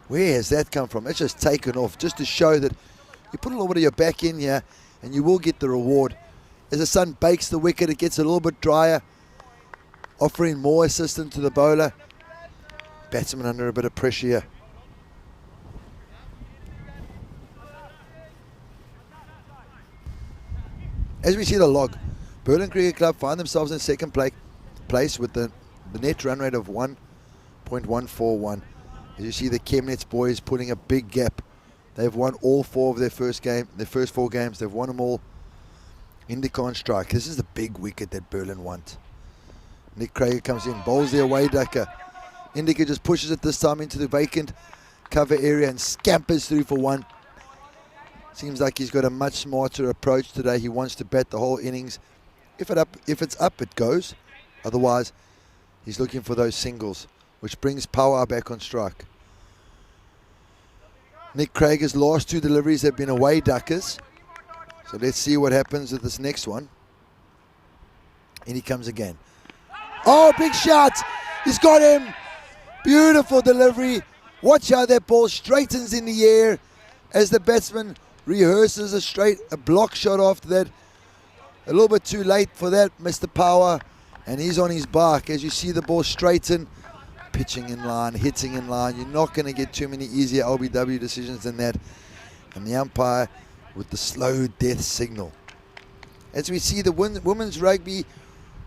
Where has that come from? It's just taken off, just to show that you put a little bit of your back in here and you will get the reward. As the sun bakes the wicket, it gets a little bit drier, offering more assistance to the bowler. Batsman under a bit of pressure here. As we see the log, Berlin Cricket Club find themselves in second place with the net run rate of 1.141. As you see the Chemnitz boys putting a big gap. They've won all 4 of their first 4 games. They've won them all. Indika on strike. This is the big wicket that Berlin want. Nick Krager comes in, bowls the away ducker. Indika just pushes it this time into the vacant cover area and scampers through for 1. Seems like he's got a much smarter approach today. He wants to bat the whole innings. If it's up, it goes. Otherwise, he's looking for those singles, which brings Power back on strike. Nick Krager's last 2 deliveries have been away duckers. So let's see what happens with this next one. And he comes again. Oh, big shot! He's got him! Beautiful delivery. Watch how that ball straightens in the air as the batsman rehearses a block shot after that. A little bit too late for that, Mr. Power. And he's on his bark as you see the ball straighten. Pitching in line, hitting in line. You're not going to get too many easier LBW decisions than that. And the umpire with the slow death signal. As we see the women's rugby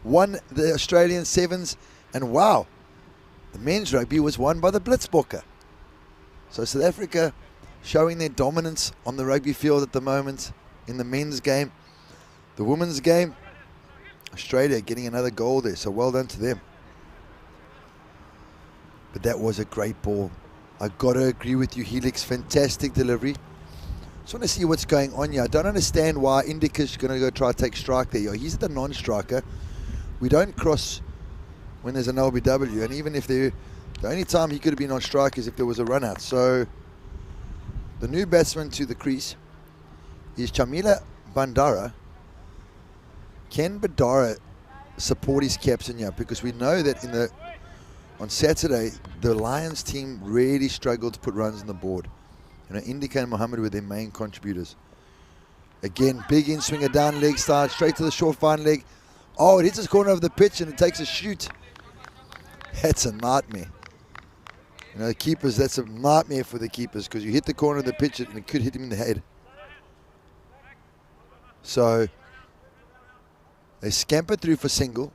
won the Australian Sevens. And wow, the men's rugby was won by the Blitzbokke. So South Africa showing their dominance on the rugby field at the moment in the men's game. The women's game, Australia getting another goal there, so well done to them. But that was a great ball. I got to agree with you, Helix. Fantastic delivery. Just want to see what's going on here. I don't understand why Indika's going to go try to take strike there. He's the non-striker. we don't cross when there's an LBW, and even if the only time he could have been on strike is if there was a run out. So the new batsman to the crease is Chamila Bandara. Can Bandara support his captain here? Because we know that on Saturday the Lions team really struggled to put runs on the board. You know, Indica and Mohammed were their main contributors. Again, big in swinger down leg side, straight to the short fine leg. Oh, it hits his corner of the pitch and it takes a shoot. That's a nightmare. You know, the keepers, that's a nightmare for the keepers because you hit the corner of the pitch and it could hit him in the head. So they scamper through for single.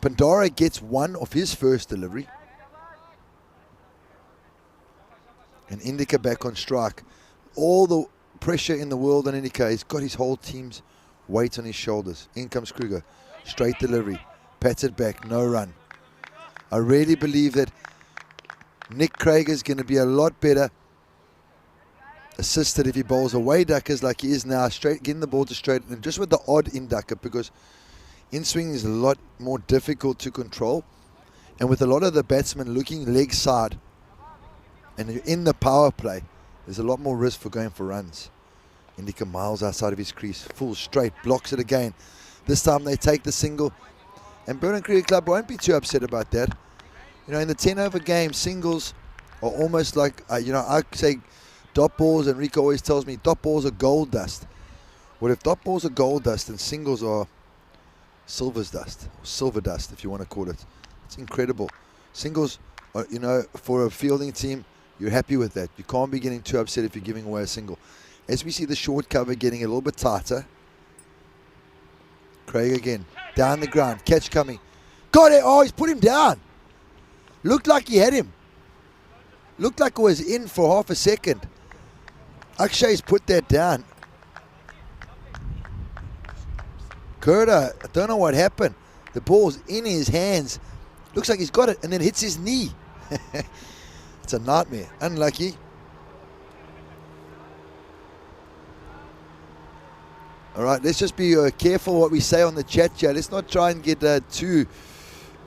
Pandora gets one of his first delivery. And Indica back on strike. All the pressure in the world on Indica. He's got his whole team's weight on his shoulders. In comes Kruger. Straight delivery. Pats it back. No run. I really believe that Nick Craig is going to be a lot better assisted if he bowls away duckers like he is now, straight getting the ball to straight, and just with the odd in ducker, because in swing is a lot more difficult to control, and with a lot of the batsmen looking leg side and in the power play, there's a lot more risk for going for runs. Indica miles outside of his crease, full straight, blocks it again. This time they take the single, and Burton Cricket Club won't be too upset about that. You know, in the 10 over game, singles are almost like, you know, I say dot balls, and Rico always tells me dot balls are gold dust. Well, if dot balls are gold dust, then singles are silver dust, if you want to call it. It's incredible. Singles, are, you know, for a fielding team, you're happy with that. You can't be getting too upset if you're giving away a single. As we see the short cover getting a little bit tighter. Craig again, down the ground, catch coming. Got it, oh, he's put him down. Looked like he had him. Looked like it was in for half a second. Akshay's put that down. Kurta, I don't know what happened. The ball's in his hands. Looks like he's got it and then hits his knee. It's a nightmare. Unlucky. All right, let's just be careful what we say on the chat here. Let's not try and get too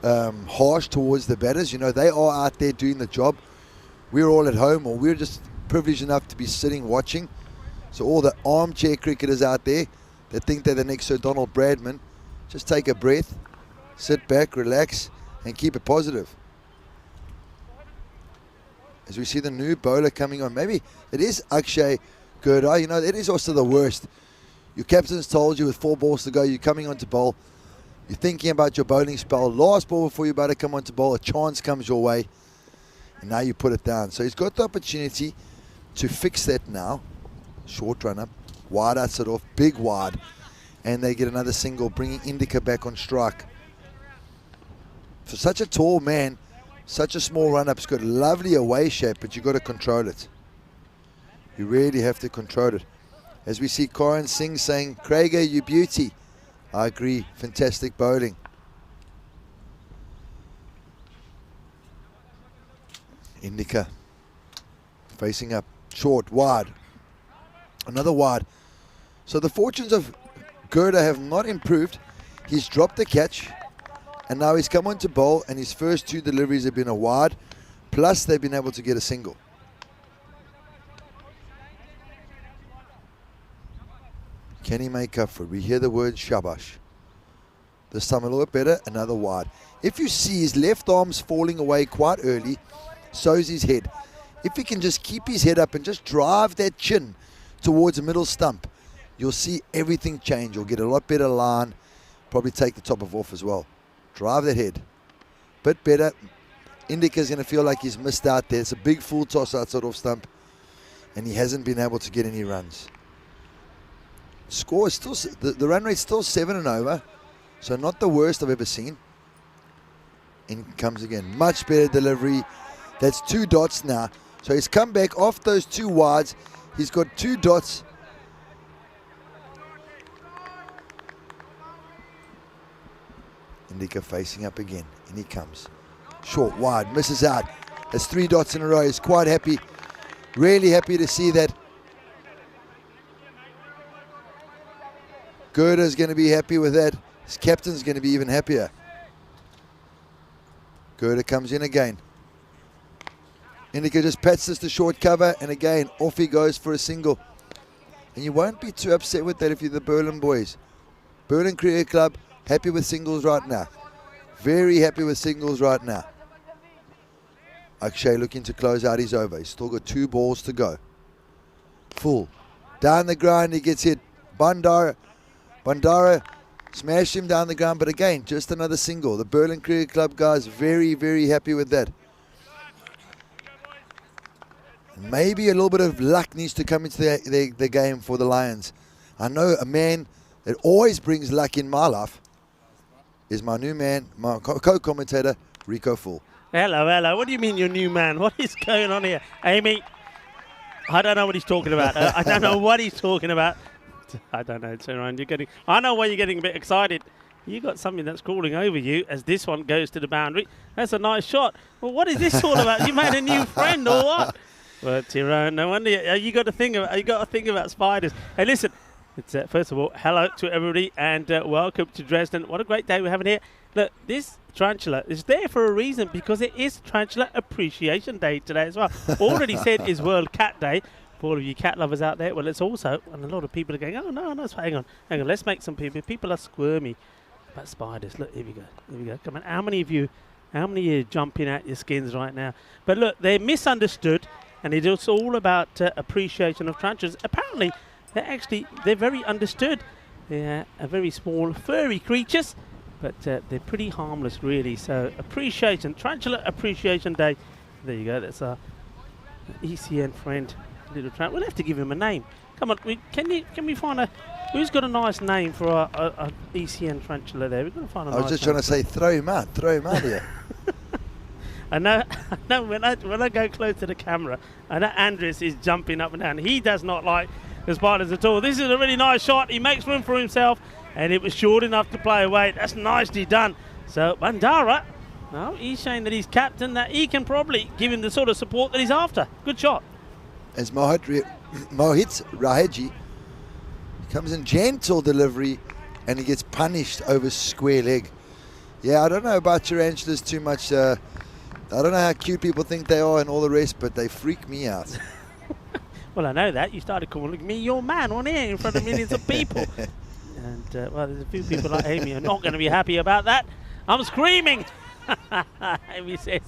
harsh towards the batters. You know, they are out there doing the job. We're all at home, or we're just privileged enough to be sitting watching. So all the armchair cricketers out there that think they're the next Sir Donald Bradman, just take a breath, sit back, relax, and keep it positive. As we see the new bowler coming on, maybe it is Akshay Gurda. You know, it is also the worst. Your captain's told you with 4 balls to go, you're coming on to bowl. You're thinking about your bowling spell. Last ball before you're about to come on to bowl, a chance comes your way. And now you put it down. So he's got the opportunity to fix that now. Short run up. Wide outs it off. Big wide. And they get another single, bringing Indica back on strike. For such a tall man, such a small run-up's got lovely away shape, but you've got to control it. You really have to control it. As we see Karan Singh saying, Craiger, you beauty. I agree. Fantastic bowling. Indica facing up. Short, wide. Another wide. So the fortunes of Gurda have not improved. He's dropped the catch. And now he's come on to bowl, and his first 2 deliveries have been a wide. Plus they've been able to get a single. Can he make up for it? We hear the word shabash. This time a little bit better, another wide. If you see his left arm's falling away quite early, so's his head. If he can just keep his head up and just drive that chin towards the middle stump, you'll see everything change. You'll get a lot better line. Probably take the top off as well. Drive that head. Bit better. Indica's going to feel like he's missed out there. It's a big full toss outside off stump, and he hasn't been able to get any runs. Score is still, the run rate's still 7 and over, so not the worst I've ever seen. In comes again, much better delivery. That's 2 dots now. So he's come back off those 2 wides. He's got 2 dots. Indica facing up again, and he comes. Short, wide, misses out. That's 3 dots in a row. He's quite happy. Really happy to see that. Gurda's going to be happy with that. His captain's going to be even happier. Gerda comes in again. Indica just pats this to short cover, and again, off he goes for a single. And you won't be too upset with that if you're the Berlin boys. Berlin Cricket Club, happy with singles right now. Very happy with singles right now. Akshay looking to close out his over. He's still got 2 balls to go. Full. Down the ground, he gets hit. Bandara smashed him down the ground, but again, just another single. The Berlin Cricket Club guys very, very happy with that. Maybe a little bit of luck needs to come into the game for the Lions. I know a man that always brings luck in my life is my new man, my co-commentator, Rico Full. Hello, hello. What do you mean your new man? What is going on here? Amy, I don't know what he's talking about. I don't know what he's talking about. I don't know, Saran. I know why you're getting a bit excited. You got something that's crawling over you as this one goes to the boundary. That's a nice shot. Well, what is this all about? You made a new friend or what? Well, Tyrone, no wonder you got to think about spiders. Hey, listen. It's first of all, hello to everybody and welcome to Dresden. What a great day we're having here. Look, this tarantula is there for a reason because it is Tarantula Appreciation Day today as well. Already said is World Cat Day. For all of you cat lovers out there, well, it's also, and a lot of people are going, oh, no, hang on, let's make some people are squirmy about spiders. Look, here we go. Come on, how many of you are jumping out your skins right now? But look, they're misunderstood, and it's all about appreciation of tarantulas. Apparently, they're very understood. They're very small, furry creatures, but they're pretty harmless, really. So, Tarantula Appreciation Day. There you go, that's our ECN friend. Little we'll have to give him a name. Come on, can we find who's got a nice name for our ECN tarantula there? We've got to find a nice I was just trying to say throw him out here. I know when I go close to the camera, I know Andres is jumping up and down. He does not like the spiders at all. This is a really nice shot. He makes room for himself, and it was short enough to play away. That's nicely done. So Bandara, no, he's saying that he's captain, that he can probably give him the sort of support that he's after. Good shot. As Mohit Raheji comes in gentle delivery and he gets punished over square leg. Yeah, I don't know about tarantulas too much. I don't know how cute people think they are and all the rest, but they freak me out. Well, I know that. You started calling me your man on here in front of millions of people. And, well, there's a few people like Amy who are not going to be happy about that. I'm screaming. Amy says,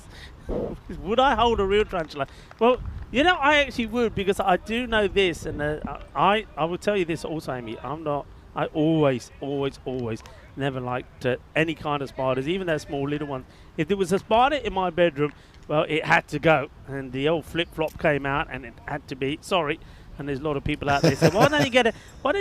would I hold a real tarantula? Well, you know, I actually would, because I do know this, and I will tell you this also, Amy. I always never liked any kind of spiders, even those small little ones. If there was a spider in my bedroom, well, it had to go. And the old flip-flop came out, and it had to be, sorry. And there's a lot of people out there saying, why don't you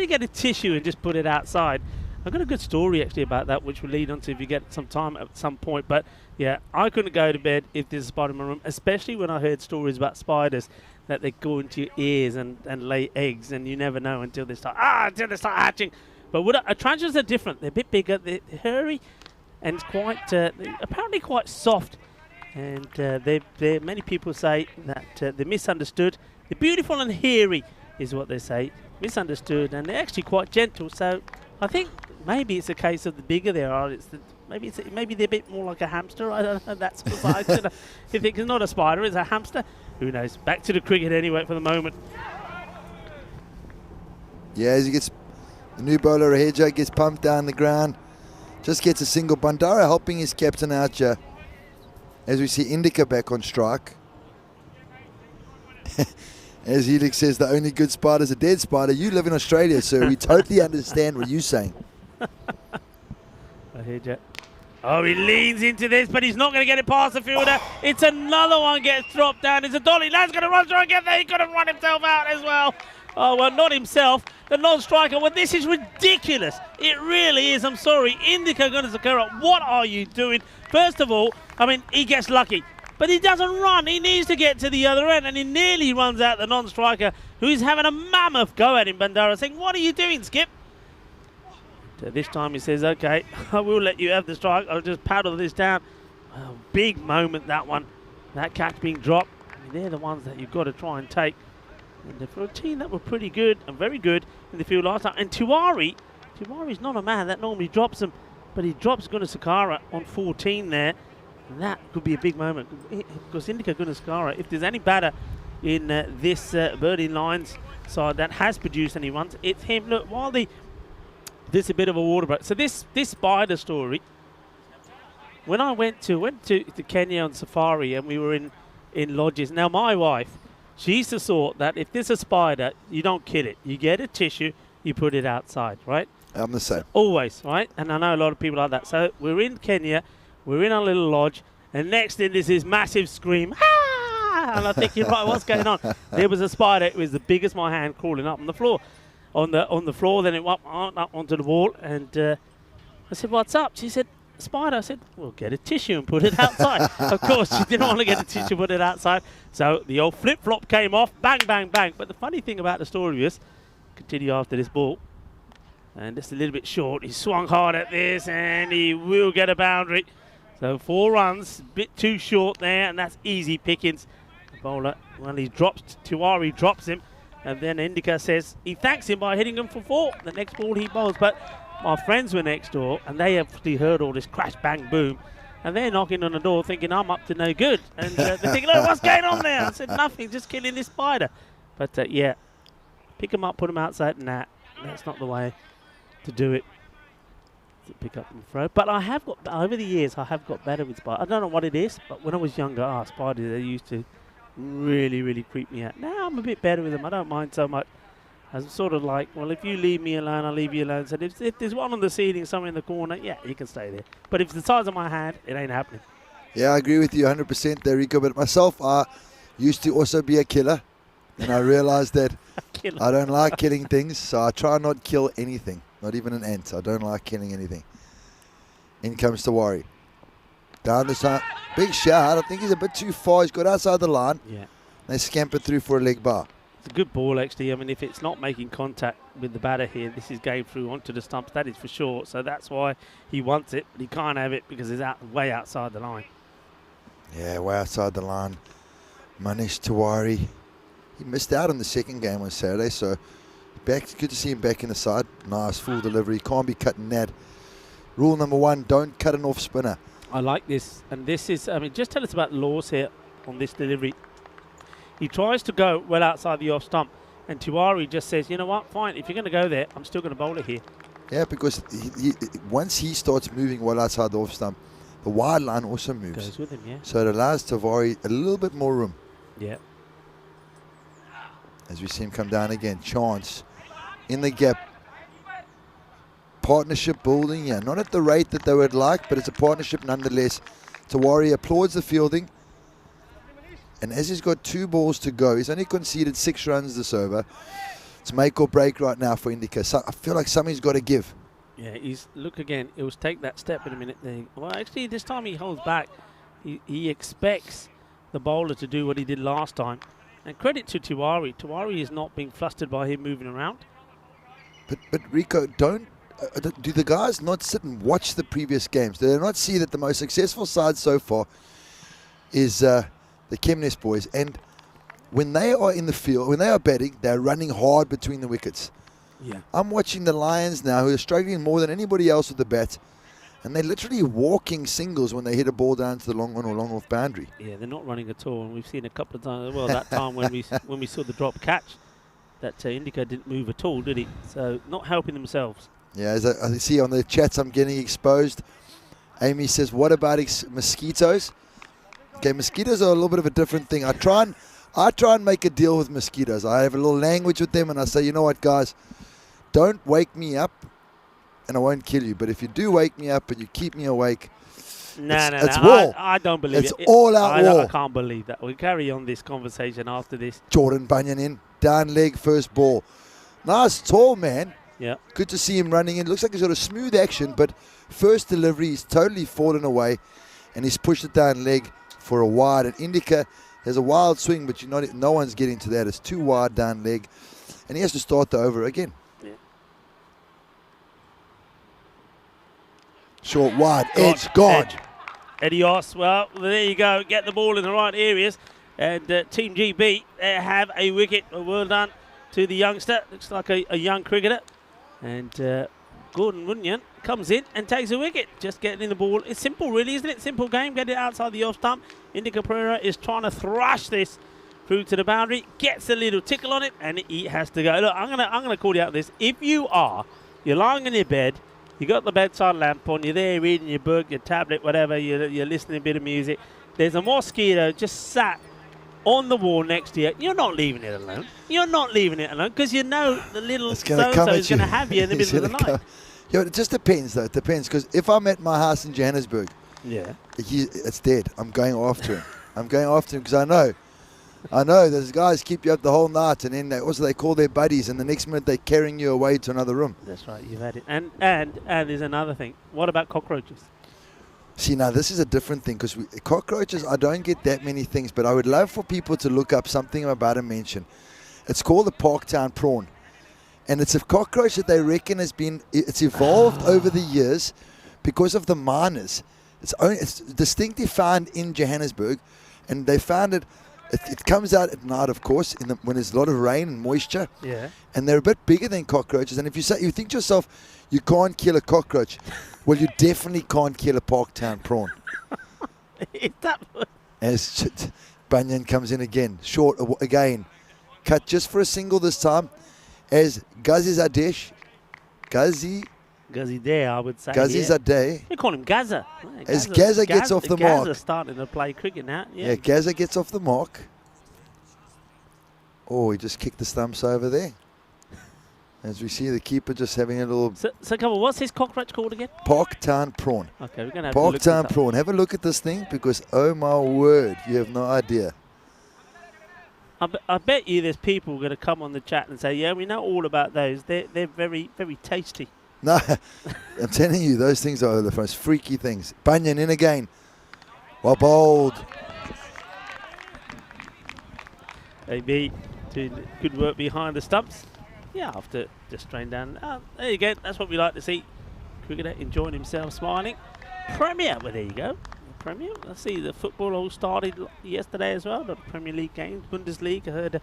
get a tissue and just put it outside? I've got a good story actually about that, which will lead on to if you get some time at some point. But yeah, I couldn't go to bed if there's a spider in my room, especially when I heard stories about spiders that they go into your ears and lay eggs, and you never know until they start hatching. But tarantulas are different. They're a bit bigger, they're hairy, and quite apparently quite soft. And many people say that they're misunderstood. They're beautiful and hairy, is what they say. Misunderstood, and they're actually quite gentle. So I think maybe it's a case of the bigger they are, maybe they're a bit more like a hamster. I don't know. That's if it's not a spider, it's a hamster. Who knows? Back to the cricket anyway for the moment. Yeah, as he gets the new bowler Raheja gets pumped down the ground, just gets a single. Bandara helping his captain out here. As we see Indica back on strike. As Helix says, the only good spider is a dead spider. You live in Australia, so we totally understand what you're saying. I heard you. Oh, he leans into this, but he's not going to get it past the fielder. It's another one gets dropped down. It's a dolly. Lad's going to run through and get there. He could have run himself out as well. Oh, well, not himself. The non-striker. Well, this is ridiculous. It really is. I'm sorry. Indica Gunasakura, what are you doing? First of all, I mean, he gets lucky. But he doesn't run. He needs to get to the other end, and he nearly runs out the non-striker, who is having a mammoth go at him, Bandara, saying, what are you doing, Skip? So this time he says, okay, I will let you have the strike. I'll just paddle this down. Oh, big moment, that one. That catch being dropped. I mean, they're the ones that you've got to try and take. And for a team that were pretty good and very good in the field last time. And Tiwari's not a man that normally drops them. but he drops Gunasakara on 14 there. And that could be a big moment because Indica Gunasakara, if there's any batter in this birdie lines side that has produced any runs, it's him. Look, while this is a bit of a water break. So this spider story, when I went to Kenya on safari and we were in lodges. Now my wife, she's the sort that if there's a spider, you don't kill it. You get a tissue, you put it outside, right? I'm the same. Always, right? And I know a lot of people like that. So we're in Kenya, we're in our little lodge, and next thing is this massive scream, ah! And I'm thinking, right, what's going on? There was a spider. It was the biggest my hand crawling up on the floor. On the floor, then it went up onto the wall, and I said, what's up? She said, spider. I said, well, get a tissue and put it outside. Of course, she didn't want to get a tissue and put it outside. So the old flip-flop came off, bang, bang, bang. But the funny thing about the story is, continue after this ball, and just a little bit short. He swung hard at this, and he will get a boundary. So 4 runs, a bit too short there, and that's easy pickings. The bowler, well, he drops, Tiwari drops him, and then Indica says he thanks him by hitting him for 4. The next ball he bowls, but my friends were next door, and they actually heard all this crash, bang, boom, and they're knocking on the door thinking I'm up to no good. And they're thinking, oh, what's going on there? I said, nothing, just killing this spider. But yeah, pick him up, put him outside, nah, that's not the way to do it. To pick up and throw. But I have got, over the years, I have got better with spiders. I don't know what it is, but when I was younger, spiders, they used to really, really creep me out. Now I'm a bit better with them. I don't mind so much. I'm sort of like, well, if you leave me alone, I'll leave you alone. So if there's one on the ceiling, somewhere in the corner, yeah, you can stay there. But if it's the size of my hand, it ain't happening. Yeah, I agree with you 100% there, Rico. But myself, I used to also be a killer. And I realized that I don't like killing things, so I try not kill anything. Not even an ant. I don't like killing anything. In comes Tiwari. Down the side. Big shot. I think he's a bit too far. He's got outside the line. Yeah. They scamper through for a leg bar. It's a good ball, actually. I mean, if it's not making contact with the batter here, this is going through onto the stumps. That is for sure. So that's why he wants it, but he can't have it because it's way outside the line. Yeah, way outside the line. Manish Tiwari. He missed out on the second game on Saturday, so good to see him back in the side. Nice full delivery. Can't be cutting that. Rule number 1, don't cut an off spinner. I like this. And this is, I mean, just tell us about the laws here on this delivery. He tries to go well outside the off stump, and Tiwari just says, you know what, fine, if you're going to go there, I'm still going to bowl it here. Yeah, because once he starts moving well outside the off stump, the wide line also moves. Goes with him, yeah. So it allows Tiwari a little bit more room. Yeah. As we see him come down again, chance in the gap. Partnership building, yeah, not at the rate that they would like, but it's a partnership nonetheless. Tiwari applauds the fielding. And as he's got 2 balls to go, he's only conceded 6 runs this over. It's make or break right now for Indica. So I feel like something's got to give. Yeah, look again, it was take that step in a minute there. Well, actually, this time he holds back. He expects the bowler to do what he did last time. And credit to Tiwari. Tiwari is not being flustered by him moving around. But Rico, do the guys not sit and watch the previous games? Do they not see that the most successful side so far is the Chemnitz boys? And when they are in the field, when they are batting, they're running hard between the wickets. Yeah. I'm watching the Lions now, who are struggling more than anybody else with the bat. And they're literally walking singles when they hit a ball down to the long on or long off boundary. Yeah, they're not running at all. And we've seen a couple of times, well, that time when we saw the drop catch, that Indica didn't move at all, did he? So not helping themselves. Yeah, as I see on the chats, I'm getting exposed. Amy says, what about mosquitoes? Okay, mosquitoes are a little bit of a different thing. I try and make a deal with mosquitoes. I have a little language with them, and I say, you know what, guys, don't wake me up, and I won't kill you. But if you do wake me up and you keep me awake, it's war. I don't believe it. It's all out war. I can't believe that. We'll carry on this conversation after this. Jordan Bunyan in, down leg, first ball. Nice, tall man. Yeah. Good to see him running in. Looks like he's got a smooth action, but first delivery, he's totally fallen away, and he's pushed it down leg for a wide. And Indica has a wild swing, but no one's getting to that. It's too wide down leg, and he has to start the over again. Yeah. Short, wide, edge, gone. Eddie Oss, well, there you go. Get the ball in the right areas. And Team GB, they have a wicket. Well done to the youngster. Looks like a young cricketer. And Gordon Runyon comes in and takes a wicket. Just getting in the ball. It's simple, really, isn't it? Simple game. Get it outside the off stump. Indica Pereira is trying to thrash this through to the boundary. Gets a little tickle on it, and he has to go. Look, I'm gonna call you out this. If you're lying in your bed, you got the bedside lamp on, you're there reading your book, your tablet, whatever, you're listening to a bit of music. There's a mosquito just sat on the wall next to you. You're not leaving it alone. You're not leaving it alone because you know the little so-and-so is going to have you in the middle of the night. Yeah, it just depends, though. It depends, because if I'm at my house in Johannesburg, it's dead. I'm going after him. I'm going after him because I know those guys keep you up the whole night, and then they call their buddies, and the next minute they're carrying you away to another room. That's right, you've had it. And there's another thing. What about cockroaches? See, now this is a different thing, because cockroaches, I don't get that many things, but I would love for people to look up something I'm about to mention. It's called the Parktown prawn. And it's a cockroach that they reckon it's evolved over the years because of the miners. It's distinctly found in Johannesburg, and they found it comes out at night, of course, when there's a lot of rain and moisture. Yeah. And they're a bit bigger than cockroaches. And if you think to yourself, you can't kill a cockroach, well, you definitely can't kill a Parktown prawn. Is that As Bunyan comes in again, short again, cut just for a single this time. As Ghazi Day, I would say. Ghazi Zadeh. You call him Gaza. As Gaza gets off the mark. Gaza's starting to play cricket now. Yeah, Gaza gets off the mark. Oh, he just kicked the stumps over there. As we see the keeper just having a little... So come on, what's his cockroach called again? Parktown prawn. Okay, we're going to have to look this Parktown prawn. Have a look at this thing, because, oh my word, you have no idea. I bet you there's people going to come on the chat and say, yeah, we know all about those. They're very, very tasty. No, I'm telling you, those things are the most freaky things. Bunyan in again. Well bowled. AB doing good work behind the stumps. Yeah, after just strain down. There you go. That's what we like to see. Cricketer enjoying himself, smiling. Premier, well, there you go. Premier. Let's see, the football all started yesterday as well. The Premier League games, Bundesliga. I heard,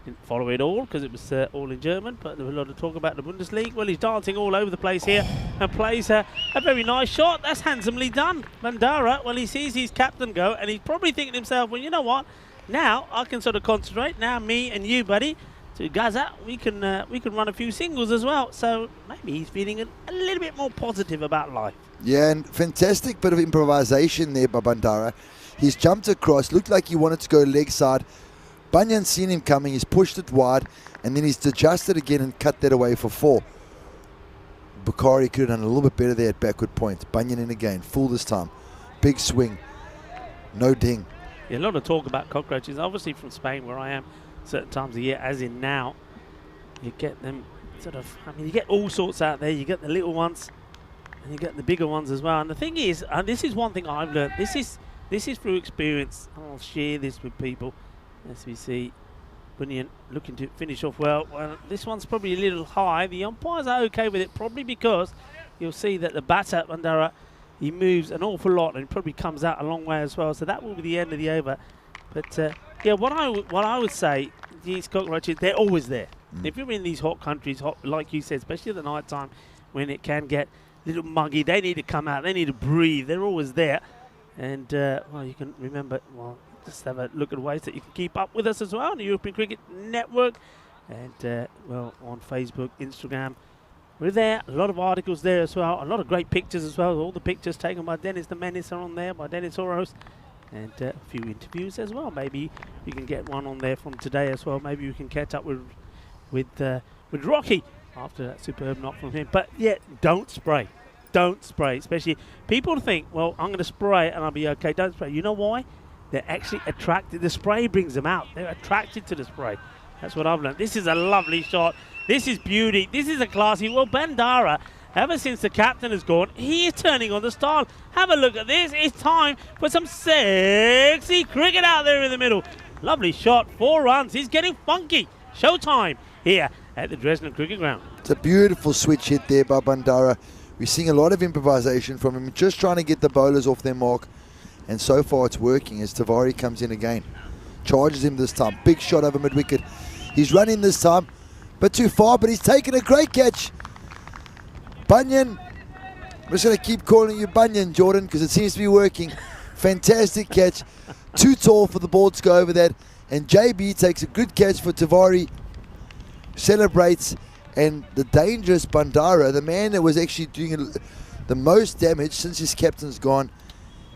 didn't follow it all because it was all in German, but there was a lot of talk about the Bundesliga. Well, he's dancing all over the place here and plays a very nice shot. That's handsomely done. Bandara, well, he sees his captain go, and he's probably thinking to himself, well, you know what? Now I can sort of concentrate. Now me and you, buddy, to Gaza, we can run a few singles as well. So maybe he's feeling a little bit more positive about life. Yeah, and fantastic bit of improvisation there by Bandara. He's jumped across, looked like he wanted to go leg side. Bunyan's seen him coming, he's pushed it wide, and then he's adjusted again and cut that away for 4. Bukhari could have done a little bit better there at backward point. Bunyan in again, full this time. Big swing, no ding. Yeah, a lot of talk about cockroaches. Obviously from Spain, where I am, certain times of year, as in now, you get them sort of, I mean, you get all sorts out there. You get the little ones, and you get the bigger ones as well. And the thing is, and this is one thing I've learned, this is through experience. I'll share this with people. As we see, Bunyan looking to finish off well. Well, this one's probably a little high. The umpires are okay with it, probably because you'll see that the batter, Bandara, he moves an awful lot and probably comes out a long way as well. So that will be the end of the over. But yeah, what I would say, these cockroaches, they're always there. If you're in these hot countries, like you said, especially at the night time when it can get a little muggy, they need to come out. They need to breathe. They're always there. And well, you can remember, well, just have a look at ways that you can keep up with us as well on the European Cricket Network, and well, on Facebook, Instagram. We're there. A lot of articles there as well. A lot of great pictures as well. All the pictures taken by Dennis the Menace are on there, by Dennis Oros, and a few interviews as well. Maybe you can get one on there from today as well. Maybe we can catch up with Rocky after that superb knock from him. But yeah, don't spray. Don't spray. Especially people think, well, I'm going to spray and I'll be okay. Don't spray. You know why? They're actually attracted. The spray brings them out. They're attracted to the spray. That's what I've learned. This is a lovely shot. This is beauty. This is a classy. Well, Bandara, ever since the captain has gone, he is turning on the style. Have a look at this. It's time for some sexy cricket out there in the middle. Lovely shot. 4 runs. He's getting funky. Showtime here at the Dresden Cricket Ground. It's a beautiful switch hit there by Bandara. We're seeing a lot of improvisation from him, just trying to get the bowlers off their mark. And so far it's working as Tavari comes in again. Charges him this time. Big shot over mid-wicket. He's running this time, but too far, but he's taken a great catch. Bunyan. I'm just going to keep calling you Bunyan, Jordan, because it seems to be working. Fantastic catch. Too tall for the ball to go over that. And JB takes a good catch for Tavari. Celebrates. And the dangerous Bandara, the man that was actually doing the most damage since his captain's gone,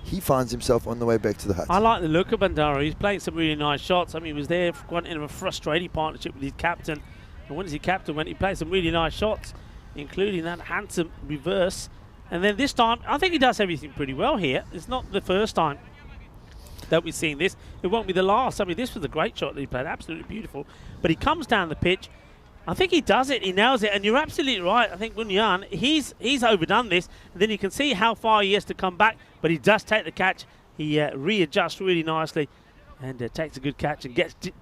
he finds himself on the way back to the hut. I like the look of Bandara. He's playing some really nice shots. I mean, he was there for quite in a frustrating partnership with his captain. And when his captain went, he played some really nice shots, including that handsome reverse. And then this time, I think he does everything pretty well here. It's not the first time that we've seen this. It won't be the last. I mean, this was a great shot that he played, absolutely beautiful. But he comes down the pitch. I think he does it. He nails it. And you're absolutely right. I think Bunyan, he's overdone this. And then you can see how far he has to come back. But he does take the catch. He readjusts really nicely and takes a good catch and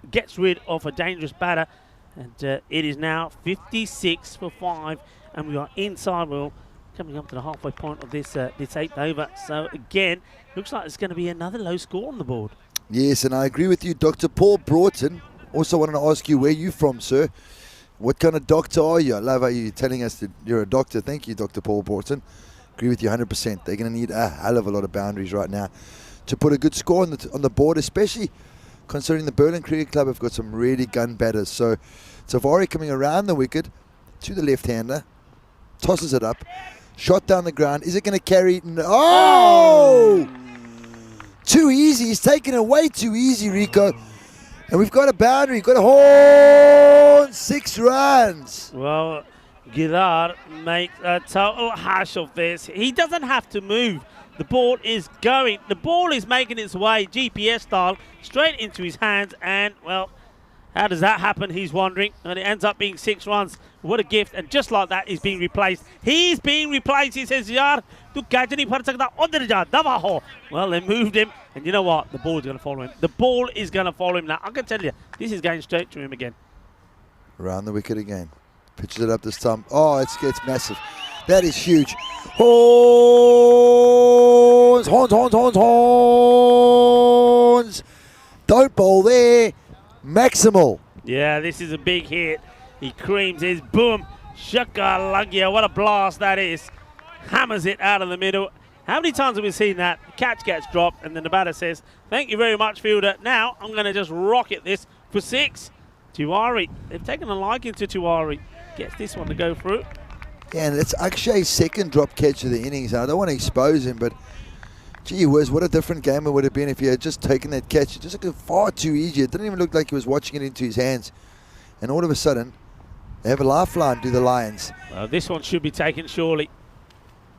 gets rid of a dangerous batter. And it is now 56 for 5. And we are inside. Well, coming up to the halfway point of this 8th over. So again, looks like it's going to be another low score on the board. Yes, and I agree with you, Dr. Paul Broughton. Also wanted to ask you, where are you from, sir? What kind of doctor are you? I love how you're telling us that you're a doctor. Thank you, Dr. Paul Broughton. Agree with you 100%. They're going to need a hell of a lot of boundaries right now to put a good score on the board, especially considering the Berlin Cricket Club have got some really gun batters. So Tavari coming around the wicket to the left-hander, tosses it up, shot down the ground. Is it going to carry? No. Oh! Too easy. He's taken it way too easy, Rico. And we've got a boundary. We've got a horn. 6 runs. Well, Gidar makes a total hash of this. He doesn't have to move. The ball is going. The ball is making its way, GPS style, straight into his hands. And, well, how does that happen? He's wondering. And it ends up being 6 runs. What a gift. And just like that, he's being replaced. He's being replaced. He says, Yaar, tu catch nahi phad sakta. Udhar ja, daba ho. Well, they moved him. And you know what? The ball is going to follow him. The ball is going to follow him now. I can tell you, this is going straight to him again. Around the wicket again. Pitches it up this time. Oh, it's massive. That is huge. Horns, horns, horns, horns, horns. Don't bowl there. Maximal. Yeah, this is a big hit. He creams his boom. Shaka Lagya. What a blast that is. Hammers it out of the middle. How many times have we seen that? The catch gets dropped and then the batter says, thank you very much, fielder. Now I'm going to just rocket this for 6. Tiwari. They've taken a liking to Tiwari. Gets this one to go through. Yeah, and it's Akshay's second drop catch of the innings. I don't want to expose him, but gee whiz, what a different game it would have been if he had just taken that catch. It just looked far too easy. It didn't even look like he was watching it into his hands. And all of a sudden, they have a lifeline to the Lions. Well, this one should be taken surely.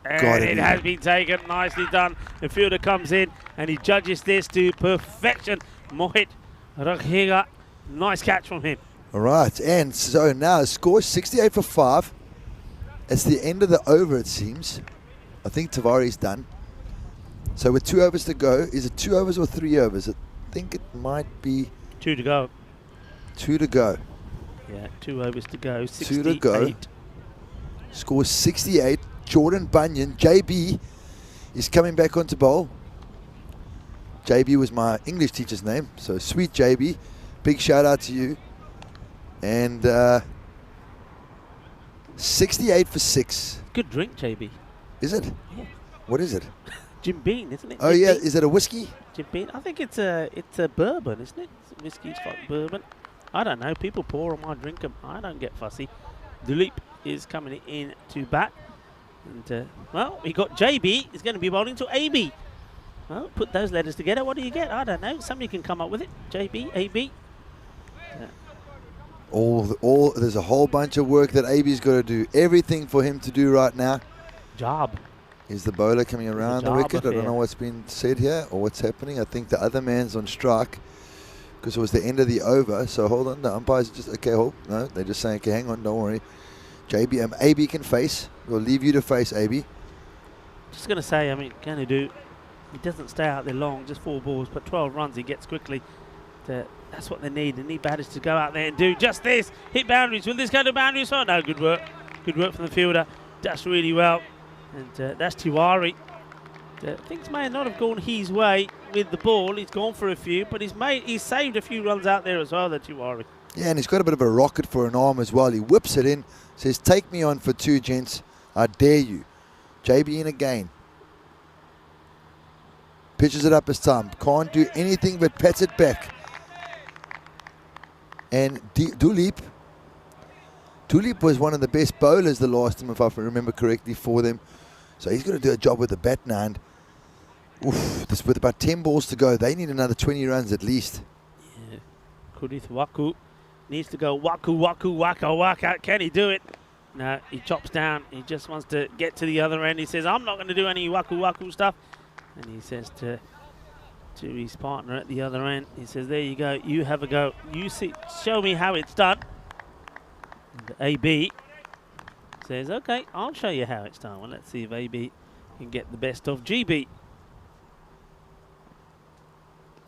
And it has been taken. Nicely done. The fielder comes in and he judges this to perfection. Mohit Rakhega. Nice catch from him. All right, and so now score 68 for 5. It's the end of the over, it seems. I think Tavari's done. So with 2 overs to go, is it 2 overs or 3 overs? I think it might be 2 to go. 2 to go. Yeah, 2 overs to go. 68. 2 to go. Score 68. Jordan Bunyan, JB, is coming back onto bowl. JB was my English teacher's name, so sweet JB. Big shout out to you. And 68 for 6. Good drink, JB. Is it? Yeah. What is it? Jim Beam, isn't it? Oh, Jim yeah. Beam? Is it a whiskey? Jim Beam. I think it's a bourbon, isn't it? Whiskey's like bourbon. I don't know. People pour them, I drink them. I don't get fussy. Duleep is coming in to bat. And, well, we got JB. He's going to be bowling to AB. Well, put those letters together. What do you get? I don't know. Somebody can come up with it. JB, AB. There's a whole bunch of work that AB's got to do. Everything for him to do right now. Job. Is the bowler coming around the wicket? I don't know what's been said here or what's happening. I think the other man's on strike because it was the end of the over. So hold on. The umpire's just, okay, hold. No, they're just saying, okay, hang on, don't worry. JB, AB can face. We'll leave you to face, AB. Just going to say, I mean, can he do? He doesn't stay out there long, just 4 balls, but 12 runs he gets quickly. That's what they need. They need batters to go out there and do just this. Hit boundaries. Will this go to boundaries? Oh, no, good work. Good work from the fielder. Does really well. And that's Tiwari. Things may not have gone his way with the ball. He's gone for a few, but he's saved a few runs out there as well, that Tiwari. Yeah, and he's got a bit of a rocket for an arm as well. He whips it in, says, take me on for 2, gents. I dare you. JB in again. Pitches it up his time. Can't do anything but pats it back. And Dulip was one of the best bowlers the last time, if I remember correctly, for them. So he's going to do a job with the bat now. And this with about 10 balls to go, they need another 20 runs at least. Yeah. Kudith Waku needs to go waku, waku, waka, waka. Can he do it? No, he chops down. He just wants to get to the other end. He says, I'm not going to do any waku, waku stuff. And he says to his partner at the other end, he says, there you go, you have a go. You see, show me how it's done. And AB says, okay, I'll show you how it's done. Well, let's see if AB can get the best of GB.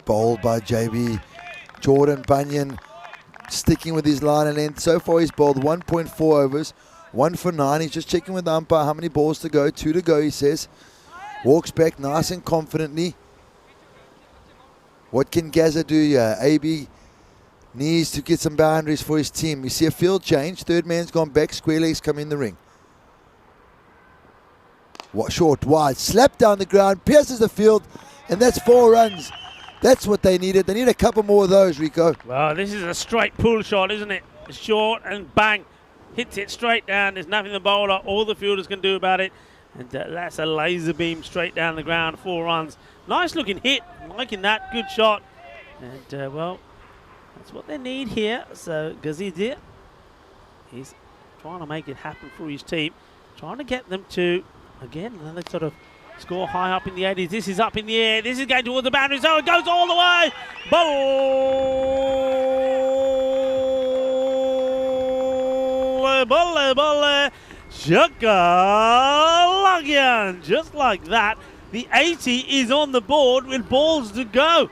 Bowled by JB. Jordan Bunyan sticking with his line and length. So far he's bowled 1.4 overs, 1 for 9. He's just checking with the umpire how many balls to go. 2 to go, he says. Walks back nice and confidently. What can Gaza do here? AB needs to get some boundaries for his team. We see a field change. Third man's gone back. Square legs come in the ring. Short, wide, slap down the ground, pierces the field, and that's 4 runs. That's what they needed. They need a couple more of those, Rico. Well, this is a straight pull shot, isn't it? Short and bang. Hits it straight down. There's nothing the bowler or the fielders can do about it. And that's a laser beam straight down the ground. 4 runs. Nice looking hit. Liking that. Good shot. And, well, that's what they need here. So, Gazidir, he's trying to make it happen for his team. Trying to get them to, again, another sort of score high up in the 80s. This is up in the air. This is going towards the boundary. So it goes all the way. Bolle, bolle. Shaka just like that. The 80 is on the board with balls to go.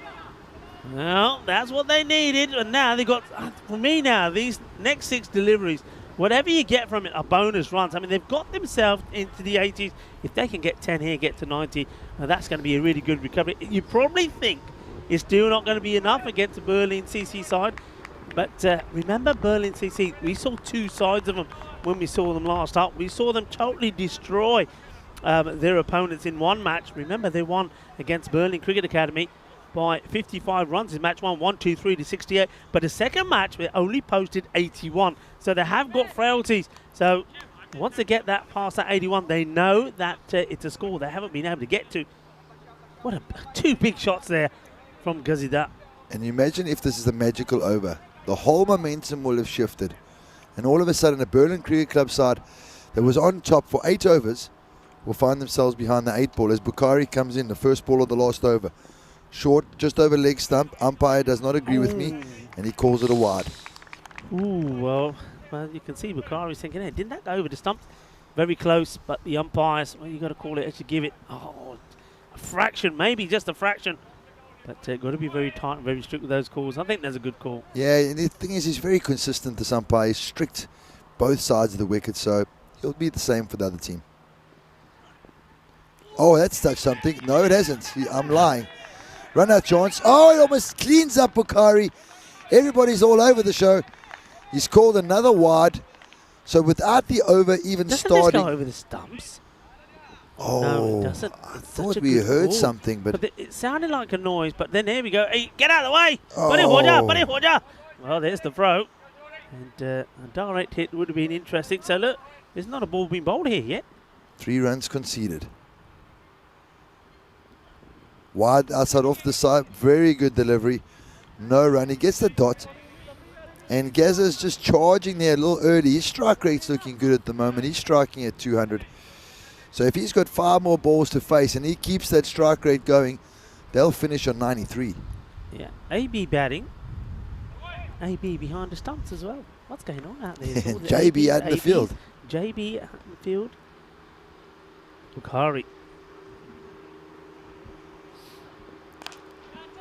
Well, that's what they needed. And now they've got, for me now, these next 6 deliveries, whatever you get from it are bonus runs. I mean, they've got themselves into the 80s. If they can get 10 here, get to 90, that's going to be a really good recovery. You probably think it's still not going to be enough against the Berlin CC side. But remember Berlin CC, we saw 2 sides of them when we saw them last up. We saw them totally destroy their opponents in one match. Remember, they won against Berlin Cricket Academy by 55 runs in match 1, 123 to 68. But the second match, they only posted 81. So they have got frailties. So once they get that past that 81, they know that it's a score they haven't been able to get to. What 2 big shots there from Gazida. And you imagine if this is a magical over. The whole momentum will have shifted. And all of a sudden, a Berlin Cricket Club side that was on top for 8 overs will find themselves behind the 8 ball as Bukhari comes in, the first ball of the last over. Short, just over leg stump. Umpire does not agree with me, and he calls it a wide. Ooh, well, you can see Bukhari's thinking, hey, didn't that go over the stump? Very close, but the umpires, well, you got to call it, actually give it, a fraction, maybe just a fraction. But got to be very tight and very strict with those calls. I think that's a good call. Yeah, and the thing is, he's very consistent, this umpire. He's strict both sides of the wicket, so he'll be the same for the other team. Oh, that's touched something. No, it hasn't. I'm lying. Run out chance. Oh, he almost cleans up Bukhari. Everybody's all over the show. He's called another wide. So without the over even Doesn't starting. this go over the stumps? Oh, no, it doesn't. I It's thought such a we good heard call. something, but It sounded like a noise, but then here we go. Hey, get out of the way! Oh. Buddy Hoja! Well, there's the throw. And a direct hit would have been interesting. So look, there's not a ball being bowled here yet. 3 runs conceded. Wide outside off the side. Very good delivery. No run. He gets the dot. And Gaza's just charging there a little early. His strike rate's looking good at the moment. He's striking at 200. So if he's got 5 more balls to face and he keeps that strike rate going, they'll finish on 93. Yeah, AB batting. AB behind the stumps as well. What's going on out there? All the JB out in the ABs. field. JB out in the field. Bukhari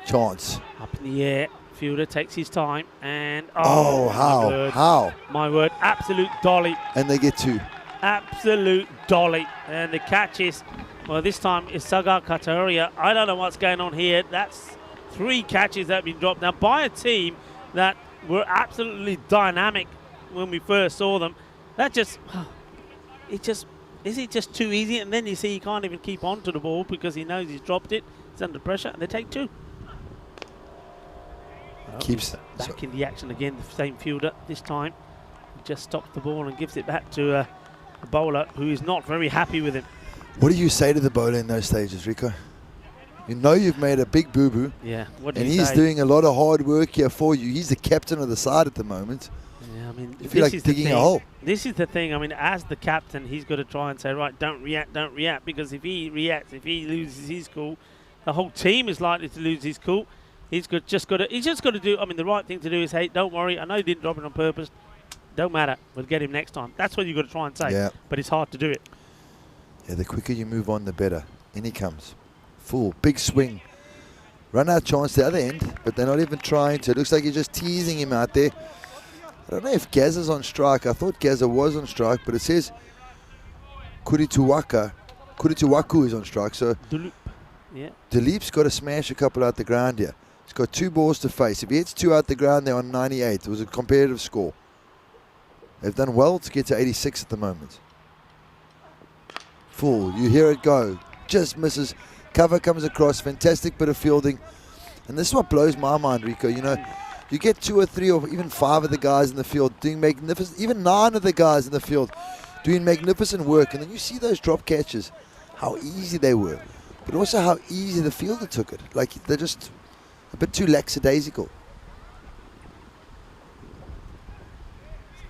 Chance. up in the air. Fielder takes his time and Oh, how? my word. How? My word, absolute dolly. And they get 2. Absolute dolly. And the catches, well, this time is Sagar Kataria. I don't know what's going on here. That's 3 catches that have been dropped now by a team that were absolutely dynamic when we first saw them. That just, it just is it just too easy? And then you see he can't even keep on to the ball because he knows he's dropped it. He's under pressure, and they take 2. Well, Keeps back in the action again, the same fielder this time. He just stops the ball and gives it back to a bowler who is not very happy with him. What do you say to the bowler in those stages, Rico? You know you've made a big boo-boo. Yeah, what do and you he's say? doing a lot of hard work here for you. He's the captain of the side at the moment. Yeah, I mean, You feel like digging a hole. This is the thing. I mean, as the captain, he's got to try and say, right, don't react, because if he reacts, if he loses his cool, the whole team is likely to lose his cool. He's just got to do. I mean, the right thing to do is, hey, don't worry. I know you didn't drop it on purpose. Don't matter. We'll get him next time. That's what you've got to try and say. Yeah. But it's hard to do it. Yeah, the quicker you move on, the better. In he comes. Full, big swing. Run out chance the other end, but they're not even trying to. It looks like you're just teasing him out there. I don't know if Gaza's on strike. I thought Gaza was on strike, but it says Kurituwaku is on strike. So Dulup. Yeah. Dileep's got to smash a couple out the ground here. He's got 2 balls to face. If he hits 2 out the ground, they're on 98. It was a competitive score. They've done well to get to 86 at the moment. Full. You hear it go. Just misses. Cover comes across. Fantastic bit of fielding. And this is what blows my mind, Rico. You know, you get 2 or 3 or even 5 of the guys in the field doing magnificent, even 9 of the guys in the field doing magnificent work. And then you see those drop catches, how easy they were. But also how easy the fielder took it. Like, they're just a bit too lackadaisical.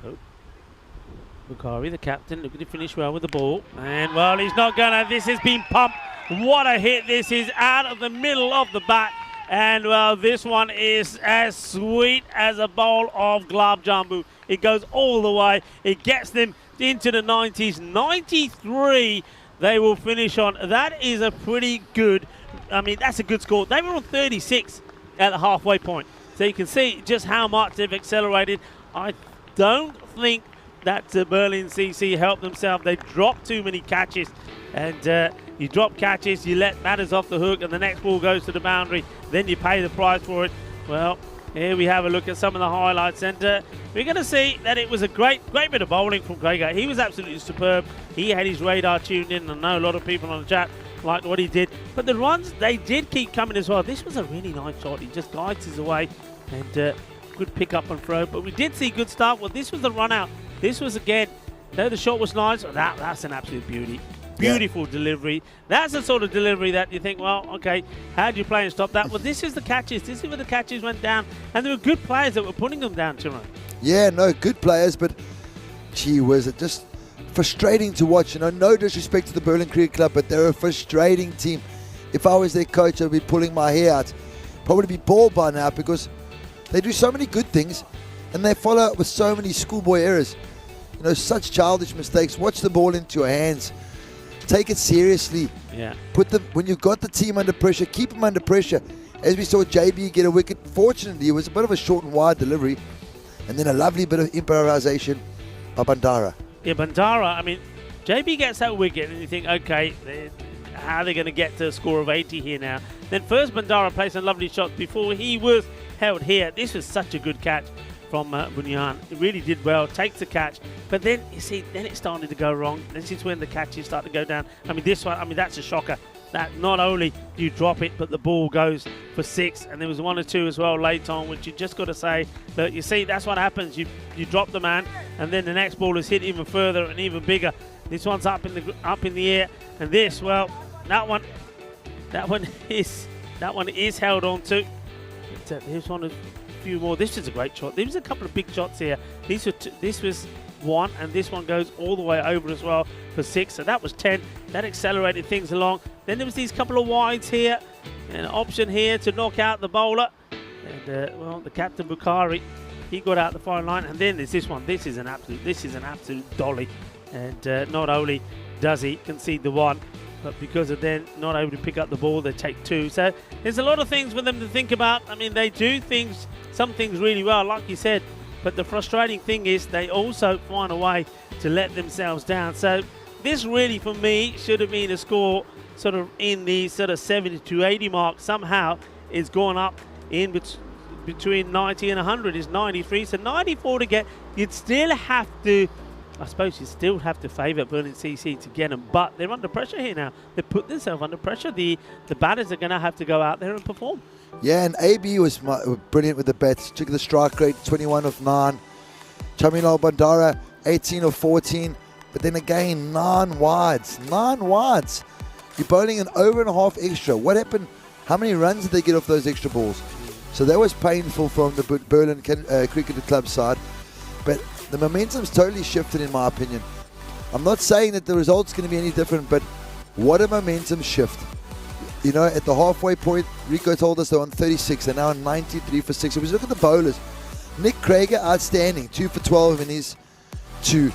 So, Bukhari, the captain, looking to finish well with the ball. And, well, he's not going to. This has been pumped. What a hit. This is out of the middle of the bat. And, well, this one is as sweet as a bowl of gulab jambu. It goes all the way. It gets them into the 90s. 93 they will finish on. That is a pretty good, I mean, that's a good score. They were on 36 at the halfway point. So you can see just how much they've accelerated. I don't think that Berlin CC helped themselves. They dropped too many catches. And you drop catches, you let matters off the hook, and the next ball goes to the boundary. Then you pay the price for it. Well, here we have a look at some of the highlights, and we're going to see that it was a great bit of bowling from Gregor. He was absolutely superb. He had his radar tuned in, and I know a lot of people on the chat liked what he did. But the runs, they did keep coming as well. This was a really nice shot. He just guides his away, and good pick up and throw. But we did see good start. Well, this was the run out. This was, again, though the shot was nice, that's an absolute beauty. Beautiful delivery. That's the sort of delivery that you think, well, okay, how do you play and stop that? Well, this is the catches. This is where the catches went down. And there were good players that were putting them down, Tyrone. Yeah, no, good players, but gee whiz, it just frustrating to watch. You know, no disrespect to the Berlin Cricket Club, but they're a frustrating team. If I was their coach, I'd be pulling my hair out. Probably be bald by now because they do so many good things and they follow up with so many schoolboy errors. You know, such childish mistakes. Watch the ball into your hands. Take it seriously. Yeah. When you've got the team under pressure, keep them under pressure. As we saw JB get a wicket, fortunately, it was a bit of a short and wide delivery. And then a lovely bit of improvisation by Bandara. Yeah, Bandara, I mean, JB gets that wicket and you think, okay, how are they going to get to a score of 80 here now? Then first Bandara plays some lovely shots before he was held here. This was such a good catch from Bunyan. It really did well, takes the catch. But then, you see, then it started to go wrong. This is when the catches start to go down. I mean, this one, I mean, that's a shocker. That not only do you drop it, but the ball goes for 6. And there was 1 or 2 as well late on, which you just got to say, look, you see, that's what happens. You drop the man, and then the next ball is hit even further and even bigger. This one's up in the air. And this, well, that one is held on to. Here's one of few more. This is a great shot. There was a couple of big shots here. This was 1, and this one goes all the way over as well for 6. So that was 10. That accelerated things along. Then there was these couple of wides here, and an option here to knock out the bowler. And well, the captain Bukhari, he got out the fine line. And then there's this one. This is an absolute dolly. And not only does he concede the 1, but because of then not able to pick up the ball, they take 2. So there's a lot of things for them to think about. I mean, they do some things really well, like you said, but the frustrating thing is they also find a way to let themselves down. So this really, for me, should have been a score sort of in the sort of 70 to 80 mark. Somehow it's gone up in between 90 and 100 is 93. So 94 to get, you'd still have to I suppose you still have to favour Berlin CC to get them, but they're under pressure here now. They put themselves under pressure. The batters are going to have to go out there and perform. Yeah, and AB was brilliant with the bats. Took the strike rate, 21 of 9. Chamilal Bandara, 18 of 14. But then again, 9 wides. 9 wides. You're bowling an over and a half extra. What happened? How many runs did they get off those extra balls? So that was painful from the Berlin Cricket Club side. But the momentum's totally shifted in my opinion. I'm not saying that the result's going to be any different, but what a momentum shift. You know, at the halfway point, Rico told us they're on 36. They're now on 93 for 6. If we look at the bowlers, Nick Krager, outstanding. 2 for 12 in his 2.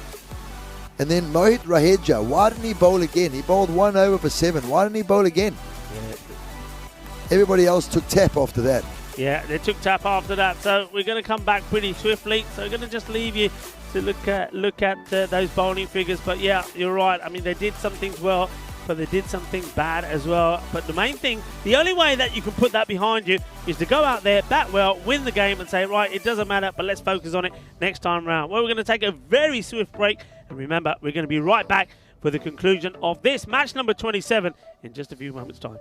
And then Mohit Raheja, why didn't he bowl again? He bowled 1 over for 7. Why didn't he bowl again? Yeah. Everybody else took tap after that. Yeah, they took tap after that. So we're going to come back pretty swiftly. So we're going to just leave you to look at those bowling figures. But yeah, you're right. I mean, they did some things well, but they did something bad as well. But the main thing, the only way that you can put that behind you is to go out there, bat well, win the game and say, right, it doesn't matter, but let's focus on it next time round. Well, we're going to take a very swift break. And remember, we're going to be right back for the conclusion of this match number 27 in just a few moments' time.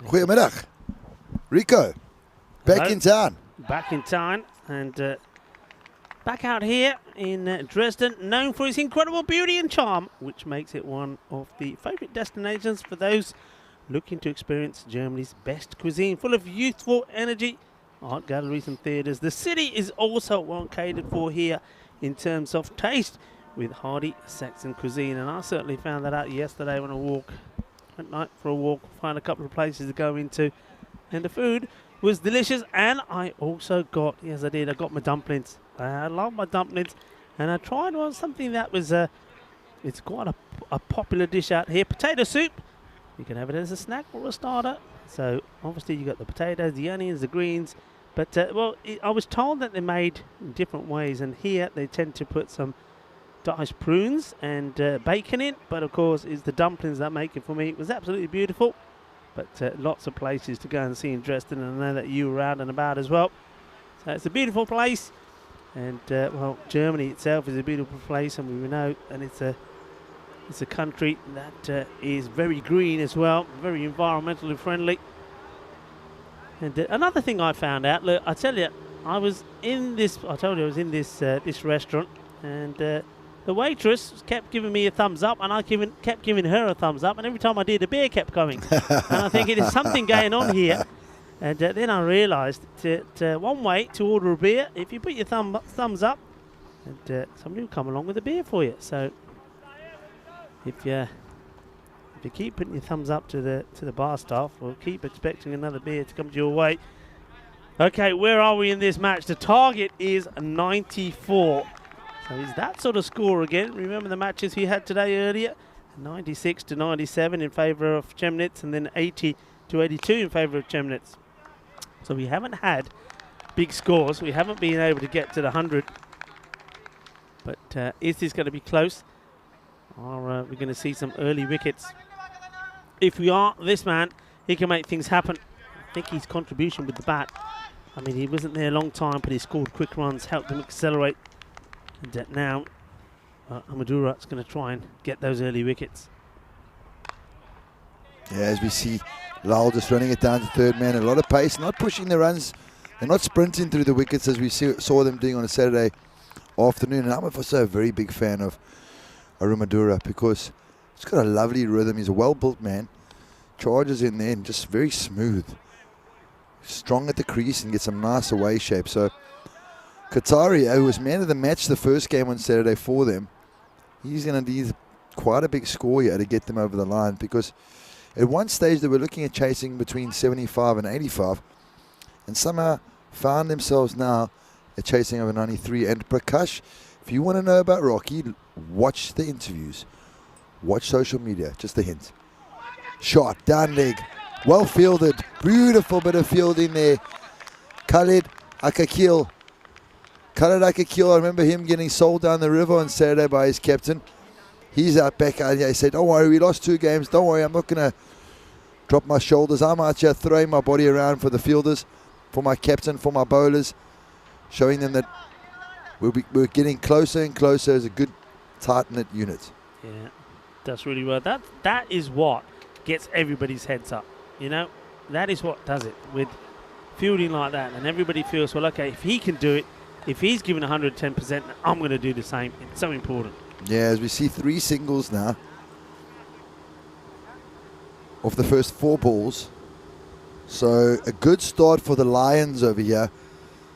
Goedemiddag. Rico, back Hello. in town. Back in town and back out here in Dresden, known for its incredible beauty and charm, which makes it one of the favourite destinations for those looking to experience Germany's best cuisine, full of youthful energy, art galleries and theatres. The city is also well catered for here in terms of taste, with hearty Saxon cuisine, and I certainly found that out yesterday when I walked at night for a walk, find a couple of places to go into, and the food was delicious. And I also got, yes I did, I got my dumplings. I love my dumplings, and I tried one something that was it's quite a popular dish out here, potato soup. You can have it as a snack or a starter. So obviously you got the potatoes, the onions, the greens, but I was told that they're made in different ways, and here they tend to put some diced prunes and bacon in, but of course it's the dumplings that make it for me. It was absolutely beautiful, but lots of places to go and see in Dresden, and I know that you were out and about as well. So it's a beautiful place, and well, Germany itself is a beautiful place, and we know, and it's a country that is very green as well, very environmentally friendly. And another thing I found out, look, I tell you, I told you I was in this this restaurant, and the waitress kept giving me a thumbs up, and I kept giving her a thumbs up, and every time I did, a beer kept coming. And I think there's something going on here. And then I realised that one way to order a beer, if you put your thumbs up, and somebody will come along with a beer for you. So if you keep putting your thumbs up to the bar staff, we'll keep expecting another beer to come to your way. Okay, where are we in this match? The target is 94. So is that sort of score again? Remember the matches we had today earlier? 96 to 97 in favour of Chemnitz, and then 80 to 82 in favour of Chemnitz. So we haven't had big scores. We haven't been able to get to the 100. But is this going to be close? Or we're going to see some early wickets? If we are, this man, he can make things happen. I think his contribution with the bat, I mean, he wasn't there a long time, but he scored quick runs, helped him accelerate. And now Amadura's going to try and get those early wickets. Yeah, as we see Lal just running it down to third man, a lot of pace, not pushing the runs. They're not sprinting through the wickets as we saw them doing on a Saturday afternoon. And I'm also a very big fan of Arumadura because he's got a lovely rhythm. He's a well-built man. Charges in there and just very smooth. Strong at the crease and gets some nice away shape. So Kataria, who was man of the match the first game on Saturday for them, he's going to need quite a big score here to get them over the line, because at one stage they were looking at chasing between 75 and 85 and somehow found themselves now at chasing over 93. And Prakash, if you want to know about Rocky, watch the interviews, watch social media, just a hint. Shot, down leg, well fielded, beautiful bit of fielding there. Khalid Akakil, I remember him getting sold down the river on Saturday by his captain. He's out back out here. He said, don't worry, we lost 2 games. Don't worry, I'm not going to drop my shoulders. I'm out here throwing my body around for the fielders, for my captain, for my bowlers, showing them that we're getting closer and closer as a good, tight-knit unit. Yeah, that's really well. That is what gets everybody's heads up, you know. That is what does it. With fielding like that, and everybody feels, well, okay, if he can do it, if he's given 110%, I'm going to do the same. It's so important. Yeah, as we see 3 singles now off the first 4 balls. So a good start for the Lions over here.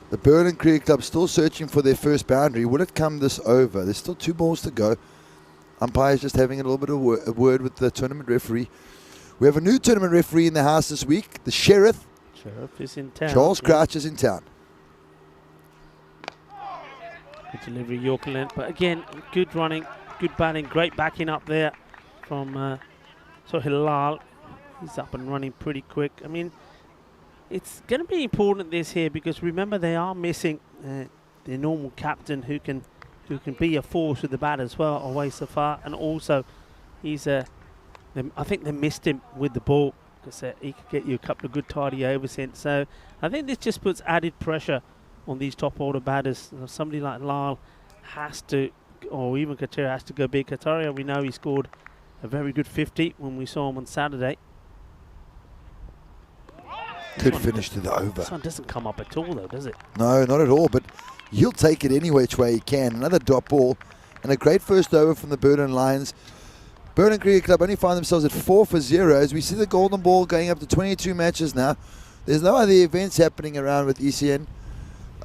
The Berlin Cricket Club still searching for their first boundary. Will it come this over? There's still 2 balls to go. Umpire's just having a little bit of a word with the tournament referee. We have a new tournament referee in the house this week. The Sheriff. Sheriff is in town. Charles Crouch is in town. Good delivery, Yorker length. But again, good running, good batting, great backing up there from Hilal. He's up and running pretty quick. I mean, it's going to be important this here because remember they are missing their normal captain who can be a force with the bat as well, away so far, and also he's I think they missed him with the ball because he could get you a couple of good tidy overs in. So I think this just puts added pressure on these top order batters. Somebody like Lal has to, or even Kataria has to go big. Kataria, we know he scored a very good 50 when we saw him on Saturday. Good finish to the over. This one doesn't come up at all though, does it? No, not at all, but he'll take it any which way he can. Another dot ball and a great first over from the Berlin Lions. Berlin Cricket Club only find themselves at 4 for 0 as we see the golden ball going up to 22 matches now. There's no other events happening around with ECN.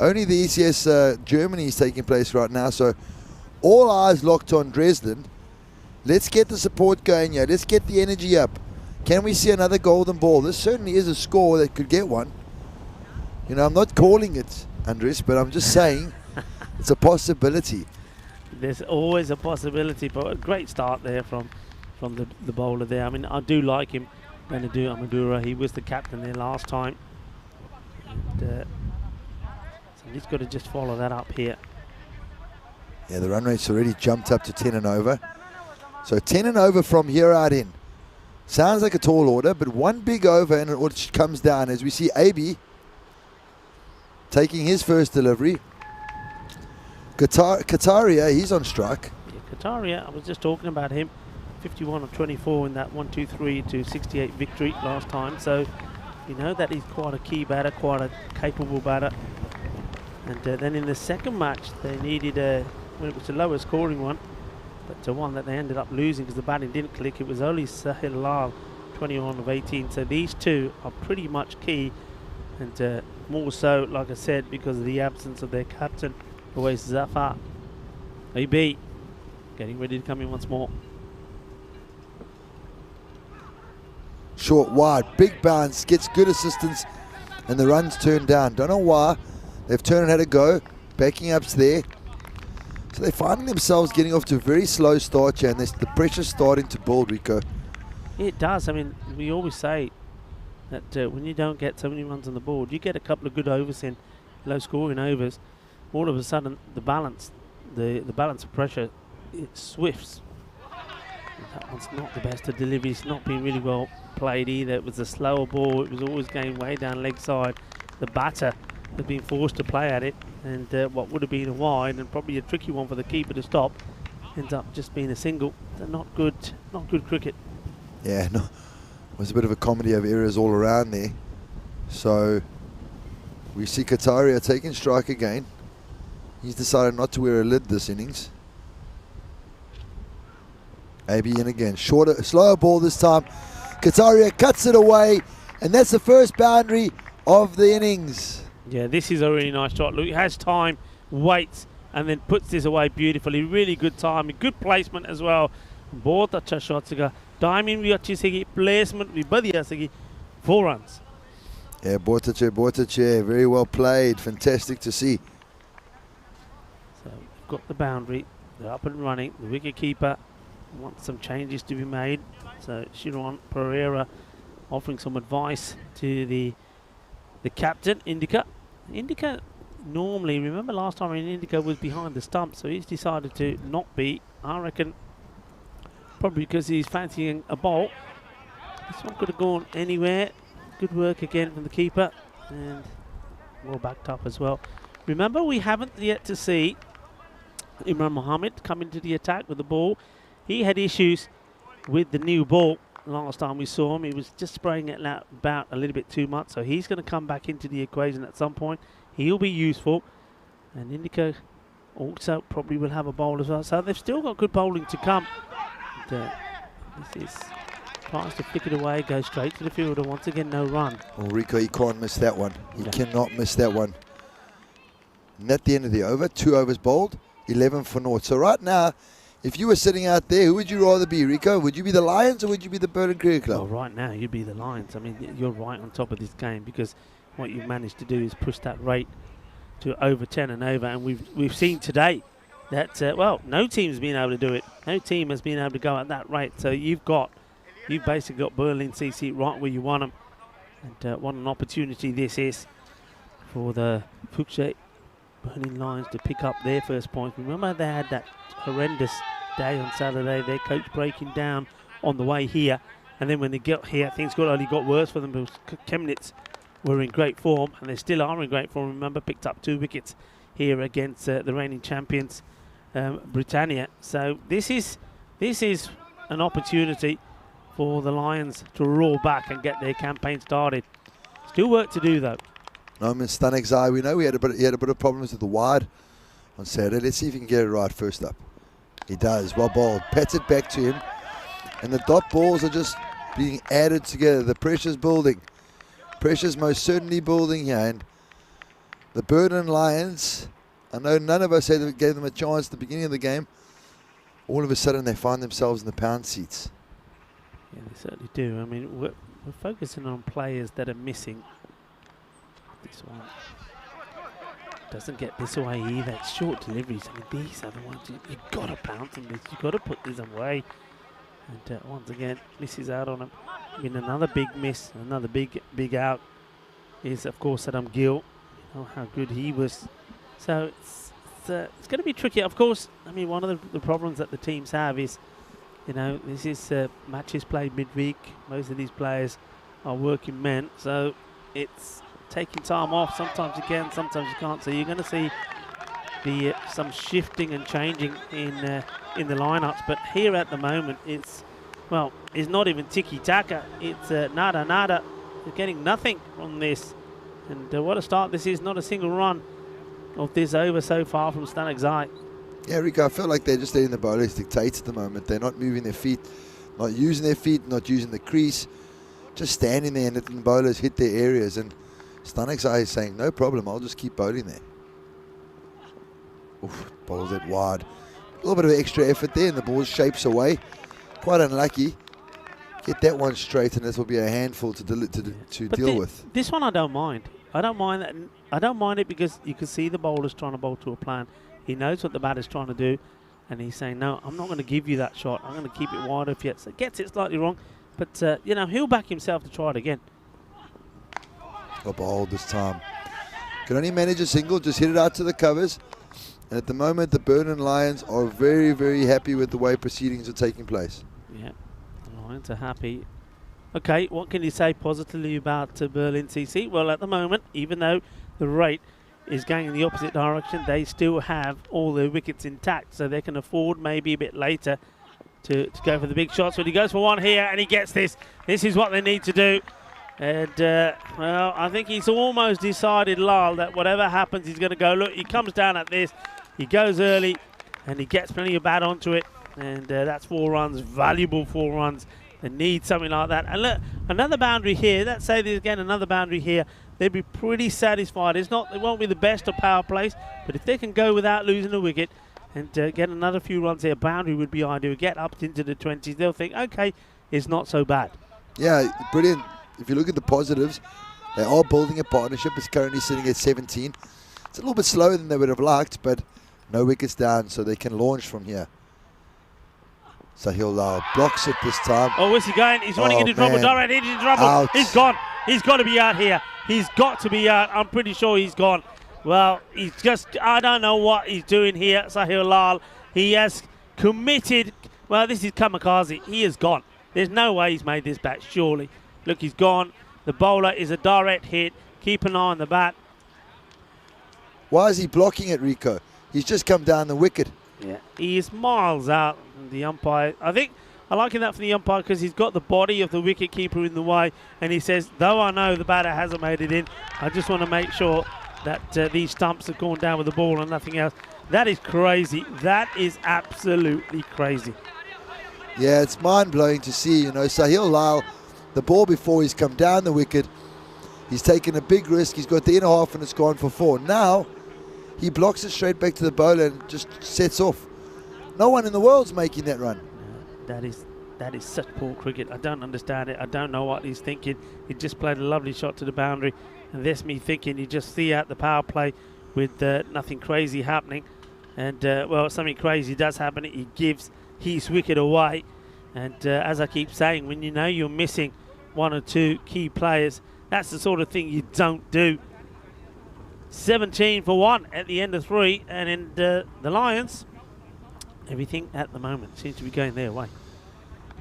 Only the ECS Germany is taking place right now, so all eyes locked on Dresden. Let's get the support going here. Let's get the energy up. Can we see another golden ball? This certainly is a score that could get one. You know, I'm not calling it, Andres, but I'm just saying it's a possibility. There's always a possibility, but a great start there from the bowler there. I mean, I do like him, Benadu Amadura. He was the captain there last time. And, so he's got to just follow that up here. Yeah, the run rate's already jumped up to 10 and over. So 10 and over from here out in. Sounds like a tall order, but one big over and it comes down as we see AB taking his first delivery. Kataria, he's on strike. Yeah, Kataria, I was just talking about him. 51 of 24 in that 1-2-3 to 68 victory last time. So, you know that he's quite a key batter, quite a capable batter. And then in the second match, they needed well, it was a lower scoring one, but one that they ended up losing because the batting didn't click. It was only Sahil Lal, 21 of 18. So these two are pretty much key, and more so, like I said, because of the absence of their captain, Awais Zafar. AB getting ready to come in once more. Short, wide, big bounce, gets good assistance, and the run's turned down. Don't know why. They've turned and had a go. Backing up's there. So they're finding themselves getting off to a very slow start here, and the pressure's starting to build, Rico. It does. I mean, we always say that when you don't get so many runs on the board, you get a couple of good overs in, low-scoring overs, all of a sudden the balance of pressure, it swifts. That one's not the best of deliveries, not being really well played either. It was a slower ball. It was always going way down leg side. The batter had been forced to play at it, and what would have been a wide and probably a tricky one for the keeper to stop ends up just being a single. So not good cricket. Yeah, no, it was a bit of a comedy of errors all around there. So we see Kataria taking strike again. He's decided not to wear a lid this innings. AB in again, shorter, slower ball this time. Kataria cuts it away, and that's the first boundary of the innings. Yeah, this is a really nice shot. Look, he has time, waits, and then puts this away beautifully. Really good timing, good placement as well. Both acha shots ga. Timing bhi achhi segi, placement bhi badhiya segi. 4 runs. Yeah, Bortache, very well played. Fantastic to see. So we've got the boundary. They're up and running. The wicket keeper wants some changes to be made. So Shiron Pereira offering some advice to the captain, Indica. Indica normally, remember last time Indica was behind the stump, so he's decided to not be. I reckon probably because he's fancying a bowl. This one could have gone anywhere. Good work again from the keeper, and well backed up as well. Remember, we haven't yet to see Imran Mohammed come into the attack with the ball. He had issues with the new ball, last time we saw him. He was just spraying it about a little bit too much, so he's going to come back into the equation at some point. He'll be useful. And Indico also probably will have a bowl as well. So they've still got good bowling to come. And, this is tries to flick it away, go straight to the fielder. Once again, no run. Oh, Rico, he can't miss that one. He cannot miss that one. And at the end of the over, 2 overs bowled, 11 for naught. So right now, if you were sitting out there, who would you rather be, Rico? Would you be the Lions or would you be the Bird Cricket Club? Well, right now, you'd be the Lions. I mean, you're right on top of this game because what you've managed to do is push that rate to over 10 and over. And we've seen today that, well, no team's been able to do it. No team has been able to go at that rate. So you've basically got Berlin CC right where you want them. And what an opportunity this is for the Fuchsia Berlin Lions to pick up their first point. Remember they had that horrendous day on Saturday, their coach breaking down on the way here. And then when they got here, things only got worse for them because Chemnitz were in great form, and they still are in great form. Remember, picked up 2 wickets here against the reigning champions, Britannia. So this is an opportunity for the Lions to roar back and get their campaign started. Still work to do though. Norman Stanek's eye, we know he had a bit of problems with the wide on Saturday. Let's see if he can get it right first up. He does, well bowled, pats it back to him, and the dot balls are just being added together. The pressure's building. Pressure's most certainly building here, and the Berlin Lions, I know none of us gave them a chance at the beginning of the game. All of a sudden they find themselves in the pound seats. Yeah, they certainly do. I mean, we're focusing on players that are missing. This one doesn't get this away either. It's short deliveries. I mean, these are the ones you've got to pounce on this. You've got to put this away. And once again, misses out on him. I mean, another big miss, another big out is, of course, Adam Gill. You know how good he was. So it's going to be tricky. Of course, I mean, one of the problems that the teams have is, you know, this is matches played midweek. Most of these players are working men. So it's taking time off. Sometimes you can, sometimes you can't. So you're going to see some shifting and changing in the lineups. But here at the moment, it's not even tiki-taka. It's nada. You're getting nothing from this. And what a start this is. Not a single run of this over so far from Stanek's eye. Yeah, Rico, I feel like they're just letting the bowlers dictate at the moment. They're not moving their feet, not using their feet, not using the crease. Just standing there and letting the bowlers hit their areas. And Stanek's eye is saying, no problem, I'll just keep bowling there. Oof, bowls it wide. A little bit of extra effort there, and the ball shapes away. Quite unlucky. Get that one straight, and this will be a handful to deal with. This one I don't mind. I don't mind that. I don't mind it because you can see the bowler's trying to bowl to a plan. He knows what the batter's trying to do, and he's saying, no, I'm not going to give you that shot. I'm going to keep it wide if yet. So gets it slightly wrong, but you know, he'll back himself to try it again. Well bowled this time. Can only manage a single, just hit it out to the covers. And at the moment, the Berlin Lions are very, very happy with the way proceedings are taking place. Yeah, the Lions are happy. Okay, what can you say positively about Berlin CC? Well, at the moment, even though the rate is going in the opposite direction, they still have all their wickets intact, so they can afford maybe a bit later to go for the big shots. But he goes for one here, and he gets this. This is what they need to do. And, well, I think he's almost decided, Lal, that whatever happens, he's going to go. Look, he comes down at this. He goes early, and he gets plenty of bat onto it. And that's 4 runs, valuable 4 runs. They need something like that. And look, another boundary here. Let's say there's again another boundary here. They'd be pretty satisfied. It won't be the best of power plays, but if they can go without losing a wicket and get another few runs here, boundary would be ideal. Get up into the 20s. They'll think, okay, it's not so bad. Yeah, brilliant. If you look at the positives, they are building a partnership. It's currently sitting at 17. It's a little bit slower than they would have liked, but no wickets down, so they can launch from here. Sahil Lal blocks it this time. Oh, where's he going? He's running into trouble. Direct into trouble. Out. He's gone. He's got to be out here. He's got to be out. I'm pretty sure he's gone. Well, he's just, I don't know what he's doing here, Sahil Lal. He has committed. Well, this is kamikaze. He is gone. There's no way he's made this bat, surely. Look, he's gone. The bowler is a direct hit. Keep an eye on the bat. Why is he blocking it, Rico? He's just come down the wicket. Yeah, he is miles out. The umpire, I think I liking that from the umpire because he's got the body of the wicket keeper in the way, and he says, though I know the batter hasn't made it in, I just want to make sure that these stumps have gone down with the ball and nothing else. That is crazy. That is absolutely crazy. Yeah, it's mind-blowing to see, you know, Sahil Lal, the ball before he's come down the wicket, he's taken a big risk, he's got the inner half and it's gone for 4. Now, he blocks it straight back to the bowler and just sets off. No one in the world's making that run. That is such poor cricket. I don't understand it. I don't know what he's thinking. He just played a lovely shot to the boundary, and there's me thinking you just see out the power play with nothing crazy happening. And, well, something crazy does happen. He gives his wicket away. And as I keep saying, when you know you're missing 1 or 2 key players, that's the sort of thing you don't do. 17 for 1 at the end of 3. And in the Lions, everything at the moment seems to be going their way.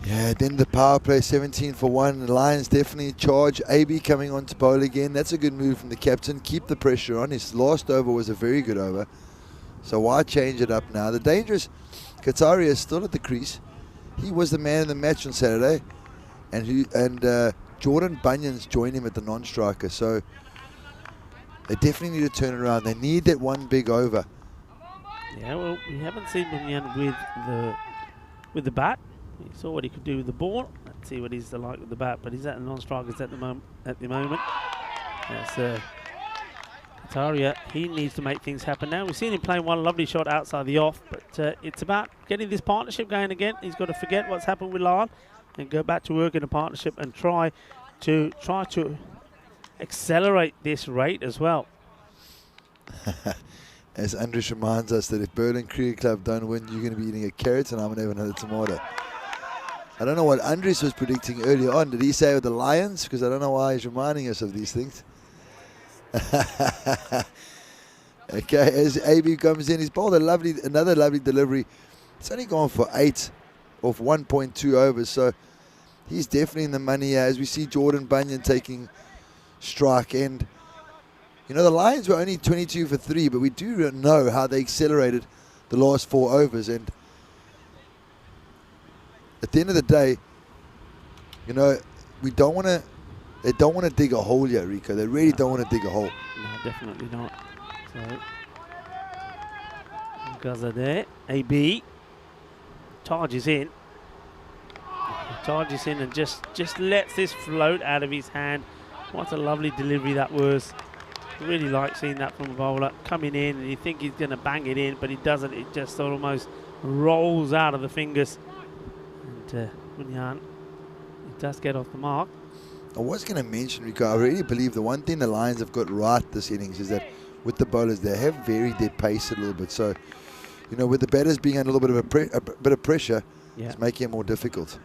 Yeah, then the power play, 17 for 1. The Lions definitely charge. AB coming on to bowl again. That's a good move from the captain. Keep the pressure on. His last over was a very good over. So why change it up now? The dangerous Kataria is still at the crease. He was the man of the match on Saturday. And Jordan Bunyan's joined him at the non-striker. So they definitely need to turn it around. They need that one big over. Yeah, well, we haven't seen Bunyan with the bat. We saw what he could do with the ball. Let's see what he's like with the bat. But he's at the non-strikers at the moment. That's Kataria. He needs to make things happen now. We've seen him playing one lovely shot outside the off, but it's about getting this partnership going again. He's got to forget what's happened with Lyle and go back to work in a partnership and try to accelerate this rate as well. As Andres reminds us that if Berlin Cricket Club don't win, you're going to be eating a carrot and I'm going to have another tomato. I don't know what Andres was predicting earlier on. Did he say with the Lions? Because I don't know why he's reminding us of these things. Okay, as AB comes in, he's bowled another lovely delivery. It's only gone for 8 off 1.2 overs, so he's definitely in the money here. As we see Jordan Bunyan taking strike, and you know the Lions were only 22 for 3, but we do know how they accelerated the last 4 overs. And at the end of the day, you know, they don't want to dig a hole here, Rico. They really don't want to dig a hole. No, definitely not. So, Gazadeh, AB charges in. Charges in and just lets this float out of his hand. What a lovely delivery that was. Really like seeing that from a bowler. Coming in and you think he's going to bang it in, but he doesn't. It just almost rolls out of the fingers. And Bunyan, it does get off the mark. I was going to mention, Rico, I really believe the one thing the Lions have got right this innings is that with the bowlers, they have varied their pace a little bit. So, you know, with the batters being under a little bit of a bit of pressure, it's making it more difficult.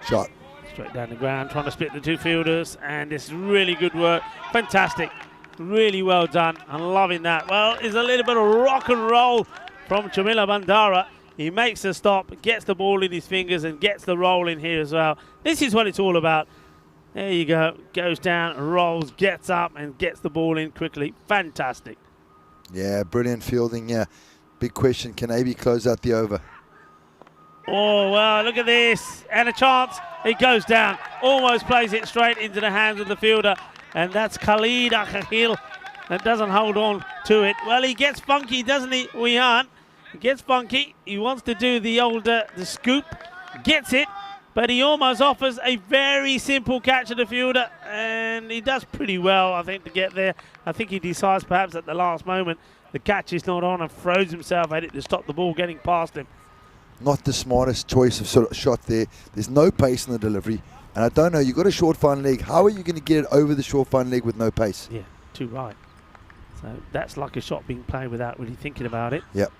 Shot. Straight down the ground, trying to split the 2 fielders, and it's really good work. Fantastic. Really well done. I'm loving that. Well, it's a little bit of rock and roll from Chamila Bandara. He makes a stop, gets the ball in his fingers, and gets the roll in here as well. This is what it's all about. There you go. Goes down, rolls, gets up, and gets the ball in quickly. Fantastic. Yeah, brilliant fielding. Yeah. Big question, can AB close out the over? Oh, well, look at this. And a chance. It goes down. Almost plays it straight into the hands of the fielder. And that's Khalid Akhil. That doesn't hold on to it. Well, he gets funky, doesn't he? We aren't. He gets funky. He wants to do the old the scoop. Gets it. But he almost offers a very simple catch to the fielder. And he does pretty well, I think, to get there. I think he decides perhaps at the last moment the catch is not on and throws himself at it to stop the ball getting past him. Not the smartest choice of sort of shot there. There's no pace in the delivery. And I don't know, you've got a short fine leg. How are you going to get it over the short fine leg with no pace? Yeah, too right. So that's like a shot being played without really thinking about it. Yep.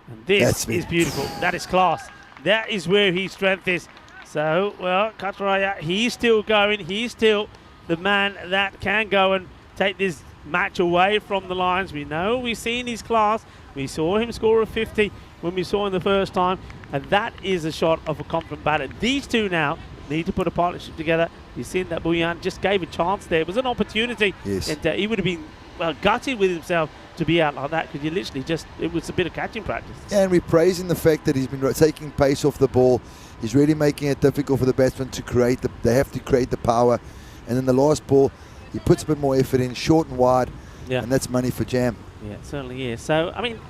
And this is beautiful. That is class. That is where his strength is. So, well, Kataraya, he's still going. He's still the man that can go and take this match away from the Lions. We know we've seen his class. We saw him score a 50 when we saw him the first time. And that is a shot of a confident batter. These two now need to put a partnership together. You've seen that Bunyan just gave a chance there. It was an opportunity. Yes. And he would have been gutted with himself to be out like that, because you literally it was a bit of catching practice. And we're praising the fact that he's been taking pace off the ball. He's really making it difficult for the batsman to create they have to create the power. And then the last ball, he puts a bit more effort in, short and wide, and that's money for Jam. Yeah, it certainly is. So, I mean,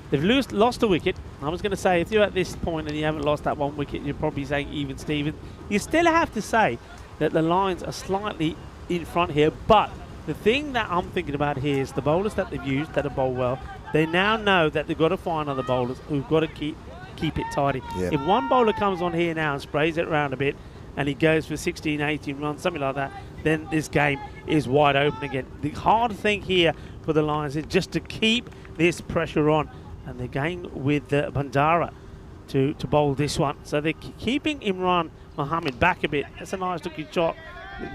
they've lost a wicket. I was going to say, if you're at this point and you haven't lost that one wicket, you're probably saying even Steven. You still have to say that the Lions are slightly in front here, but the thing that I'm thinking about here is the bowlers that they've used that have bowled well. They now know that they've got to find other bowlers who've got to keep it tidy. Yep. If one bowler comes on here now and sprays it around a bit and he goes for 16, 18 runs, something like that, then this game is wide open again. The hard thing here for the Lions is just to keep this pressure on. And they're going with Bandara to bowl this one. So they're keeping Imran Mohammed back a bit. That's a nice looking shot.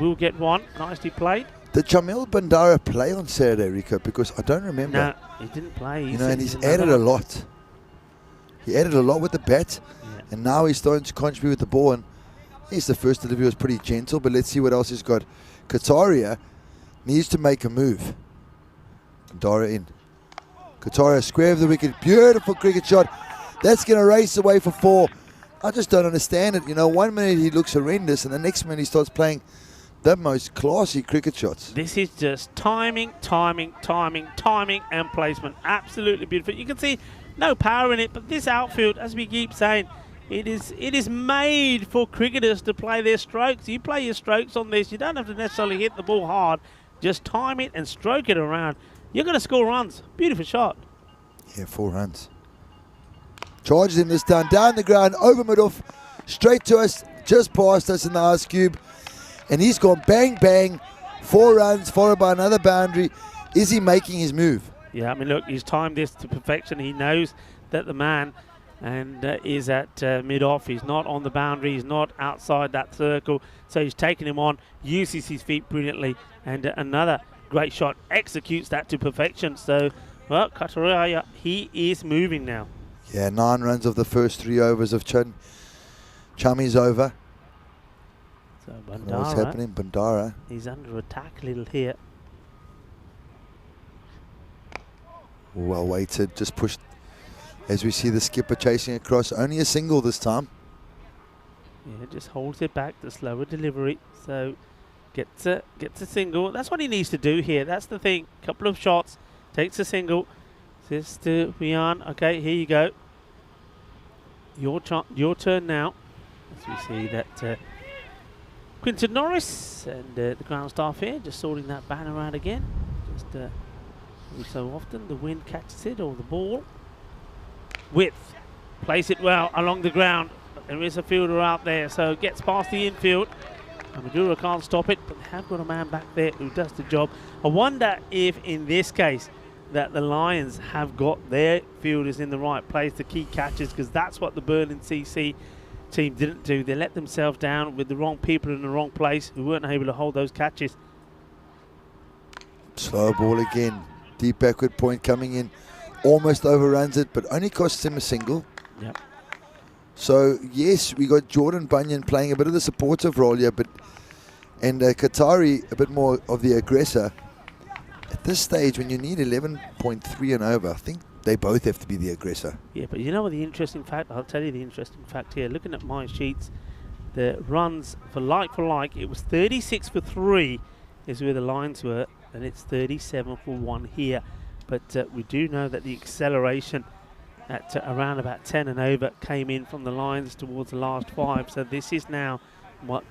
We'll get one. Nicely played. Did Jamil Bandara play on Saturday, Rico? Because I don't remember. No, he didn't play. And he's added a lot. He added a lot with the bat, and now he's starting to contribute with the ball. And the first delivery was pretty gentle, but let's see what else he's got. Kataria needs to make a move. Bandara in. Kataria square of the wicket. Beautiful cricket shot. That's going to race away for 4. I just don't understand it. 1 minute he looks horrendous, and the next minute he starts playing the most classy cricket shots. This is just timing, and placement. Absolutely beautiful. You can see no power in it, but this outfield, as we keep saying, it is made for cricketers to play their strokes. You play your strokes on this. You don't have to necessarily hit the ball hard. Just time it and stroke it around. You're going to score runs. Beautiful shot. Yeah, 4 runs. Charges him this time. Down the ground, over mid-off, straight to us, just past us in the ice cube. And he's gone bang, bang. 4 runs, followed by another boundary. Is he making his move? Yeah, I mean, look, he's timed this to perfection. He knows that the man is at mid-off. He's not on the boundary. He's not outside that circle. So he's taken him on, uses his feet brilliantly. And another great shot, executes that to perfection. So, well, Kataria, he is moving now. Yeah, 9 runs of the first 3 overs of Chummy's over. So What's happening? Bandara. He's under attack a little here. Well weighted, just pushed. As we see the skipper chasing across, only a single this time. Yeah, just holds it back, the slower delivery. So gets a single. That's what he needs to do here. That's the thing. Couple of shots, takes a single. Says to Rian, okay, here you go. Your turn now. As we see that Quinton Norris and the ground staff here just sorting that ban around again. Just every so often the wind catches it or the ball. Width, place it well along the ground. But there is a fielder out there, so it gets past the infield. Madura can't stop it, but they have got a man back there who does the job. I wonder if in this case that the Lions have got their fielders in the right place, the key catches, because that's what the Berlin CC team didn't do. They let themselves down with the wrong people in the wrong place who weren't able to hold those catches. Slow ball again. Deep backward point coming in. Almost overruns it, but only costs him a single. Yep. So, yes, we got Jordan Bunyan playing a bit of the supportive role here, and Qatari a bit more of the aggressor. At this stage, when you need 11.3 and over, I think they both have to be the aggressor. Yeah, but you know what the interesting fact, I'll tell you the interesting fact here. Looking at my sheets, the runs for like, it was 36 for 3 is where the Lions were, and it's 37 for 1 here. But we do know that the acceleration at around about 10 and over came in from the Lions towards the last 5. So this is now what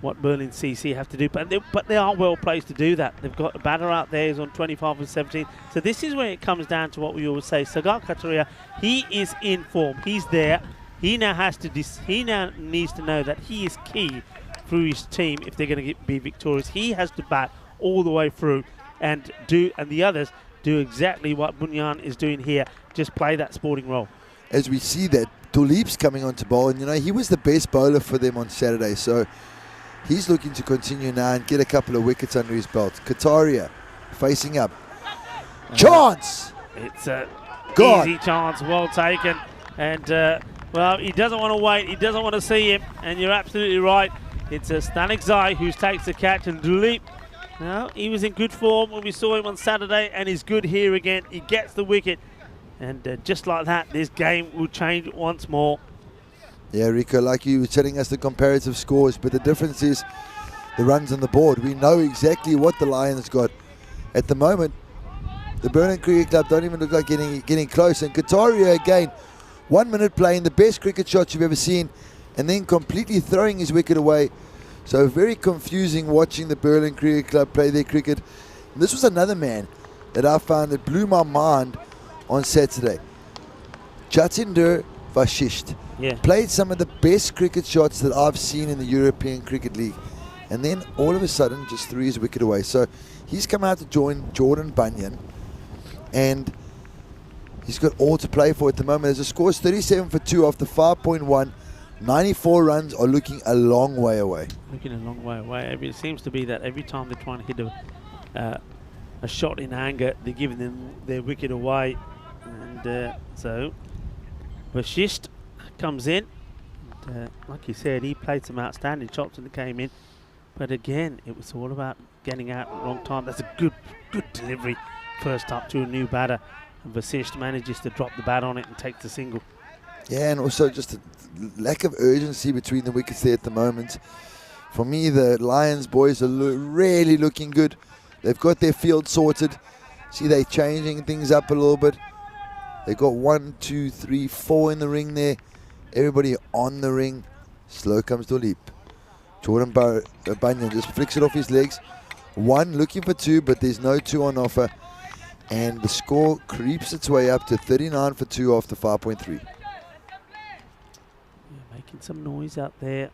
Berlin CC have to do. But they are well placed to do that. They've got a batter out there who's on 25 and 17. So this is where it comes down to what we always say. Sagar Kataria, he is in form. He's there. He now has to. He now needs to know that he is key through his team if they're going to be victorious. He has to bat all the way through and the others do exactly what Bunyan is doing here. Just play that sporting role. As we see that Tulip's coming on to bowl, and he was the best bowler for them on Saturday. So he's looking to continue now and get a couple of wickets under his belt. Kataria facing up. Chance! It's a easy chance, well taken. And, well, he doesn't want to wait. He doesn't want to see him. And you're absolutely right. It's Stanik Zai who takes the catch. And Tulip, No, he was in good form when we saw him on Saturday, and he's good here again. He gets the wicket, and just like that, this game will change once more. Yeah, Rico, like you were telling us the comparative scores, but the difference is the runs on the board. We know exactly what the Lions got. At the moment, the Berlin Cricket Club don't even look like getting close. And Kataria again, 1 minute playing the best cricket shots you've ever seen, and then completely throwing his wicket away. So very confusing watching the Berlin Cricket Club play their cricket. And this was another man that I found that blew my mind on Saturday. Jatinder Vashisht played some of the best cricket shots that I've seen in the European Cricket League. And then all of a sudden just threw his wicket away. So he's come out to join Jordan Bunyan, and he's got all to play for at the moment. As the score is 37 for 2 after 5.1. 94 runs are looking a long way away. Looking a long way away. It seems to be that every time they're trying to hit a shot in anger, they're giving them their wicket away. And so Vashisht comes in. And, like you said, he played some outstanding shots when they came in. But again, it was all about getting out at the wrong time. That's a good delivery first up to a new batter. And Vashisht manages to drop the bat on it and takes the single. Yeah, and also just a lack of urgency between the wickets there at the moment. For me, the Lions boys are really looking good. They've got their field sorted. See, they're changing things up a little bit. They've got 1, 2, 3, 4 in the ring there. Everybody on the ring. Slow comes to a leap. Jordan Bunyan just flicks it off his legs. 1 looking for 2, but there's no 2 on offer. And the score creeps its way up to 39 for 2 after 5.3. Making some noise out there,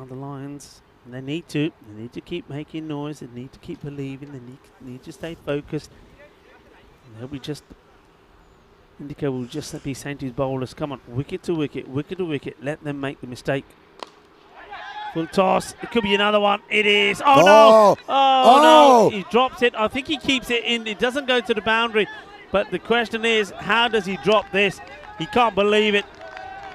the Lions. And they need to. They need to keep making noise. They need to keep believing. They need to stay focused. And they'll be just... Indico will just be saying to his bowlers, come on, wicket to wicket, wicket to wicket. Let them make the mistake. Full toss. It could be another one. It is. Oh, no. Oh, no. He drops it. I think he keeps it in. It doesn't go to the boundary. But the question is, how does he drop this? He can't believe it.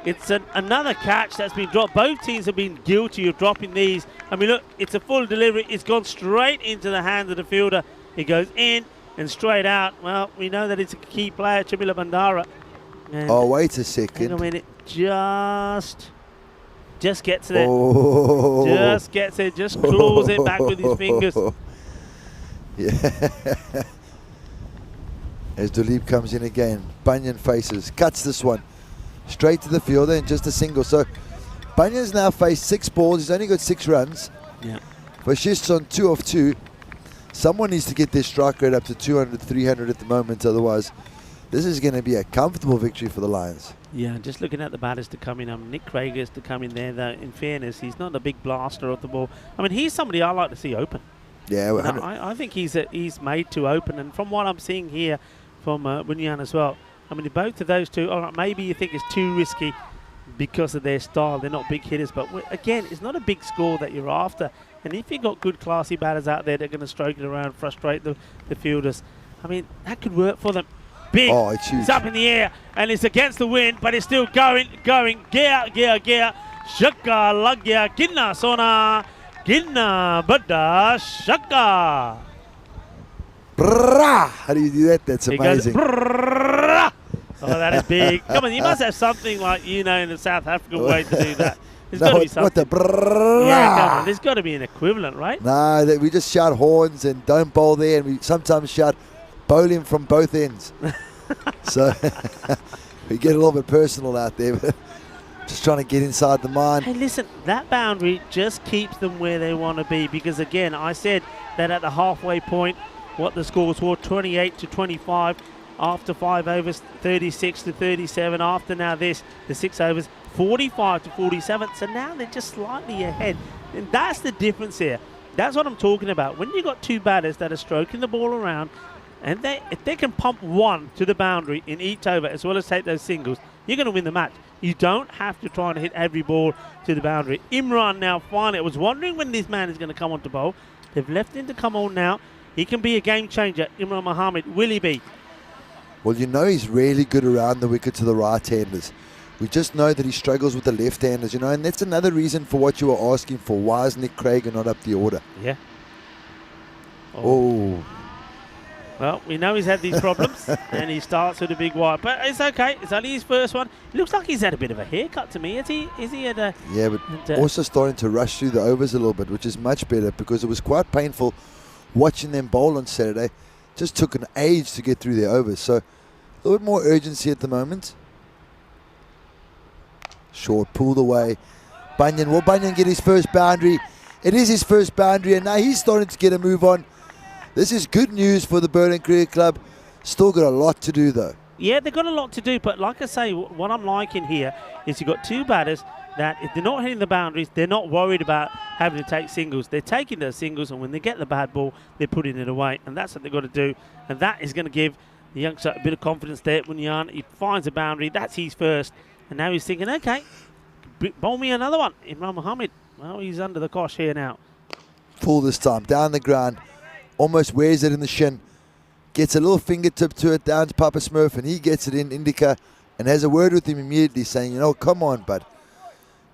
It's another catch that's been dropped. Both teams have been guilty of dropping these. I mean, look, it's a full delivery. It's gone straight into the hands of the fielder. It goes in and straight out. Well, we know that it's a key player, Chamila Bandara. And oh, wait a second. Hang on a minute. Just gets there. Oh. Just gets there. Just claws it back with his fingers. Yeah. As Duleep comes in again, Bunyan faces, cuts this one. Straight to the fielder and just a single. So Bunyan's now faced 6 balls. He's only got 6 runs. Yeah. Vashisht's on 2 of 2. Someone needs to get their strike rate up to 200, 300 at the moment. Otherwise, this is going to be a comfortable victory for the Lions. Yeah, just looking at the batters to come in. Nick Craig is to come in there, though. In fairness, he's not a big blaster of the ball. I mean, he's somebody I like to see open. Yeah, no, I think he's made to open. And from what I'm seeing here from Bunyan as well, I mean, both of those two, all right, maybe you think it's too risky because of their style. They're not big hitters. But, again, it's not a big score that you're after. And if you've got good, classy batters out there, they're going to stroke it around, frustrate the fielders. I mean, that could work for them. Big. Oh, it's huge. It's up in the air, and it's against the wind, but it's still going. Gear. Shaka, lagya, kinna, sona, kinna, bada, shaka. Brrrah! How do you do that? That's amazing. Oh, that is big. Come on, you must have something like, in the South African way to do that. There's got to be something. What the brrrah? Yeah, come on. There's got to be an equivalent, right? No, we just shout horns and don't bowl there, and we sometimes shout bowling from both ends. So we get a little bit personal out there, but just trying to get inside the mind. Hey, listen, that boundary just keeps them where they want to be, because, again, I said that at the halfway point, what the scores were, 28 to 25. After 5 overs, 36 to 37. After now this, the 6 overs, 45 to 47. So now they're just slightly ahead. And that's the difference here. That's what I'm talking about. When you've got 2 batters that are stroking the ball around, and if they can pump 1 to the boundary in each over, as well as take those singles, you're going to win the match. You don't have to try and hit every ball to the boundary. Imran now finally, I was wondering when this man is going to come on to bowl. They've left him to come on now. He can be a game changer. Imran Mohammed, will he be? Well, he's really good around the wicket to the right-handers. We just know that he struggles with the left-handers, and that's another reason for what you were asking for. Why is Nick Craig not up the order? Yeah. Oh. Well, we know he's had these problems, and he starts with a big wide, but it's okay. It's only his first one. It looks like he's had a bit of a haircut to me. Is he at a... Yeah, but also starting to rush through the overs a little bit, which is much better because it was quite painful watching them bowl on Saturday. Just took an age to get through their overs, so a little bit more urgency at the moment. Short, pulled away. Bunyan, will Bunyan get his first boundary? It is his first boundary, and now he's starting to get a move on. This is good news for the Berlin Cricket Club. Still got a lot to do, though. Yeah, they've got a lot to do, but like I say, what I'm liking here is you've got two batters that if they're not hitting the boundaries, they're not worried about having to take singles. They're taking those singles, and when they get the bad ball, they're putting it away, and that's what they've got to do, and that is going to give the youngster a bit of confidence there. Bunyan, he finds a boundary, that's his first, and now he's thinking, okay, bowl me another one. Imran Mohammed, well, he's under the cosh here now. Full this time, down the ground. Almost wears it in the shin. Gets a little fingertip to it down to Papa Smurf, and he gets it in Indica and has a word with him immediately saying, you know, come on, bud.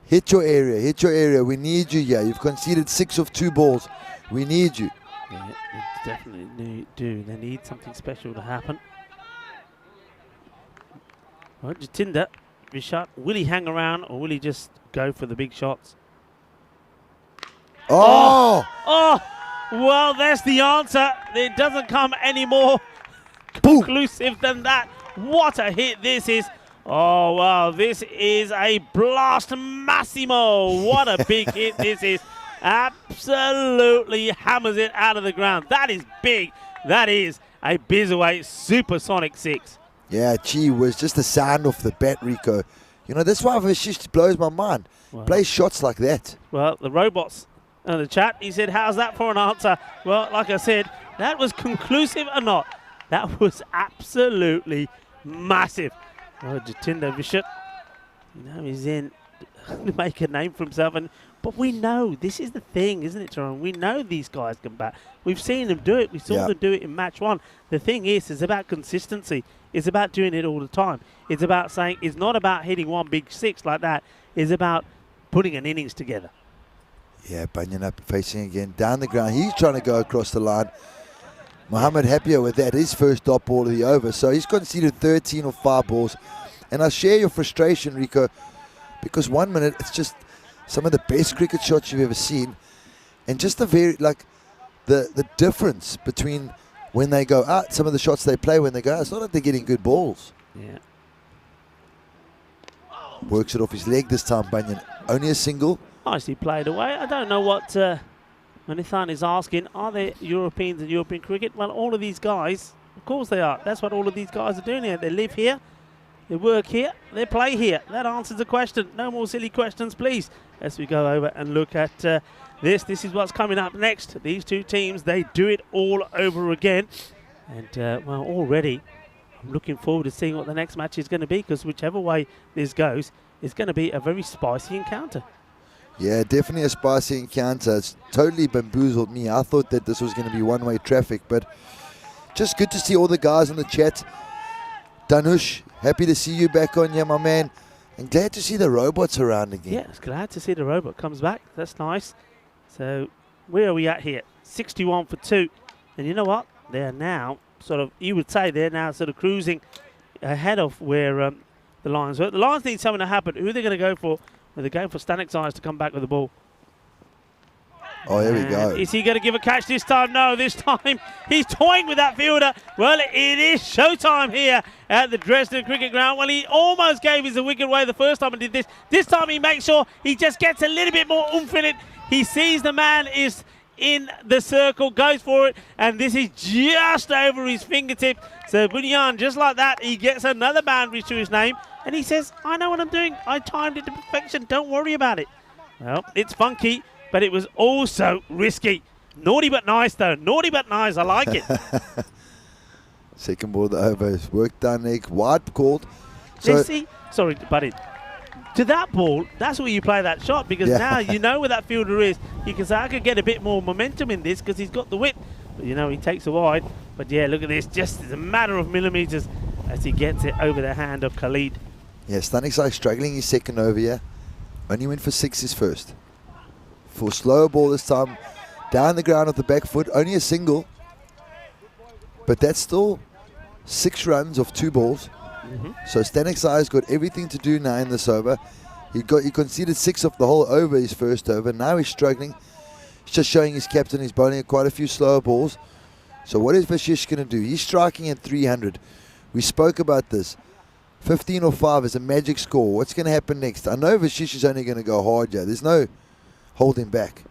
Hit your area, hit your area. We need you here. You've conceded 6 of 2 balls. We need you. Yeah, they definitely do. They need something special to happen. Well, Jatinder, Rishabh, will he hang around or will he just go for the big shots? Oh! Oh! Well, there's the answer. It doesn't come any more conclusive than that. What a hit this is. Oh, wow. This is a blast massimo. What a big hit this is. Absolutely hammers it out of the ground. That is big. That is a Bizaway supersonic 6. Yeah, gee whiz, just the sound off the bat, Rico. You know, that's why Vashish blows my mind. Wow. Play shots like that. Well, the robots in the chat, he said, how's that for an answer? Well, like I said, that was conclusive or not. That was absolutely massive. Oh, Jatinder Vishit, you know, he's in to make a name for himself. But we know, this is the thing, isn't it, Tyrone? We know these guys can bat. We've seen them do it. We saw them do it in match 1. The thing is, it's about consistency. It's about doing it all the time. It's about saying, it's not about hitting one big 6 like that. It's about putting an innings together. Yeah, Bunyan up facing again. Down the ground. He's trying to go across the line. Mohammed happier with that. His first dot ball of the over. So he's conceded 13 of 5 balls. And I share your frustration, Rico, because 1 minute, it's just some of the best cricket shots you've ever seen. And just the difference between when they go out, some of the shots they play when they go out, it's not that they're getting good balls. Yeah. Works it off his leg this time, Bunyan. Only a single. Nicely played away. I don't know what Manithan is asking. Are there Europeans in European cricket? Well, all of these guys, of course they are. That's what all of these guys are doing here. They live here, they work here, they play here. That answers the question. No more silly questions, please. As we go over and look at this is what's coming up next. These two teams, they do it all over again. And, well, already I'm looking forward to seeing what the next match is going to be, because whichever way this goes, it's going to be a very spicy encounter. Yeah, definitely a spicy encounter. It's totally bamboozled me. I thought that this was going to be one-way traffic, but just good to see all the guys in the chat. Danush, happy to see you back on here, my man. And glad to see the robots around again. Yeah, it's glad to see the robot comes back. That's nice. So, where are we at here? 61 for 2. And you know what? They're now sort of, you would say they're now sort of cruising ahead of where the Lions were. The Lions need something to happen. Who are they going to go for? Well, they're going for Stanik's eyes to come back with the ball. Oh, here we go. Is he going to give a catch this time? No, this time he's toying with that fielder. Well, it is showtime here at the Dresden Cricket Ground. Well, he almost gave his wicket away the first time and did this. This time he makes sure he just gets a little bit more oomph in it. He sees the man is in the circle, goes for it, and this is just over his fingertip. So Bunyan, just like that, he gets another boundary to his name, and he says, I know what I'm doing. I timed it to perfection. Don't worry about it. Well, it's funky, but it was also risky. Naughty but nice, though. Naughty but nice. I like it. Second ball of the over. Work done, Nick. Wide called. So, see, sorry, buddy. To that ball, that's where you play that shot, because now you know where that fielder is. You can say, I could get a bit more momentum in this because he's got the width. But, you know, he takes a wide. But, yeah, look at this. Just as a matter of millimetres as he gets it over the hand of Khalid. Yeah, Stanik's like struggling his second over here. Only went for 6 his first. For slower ball this time. Down the ground with the back foot. Only a single. But that's still 6 runs of 2 balls. So Stanek Zai's got everything to do now in this over. He conceded 6 of the whole over his first over. Now he's struggling. He's just showing his captain he's bowling quite a few slower balls. So what is Vashish going to do? He's striking at 300. We spoke about this. 15 or 5 is a magic score. What's going to happen next? I know Vashish is only going to go hard here. There's no holding back.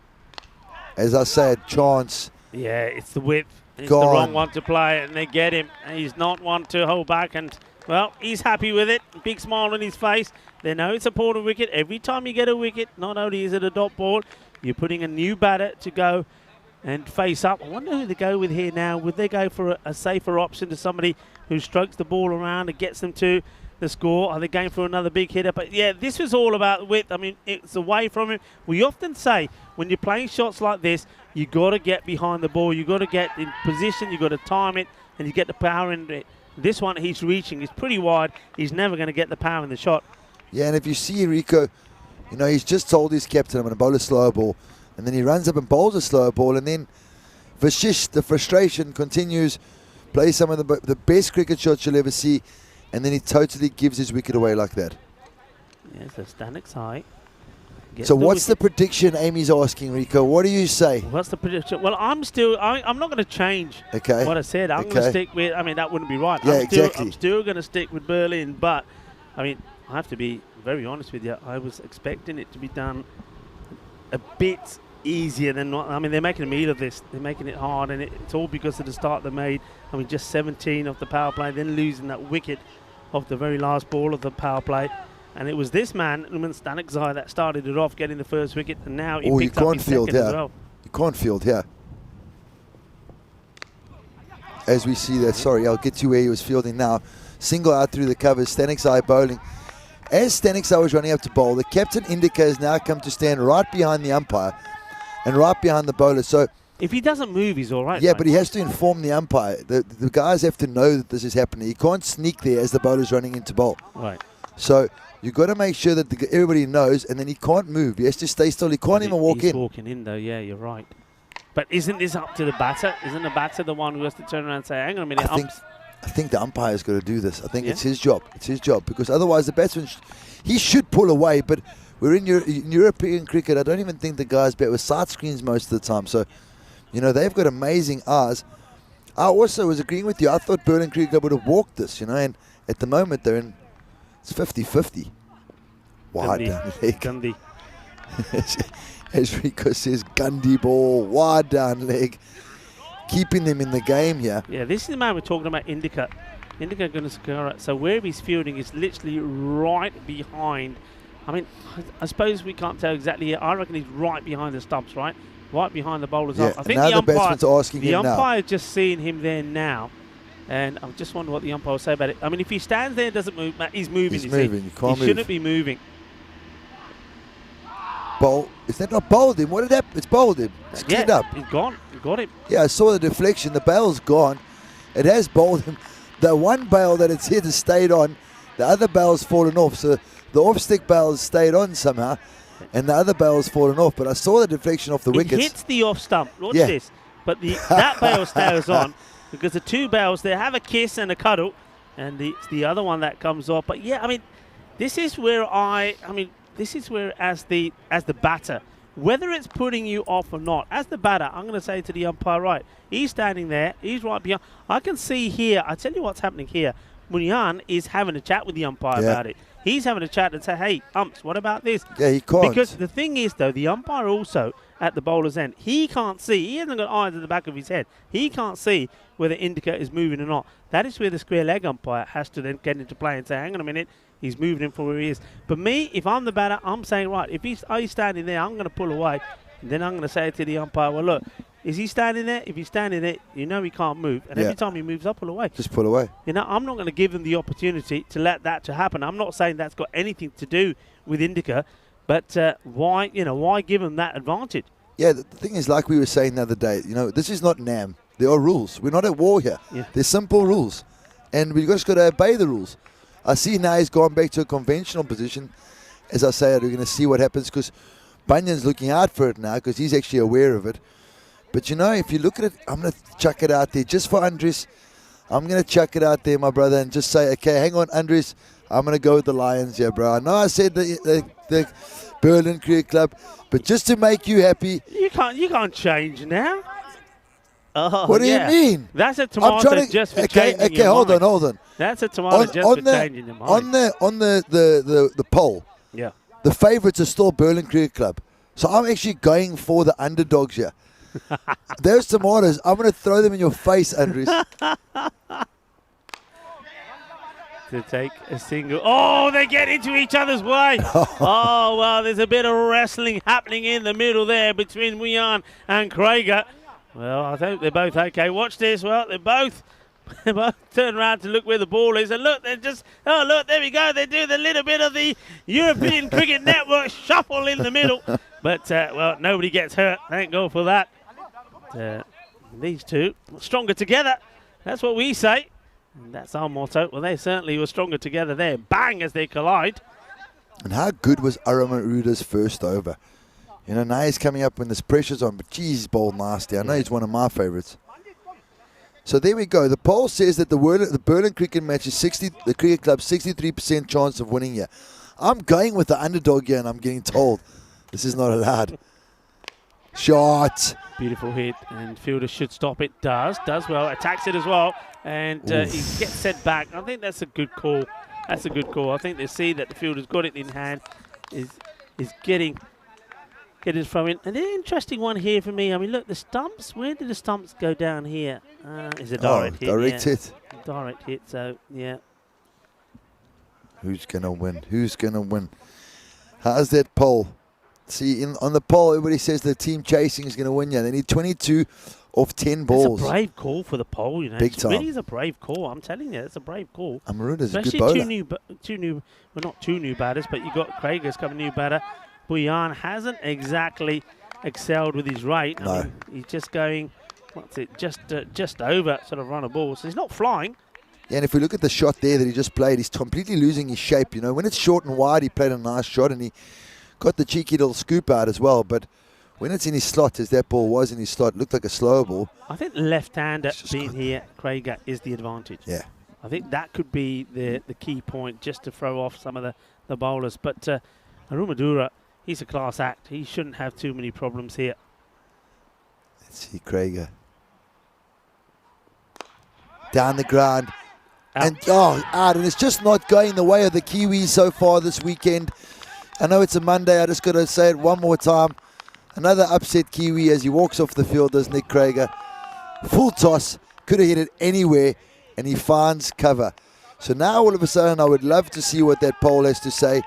As I said, chance. Yeah, it's the width. It's Gone. the wrong one to play, and they get him. He's not one to hold back, and, well, he's happy with it. Big smile on his face. They know it's a important wicket. Every time you get a wicket, not only is it a dot ball, you're putting a new batter to go and face up. I wonder who they go with here now. Would they go for a safer option to somebody who strokes the ball around and gets them to the score? Are they going for another big hitter? But, yeah, this was all about width. I mean, it's away from him. We often say when you're playing shots like this, you got to get behind the ball. You got to get in position. You got to time it, and you get the power in it. This one, he's reaching. He's pretty wide. He's never going to get the power in the shot. Yeah, and if you see Rico, you know, he's just told his captain, I'm going to bowl a slower ball. And then he runs up and bowls a slower ball. And then Vashish, the frustration continues, plays some of the best cricket shots you'll ever see. And then he totally gives his wicket away like that. Yeah, so Stanek Zai. So what's the prediction Amy's asking, Rico? What do you say? What's the prediction? Well, I'm not going to change Okay. what I said. I'm going to stick with, I mean, that wouldn't be right. Yeah, exactly. I'm still going to stick with Berlin, but, I mean, I have to be very honest with you. I was expecting it to be done a bit easier than what, I mean, they're making a meal of this. They're making it hard, and it's all because of the start they made. I mean, just 17 of the power play, then losing that wicket of the very last ball of the power play. And it was this man, Stanek Zai, that started it off, getting the first wicket, and now he picked up his second as well. You can't field here. As we see that, sorry, I'll get to where he was fielding now. Single out through the covers, Stanek Zai bowling. As Stanek Zai was running up to bowl, the captain Indica has now come to stand right behind the umpire and right behind the bowler. So if he doesn't move, he's all right. Yeah, mate. but he has to inform the umpire. The guys have to know that this is happening. He can't sneak there as the bowler's running into bowl. Right. So you've got to make sure that everybody knows, and then he can't move. He has to stay still. He can't even walk in. He's walking in, though. Yeah, you're right. But isn't this up to the batter? Isn't the batter the one who has to turn around and say, hang on a minute, I think the umpire's got to do this. I think it's his job. It's his job, because otherwise the batsman, he should pull away, but we're in European cricket. I don't even think the guys bat with side screens most of the time. So, you know, they've got amazing eyes. I also was agreeing with you. I thought Berlin Cricket Club would have walked this, you know, and at the moment it's 50-50. Wide down leg. Gandhi. As Rico says, Gandhi ball, wide down leg. Keeping them in the game here. Yeah, this is the man we're talking about, Indica. Indica Gunasakara. So where he's fielding is literally right behind. I mean, I suppose we can't tell exactly here. I reckon he's right behind the stumps, right? Right behind the bowlers. Yeah, I think now the batsman's asking him now. The umpire just seeing him there now. And I just wonder what the umpire will say about it. I mean, if he stands there and doesn't move, he's moving. He's moving. You can't move. He shouldn't be moving. Bowl. Is that not bowled him? What did that? It's bowled him. It's cleaned up. He's gone. He got him. Yeah, I saw the deflection. The bail's gone. It has bowled him. The one bail that it's hit has stayed on. The other bail's fallen off. So the off-stick bail has stayed on somehow, and the other bail's fallen off. But I saw the deflection off the wickets. It hits the off stump. Watch this. But that bail stays on, because the two bails, they have a kiss and a cuddle, and it's the other one that comes off. But yeah, I mean, this is where this is where as the batter, whether it's putting you off or not, as the batter, I'm going to say to the umpire, right, he's standing there, he's right behind. I can see here, I tell you what's happening here. Munyan is having a chat with the umpire about it. He's having a chat and say, hey, umps, what about this? Yeah, he can't. Because the thing is, though, the umpire also, at the bowler's end, he can't see. He hasn't got eyes at the back of his head. He can't see whether Indica is moving or not. That is where the square leg umpire has to then get into play and say, hang on a minute, he's moving him from where he is. But me, if I'm the batter, I'm saying, right, if he's standing there, I'm going to pull away. And then I'm going to say to the umpire, well, look, is he standing there? If he's standing there, you know he can't move. And every time he moves up, pull away. Just pull away. You know, I'm not going to give them the opportunity to let that to happen. I'm not saying that's got anything to do with Indica, but why give them that advantage? Yeah, the thing is, like we were saying the other day, you know, this is not NAM. There are rules. We're not at war here. Yeah. There's simple rules, and we've just got to obey the rules. I see now he's gone back to a conventional position. As I say, we're going to see what happens, because Bunyan's looking out for it now, because he's actually aware of it. But, you know, if you look at it, I'm going to chuck it out there just for Andres. I'm going to chuck it out there, my brother, and just say, okay, hang on, Andres. I'm going to go with the Lions here, bro. I know I said the Berlin Cricket Club, but just to make you happy. You can't change now. Oh, What do you mean? That's a tomato just for changing your mind. Hold on. That's a tomato just for changing your mind. On the poll, Yeah. the favourites are still Berlin Cricket Club. So I'm actually going for the underdogs here. Those tomatoes, I'm going to throw them in your face, Andres. To take a single. Oh, they get into each other's way. Oh, well, there's a bit of wrestling happening in the middle there between Wian and Krager. Well, I think they're both okay. Watch this. Well, they both turn around to look where the ball is. And look, they're just, oh, look, there we go. They do the little bit of the European Cricket Network shuffle in the middle. But, well, nobody gets hurt. Thank God for that. These two stronger together. That's what we say. And that's our motto. Well, they certainly were stronger together there. Bang, as they collide. And how good was Aramaruda's first over? You know, now he's coming up when there's pressure's on, but geez, he's bowled nasty. I know he's one of my favourites. So there we go. The poll says that the Berlin cricket match is the cricket club's 63% chance of winning here. I'm going with the underdog here, and I'm getting told this is not allowed. Shot. Beautiful hit, and fielder should stop it. Does well. Attacks it as well, and he gets sent back. I think that's a good call. That's a good call. I think they see that the fielder's got it in hand, is getting his throw in. An interesting one here for me. I mean, look, the stumps. Where did the stumps go down here? Is a direct hit. Direct hit. Direct hit. So yeah. Who's gonna win? Who's gonna win? How's that poll? See, on the poll, everybody says the team chasing is going to win. Yeah, they need 22 off 10 balls. It's a brave call for the poll, you know. Big time. It really is a brave call. I'm telling you, it's a brave call. Amaruda's a good especially bowler. well, not two new batters, but you got Krager's coming new batter. Buyan hasn't exactly excelled with his rate. No. I mean, he's just going, what's it, just over sort of run a ball. So he's not flying. Yeah, and if we look at the shot there that he just played, he's completely losing his shape. You know, when it's short and wide, he played a nice shot, and he got the cheeky little scoop out as well, but when it's in his slot, as that ball was in his slot, it looked like a slow ball. I think the left-hander being here, Krager, is the advantage. Yeah. I think that could be the key point just to throw off some of the bowlers. But Arumadura, he's a class act. He shouldn't have too many problems here. Let's see Krager. Down the ground. Out. And out. And it's just not going the way of the Kiwis so far this weekend. I know it's a Monday, I just got to say it one more time. Another upset Kiwi as he walks off the field, does Nick Krager. Full toss, could have hit it anywhere, and he finds cover. So now all of a sudden I would love to see what that poll has to say.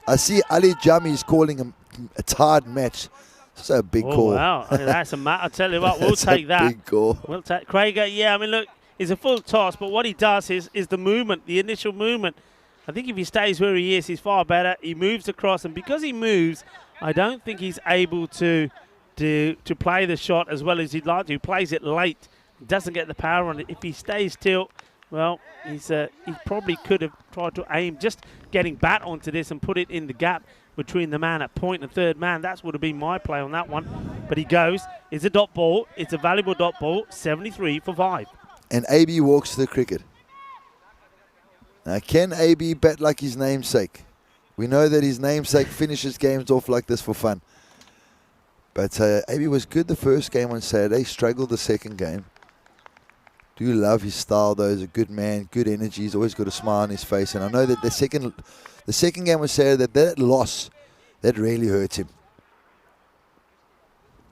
I see Ali Jami's calling him a tied match. That's a big call. Wow, I mean, that's a I'll tell you what, we'll take that. Big call. We'll take Krager, yeah, I mean, look, it's a full toss, but what he does is the movement, the initial movement. I think if he stays where he is, he's far better. He moves across, and because he moves, I don't think he's able to play the shot as well as he'd like to. He plays it late, doesn't get the power on it. If he stays tilt, well, he probably could have tried to aim just getting bat onto this and put it in the gap between the man at point and third man. That would have been my play on that one. But he goes. It's a dot ball. It's a valuable dot ball. 73 for 5. And AB walks to the cricket. Now, can AB bat like his namesake? We know that his namesake finishes games off like this for fun. But AB was good the first game on Saturday, struggled the second game. Do love his style though, he's a good man, good energy, he's always got a smile on his face. And I know that the second game on Saturday, that loss, that really hurt him.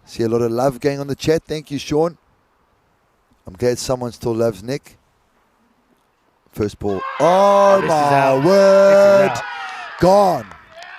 See a lot of love going on the chat, thank you Sean. I'm glad someone still loves Nick. First ball. Oh my word. Gone.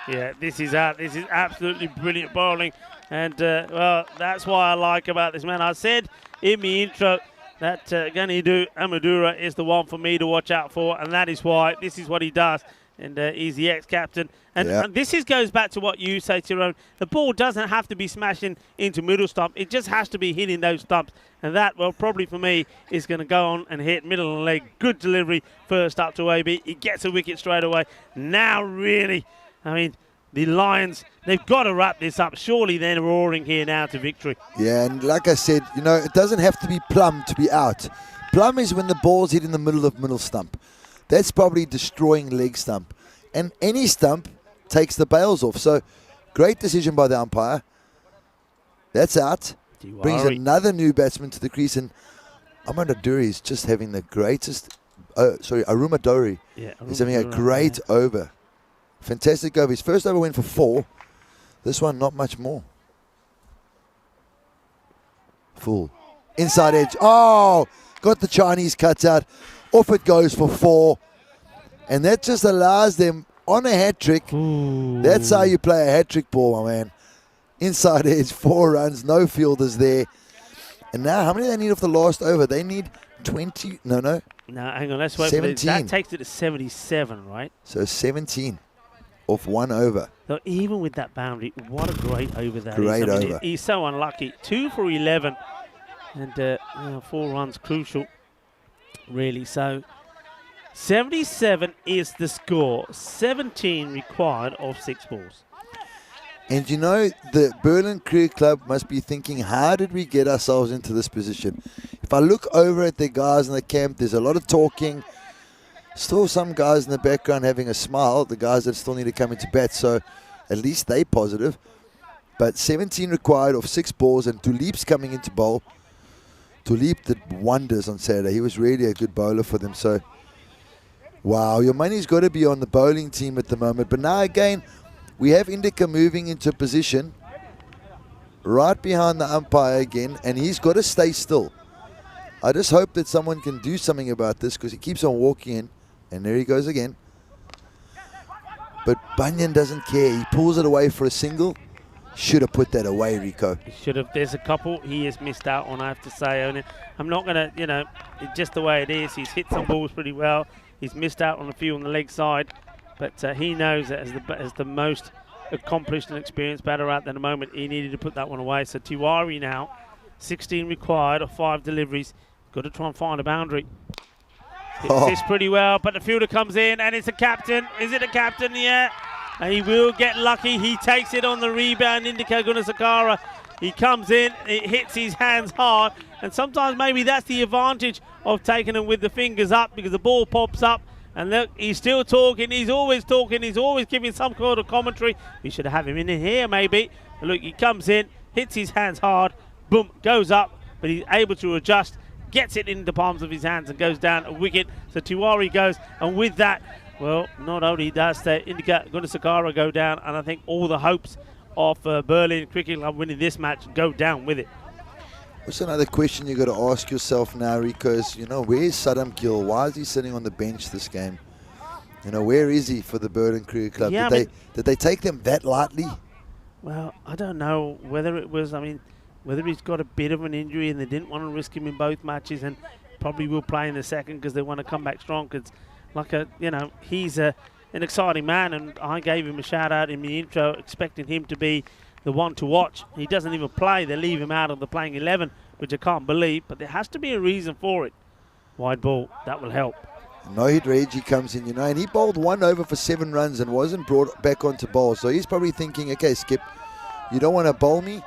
Yeah, this is out. This is absolutely brilliant bowling. And, well, that's why I like about this man. I said in the intro that Ganidu Amadura is the one for me to watch out for. And that is why. This is what he does. And he's the ex-captain. And this goes back to what you say, Tyrone. The ball doesn't have to be smashing into middle stump. It just has to be hitting those stumps. And that, well, probably for me, is going to go on and hit middle of the leg. Good delivery first up to AB. He gets a wicket straight away. Now, really, I mean, the Lions, they've got to wrap this up. Surely they're roaring here now to victory. Yeah, and like I said, you know, it doesn't have to be plumb to be out. Plum is when the ball's hit in the middle of middle stump. That's probably destroying leg stump. And any stump takes the bails off. So, great decision by the umpire. That's out. Brings another new batsman to the crease. And Amanda Duri is just having the greatest... Aruma Dori is having a great over. Fantastic over. His first over went for 4. This one, not much more. Full. Inside edge. Oh! Got the Chinese cuts out. Off it goes for 4. And that just allows them on a hat-trick. That's how you play a hat-trick ball, my man. Inside edge, 4 runs, no fielders there. And now, how many do they need off the last over? They need 20. No, hang on. Let's wait 17. for this. That takes it to 77, right? So 17 off 1 over. So even with that boundary, what a great over that great is. I mean, over. He's so unlucky. 2 for 11. And 4 runs crucial, really. So 77 is the score. 17 required off 6 balls. And you know, the Berlin Cricket Club must be thinking, how did we get ourselves into this position? If I look over at the guys in the camp, there's a lot of talking. Still some guys in the background having a smile, the guys that still need to come into bat. So at least they positive. But 17 required off 6 balls, and Tulip's coming into bowl. Tulip did wonders on Saturday. He was really a good bowler for them. So, wow, your money's got to be on the bowling team at the moment. But now again, we have Indica moving into a position right behind the umpire again, and he's got to stay still. I just hope that someone can do something about this, because he keeps on walking in, and there he goes again. But Bunyan doesn't care. He pulls it away for a single. Should have put that away, Rico. He should have. There's a couple he has missed out on, I have to say. I'm not going to, it's just the way it is. He's hit some balls pretty well. He's missed out on a few on the leg side. But he knows that as the most accomplished and experienced batter at the moment, he needed to put that one away. So Tiwari now, 16 required of 5 deliveries. Got to try and find a boundary. Hits this pretty well, but the fielder comes in, and it's a captain. Is it a captain? Yeah. And he will get lucky. He takes it on the rebound. Indica Gunasakara. He comes in, it hits his hands hard, and sometimes maybe that's the advantage of taking them with the fingers up, because the ball pops up. And look, he's still talking, he's always giving some sort of commentary. We should have him in here maybe. But look, he comes in, hits his hands hard, boom, goes up, but he's able to adjust, gets it in the palms of his hands and goes down a wicket. So Tiwari goes, and with that, well, not only does the Indica Gunasakara go down, and I think all the hopes of Berlin Cricket Club winning this match go down with it. What's another question you got to ask yourself now, Rico, is, where's Saddam Gill? Why is he sitting on the bench this game? Where is he for the Berlin Cricket Club? Yeah, did they take them that lightly? Well, I don't know whether it was, whether he's got a bit of an injury and they didn't want to risk him in both matches, and probably will play in the second because they want to come back strong. Because, he's an exciting man, and I gave him a shout out in the intro, expecting him to be the one to watch. He doesn't even play. They leave him out of the playing 11, which I can't believe, but there has to be a reason for it. Wide ball, that will help. Nohid Reggie comes in, and he bowled 1 over for 7 runs and wasn't brought back onto bowl. So he's probably thinking, okay, Skip, you don't want to bowl me?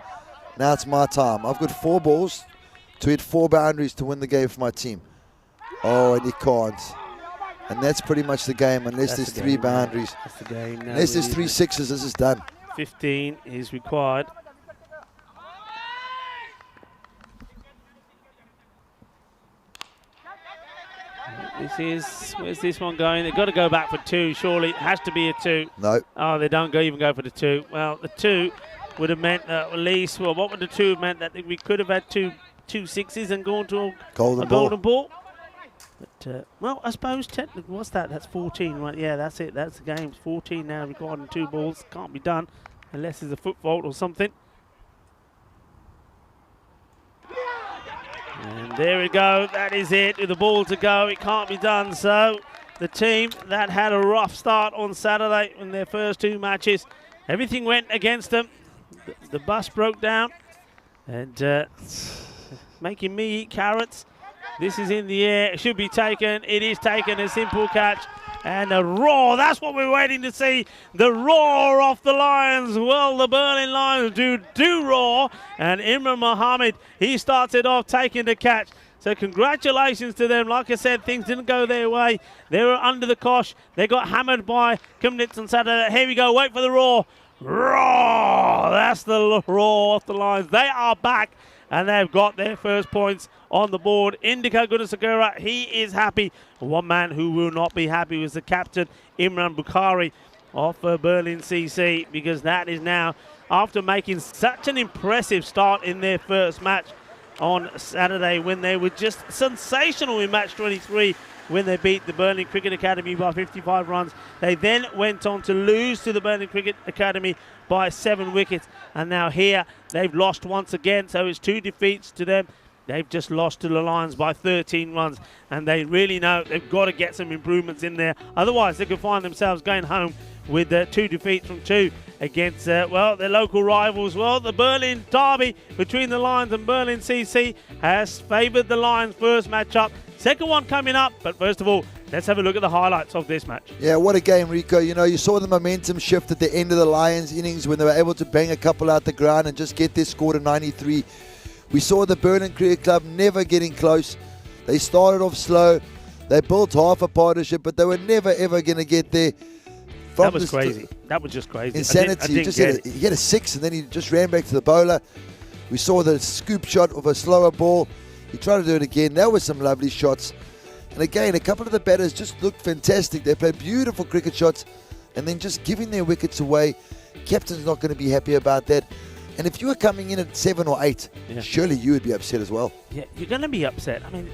Now it's my time. I've got 4 balls to hit 4 boundaries to win the game for my team. Oh, and he can't. And that's pretty much the game, unless there's 3 boundaries. That's the game now. Unless there's 3 sixes, this is done. 15 is required. Where's this one going? They've got to go back for 2, surely. It has to be a 2. No. Oh, they don't even go for the 2. Well, the 2 would have meant that at least, well, what would the 2 have meant? That we could have had two sixes and gone to a golden ball. But, well, I suppose technically, what's that? That's 14, right? Yeah, that's it. That's the game. It's 14 now, recording 2 balls. Can't be done unless there's a foot fault or something. And there we go. That is it. With the ball to go, it can't be done. So the team that had a rough start on Saturday in their first 2 matches, everything went against them. The bus broke down, and making me eat carrots. This is in the air. It should be taken. It is taken. A simple catch. And a roar. That's what we're waiting to see. The roar off the Lions. Well, the Berlin Lions do roar. And Imran Mohammed, he started off taking the catch. So congratulations to them. Like I said, things didn't go their way. They were under the cosh. They got hammered by Chemnitz on Saturday. Here we go. Wait for the roar. Roar! That's the roar off the Lions. They are back, and they've got their first points on the board. Indika Gunasakura, he is happy. One man who will not be happy was the captain, Imran Bukhari, of Berlin CC, because that is now, after making such an impressive start in their first match on Saturday, when they were just sensational in match 23, when they beat the Berlin Cricket Academy by 55 runs. They then went on to lose to the Berlin Cricket Academy by 7 wickets. And now here, they've lost once again, so it's 2 defeats to them. They've just lost to the Lions by 13 runs, and they really know they've got to get some improvements in there. Otherwise, they could find themselves going home with 2 defeats from 2 against, well, their local rivals. Well, the Berlin derby between the Lions and Berlin CC has favoured the Lions' first matchup. Second one coming up, but first of all, let's have a look at the highlights of this match. Yeah, what a game, Rico. You know, you saw the momentum shift at the end of the Lions innings when they were able to bang a couple out the ground and just get their score to 93. We saw the Berlin Cricket Club never getting close. They started off slow. They built half a partnership, but they were never, ever going to get there. That was crazy. That was just crazy. Insanity. He hit a 6 and then he just ran back to the bowler. We saw the scoop shot of a slower ball. He tried to do it again. There were some lovely shots. And again, a couple of the batters just looked fantastic. They played beautiful cricket shots and then just giving their wickets away. Captain's not going to be happy about that. And if you were coming in at 7 or 8, surely you would be upset as well. Yeah, you're going to be upset. I mean,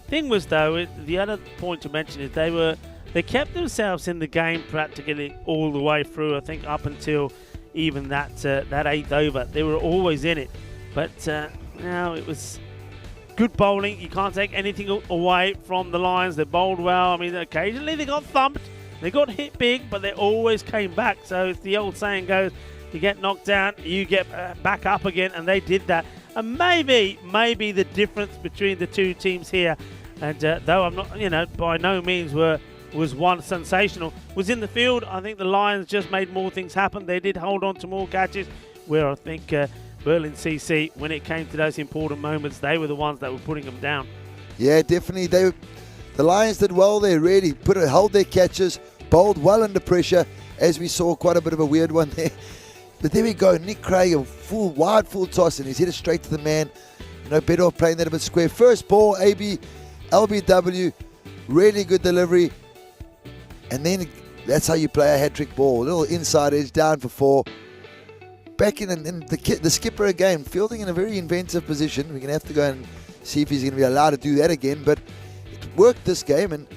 thing was, though, the other point to mention is they kept themselves in the game practically all the way through. I think up until even that 8th over, they were always in it. But now it was good bowling. You can't take anything away from the Lions. They bowled well. I mean, occasionally they got thumped. They got hit big, but they always came back. So as the old saying goes, you get knocked down, you get back up again, and they did that. And maybe the difference between the two teams here, and though I'm not, by no means was one sensational, was in the field. I think the Lions just made more things happen. They did hold on to more catches, where I think Berlin CC, when it came to those important moments, they were the ones that were putting them down. Yeah, definitely. The Lions did well there, really. Held their catches, bowled well under pressure, as we saw quite a bit of a weird one there. But there we go, Nick Craig, a wide full toss, and he's hit it straight to the man. Better off playing that a bit square. First ball, LBW, really good delivery. And then that's how you play a hat-trick ball. A little inside edge, down for 4. Back in, and the skipper again, fielding in a very inventive position. We're going to have to go and see if he's going to be allowed to do that again. But it worked this game, and,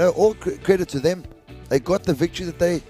all credit to them. They got the victory that they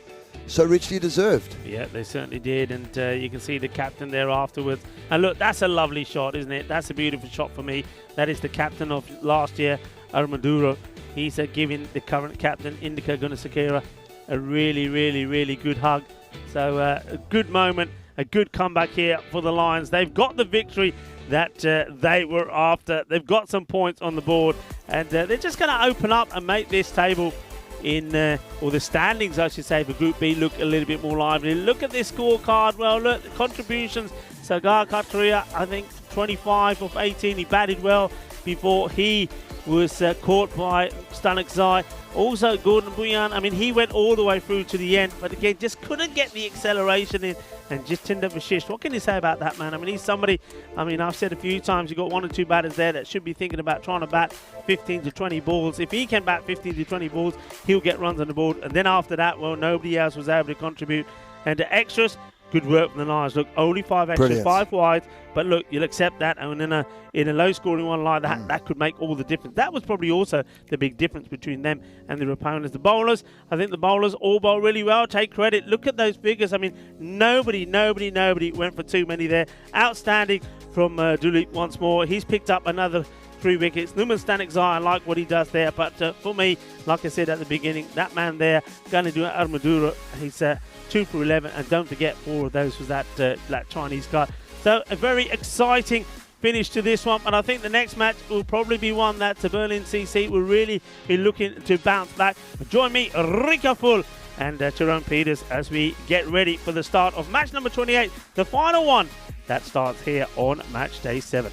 so richly deserved. Yeah, they certainly did, and you can see the captain there afterwards. And look, that's a lovely shot, isn't it? That's a beautiful shot for me. That is the captain of last year, Armaduro. He's giving the current captain, Indika Gunasakura, a really, really, really good hug. So a good moment, a good comeback here for the Lions. They've got the victory that they were after. They've got some points on the board, and they're just going to open up and make this table or the standings, I should say, for Group B look a little bit more lively. Look at this scorecard. Well, look, the contributions. Sagar Katria, I think 25 of 18. He batted well before he was caught by Stanek Zai. Also, Gordon Buyan, I mean, he went all the way through to the end, but again, just couldn't get the acceleration in. And Jitinder Vashish, what can you say about that, man? I mean, he's somebody, I've said a few times, you've got 1 or 2 batters there that should be thinking about trying to bat 15 to 20 balls. If he can bat 15 to 20 balls, he'll get runs on the board. And then after that, well, nobody else was able to contribute. And the extras, good work from the Lions. Look, only 5 extras, brilliant. 5 wide. But look, you'll accept that. And in a low-scoring one like that, that could make all the difference. That was probably also the big difference between them and their opponents. The bowlers, I think the bowlers all bowl really well. Take credit. Look at those figures. I mean, nobody went for too many there. Outstanding from Duleep once more. He's picked up another 3 wickets. Numan Stanek Zai, I like what he does there. But for me, like I said at the beginning, that man there, going to do Armadura, he's 2 for 11. And don't forget, 4 of those was that Chinese guy. So a very exciting finish to this one. And I think the next match will probably be one that Berlin CC will really be looking to bounce back. Join me, Rika Full and Jerome Peters, as we get ready for the start of match number 28, the final one that starts here on match day 7.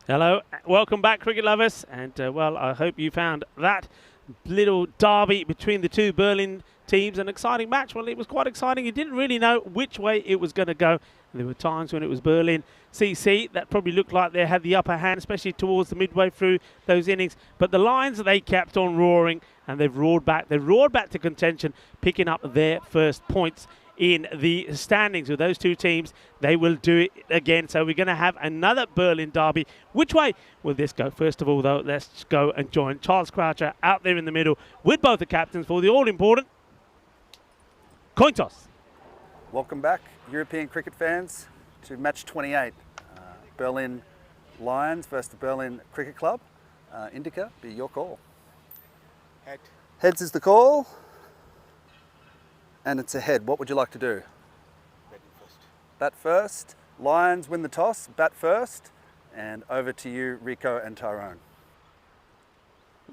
Hello, welcome back, cricket lovers, and well, I hope you found that little derby between the two Berlin teams an exciting match. Well, it was quite exciting. You didn't really know which way it was going to go. There were times when it was Berlin CC that probably looked like they had the upper hand, especially towards the midway through those innings. But the Lions, they kept on roaring, and they've roared back. They roared back to contention, picking up their first points in the standings with those two teams. They will do it again. So we're going to have another Berlin derby. Which way will this go? First of all, though, let's go and join Charles Croucher out there in the middle with both the captains for the all-important coin toss. Welcome back, European cricket fans, to match 28. Berlin Lions versus the Berlin Cricket Club. Indica, be your call. Head. Heads is the call. And it's a head. What would you like to do? Batting first. Bat first. Lions win the toss. Bat first. And over to you, Rico and Tyrone.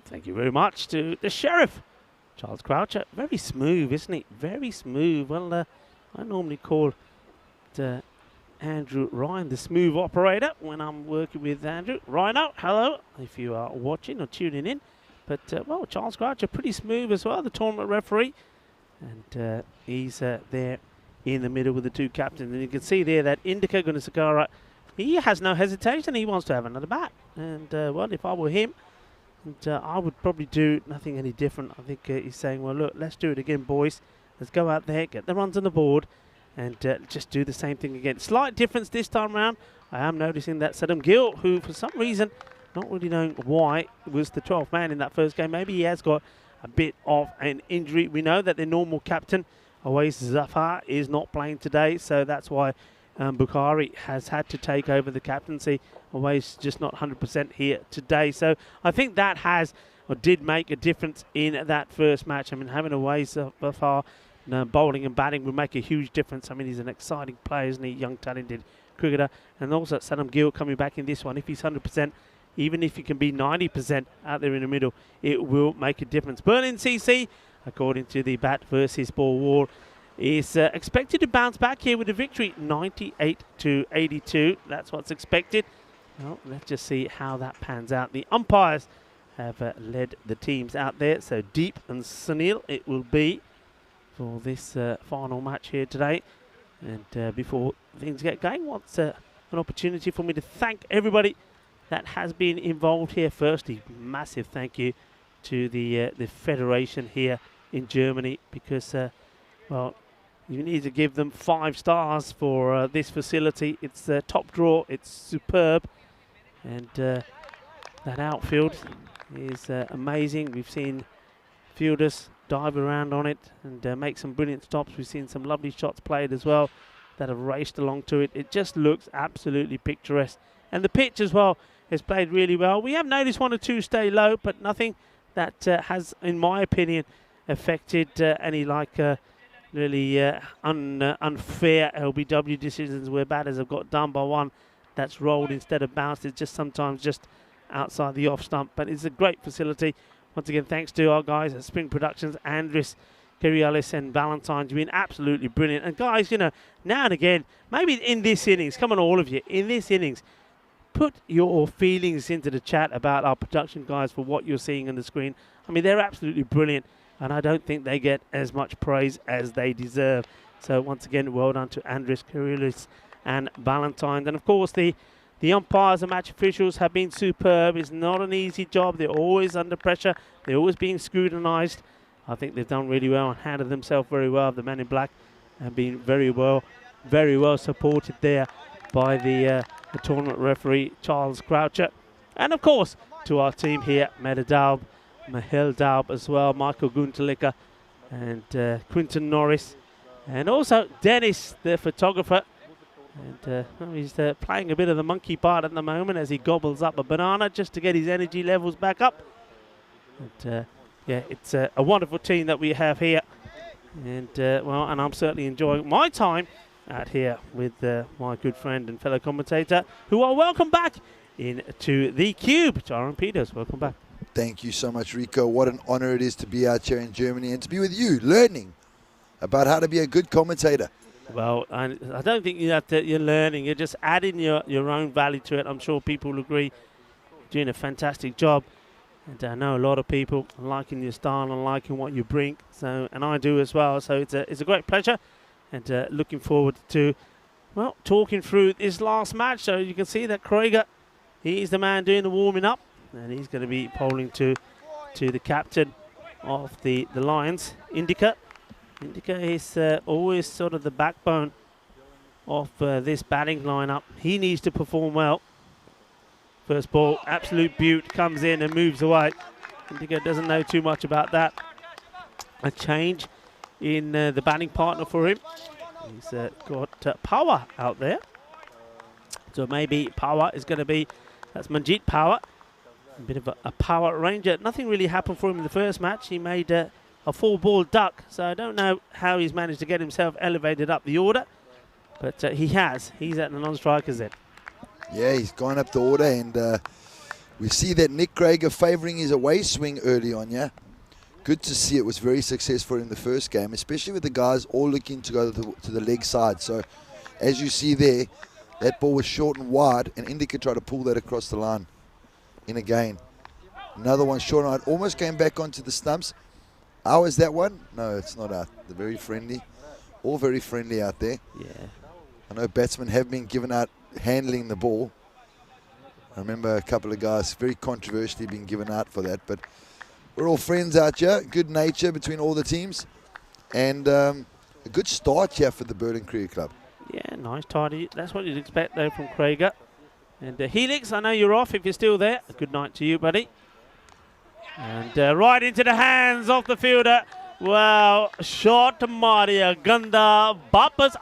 Thank you very much to the Sheriff, Charles Croucher. Very smooth, isn't he? Very smooth. Well, I normally call it, Andrew Ryan the smooth operator when I'm working with Andrew. Rhino, hello, if you are watching or tuning in. But, well, Charles Croucher, pretty smooth as well, the tournament referee. And he's there in the middle with the two captains. And you can see there that Indica Gunasakara, he has no hesitation. He wants to have another bat. And, well, if I were him, I would probably do nothing any different. I think he's saying, well, look, let's do it again, boys. Let's go out there, get the runs on the board, and just do the same thing again. Slight difference this time round. I am noticing that Saddam Gill, who for some reason, not really knowing why, was the 12th man in that first game. Maybe he has got a bit of an injury. We know that the normal captain, Awais Zafar, is not playing today, so that's why Bukhari has had to take over the captaincy. Awais just not 100% here today. So I think that has or did make a difference in that first match. I mean, having Awais Zafar bowling and batting would make a huge difference. I mean, he's an exciting player, isn't he? Young, talented cricketer. And also Saddam Gill coming back in this one. If he's 100%, even if he can be 90% out there in the middle, it will make a difference. Berlin CC, according to the bat versus ball war, is expected to bounce back here with a victory, 98-82. That's what's expected. Well, let's just see how that pans out. The umpires have led the teams out there, so deep and Sunil it will be for this final match here today. And before things get going, what's an opportunity for me to thank everybody that has been involved here. Firstly, massive thank you to the federation here in Germany, because well, you need to give them 5 stars for this facility. It's top draw, it's superb, and that outfield is amazing. We've seen fielders dive around on it and make some brilliant stops. We've seen some lovely shots played as well that have raced along to it. It just looks absolutely picturesque, and the pitch as well has played really well. We have noticed 1 or 2 stay low, but nothing that has, in my opinion, affected any really unfair LBW decisions where batters have got done by one that's rolled instead of bounced. It's just sometimes just outside the off stump, but it's a great facility. Once again, thanks to our guys at Spring Productions, Andres, Kirialis and Valentine. You've been absolutely brilliant. And guys, you know, now and again, maybe in this innings, come on all of you, in this innings, put your feelings into the chat about our production guys for what you're seeing on the screen. I mean, they're absolutely brilliant, and I don't think they get as much praise as they deserve. So once again, well done to Andres, Kirilis and Valentine. And of course, the umpires and match officials have been superb. It's not an easy job. They're always under pressure. They're always being scrutinised. I think they've done really well and handled themselves very well. The men in black have been very well supported there by the tournament referee, Charles Croucher. And of course, to our team here, Mahel Daub as well, Michael Gunterlicker and Quinton Norris. And also Dennis, the photographer. And well, he's playing a bit of the monkey part at the moment as he gobbles up a banana just to get his energy levels back up. And yeah, it's a wonderful team that we have here. And well, and I'm certainly enjoying my time out here with my good friend and fellow commentator, who are welcome back into the Cube. Tyrone Peters, welcome back. Thank you so much, Rico. What an honor it is to be out here in Germany and to be with you, learning about how to be a good commentator. Well, I don't think you have to. You're learning. You're just adding your own value to it. I'm sure people will agree. Doing a fantastic job, and I know a lot of people are liking your style and liking what you bring. So, and I do as well. So it's a great pleasure, and looking forward to, well, talking through this last match. So you can see that Krieger, he's the man doing the warming up, and he's going to be polling to the captain of the Lions, Indica. Indica is always sort of the backbone of this batting lineup. He needs to perform well. First ball, absolute beaut, comes in and moves away. Indica doesn't know too much about that. A change in the batting partner for him. He's got Power out there. So maybe Power is going to be, that's Manjit Power. A bit of a Power ranger. Nothing really happened for him in the first match. He made a 4-ball duck. So I don't know how he's managed to get himself elevated up the order. But he has. He's at the non-strikers then. Yeah, he's gone up the order, and we see that Nick Krieger favouring his away swing early on, yeah? Good to see. It was very successful in the first game, especially with the guys all looking to go to the leg side. So, as you see there, that ball was short and wide, and Indica tried to pull that across the line in again. Another one short and wide, almost came back onto the stumps. How is that one? No, it's not out. They're very friendly. All very friendly out there. Yeah. I know batsmen have been given out handling the ball. I remember a couple of guys very controversially being given out for that, but we're all friends out here. Good nature between all the teams, and a good start here for the Berlin Cricket Club. Yeah, nice, tidy. That's what you'd expect though from Krieger. And Helix, I know you're off if you're still there. A good night to you, buddy. And right into the hands of the fielder. Well, shot Maria Ganda Bapas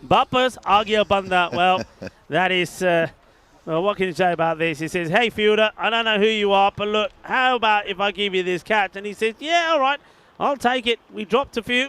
Bapas Agia Banda. Well, that is well, what can you say about this? He says, hey fielder, I don't know who you are, but look, how about if I give you this catch? And he says, yeah, all right, I'll take it. We dropped a few,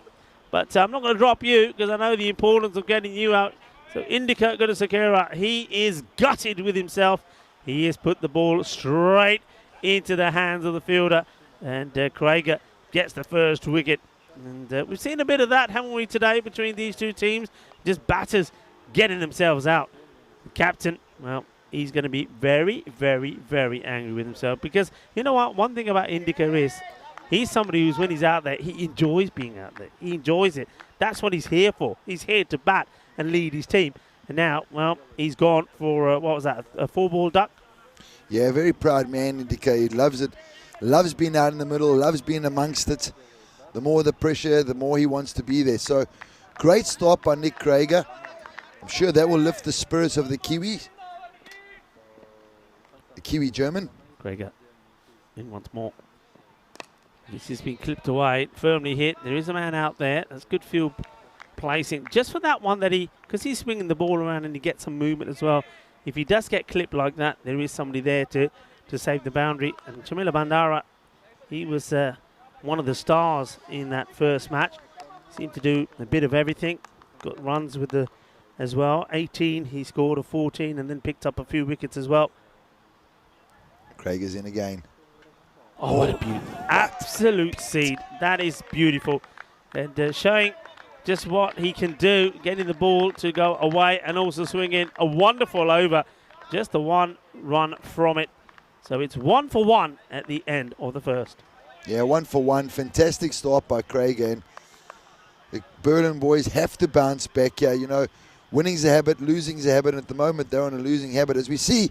but I'm not going to drop you because I know the importance of getting you out. So Indica Gunasakura, he is gutted with himself. He has put the ball straight into the hands of the fielder. And Krieger gets the first wicket. And we've seen a bit of that, haven't we, today between these two teams? Just batters getting themselves out. The captain, well, he's going to be very, very, very angry with himself. Because, you know what, one thing about Indica is he's somebody who's, when he's out there, he enjoys being out there. He enjoys it. That's what he's here for. He's here to bat and lead his team. And now, well, he's gone for, what was that, a 4-ball duck? Yeah, very proud man, Indica. He loves it. Loves being out in the middle, loves being amongst it. The more the pressure, the more he wants to be there. So, great start by Nick Krieger. I'm sure that will lift the spirits of the Kiwi. The Kiwi German. Krieger in once more. This has been clipped away, firmly hit. There is a man out there. That's good field placing. Just for that one that because he's swinging the ball around and he gets some movement as well. If he does get clipped like that, there is somebody there to save the boundary. And Chamila Bandara, he was one of the stars in that first match. Seemed to do a bit of everything. Got runs with as well. 18, he scored a 14 and then picked up a few wickets as well. Krieger's in again. Oh, what a beauty. Absolute seed. That is beautiful. And showing just what he can do, getting the ball to go away and also swing in a wonderful over. Just the one run from it. So it's 1 for 1 at the end of the first. Yeah, 1 for 1. Fantastic start by Krieger. And the Berlin boys have to bounce back here. You know, winning's a habit, losing's a habit. And at the moment, they're on a losing habit. As we see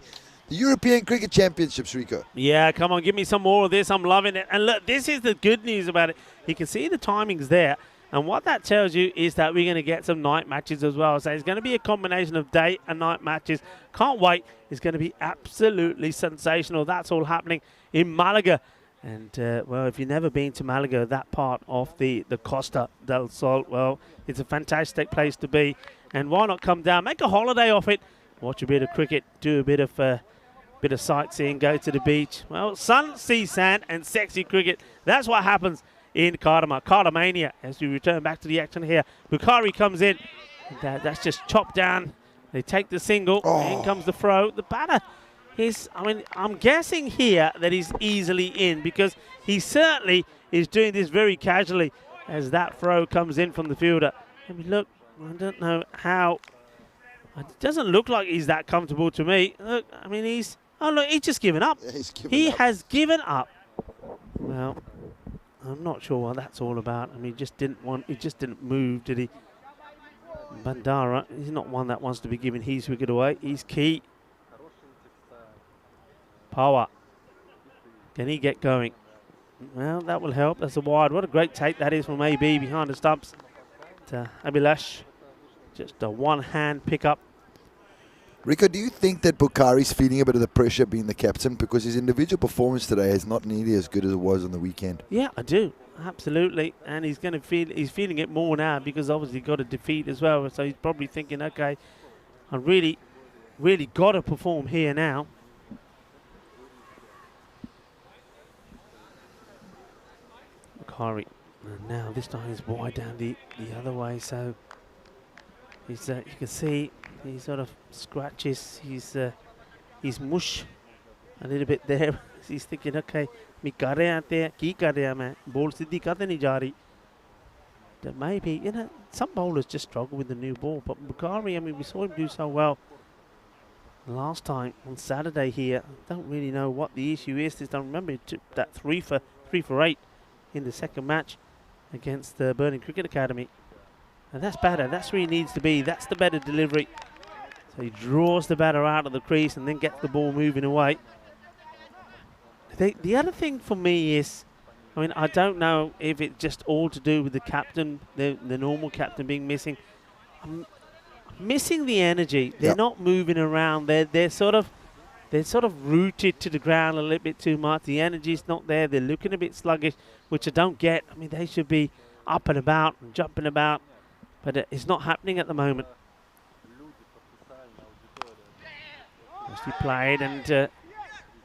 the European Cricket Championships, Rico. Yeah, come on, give me some more of this. I'm loving it. And look, this is the good news about it. You can see the timings there. And what that tells you is that we're going to get some night matches as well. So it's going to be a combination of day and night matches. Can't wait. It's going to be absolutely sensational. That's all happening in Malaga. And, well, if you've never been to Malaga, that part of the Costa del Sol, well, it's a fantastic place to be. And why not come down, make a holiday off it, watch a bit of cricket, do a bit of sightseeing, go to the beach. Well, sun, sea, sand, and sexy cricket. That's what happens in Cardamania as we return back to the action here. Bukhari comes in. And, that's just chopped down. They take the single. In comes the throw. The batter is, I mean, I'm guessing here that he's easily in because he certainly is doing this very casually. as that throw comes in from the fielder. I mean, look, I don't know how. It doesn't look like he's that comfortable to me. Look, I mean, he's just given up. Yeah, he has given up. Well, I'm not sure what that's all about. I mean, he just didn't move, did he? Bandara, he's not one that wants to be giving his wicket away. He's key. Power. Can he get going? Well, that will help. That's a wide. What a great take that is from AB behind the stumps to Abhilash. Just a one-hand pickup. Rico, do you think that Bukhari's feeling a bit of the pressure being the captain because his individual performance today is not nearly as good as it was on the weekend? Yeah, I do. Absolutely. And he's going to he's feeling it more now because obviously got a defeat as well. So he's probably thinking, okay, I really, really got to perform here now. Bukhari. And now this time he's wide down the other way. So he's you can see he sort of scratches his mush a little bit there. He's thinking, okay, me kar rahe aate hain, ki kar raha main, ball siddhi kade nahi ja rahi. Maybe, you know, some bowlers just struggle with the new ball, but Bukhari, I mean, we saw him do so well last time on Saturday here. I don't really know what the issue is this time. Remember, he took that 3 for 8 in the second match against the Burning Cricket Academy. And that's better. That's where he needs to be. That's the better delivery. So he draws the batter out of the crease and then gets the ball moving away. The other thing for me is, I mean, I don't know if it's just all to do with the captain, the normal captain being missing. I'm missing the energy. They're not moving around. They're sort of rooted to the ground a little bit too much. The energy's not there. They're looking a bit sluggish, which I don't get. I mean, they should be up and about and jumping about, but it's not happening at the moment. He played, and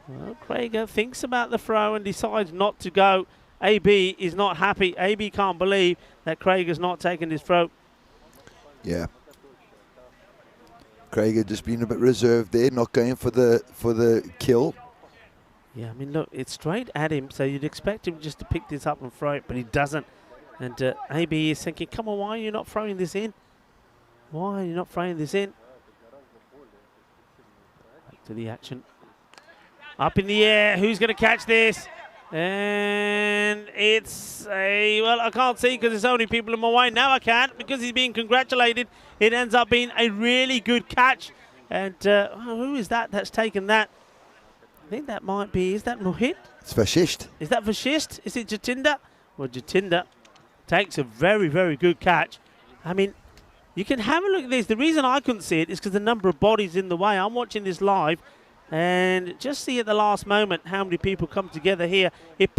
well, Craig thinks about the throw and decides not to go. AB is not happy. AB can't believe that Craig has not taken his throw. Yeah. Craig had just been a bit reserved there, not going for the kill. Yeah, I mean, look, it's straight at him, so you'd expect him just to pick this up and throw it, but he doesn't. And AB is thinking, come on, why are you not throwing this in? Why are you not throwing this in? Back to the action. Up in the air, who's going to catch this? And it's well, I can't see because there's so many people in my way. Now I can because he's being congratulated. It ends up being a really good catch. And who is that that's taken that? I think that might be, is that Mohit? It's Vashisht. Is that Vashisht? Is it Jatinder? Well, Jatinder takes a very, very good catch. I mean, you can have a look at this. The reason I couldn't see it is because the number of bodies in the way. I'm watching this live. And just see at the last moment how many people come together here. It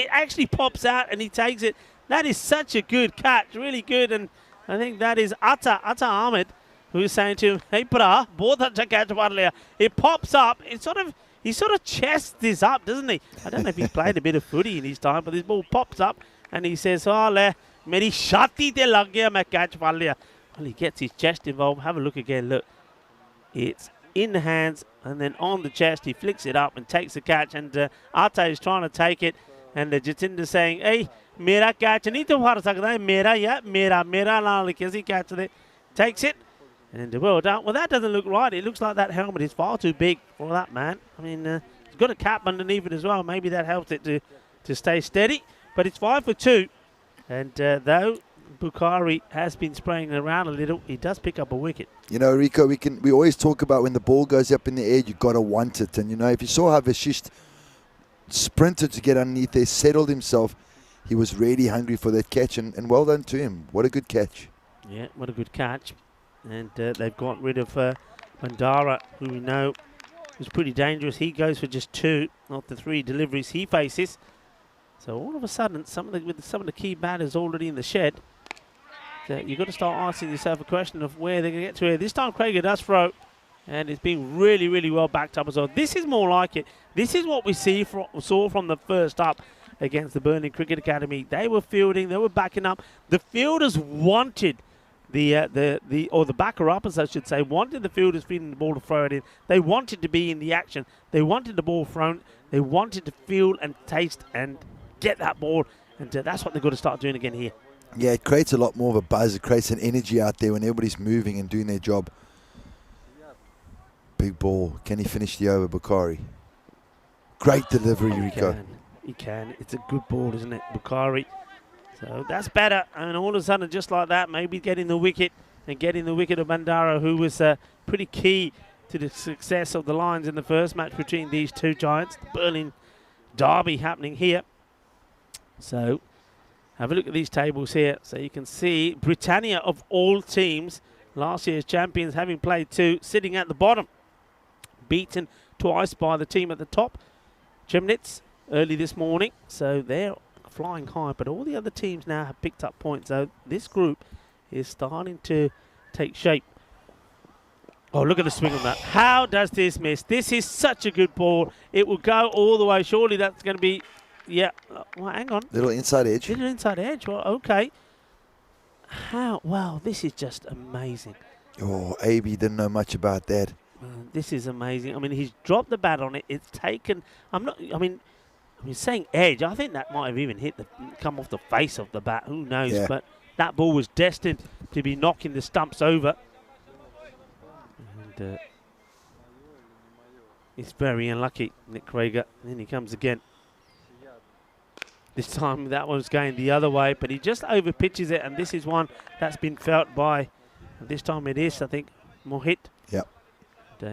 actually pops out and he takes it. That is such a good catch, really good. And I think that is Atta Ahmed, who is saying to him, "Hey, bra, bahut acha catch mar liya." It pops up. He sort of chests this up, doesn't he? I don't know if he's played a bit of footy in his time, but this ball pops up and he says, "Oh le, meri shati te lag gaya, main catch mar liya." Well, he gets his chest involved. Have a look again. Look, it's in the hands and then on the chest. He flicks it up and takes the catch, and Atta is trying to take it, and Jatinder saying, "Hey, mera catch nahi to phar sakda hai, mera ya, mera naal kaise catch de." Takes it, and well done. Well, that doesn't look right. It looks like that helmet is far too big for that man. I mean, he's got a cap underneath it as well. Maybe that helps it to stay steady, but it's 5 for 2, and though Bukhari has been spraying around a little, he does pick up a wicket. You know, Rico, we always talk about when the ball goes up in the air, you got to want it. And, you know, if you saw how Vashisht sprinted to get underneath there, settled himself, he was really hungry for that catch. And well done to him. What a good catch. Yeah, what a good catch. And they've got rid of Bandara, who we know is pretty dangerous. He goes for just 2, not the 3 deliveries he faces. So all of a sudden, with some of the key batters already in the shed, you've got to start asking yourself a question of where they're going to get to here. This time Craig does throw, and it's being really, really well backed up as well. This is more like it. This is what we saw from the first up against the Burning Cricket Academy. They were fielding, they were backing up. The fielders wanted the backer uppers, I should say, wanted the fielders feeding the ball to throw it in. They wanted to be in the action. They wanted the ball thrown. They wanted to feel and taste and get that ball, and that's what they've got to start doing again here. Yeah, it creates a lot more of a buzz. It creates an energy out there when everybody's moving and doing their job. Big ball. Can he finish the over, Bukhari? Great delivery, Rico. He can. It's a good ball, isn't it, Bukhari? So that's better. And all of a sudden, just like that, maybe getting the wicket and getting the wicket of Bandara, who was pretty key to the success of the Lions in the first match between these two giants. The Berlin derby happening here. So have a look at these tables here. So you can see Britannia, of all teams, last year's champions, having played two, sitting at the bottom. Beaten twice by the team at the top, Chemnitz, early this morning. So they're flying high, but all the other teams now have picked up points. So this group is starting to take shape. Oh, look at the swing on that. How does this miss? This is such a good ball. It will go all the way. Surely that's going to be, yeah. Well, hang on. Little inside edge. Little inside edge. Well, okay. How? Wow, this is just amazing. Oh, AB didn't know much about that. This is amazing. I mean, he's dropped the bat on it. It's taken. I'm saying edge. I think that might have even come off the face of the bat. Who knows? Yeah. But that ball was destined to be knocking the stumps over. And it's very unlucky, Nick Krager. Then he comes again. This time that was going the other way, but he just over pitches it, and this is one that's been felt by. And this time it is, I think, Mohit. Yep.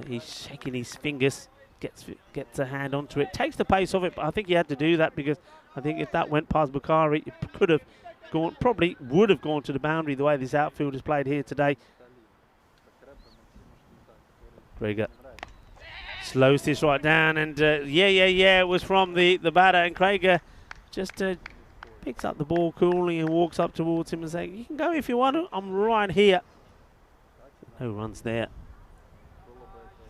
He's shaking his fingers, gets a hand onto it, takes the pace of it, but I think he had to do that because I think if that went past Bukhari, it could have gone, probably would have gone to the boundary the way this outfield is played here today. Krager slows this right down, and it was from the batter, and Krager just picks up the ball coolly and walks up towards him and says, "You can go if you want to, I'm right here." No runs there.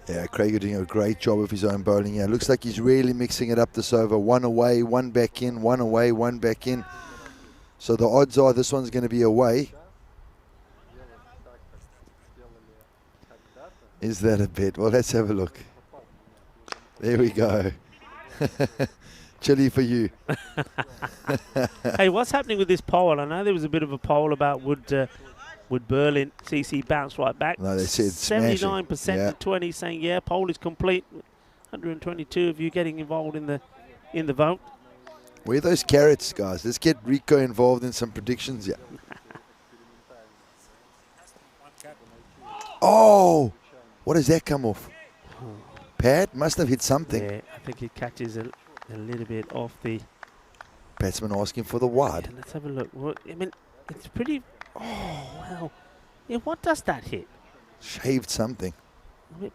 Yeah, Krager doing a great job of his own bowling here. Looks like he's really mixing it up this over. One away, one back in, one away, one back in. So the odds are this one's going to be away. Is that a bet? Well, let's have a look. There we go. Chilly for you. Hey, what's happening with this poll? I know there was a bit of a poll about would Berlin CC bounce right back? No, they said 79% to 20 saying yeah, poll is complete. 122 of you getting involved in the vote. Where are those carrots, guys? Let's get Rico involved in some predictions. Yeah. Oh, what does that come off? Pat must have hit something. Yeah, I think it catches a little bit off the batsman asking for the wide. Yeah, let's have a look. Well, I mean, it's pretty. Oh, wow. Yeah, what does that hit? Shaved something.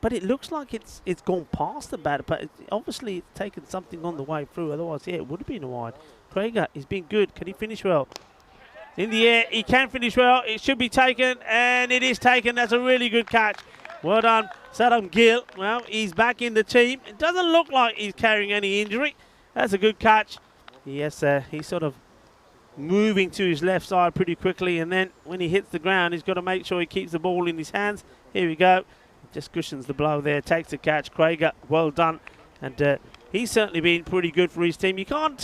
But it looks like it's gone past the bat, but obviously it's taken something on the way through. Otherwise, yeah, it would have been a wide. Krager, he's been good. Can he finish well? In the air, he can finish well. It should be taken, and it is taken. That's a really good catch. Well done, Saddam Gill. Well, he's back in the team. It doesn't look like he's carrying any injury. That's a good catch. Yes, he's sort of moving to his left side pretty quickly, and then when he hits the ground, he's got to make sure he keeps the ball in his hands. Here we go. Just cushions the blow there, takes the catch. Krager, well done. And he's certainly been pretty good for his team. You can't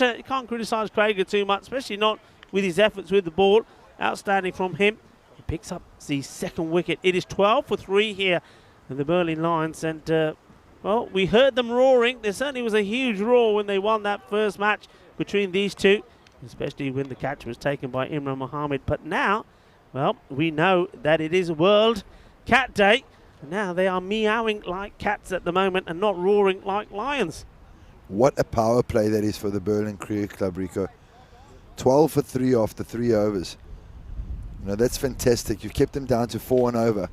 criticise Krager too much, especially not with his efforts with the ball. Outstanding from him. He picks up the second wicket. It is 12 for 3 here in the Berlin Lions. And, well, we heard them roaring. There certainly was a huge roar when they won that first match between these two, especially when the catch was taken by Imran Mohammed. But now, well, we know that it is World Cat Day. And now they are meowing like cats at the moment and not roaring like lions. What a power play that is for the Berlin Cricket Club, Rico. 12 for 3 after 3 overs. You know, that's fantastic. You've kept them down to 4 and over.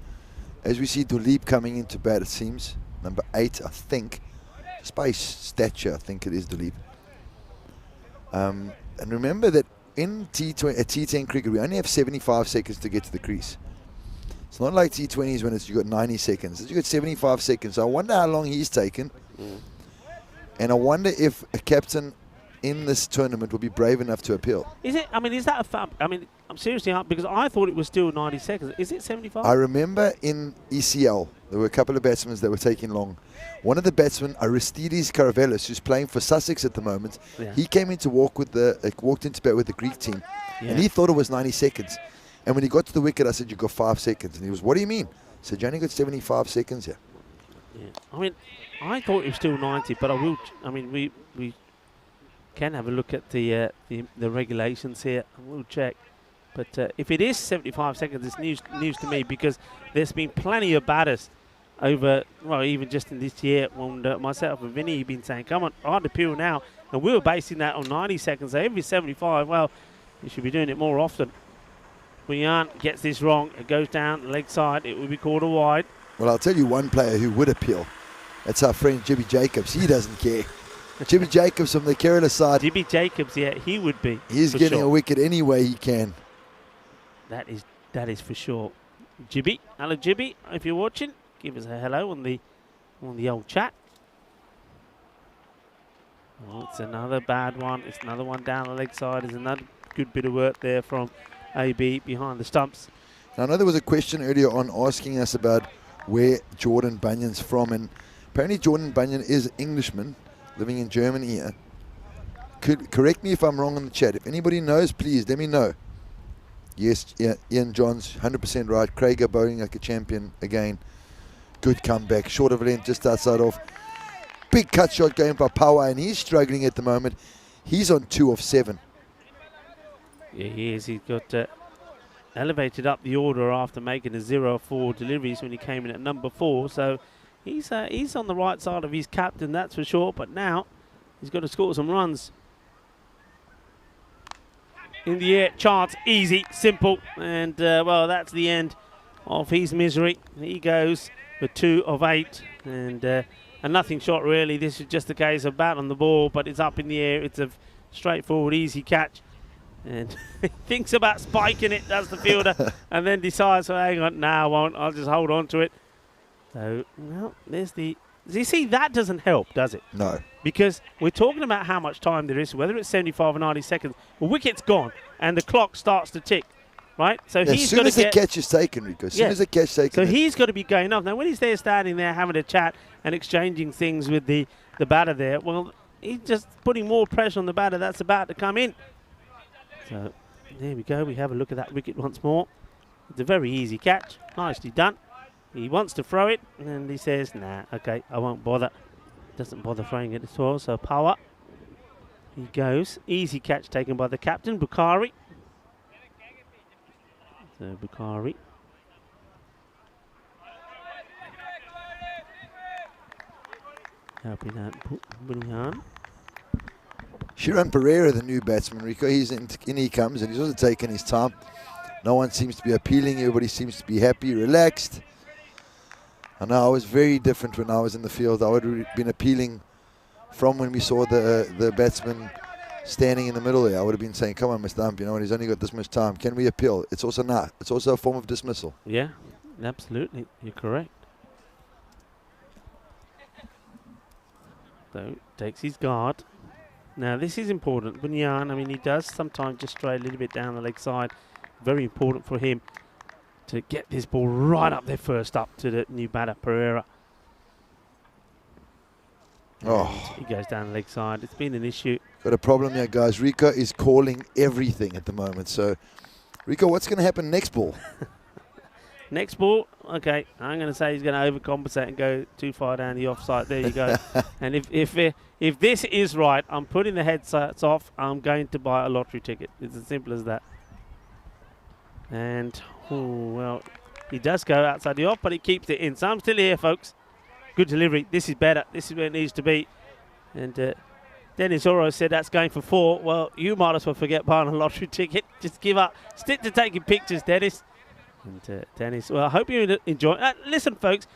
As we see Duleep coming into bat, it seems. Number 8, I think. Just by his stature, I think it is Duleep. And remember that in T10 cricket, we only have 75 seconds to get to the crease. It's not like T20s when you've got 90 seconds. You've got 75 seconds. So I wonder how long he's taken. And I wonder if a captain in this tournament will be brave enough to appeal. Is it? I mean, is that a fact? I mean, I'm seriously up because I thought it was still 90 seconds. Is it 75? I remember in ECL, there were a couple of batsmen that were taking long. One of the batsmen, Aristides Karavelis, who's playing for Sussex at the moment, he came in to walked into bat with the Greek team, and he thought it was 90 seconds. And when he got to the wicket, I said, "You got 5 seconds." And he was, "What do you mean?" I said, "You only got 75 seconds here." Yeah. I mean, I thought it was still 90, but I will. I mean, we can have a look at the regulations here, and we'll check. But if it is 75 seconds, it's news to me, because there's been plenty of batters over, well, even just in this year, when myself and Vinny have been saying, "Come on, hard to appeal now," and we were basing that on 90 seconds. So every 75, well, you should be doing it more often. Bunyan gets this wrong, it goes down the leg side, it will be called a wide. Well, I'll tell you one player who would appeal. That's our friend Jimmy Jacobs. He doesn't care. Jimmy Jacobs from the Kerala side. Jimmy Jacobs, yeah, he would be. He's getting a wicket any way he can. That is for sure. Jibby, hello Jibby, if you're watching, give us a hello on the old chat. Oh, it's another bad one. It's another one down the leg side. There's another good bit of work there from AB behind the stumps. Now, I know there was a question earlier on asking us about where Jordan Bunyan's from, and apparently Jordan Bunyan is Englishman living in Germany here. Correct me if I'm wrong in the chat. If anybody knows, please let me know. Yes, yeah, Ian Johns, 100% right. Craig bowling like a champion again. Good comeback. Short of length, just outside off. Big cut shot going by Power, and he's struggling at the moment. He's on 2 of 7. Yeah, he is. He's got elevated up the order after making a 0-4 deliveries when he came in at number 4. So he's on the right side of his captain, that's for sure. But now he's got to score some runs. In the air, chance, easy, simple, and well, that's the end of his misery. He goes for 2 of 8, and a nothing shot really. This is just a case of bat on the ball, but it's up in the air. It's a straightforward, easy catch, and he thinks about spiking it, does the fielder, and then decides, oh, hang on, no, I won't. I'll just hold on to it. So, well, there's the... You see, that doesn't help, does it? No. Because we're talking about how much time there is, whether it's 75 or 90 seconds. The wicket's gone, and the clock starts to tick, right? So Yeah, he's as soon as the catch is taken, Rico. As soon as the catch is taken. So he's got to be going off. Now, when he's there standing there having a chat and exchanging things with the batter there, well, he's just putting more pressure on the batter that's about to come in. So there we go. We have a look at that wicket once more. It's a very easy catch. Nicely done. He wants to throw it, and he says, nah, okay, I won't bother. Doesn't bother throwing it at all, so Power. He goes. Easy catch taken by the captain, Bukhari. So Bukhari. Helping out Bunyan. Shiran Pereira, the new batsman, Rico, in he comes, and he's also taking his time. No one seems to be appealing. Everybody seems to be happy, relaxed. I know I was very different when I was in the field. I would have been appealing from when we saw the batsman standing in the middle there. I would have been saying, come on, Mr. Ump, you know what, he's only got this much time. Can we appeal? It's also not. It's also a form of dismissal. Yeah, absolutely. You're correct. So, takes his guard. Now, this is important. Bunyan, I mean, he does sometimes just stray a little bit down the leg side. Very important for him to get this ball right up there first up to the new batter, Pereira. Oh. And he goes down the leg side. It's been an issue. Got a problem here, guys. Rico is calling everything at the moment. So, Rico, what's going to happen next ball? Next ball, okay, I'm going to say he's going to overcompensate and go too far down the offside. There you go. And if this is right, I'm putting the headsets off. I'm going to buy a lottery ticket. It's as simple as that. And, oh, well, he does go outside the off, but he keeps it in. So I'm still here, folks. Good delivery. This is better. This is where it needs to be. And Dennis Oro said that's going for 4. Well, you might as well forget buying a lottery ticket. Just give up. Stick to taking pictures, Dennis. And Dennis, well, I hope you enjoy. Listen, folks,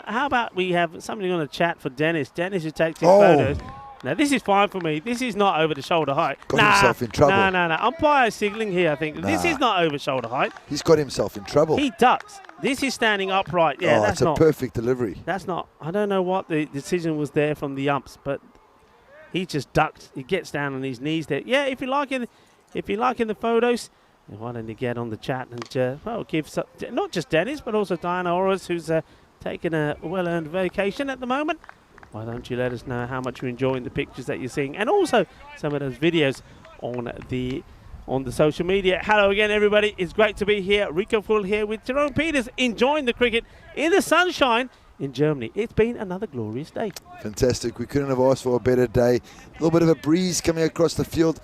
how about we have something on the chat for Dennis? Dennis who takes his photos. Now, this is fine for me. This is not over the shoulder height. Got himself in trouble. No. Umpire signaling here, I think. This is not over shoulder height. He's got himself in trouble. He ducks. This is standing upright. Yeah, that's it's a perfect delivery. That's not. I don't know what the decision was there from the umps, but he just ducked. He gets down on his knees there. Yeah, if you're liking the photos, why don't you get on the chat and well, give some, not just Dennis but also Diana Oras, who's taking a well-earned vacation at the moment. Why don't you let us know how much you're enjoying the pictures that you're seeing, and also some of those videos on the social media. Hello again, everybody. It's great to be here. Rico Full here with Jerome Peters, enjoying the cricket in the sunshine in Germany. It's been another glorious day. Fantastic. We couldn't have asked for a better day. A little bit of a breeze coming across the field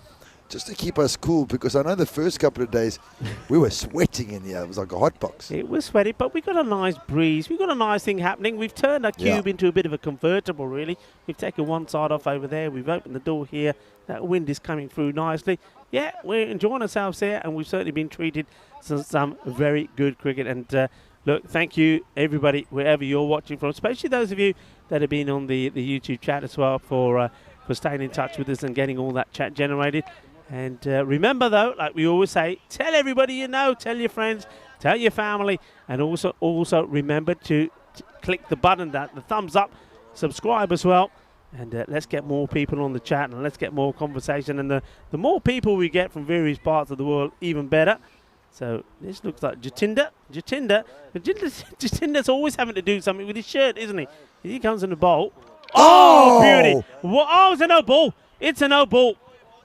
just to keep us cool, because I know the first couple of days we were sweating in here. It was like a hot box. It was sweaty, but we got a nice breeze. We got a nice thing happening. We've turned our cube into a bit of a convertible, really. We've taken one side off over there. We've opened the door here. That wind is coming through nicely. Yeah, we're enjoying ourselves here, and we've certainly been treated to some very good cricket. And look, thank you, everybody, wherever you're watching from, especially those of you that have been on the YouTube chat as well, for staying in touch with us and getting all that chat generated. And remember, though, like we always say, tell everybody you know, tell your friends, tell your family, and also remember to click the button, the thumbs up, subscribe as well. And let's get more people on the chat, and let's get more conversation. And the more people we get from various parts of the world, even better. So this looks like Jatinder's always having to do something with his shirt, isn't he? He comes in the bowl. Oh, beauty. Oh, it's a no ball. It's a no ball.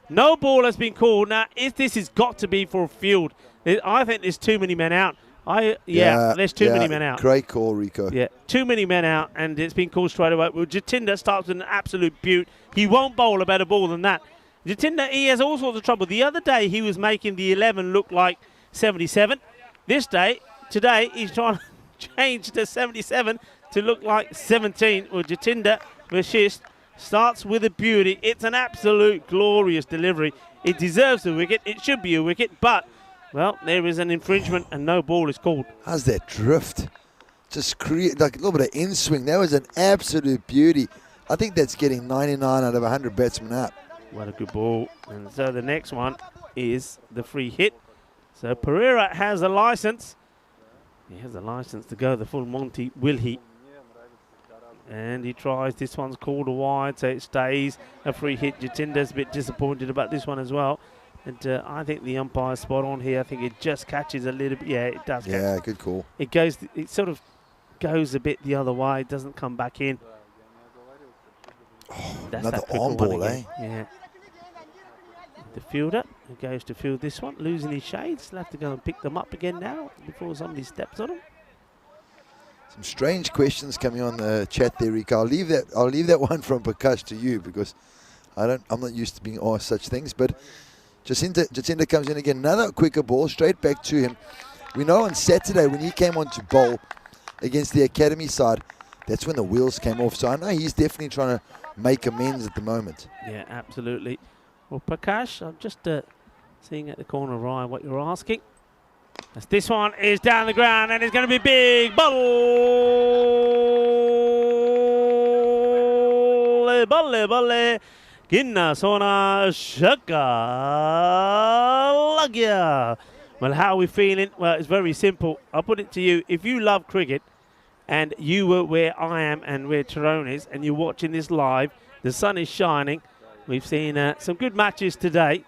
No ball has been called. Now, this has got to be for a field. I think there's too many men out. There's too many men out. Great call, Rico. Yeah, too many men out, and it's been called straight away. Well, Jatinder starts with an absolute beaut. He won't bowl a better ball than that. Jatinder, he has all sorts of trouble. The other day, he was making the 11 look like 77. Today, he's trying to change the 77 to look like 17. Well, Jatinder Vashist starts with a beauty. It's an absolute glorious delivery. It deserves the wicket. It should be a wicket, but, well, there is an infringement and no ball is called. How's that drift? Just create like a little bit of in-swing. That was an absolute beauty. I think that's getting 99 out of 100 batsmen out. What a good ball. And so the next one is the free hit. So Pereira has a license. He has a license to go the full Monty, will he? And he tries. This one's called a wide, so it stays a free hit. Jatinder's a bit disappointed about this one as well. And I think the umpire's spot on here. I think it just catches a little bit. Yeah, it does. Yeah, good call. It sort of goes a bit the other way. It doesn't come back in. Oh, another on ball, eh? Yeah. The fielder who goes to field this one, losing his shades. He'll have to go and pick them up again now before somebody steps on him. Some strange questions coming on the chat there, Rico. I'll leave that one from Prakash to you, because I'm not used to being asked such things. But Jatinder comes in again, another quicker ball straight back to him. We know on Saturday when he came on to bowl against the academy side, that's when the wheels came off. So I know he's definitely trying to make amends at the moment. Yeah, absolutely. Well, Prakash, I'm just seeing at the corner of eye what you're asking. As this one is down the ground, and it's going to be big. Balle. Ginna Sona Shaka Lagya. Well, how are we feeling? Well, it's very simple. I'll put it to you. If you love cricket and you were where I am and where Tyrone is, and you're watching this live, the sun is shining. We've seen some good matches today.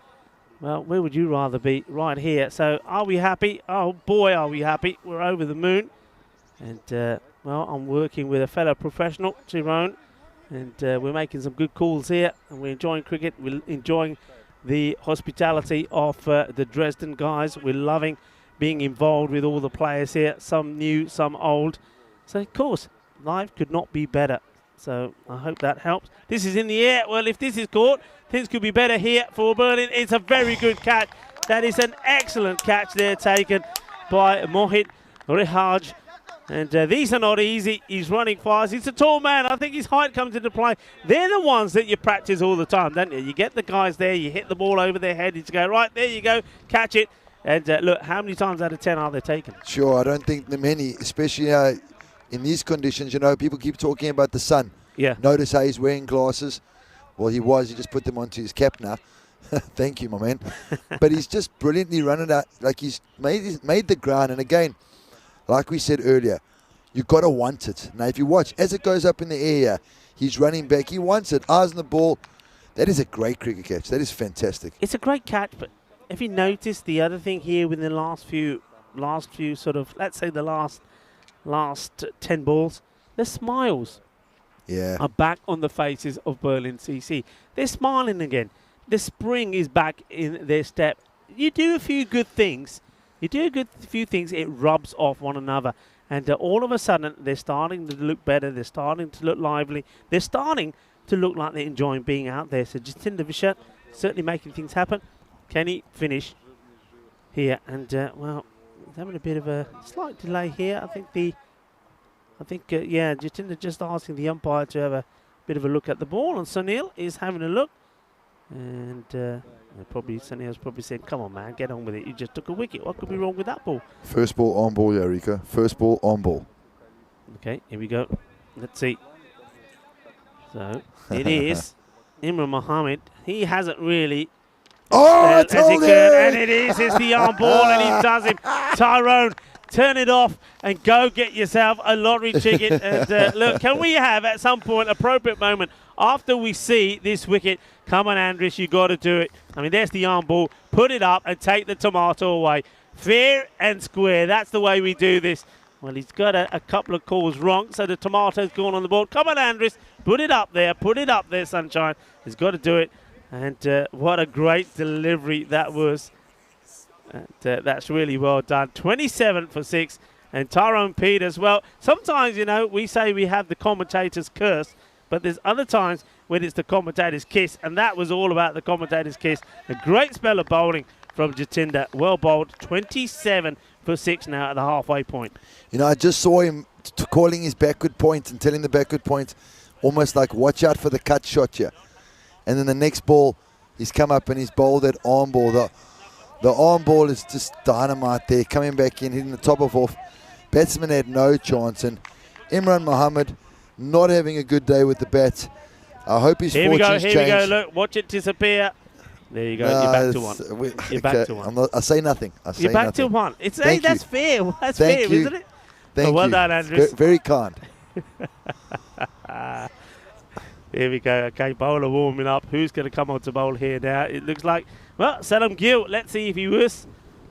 Well, where would you rather be? Right here. So are we happy? Oh, boy, are we happy. We're over the moon. And, well, I'm working with a fellow professional, Tyrone. And we're making some good calls here. And we're enjoying cricket. We're enjoying the hospitality of the Dresden guys. We're loving being involved with all the players here. Some new, some old. So, of course, life could not be better. So I hope that helps. This is in the air. Well, if this is caught, things could be better here for Berlin. It's a very good catch. That is an excellent catch there taken by Mohit Rihaj. And these are not easy. He's running fast. He's a tall man. I think his height comes into play. They're the ones that you practice all the time, don't you? You get the guys there. You hit the ball over their head. You go, right, there you go. Catch it. And look, how many times out of 10 are they taken? Sure, I don't think many, especially in these conditions. You know, people keep talking about the sun. Yeah. Notice how he's wearing glasses. Well, he just put them onto his cap now. Thank you, my man. But he's just brilliantly running out. Like, he's made the ground. And again, like we said earlier, you got to want it. Now, if you watch, as it goes up in the air, he's running back. He wants it. Eyes on the ball. That is a great cricket catch. That is fantastic. It's a great catch, but if you notice the other thing here within the last few sort of, let's say the last 10 balls, the smiles Yeah. are back on the faces of Berlin CC. They're smiling again. The spring is back in their step. You do a few good things. It rubs off one another. And all of a sudden, they're starting to look better. They're starting to look lively. They're starting to look like they're enjoying being out there. So Jatinder Vishal certainly making things happen. Can he finish here? And, well, he's having a bit of a slight delay here. I think, Jatinder just asking the umpire to have a bit of a look at the ball. And Sunil is having a look. And Sunil's probably said, come on, man, get on with it. You just took a wicket. What could be wrong with that ball? First ball on ball, Eureka. First ball on ball. Okay, here we go. Let's see. So, it is Imran Mohammed. He hasn't really I told could. And it is. It's the arm ball, and he does him. Tyrone, turn it off and go get yourself a lottery ticket. And look, can we have at some point appropriate moment after we see this wicket? Come on, Andres, you got to do it. I mean, there's the arm ball. Put it up and take the tomato away. Fair and square. That's the way we do this. Well, he's got a couple of calls wrong, so the tomato's gone on the board. Come on, Andres. Put it up there. Put it up there, Sunshine. He's got to do it. And what a great delivery that was. And that's really well done. 27 for 6. And Tyrone Peters, well, sometimes, you know, we say we have the commentator's curse, but there's other times when it's the commentator's kiss, and that was all about the commentator's kiss. A great spell of bowling from Jatinder. Well bowled. 27 for 6 now at the halfway point. You know, I just saw him calling his backward point and telling the backward point almost like, watch out for the cut shot here. And then the next ball, he's come up and he's bowled that arm ball. The arm ball is just dynamite there, coming back in, hitting the top of off. Batsman had no chance. And Imran Mohammed not having a good day with the bat. I hope his fortune's changed. Here we go, look, watch it disappear. There you go, you're back to one. You're back to one. I say nothing. You're back to one. That's fair. That's fair, isn't it? Thank you. Well done, Andrews. Very kind. Here we go. Okay, bowler warming up. Who's going to come on to bowl here now? It looks like, well, Salam Gill. Let's see if he was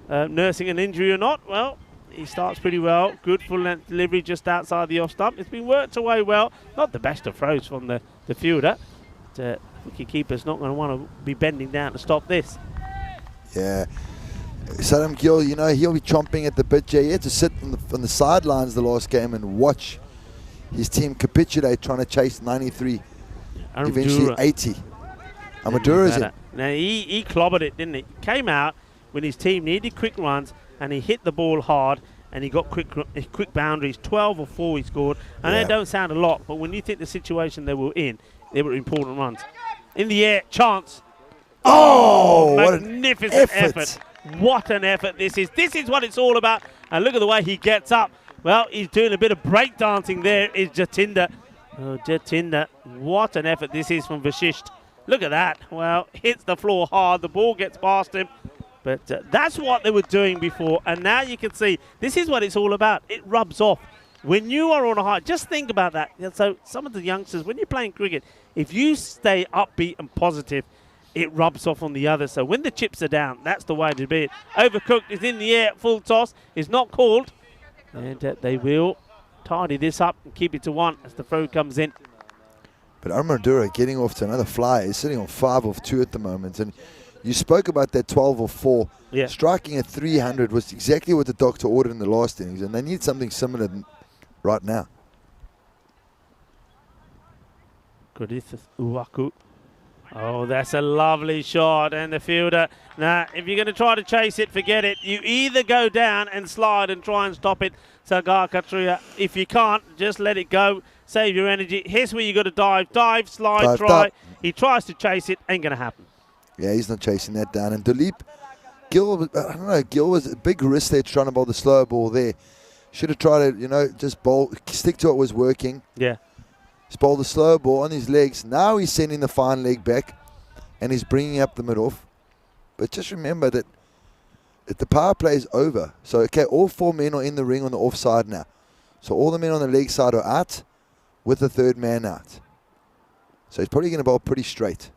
nursing an injury or not. Well, he starts pretty well. Good full length delivery just outside the off stump. It's been worked away well. Not the best of throws from the fielder. But, wicket-keeper's not going to want to be bending down to stop this. Yeah. Salam Gill, you know, he'll be chomping at the bit. He had to sit on the sidelines the last game and watch his team capitulate, trying to chase 93. Eventually 80. Amadura's in. Now, he clobbered it, didn't he? Came out when his team needed quick runs, and he hit the ball hard, and he got quick boundaries. 12 or 4 he scored. And they don't sound a lot, but when you think the situation they were in, they were important runs. In the air, chance. Oh, magnificent effort. What an effort this is. This is what it's all about. And look at the way he gets up. Well, he's doing a bit of break dancing there, is Jatinder. Oh, Jatinder, what an effort this is from Vashisht. Look at that. Well, hits the floor hard. The ball gets past him. But that's what they were doing before. And now you can see this is what it's all about. It rubs off. When you are on a high, just think about that. So some of the youngsters, when you're playing cricket, if you stay upbeat and positive, it rubs off on the other. So when the chips are down, that's the way to be it. Overcooked is in the air, full toss. Is not called. And they will tidy this up and keep it to 1 as the throw comes in. But Amadura getting off to another flyer. He's sitting on 5 off 2 at the moment. And you spoke about that 12 off 4. Yeah. Striking at 300 was exactly what the doctor ordered in the last innings. And they need something similar right now. Gurith Uwaku. Oh, that's a lovely shot. And the fielder, now, if you're going to try to chase it, forget it. You either go down and slide and try and stop it, Sagar Katria. If you can't, just let it go. Save your energy. Here's where you got to dive, slide, try. He tries to chase it. Ain't going to happen. Yeah, he's not chasing that down. And Dilip, Gill, I don't know, Gill was a big risk there trying to bowl the slow ball there. Should have tried to, you know, just bowl, stick to what was working. Yeah. He's bowled the slow ball on his legs. Now he's sending the fine leg back and he's bringing up the mid-off. But just remember that the power play is over. So, okay, all 4 men are in the ring on the offside now. So all the men on the leg side are out with the 3rd man out. So he's probably going to bowl pretty straight.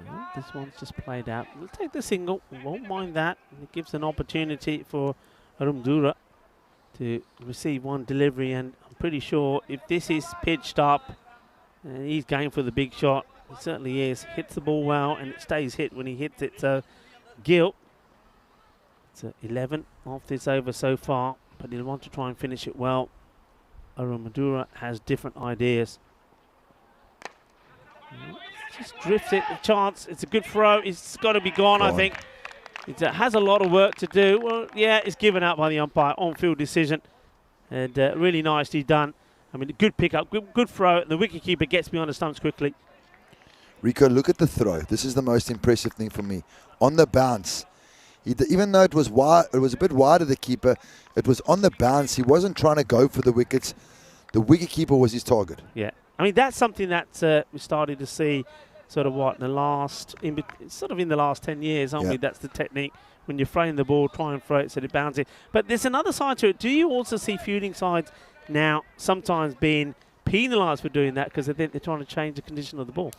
Well, this one's just played out. We'll take the single. Won't mind that. It gives an opportunity for Arumdura to receive one delivery, and I'm pretty sure if this is pitched up and he's going for the big shot, he certainly is. Hits the ball well and it stays hit when he hits it. So Gil, it's 11 off this over so far, but he'll want to try and finish it well. Arumdura has different ideas. Just drifts it, a chance. It's a good throw. It's got to be gone, I think. It has a lot of work to do. Well, yeah, it's given out by the umpire. On-field decision. And really nicely done. I mean, good pickup, good throw. The wicketkeeper gets behind the stumps quickly. Rico, look at the throw. This is the most impressive thing for me. On the bounce. Even though it was wide, it was a bit wide of the keeper, it was on the bounce. He wasn't trying to go for the wickets. The wicketkeeper was his target. Yeah. I mean, that's something that we started to see sort of in the last 10 years, aren't we? That's the technique. When you're throwing the ball, try and throw it so it bounces. But there's another side to it. Do you also see fielding sides now sometimes being penalised for doing that because they're trying to change the condition of the ball?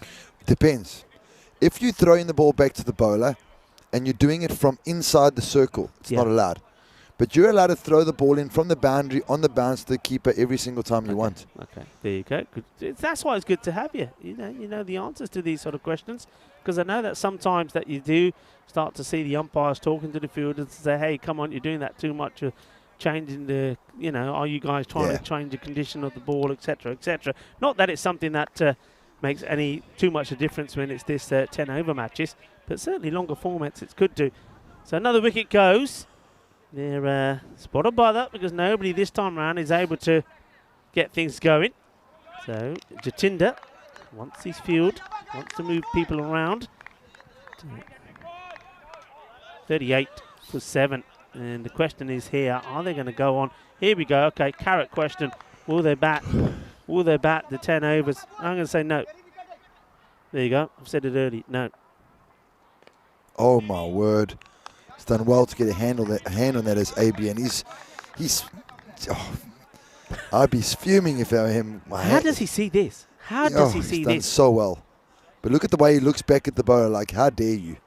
Depends. If you're throwing the ball back to the bowler and you're doing it from inside the circle, it's not allowed. But you're allowed to throw the ball in from the boundary on the bounce to the keeper every single time you want. Okay, there you go. Good. That's why it's good to have you. You know the answers to these sort of questions, because I know that sometimes that you do start to see the umpires talking to the fielders and say, "Hey, come on, you're doing that too much. You're changing the, are you guys trying to change the condition of the ball, etc., etc." Not that it's something that makes any too much a difference when it's this 10 over matches, but certainly longer formats it's good to. So another wicket goes. They're spotted by that because nobody this time around is able to get things going. So Jatinder, once he's field, wants to move people around. 38 for 7. And the question is here, are they going to go on? Here we go. Okay, carrot question. Will they bat? Will they bat the 10 overs? I'm going to say no. There you go. I've said it early. No. Oh, my word. He's done well to get a hand on that as AB, and I'd be fuming if I were him. How does he see this? How does he see he's this? done so well. But look at the way he looks back at the bowler like, how dare you?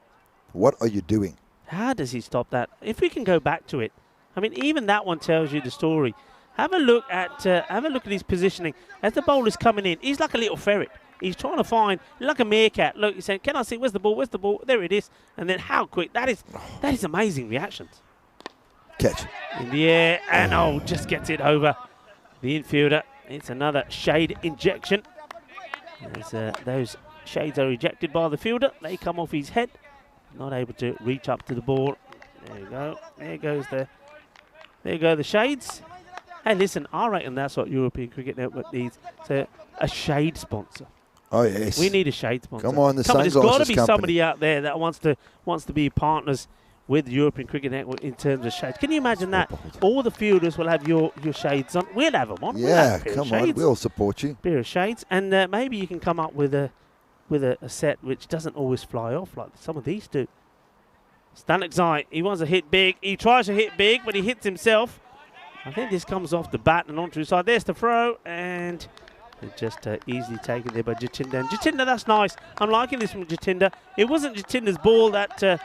What are you doing? How does he stop that? If we can go back to it, I mean, even that one tells you the story. Have a look at his positioning as the bowler's coming in. He's like a little ferret. He's trying to find, like a meerkat. Look, he's saying, "Can I see? Where's the ball? Where's the ball? There it is." And then how quick that is! That is amazing reactions. Catch in the air, and just gets it over the infielder. It's another shade injection. As those shades are ejected by the fielder, they come off his head. Not able to reach up to the ball. There you go. There go the shades. Hey, listen, I reckon that's what European Cricket Network needs. So a shade sponsor. Oh yes. We need a shade sponsor. Come on, there's sunglasses got to be company. somebody out there that wants to be partners with the European Cricket Network in terms of shades. Can you imagine that? All the fielders will have your shades on. We'll have them on. Yeah, come on, we'll support you. Pair of shades, and maybe you can come up with a set which doesn't always fly off like some of these do. Stanek Zai, he wants to hit big. He tries to hit big, but he hits himself. I think this comes off the bat and onto his side. There's the throw, and just easily taken there by Jatinder. And Jatinder, that's nice. I'm liking this from Jatinder. It wasn't Jatinder's ball that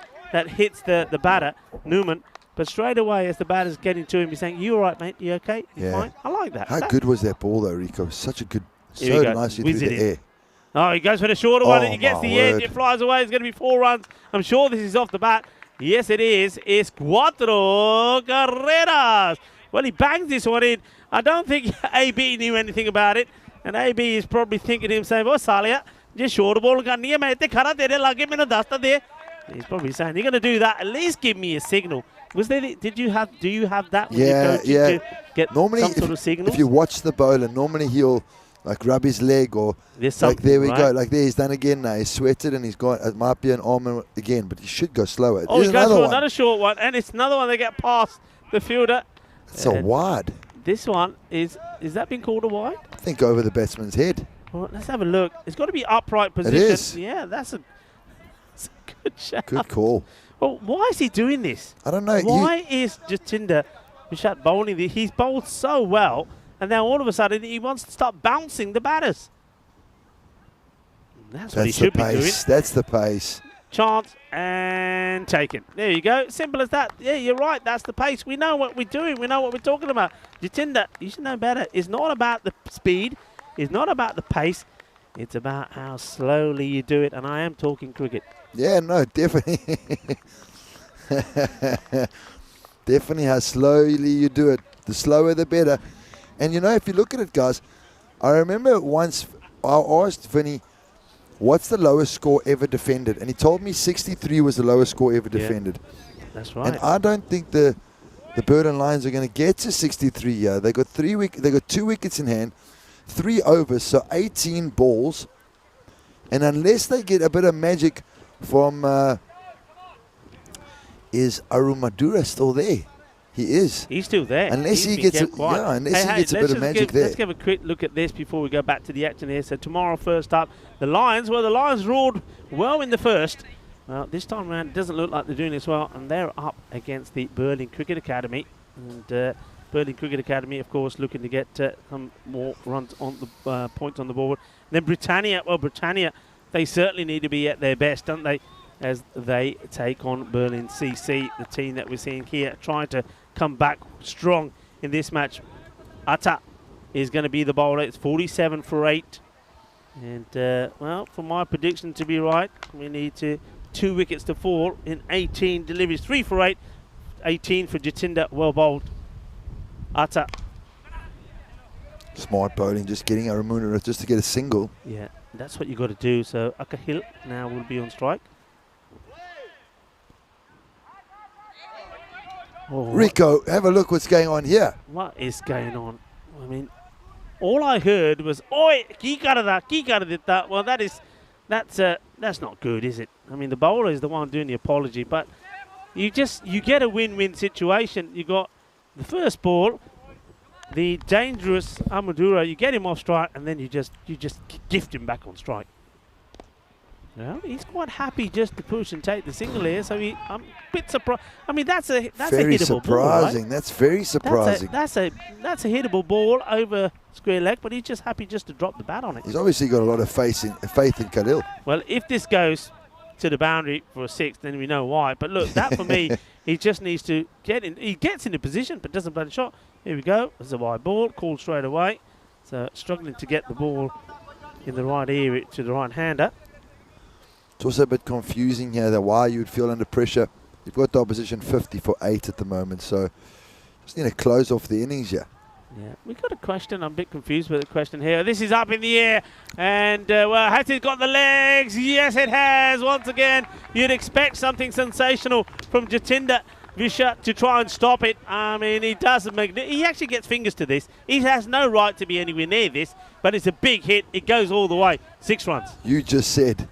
hits the batter, Newman, but straight away as the batter's getting to him, he's saying, "You all right, mate? You okay? You fine?" I like that. How good was that ball, though, Rico? Such a good, so nicely through the air. Oh, he goes for the shorter one, and he gets the edge. It flies away. It's going to be 4 runs. I'm sure this is off the bat. Yes, it is. It's cuatro carreras. Well, he bangs this one in. I don't think AB knew anything about it. And AB is probably thinking to himself, "Oh, Salia, just short ball karni hai. Main itte khara tere lage maine dasta de." He's probably saying, "You're going to do that. At least give me a signal." Was there? Do you have that? When you go to get normally, some sort of signal? If you watch the bowler, normally he'll rub his leg or there we go. Like there, he's done again now. He's sweated and he's gone. It might be an arm again, but he should go slower. Oh, he goes for another short one, and it's another one that get past the fielder. It's a wide. This one is that been called a wide? I think over the batsman's head. Well, let's have a look. It's got to be upright position. It is. Yeah, that's a good shot. Good call. Well, why is he doing this? I don't know. Why is Jatinder Bishat bowling this? He's bowled so well, and now all of a sudden he wants to start bouncing the batters. That's what he That's should the be doing. pace. That's the pace. Chance and taken. There you go. Simple as that. Yeah, you're right. That's the pace. We know what we're doing. We know what we're talking about. Jatinder, you should know better. It's not about the speed. It's not about the pace. It's about how slowly you do it. And I am talking cricket. Yeah, no, definitely. Definitely how slowly you do it. The slower, the better. And, you know, if you look at it, guys, I remember once I asked Vinny, what's the lowest score ever defended? And he told me 63 was the lowest score ever defended. That's right. And I don't think the Berlin Lions are going to get to 63 here. They got 2 wickets in hand, 3 overs, so 18 balls. And unless they get a bit of magic from, is Arun Madura still there? He is. He's still there. Unless He's he been gets, kept quiet. unless he gets a bit of magic there. Let's give a quick look at this before we go back to the action here. So tomorrow, first up, the Lions. Well, the Lions roared well in the first. Well, this time around, it doesn't look like they're doing as well, and they're up against the Berlin Cricket Academy. And Berlin Cricket Academy, of course, looking to get some more runs on the points on the board. And then Britannia. Well, Britannia, they certainly need to be at their best, don't they? As they take on Berlin CC, the team that we're seeing here, trying to come back strong in this match. Atta is going to be the bowler. It's 47 for 8. And, well, for my prediction to be right, we need 2 wickets to fall in 18 deliveries. 3 for 8, 18 for Jatinder. Well bowled. Atta. Smart bowling, just getting Arumuna just to get a single. Yeah, that's what you got to do. So Akahil now will be on strike. Oh, Rico, have a look what's going on here. what is going on? I mean, all I heard was "Oi, that." Well, that's not good, is it? I mean, the bowler is the one doing the apology, but you get a win-win situation. You got the first ball, the dangerous Amadura. You get him off strike, and then you just gift him back on strike. Well, he's quite happy just to push and take the single here, so I'm a bit surprised. I mean, that's a Very hittable surprising. ball, right? That's very surprising. That's a hittable ball over square leg, but he's just happy just to drop the bat on it. He's obviously got a lot of faith in Khalil. Well, if this goes to the boundary for a 6, then we know why. But look, that for me, he just needs to get in. He gets into position, but doesn't play the shot. Here we go. There's a wide ball, called straight away. So struggling to get the ball in the right area to the right-hander. It's also a bit confusing here that why you would feel under pressure. You've got the opposition 50 for 8 at the moment, so just need to close off the innings here. Yeah, we got a question. I'm a bit confused with the question here. This is up in the air, and well, has it got the legs? Yes, it has. Once again, you'd expect something sensational from Jatinder Visha to try and stop it. I mean, he doesn't make. He actually gets fingers to this. He has no right to be anywhere near this, but it's a big hit. It goes all the way. 6 runs. You just said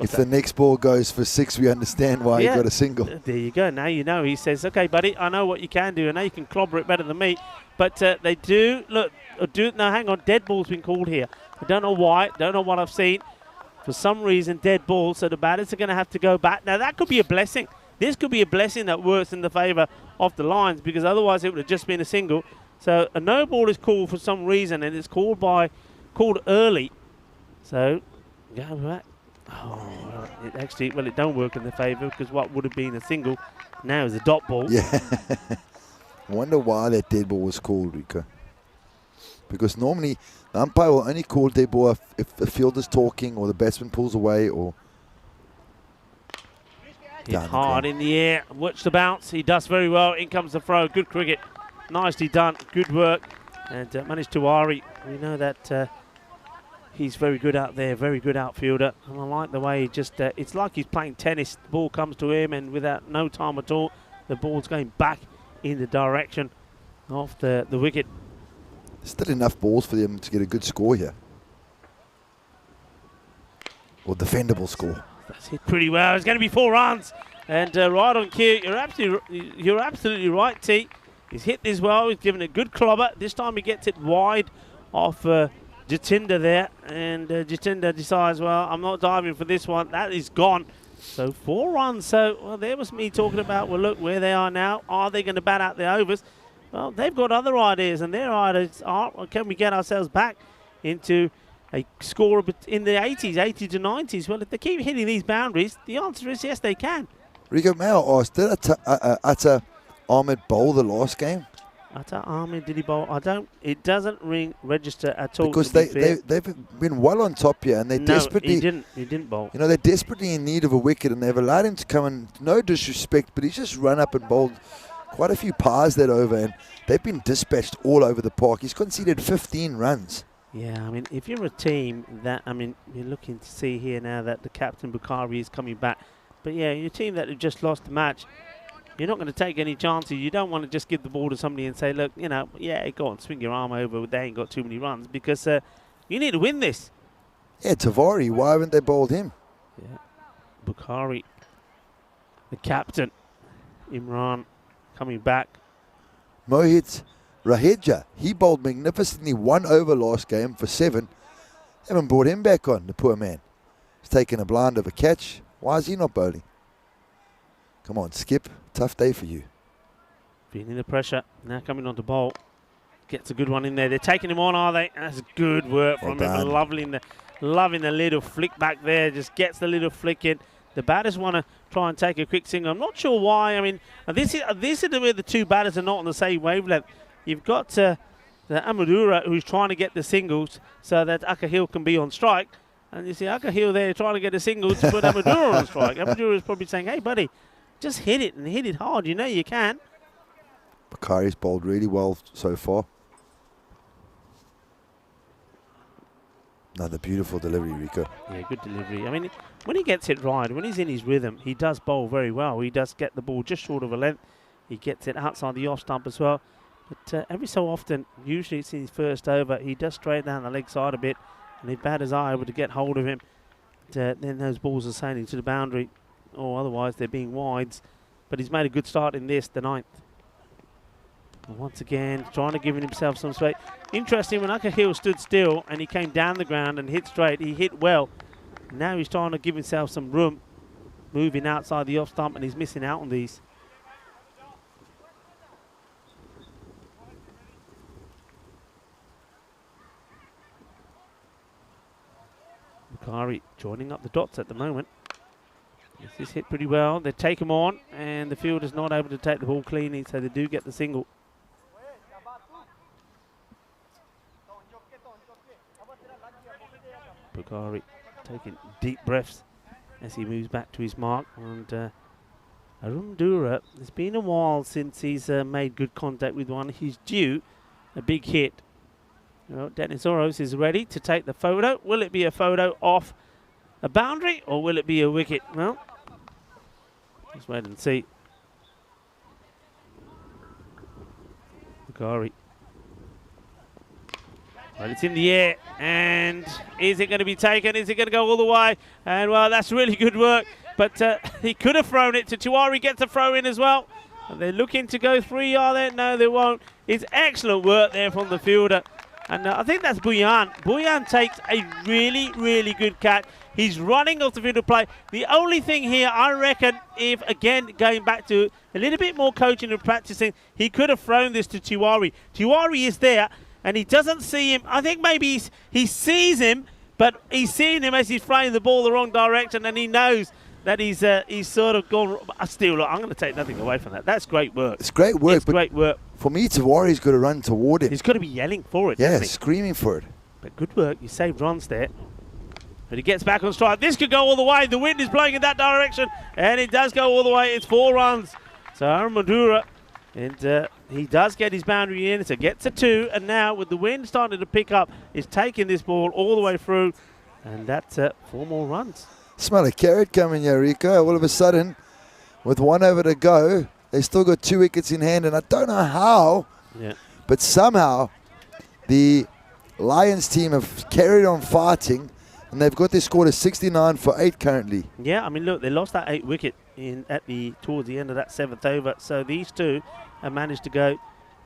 if the next ball goes for 6, we understand why he got a single. There you go. Now you know. He says, okay, buddy, I know what you can do. I know you can clobber it better than me. But they do, look, no, hang on. Dead ball's been called here. I don't know why. Don't know what I've seen. For some reason, dead ball. So the batters are going to have to go back. Now, that could be a blessing. This could be a blessing that works in the favour of the Lions, because otherwise it would have just been a single. So a no ball is called for some reason, and it's called early. So, go back. Oh, well, it don't work in the favour, because what would have been a single now is a dot ball. Yeah. I wonder why that dead ball was called, Rico. Because normally the umpire will only call dead ball if the fielder's talking or the batsman pulls away or... Hit hard in the air. Watch the bounce. He does very well. In comes the throw. Good cricket. Nicely done. Good work. And managed to worry. We know that... he's very good out there, very good outfielder. And I like the way he just, it's like he's playing tennis. The ball comes to him, and without no time at all, the ball's going back in the direction of the wicket. Still enough balls for them to get a good score here. Or defendable score. That's hit pretty well. It's going to be 4 runs. And right on cue. You're absolutely right, T. He's hit this well. He's given a good clobber. This time he gets it wide off... Jatinder there, and Jatinder decides, well, I'm not diving for this one. That is gone. So 4 runs. So, well, there was me talking about, well, look where they are now. Are they going to bat out the overs? Well, they've got other ideas, and their ideas are, well, can we get ourselves back into a score in the 80s, 80 to 90s. Well, if they keep hitting these boundaries, the answer is yes, they can. Rico, may I ask, did Atta Ahmed bowl the last game? Atta Ahmed, did he bowl? It doesn't register at all. Because they've been well on top here, and they're desperately. He didn't bowl. You know, they're desperately in need of a wicket, and they've allowed him to come in. No disrespect, but he's just run up and bowled quite a few pars that over, and they've been dispatched all over the park. He's conceded 15 runs. Yeah, I mean, if you're a team that, I mean, you're looking to see here now that the captain Bukhari is coming back. But yeah, you're a team that have just lost the match. You're not going to take any chances. You don't want to just give the ball to somebody and say, look, you know, yeah, go on, swing your arm over. They ain't got too many runs, because you need to win this. Yeah, Tavari, why haven't they bowled him? Yeah, Bukhari, the captain, Imran, coming back. Mohit Raheja, he bowled magnificently 1 over last game for 7. Haven't brought him back on, the poor man. He's taken a blind of a catch. Why is he not bowling? Come on, Skip. Tough day for you. Feeling the pressure. Now coming on to bowl. Gets a good one in there. They're taking him on, are they? That's good work from him. Loving the little flick back there. Just gets the little flick in. The batters want to try and take a quick single. I'm not sure why. I mean, this is where the two batters are not on the same wavelength. You've got the Amadura, who's trying to get the singles so that Akahil can be on strike. And you see Akahil there trying to get a single to put Amadura on strike. Amadura is probably saying, hey, buddy, just hit it and hit it hard. You know you can. Bukhari's bowled really well so far. Another beautiful delivery, Rico. Yeah, good delivery. I mean, when he gets it right, when he's in his rhythm, he does bowl very well. He does get the ball just short of a length. He gets it outside the off stump as well. But every so often, usually it's in his first over, he does straight down the leg side a bit, and if batters are able to get hold of him, then those balls are sailing to the boundary, or otherwise they're being wides. But he's made a good start in this, the 9th. And once again, trying to give himself some space. Interesting, when Akahil stood still and he came down the ground and hit straight, he hit well. Now he's trying to give himself some room, moving outside the off stump, and he's missing out on these. Bukhari joining up the dots at the moment. This is hit pretty well. They take him on, and the fielder's not able to take the ball cleanly, so they do get the single. Bukhari taking deep breaths as he moves back to his mark. And Arundura, it's been a while since he's made good contact with one. He's due a big hit. Well, Dennis Oros is ready to take the photo. Will it be a photo off a boundary, or will it be a wicket? Well, let's wait and see. Bukhari. Well, it's in the air, and is it going to be taken? Is it going to go all the way? And, well, that's really good work. But he could have thrown it to Tiwari, gets a throw in as well. And they're looking to go 3, are they? No, they won't. It's excellent work there from the fielder. And I think that's Buyan. Buyan takes a really, really good catch. He's running off the field of play. The only thing here, I reckon, if, again, going back to a little bit more coaching and practicing, he could have thrown this to Tiwari. Tiwari is there, and he doesn't see him. I think maybe he sees him, but he's seeing him as he's throwing the ball the wrong direction, and he knows that he's sort of gone. Still, look, I'm going to take nothing away from that. That's great work. It's great work. It's great work. For me, Tiwari's got to run toward it. He's got to be yelling for it. Yeah, screaming for it. But good work. You saved runs there. But he gets back on strike. This could go all the way. The wind is blowing in that direction, and it does go all the way. It's 4 runs. So Madura, and he does get his boundary in. So gets a 2, and now with the wind starting to pick up, is taking this ball all the way through, and that's 4 more runs. Smell a carrot coming here, Rico. All of a sudden, with 1 over to go, they still got 2 wickets in hand, and I don't know how, but somehow the Lions team have carried on fighting, and they've got their score to 69 for 8 currently. Yeah, I mean, look, they lost that 8 wicket towards the end of that 7th over, so these two have managed to go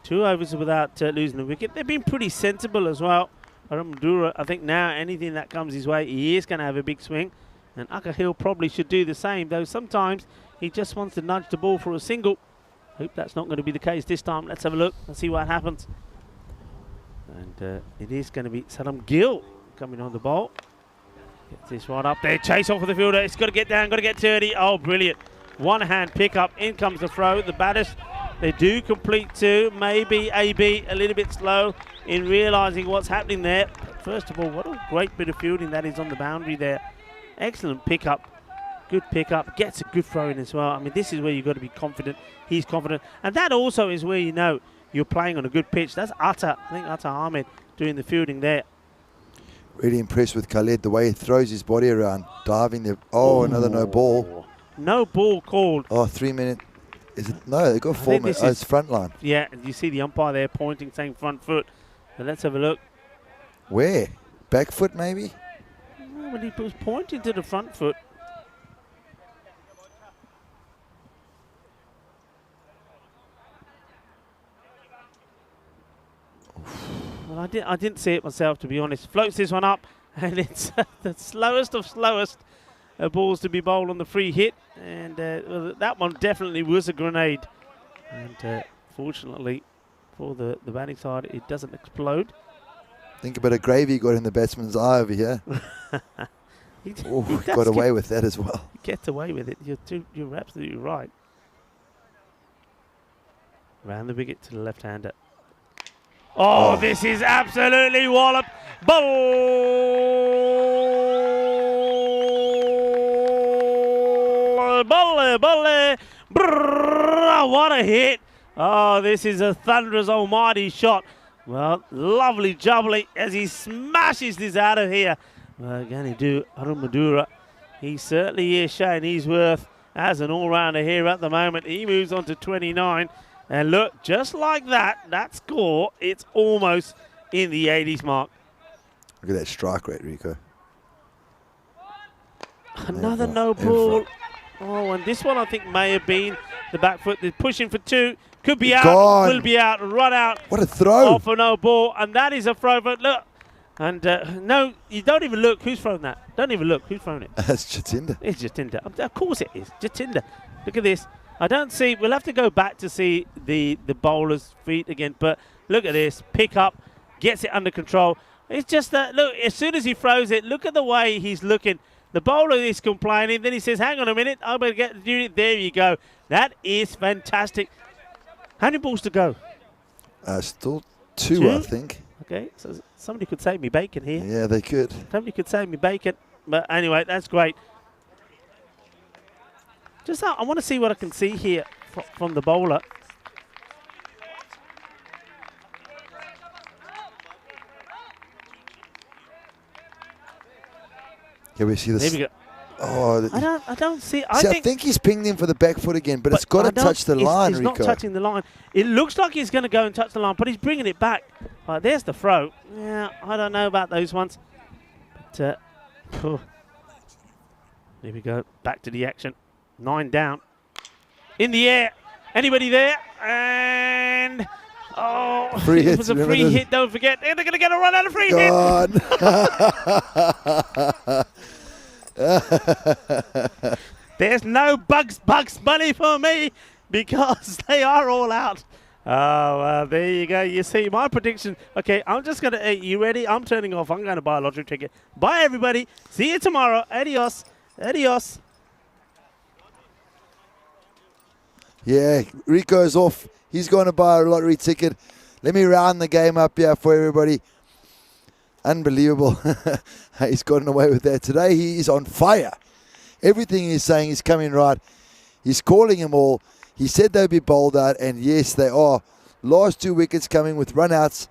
2 overs without losing a wicket. They've been pretty sensible as well. Aramdura, I think now anything that comes his way, he is going to have a big swing. And Akahil probably should do the same, though sometimes he just wants to nudge the ball for a single. Hope that's not going to be the case this time. Let's have a look and see what happens. And it is going to be Salam Gill coming on the ball. Gets this right up there. Chase off with the fielder. It's got to get down, got to get dirty. Oh, brilliant. One hand pick up. In comes the throw. The batters, they do complete two. Maybe AB a little bit slow in realising what's happening there. But first of all, what a great bit of fielding that is on the boundary there. Excellent pick up. Good pick up. Gets a good throw in as well. I mean, this is where you've got to be confident. He's confident. And that also is where you know you're playing on a good pitch. That's Atta. I think Atta Ahmed doing the fielding there. Really impressed with Khaled, the way he throws his body around, diving there. Oh, another no ball. No ball called. Oh, 3 minute. Is it? No, they got 4 minutes. Oh, it's front line. Yeah, you see the umpire there pointing, saying front foot. So let's have a look. Where? Back foot, maybe? No, when he was pointing to the front foot. Well, I didn't see it myself, to be honest. Floats this one up, and it's the slowest of slowest balls to be bowled on the free hit. And well, that one definitely was a grenade. And fortunately for the batting side, it doesn't explode. Think about a gravy got in the batsman's eye over here. He got away with that as well. He gets away with it. You're absolutely right. Round the wicket to the left-hander. Oh, this is absolutely wallop. Ball! Brrr, what a hit. Oh, this is a thunderous almighty shot. Well, lovely jubbly as he smashes this out of here. Well, going to do Arun Madura. He certainly is showing his worth as an all-rounder here at the moment. He moves on to 29. And look, just like that, that score, it's almost in the 80s mark. Look at that strike rate, Rico. Another no ball. Oh, and this one I think may have been the back foot. They're pushing for two. Could be out. Will be out. Run out. What a throw. Off a no ball. And that is a throw. But look. And no, you don't even look who's thrown that. Don't even look who's thrown it. That's Jatinder. It's Jatinder. Of course it is. Jatinder. Look at this. I don't see. We'll have to go back to see the bowler's feet again. But look at this. Pick up. Gets it under control. It's just that, look, as soon as he throws it, look at the way he's looking. The bowler is complaining. Then he says, hang on a minute. I'm going to get the unit. There you go. That is fantastic. How many balls to go? Still two, I think. Okay, so somebody could save me bacon here. Yeah, they could. Somebody could save me bacon. But anyway, that's great. Just I want to see what I can see here from the bowler. Here we see this. There we go. Oh, I don't see. I think he's pinged him for the back foot again, but it's got to touch the line, Rico. It's Rico. not touching the line. It looks like he's going to go and touch the line, but he's bringing it back. There's the throw. Yeah, I don't know about those ones. But there we go. Back to the action. 9 down. In the air. Anybody there? And free hit. It was a free hit. Don't forget. They're going to get a run out of free hit. There's no Bugs Bunny for me because they are all out. Oh, there you go. You see my prediction. Okay, I'm just going to. You ready? I'm turning off. I'm going to buy a lottery ticket. Bye, everybody. See you tomorrow. Adios. Adios. Yeah, Rico's off. He's going to buy a lottery ticket. Let me round the game up here for everybody. Unbelievable. He's gotten away with that. Today he is on fire. Everything he's saying is coming right. He's calling them all. He said they'd be bowled out, and yes, they are. Last 2 wickets coming with run-outs.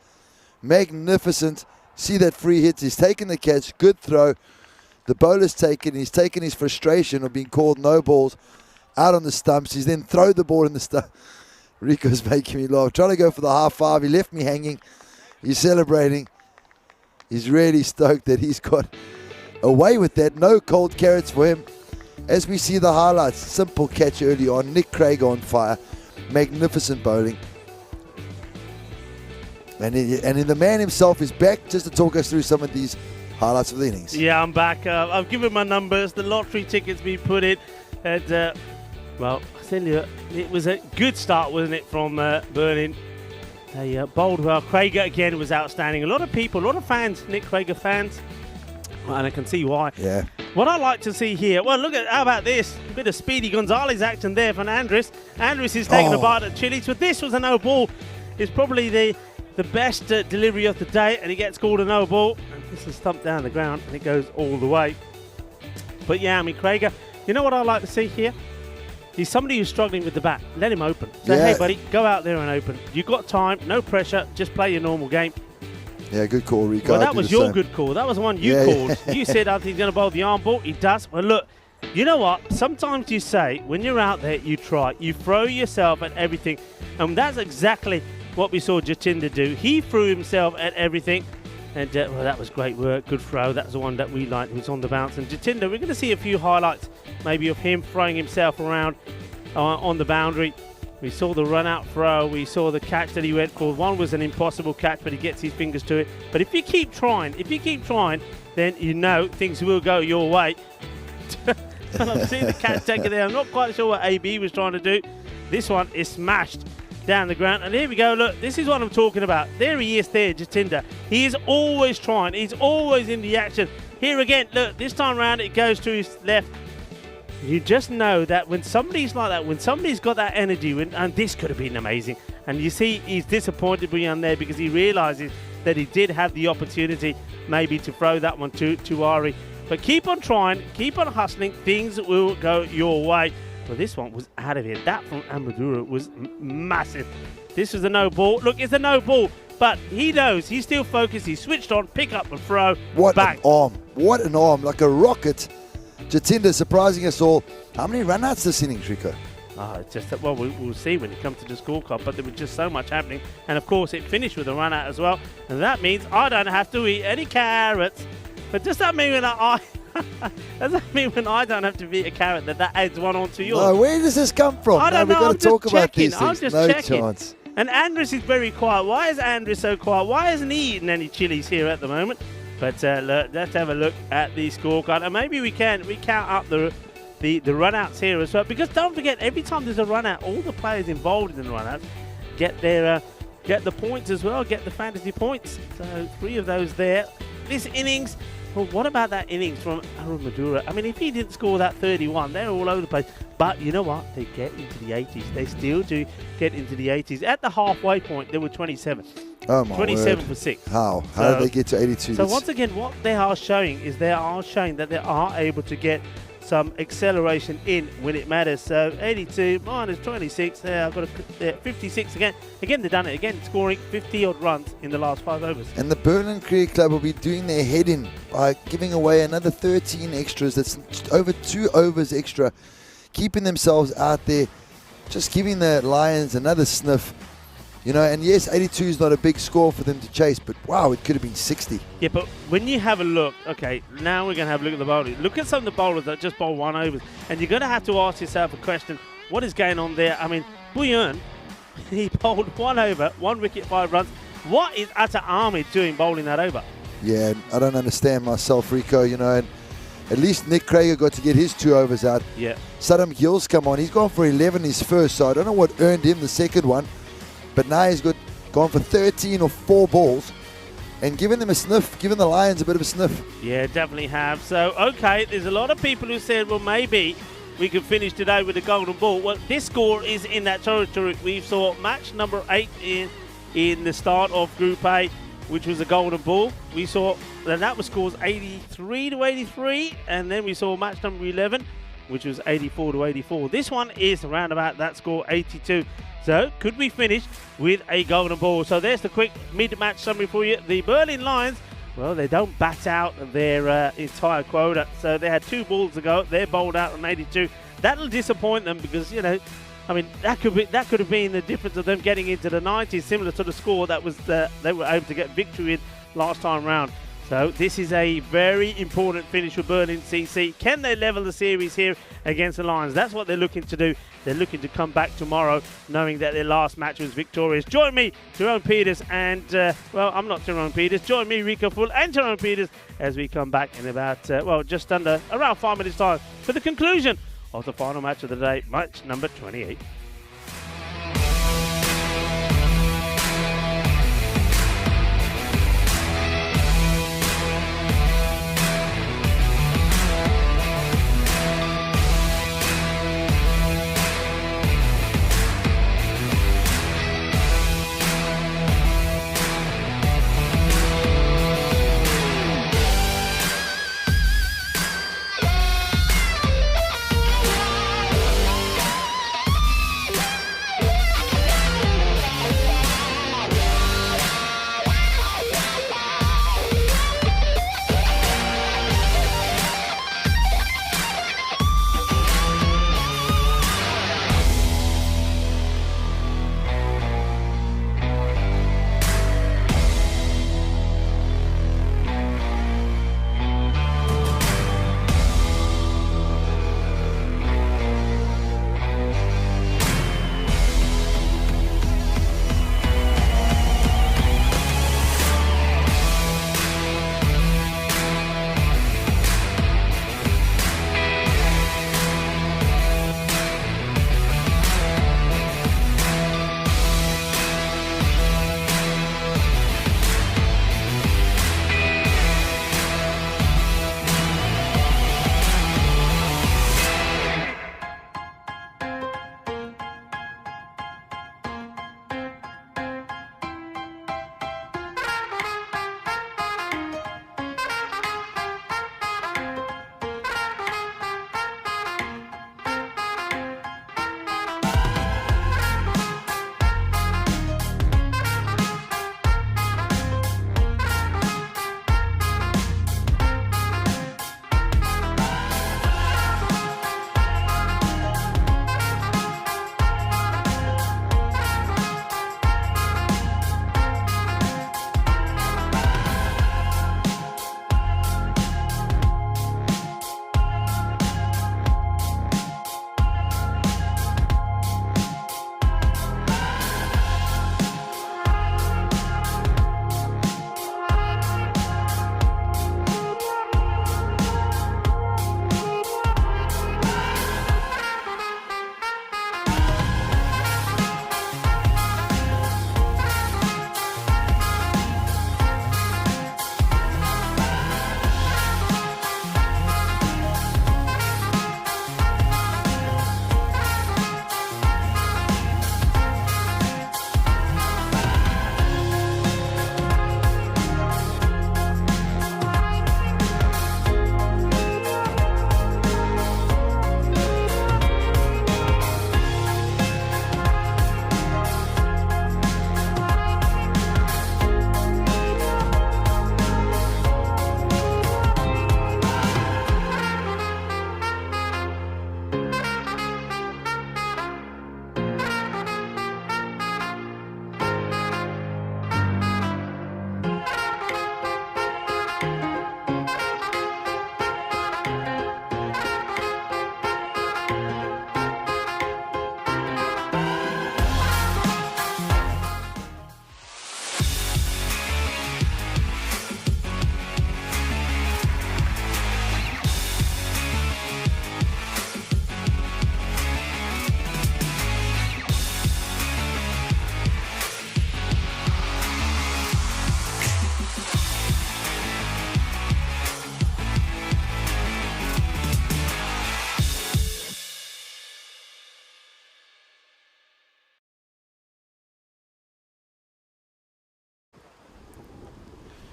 Magnificent. See that free hit. He's taken the catch. Good throw. The bowler's taken. He's taken his frustration of being called no balls out on the stumps. He's then thrown the ball in the stump. Rico's making me laugh. Trying to go for the half five. He left me hanging. He's celebrating. He's really stoked that he's got away with that. No cold carrots for him. As we see the highlights, simple catch early on. Nick Craig on fire. Magnificent bowling. And the man himself is back just to talk us through some of these highlights of the innings. Yeah, I'm back. I've given my numbers. The lottery tickets been put in. And, well, I tell you, it was a good start, wasn't it, from Berlin. They bowled well. Craig again was outstanding. A lot of people, a lot of fans, Nick Craig fans, And I can see why. Yeah. What I like to see here, well, look at, how about this? A bit of Speedy Gonzalez action there from Andres. Andres is taking a bite at Chili's, but this was a no ball. It's probably the best delivery of the day, and he gets called a no ball. And this is stumped down the ground, and it goes all the way. But yeah, I mean, Craiger, you know what I like to see here? He's somebody who's struggling with the bat. Let him open. Say, hey, buddy, go out there and open. You've got time, no pressure, just play your normal game. Yeah, good call, Rico. Well, that was your good call. That was the one you called. Yeah. You said, I think he's going to bowl the arm ball. He does. Well, look, you know what? Sometimes you say, when you're out there, you try. You throw yourself at everything. And that's exactly what we saw Jatinder do. He threw himself at everything. And, well, that was great work. Good throw. That was the one that we liked. He was on the bounce. And Jatinder, we're going to see a few highlights maybe of him throwing himself around on the boundary. We saw the run-out throw. We saw the catch that he went for. One was an impossible catch, but he gets his fingers to it. But if you keep trying, then you know things will go your way. And I'm seeing the catch taker there. I'm not quite sure what AB was trying to do. This one is smashed down the ground. And here we go. Look, this is what I'm talking about. There he is there, Jatinder. He is always trying. He's always in the action. Here again, look, this time round it goes to his left. You just know that when somebody's like that, when somebody's got that energy, and this could have been amazing. And you see he's disappointed beyond there because he realises that he did have the opportunity maybe to throw that one to Ari. But keep on trying, keep on hustling, things will go your way. Well, this one was out of here. That from Amadura was massive. This was a no ball. Look, it's a no ball, but he knows, he's still focused, he's switched on, pick up and throw. What bang. an arm. What an arm, like a rocket. Jatinder surprising us all. How many run-outs this innings, Rico? It's just that, well, we'll see when it comes to the scorecard, but there was just so much happening. And, of course, it finished with a run-out as well. And that means I don't have to eat any carrots. But does that mean when does that mean when I don't have to eat a carrot that adds one onto yours? No, where does this come from? I don't know. We've got I'm to talk just about checking. these things. I'm just no checking. chance. And Andres is very quiet. Why is Andres so quiet? Why hasn't he eaten any chilies here at the moment? But look, let's have a look at the scorecard, and maybe we count up the run-outs here as well. Because don't forget, every time there's a run-out, all the players involved in the run-outs get the points as well, get the fantasy points. So 3 of those there. This innings. Well, what about that innings from Arun Madura? I mean, if he didn't score that 31, they're all over the place. But you know what? They get into the 80s. They still do get into the 80s. At the halfway point, there were 27. Oh, my 27 word. for 6. How did they get to 82? So once again, what they are showing is they are showing that they are able to get some acceleration in when it matters. So 82 minus 26. There, I've got 56 again. Again, they've done it again, scoring 50-odd runs in the last 5 overs. And the Berlin Cricket Club will be doing their head in by giving away another 13 extras. That's over 2 overs extra, keeping themselves out there, just giving the Lions another sniff. You know, and yes, 82 is not a big score for them to chase, but wow, it could have been 60. Yeah, but when you have a look, okay, now we're going to have a look at the bowlers. Look at some of the bowlers that just bowl 1 overs, and you're going to have to ask yourself a question, what is going on there? I mean, Bhuyan, he bowled 1 over, 1 wicket, 5 runs. What is Atta Ahmed doing bowling that over? Yeah, I don't understand myself, Rico, you know, and at least Nick Craiger got to get his 2 overs out. Yeah. Saddam Gill's come on, he's gone for 11 his first, so I don't know what earned him the second one. But now he's gone for 13 or 4 balls and given them a sniff, given the Lions a bit of a sniff. Yeah, definitely have. So, okay, there's a lot of people who said, well, maybe we could finish today with a golden ball. Well, this score is in that territory. We saw match number 8 in the start of Group A, which was a golden ball. We saw that was scores 83 to 83, and then we saw match number 11, which was 84 to 84. This one is around about that score, 82. So, could we finish with a golden ball? So, there's the quick mid-match summary for you. The Berlin Lions, well, they don't bat out their entire quota. So, they had 2 balls to go. They're bowled out on 82. That'll disappoint them because, you know, I mean, that could have been the difference of them getting into the 90s, similar to the score that was they were able to get victory in last time round. So this is a very important finish for Berlin CC. Can they level the series here against the Lions? That's what they're looking to do. They're looking to come back tomorrow knowing that their last match was victorious. Join me, Tyrone Peters, and, well, I'm not Tyrone Peters. Join me, Rico Full, and Tyrone Peters as we come back in about, just under around 5 minutes' time for the conclusion of the final match of the day, match number 28.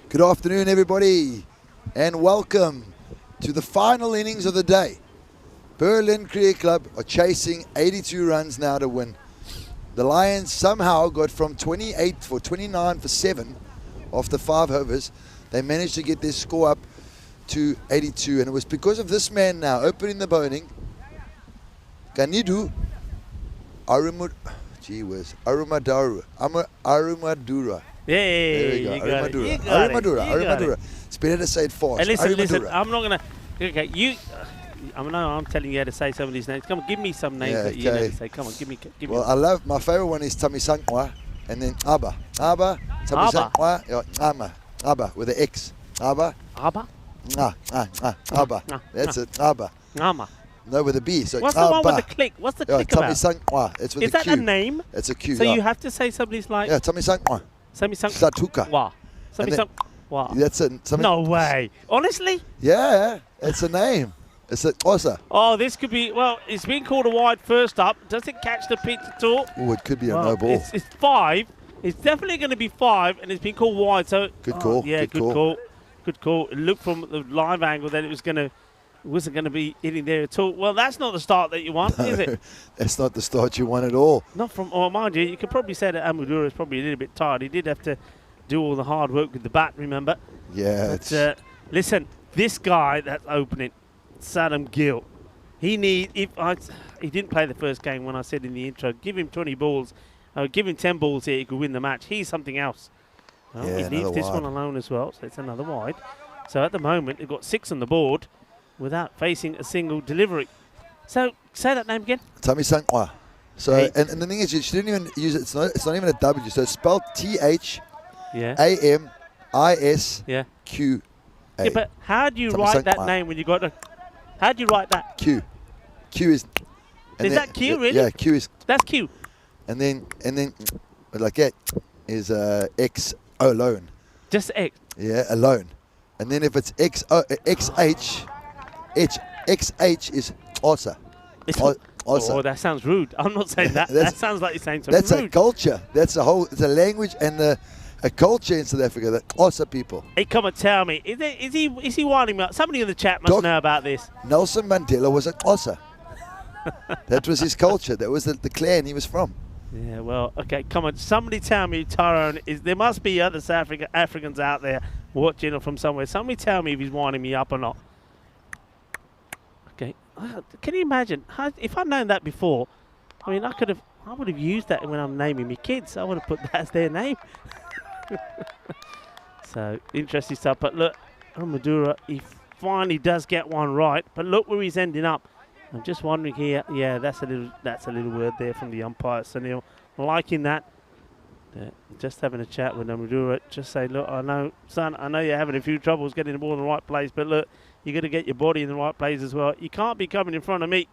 Good afternoon, everybody, and welcome to the final innings of the day. Berlin Cricket Club are chasing 82 runs now to win. The Lions somehow got from 28 for 29 for 7 after 5 overs. They managed to get their score up to 82, and it was because of this man now opening the bowling, Ganidu Arumadura. There we go. Arumadura. It's better to say it fast. And listen, Arumadura. I'm not going to... Okay, I'm telling you how to say some of these names. Come on, give me some names that you know to say. Come on, give me. Well, I love, my favorite one is Tamisankwa, and then Abba, Tamisankwa, Abba with the X. Abba. Abba? Abba. That's it, Abba. Ama. No, with a B. So what's the one with the click? What's the click about? Tamisankwa. It's with is a that Q. a name? It's a Q. So you have to say somebody's like... Yeah, Tamisankwa. Satuka. Wow. Wow. That's it. No way. Honestly? Yeah, it's a name. It's a Osa. Oh, this could be... Well, it's been called a wide first up. Does it catch the pitch at all? Oh, it could be a no ball. It's 5. It's definitely going to be 5, and it's been called wide. So good call. Yeah, good call. Good call. It looked from the live angle that it wasn't going to be hitting there at all. Well, that's not the start that you want, is it? That's not the start you want at all. Not from... Oh, mind you could probably say that Amadura is probably a little bit tired. He did have to do all the hard work with the bat, remember? Yeah. But, listen, this guy that's opening, Saddam Gill, he didn't play the first game when I said in the intro, give him 20 balls, give him 10 balls here, he could win the match. He's something else. Well, yeah, he needs this wide. one alone as well, so it's another wide. So at the moment, they've got 6 on the board without facing a single delivery. So, say that name again. Tamisankwa. So, Hey. and the thing is, you didn't even use it. It's not even a W. So it's spelled THAMISQA. Yeah. Yeah, but how do you write that name when you got a... How do you write that? Q. Q is... Is that Q, really? Yeah, Q is... That's Q. And then like that is X alone. Just X. Yeah, alone. And then if it's XH is Osa. Osa. Oh, that sounds rude. I'm not saying that. That's- That sounds like you're saying something That's rude. a culture. That's it's a language and a culture in South Africa, the Osa people. Hey, come and tell me. Is he winding me up? Somebody in the chat must know about this. Nelson Mandela was an Osa. That was his culture. That was the clan he was from. Yeah, well, okay, come on. Somebody tell me, Tyrone, there must be other South Africans out there watching or from somewhere. Somebody tell me if he's winding me up or not. Okay. Can you imagine? If I'd known that before, I mean, I would have used that when I'm naming my kids. I would have put that as their name. So, interesting stuff. But look, Madura, he finally does get one right. But look where he's ending up. I'm just wondering here. Yeah, that's a little word there from the umpire, Sunil. Liking that. Just having a chat with Madura. Just say, look, I know, son, I know you're having a few troubles getting the ball in the right place, but look, you got to get your body in the right place as well. You can't be coming in front of me.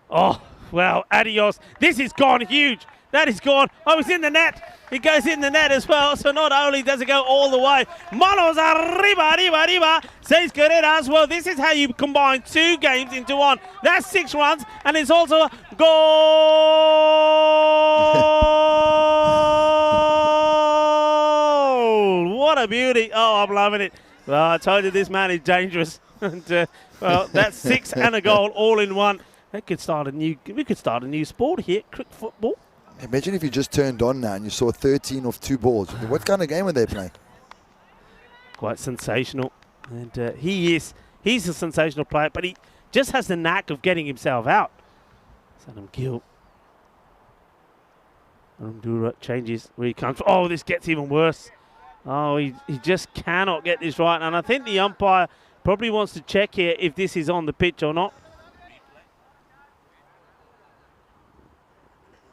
Oh, well, adios. This is gone huge. That is gone. Oh, it's in the net. It goes in the net as well. So not only does it go all the way. Manos arriba. Seis carreras. Well, this is how you combine 2 games into one. That's 6 runs. And it's also a goal. What a beauty. Oh, I'm loving it. Well, I told you this man is dangerous. And, well, that's 6 and a goal all in one. We could start a new sport here, cricket football. Imagine if you just turned on now and you saw 13 off 2 balls. What kind of game were they playing? Quite sensational. And he's a sensational player, but he just has the knack of getting himself out. Saddam Gill. Arumdura changes where he comes from. Oh, this gets even worse. Oh, he just cannot get this right. And I think the umpire probably wants to check here if this is on the pitch or not.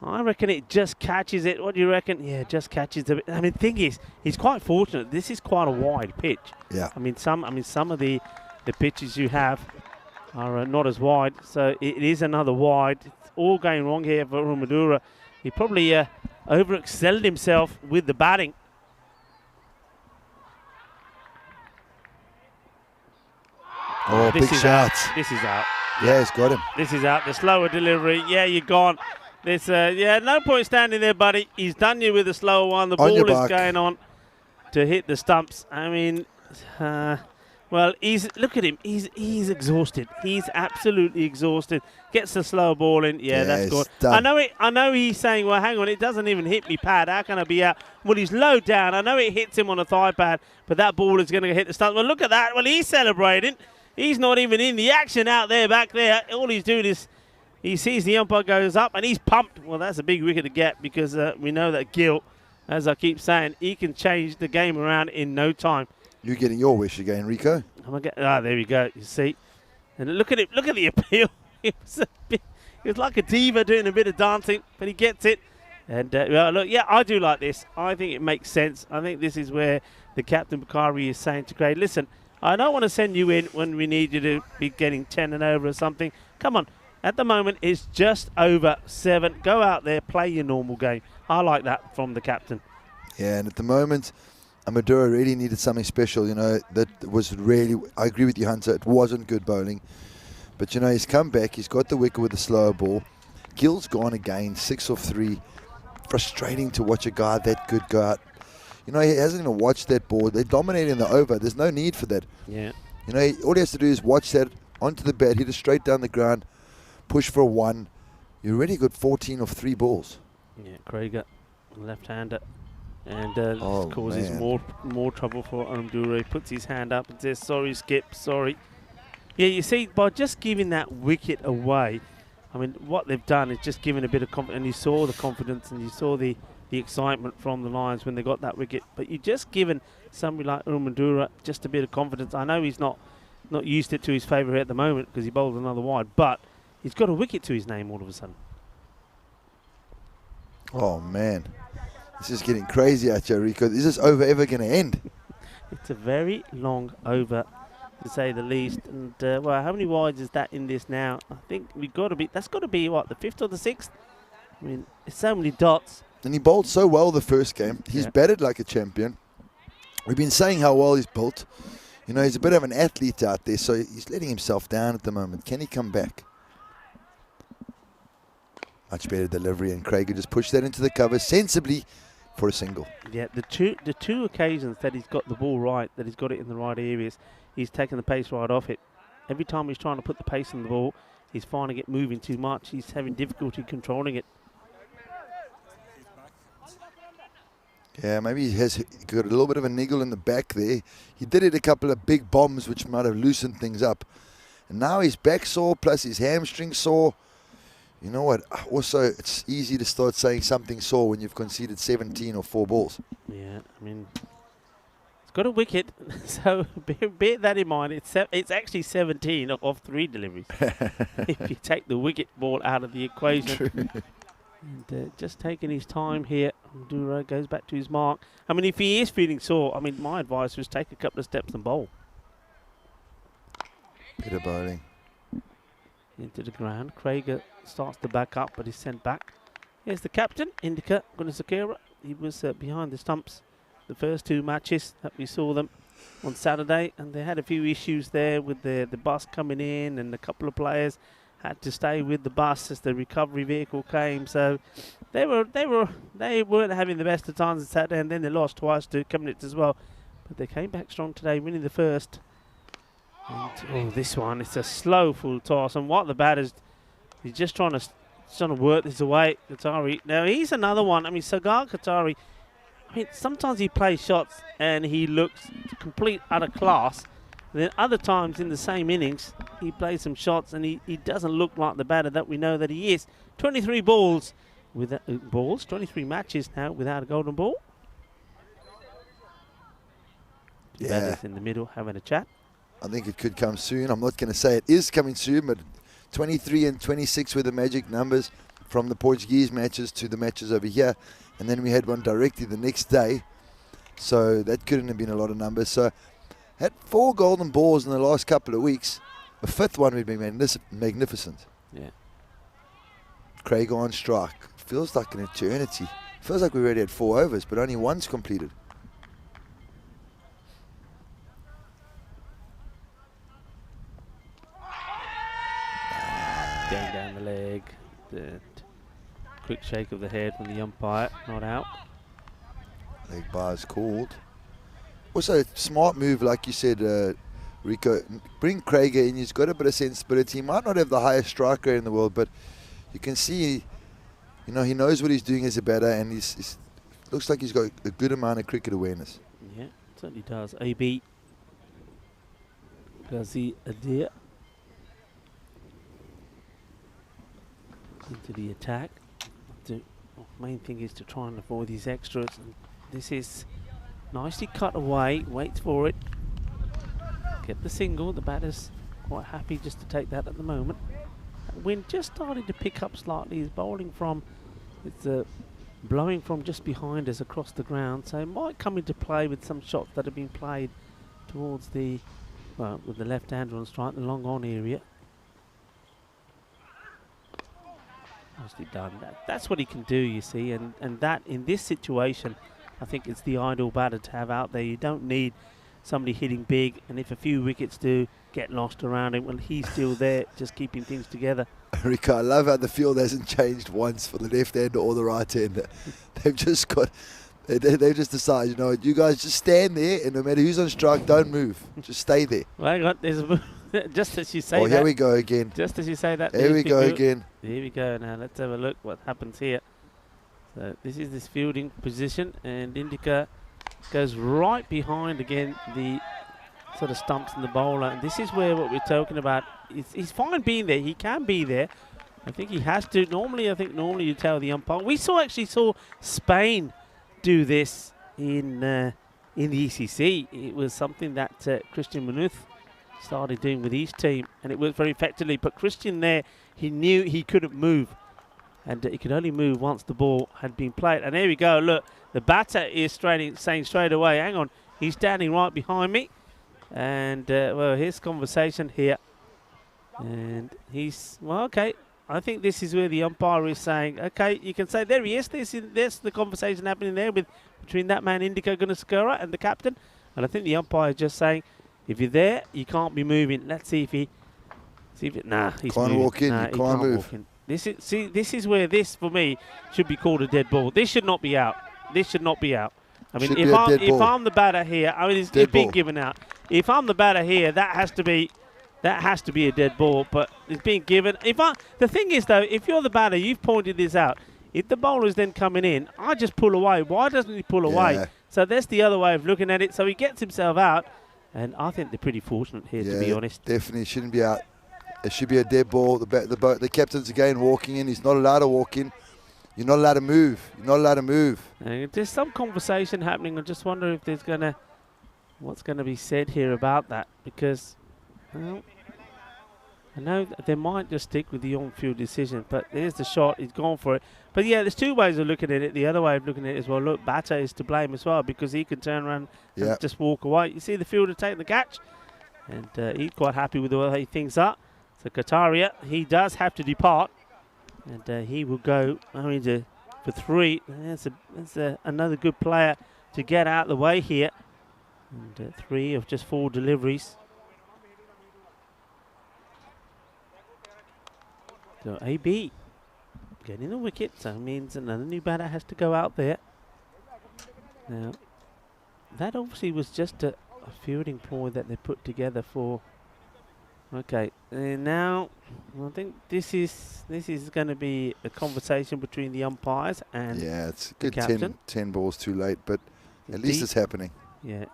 I reckon it just catches it. What do you reckon? Yeah, just catches it. I mean, the thing is, he's quite fortunate. This is quite a wide pitch. Yeah. I mean, some of the pitches you have are not as wide. So it is another wide. It's all going wrong here for Madura. He probably overexcelled himself with the batting. Oh, big shots. This is out. Yeah, he's got him. This is out. The slower delivery. Yeah, you're gone. There's yeah, no point standing there, buddy. He's done you with a slower one. The On your ball is mark. going on to hit the stumps. I mean, well, look at him. He's exhausted. He's absolutely exhausted. Gets the slower ball in. Yeah, that's it's good. done. I know he's saying, well, hang on, it doesn't even hit me pad. How can I be out? Well, he's low down. I know it hits him on a thigh pad, but that ball is going to hit the stumps. Well, look at that. Well, he's celebrating. He's not even in the action out there, back there. All he's doing is he sees the umpire goes up and he's pumped. Well, that's a big wicket to get because we know that Gil, as I keep saying, he can change the game around in no time. You're getting your wish again, Rico. There we go. You see, and look at it. Look at the appeal. It was like a diva doing a bit of dancing, but he gets it. And look, yeah, I do like this. I think it makes sense. I think this is where the captain Bakari is saying to Craig, listen, I don't want to send you in when we need you to be getting 10 and over or something. Come on. At the moment, it's just over 7. Go out there, play your normal game. I like that from the captain. Yeah, and at the moment, Amadura really needed something special. You know, that was really, I agree with you, Hunter, it wasn't good bowling. But, you know, he's come back, he's got the wicket with a slower ball. Gill's gone again, 6 off 3. Frustrating to watch a guy that good go out. You know, he hasn't even watched that ball. They're dominating the over. There's no need for that. Yeah. You know, all he has to do is watch that onto the bat, hit it straight down the ground, push for a 1. You already got 14 off 3 balls. Yeah, Krieger, left-hander. And Oh, this causes man. more trouble for Amdura. He puts his hand up and says, sorry, Skip, sorry. Yeah, you see, by just giving that wicket away, I mean, what they've done is just given a bit of confidence. And you saw the confidence and you saw the excitement from the Lions when they got that wicket. But you've just given somebody like Umandura just a bit of confidence. I know he's not used it to his favour at the moment because he bowled another wide, but he's got a wicket to his name all of a sudden. Oh, man. This is getting crazy out here, Rico. Is this over ever going to end? It's a very long over, to say the least. And, well, how many wides is that in this now? I think that's got to be, what, the 5th or the 6th? I mean, it's so many dots. And he bowled so well the first game. He's batted like a champion. We've been saying how well he's built. You know, he's a bit of an athlete out there, so he's letting himself down at the moment. Can he come back? Much better delivery, and Craig just pushed that into the cover sensibly for a single. Yeah, the two occasions that he's got the ball right, that he's got it in the right areas, he's taken the pace right off it. Every time he's trying to put the pace on the ball, he's finding it moving too much. He's having difficulty controlling it. Yeah, maybe he has got a little bit of a niggle in the back there. He did it a couple of big bombs, which might have loosened things up. And now his back sore, plus his hamstring sore. You know what? Also, it's easy to start saying something sore when you've conceded 17 or 4 balls. Yeah, I mean, it's got a wicket, so bear that in mind. It's actually 17 off 3 deliveries. If you take the wicket ball out of the equation. And just taking his time here. Duro goes back to his mark. I mean, if he is feeling sore, I mean, my advice was take a couple of steps and bowl. Bit of bowling. Into the ground. Craig starts to back up, but he's sent back. Here's the captain, Indika Gunasakura. He was behind the stumps the first 2 matches that we saw them on Saturday, and they had a few issues there with the bus coming in, and a couple of players had to stay with the bus as the recovery vehicle came. So they weren't having the best of times on Saturday, and then they lost twice to Kemnitz as well. But they came back strong today, winning the first. And this one, it's a slow full toss, and what the batters, he's just trying to work this away. Qatari. Now he's another one. I mean, Sagar Qatari. I mean, sometimes he plays shots and he looks complete utter class. And then other times in the same innings, he plays some shots and he doesn't look like the batter that we know that he is. 23 balls with 23 matches now without a golden ball. Two batters in the middle having a chat. I think it could come soon. I'm not going to say it is coming soon, but 23 and 26 were the magic numbers from the Portuguese matches to the matches over here. And then we had one directly the next day. So that couldn't have been a lot of numbers. So had 4 golden balls in the last couple of weeks. A 5th one would be magnificent. Yeah. Craig on strike. Feels like an eternity. Feels like we already had 4 overs, but only one's completed. Going down the leg. quick shake of the head from the umpire, not out. Leg bar's called. Also, smart move, like you said, Rico. Bring Krager in. He's got a bit of sensibility. He might not have the highest strike rate in the world, but you can see, you know, he knows what he's doing as a batter, and he's looks like he's got a good amount of cricket awareness. Yeah, certainly does. AB Ghazi Adir into the attack. Main thing is to try and avoid these extras. And this is nicely cut away. Waits for it. Get the single. The batter's quite happy just to take that at the moment. That wind just starting to pick up slightly. He's bowling from, it's blowing from just behind us across the ground. So it might come into play with some shots that have been played towards the, well, with the left-hander on strike, the long on area. Nicely done. That's what he can do, you see, and that in this situation, I think it's the ideal batter to have out there. You don't need somebody hitting big, and if a few wickets do get lost around him, well, he's still there, just keeping things together. Rico, I love how the field hasn't changed once for the left hander or the right hander. They've just got, they've just decided, you know what, you guys just stand there, and no matter who's on strike, don't move. Just stay there. Well, hang on, there's a just as you say that. Oh, here we go again. Just as you say that. Here we go again. Here we go. Now let's have a look what happens here. So this is this fielding position, and Indica goes right behind again the sort of stumps in the bowler. And this is where what we're talking about. He's fine being there. He can be there. I think he has to. Normally you tell the umpire. We actually saw Spain do this in the ECC. It was something that Christian Munoz started doing with his team, and it worked very effectively. But Christian there, he knew he couldn't move, and he could only move once the ball had been played. And there we go. Look, the batter is saying straight away, hang on, he's standing right behind me. And well, here's conversation here, and he's, well, okay, I think this is where the umpire is saying, okay, you can say there he is. There's the conversation happening there between that man Indica Gunaskara and the captain. And I think the umpire is just saying, if you're there, you can't be moving. Let's see if nah, he's can't moving. walk in. Nah, you can't move. Walk in. This is where this, for me, should be called a dead ball. This should not be out. This should not be out. I mean, if I'm the batter here, I mean, it's been given out. If I'm the batter here, that has to be a dead ball. But it's being given. The thing is though, if you're the batter, you've pointed this out. If the bowler's then coming in, I just pull away. Why doesn't he pull away? So that's the other way of looking at it. So he gets himself out. And I think they're pretty fortunate here, to be honest. Definitely shouldn't be out. It should be a dead ball. The captain's again walking in. He's not allowed to walk in. You're not allowed to move. You're not allowed to move. There's some conversation happening. I just wonder if there's what's gonna be said here about that, because, well, I know that they might just stick with the on-field decision, but there's the shot. He's gone for it. But yeah, there's two ways of looking at it. The other way of looking at it is, well, look, batter is to blame as well, because he can turn around and just walk away. You see the fielder taking the catch, and he's quite happy with the way things are. So Kataria, he does have to depart, and he will go for 3. That's another good player to get out of the way here. And 3 of just 4 deliveries. So AB getting the wicket, so it means another new batter has to go out there. Now, that obviously was just a fielding ploy that they put together for. Okay, and now I think this is going to be a conversation between the umpires and it's the good. captain. 10 balls too late, but at least it's happening. Yeah.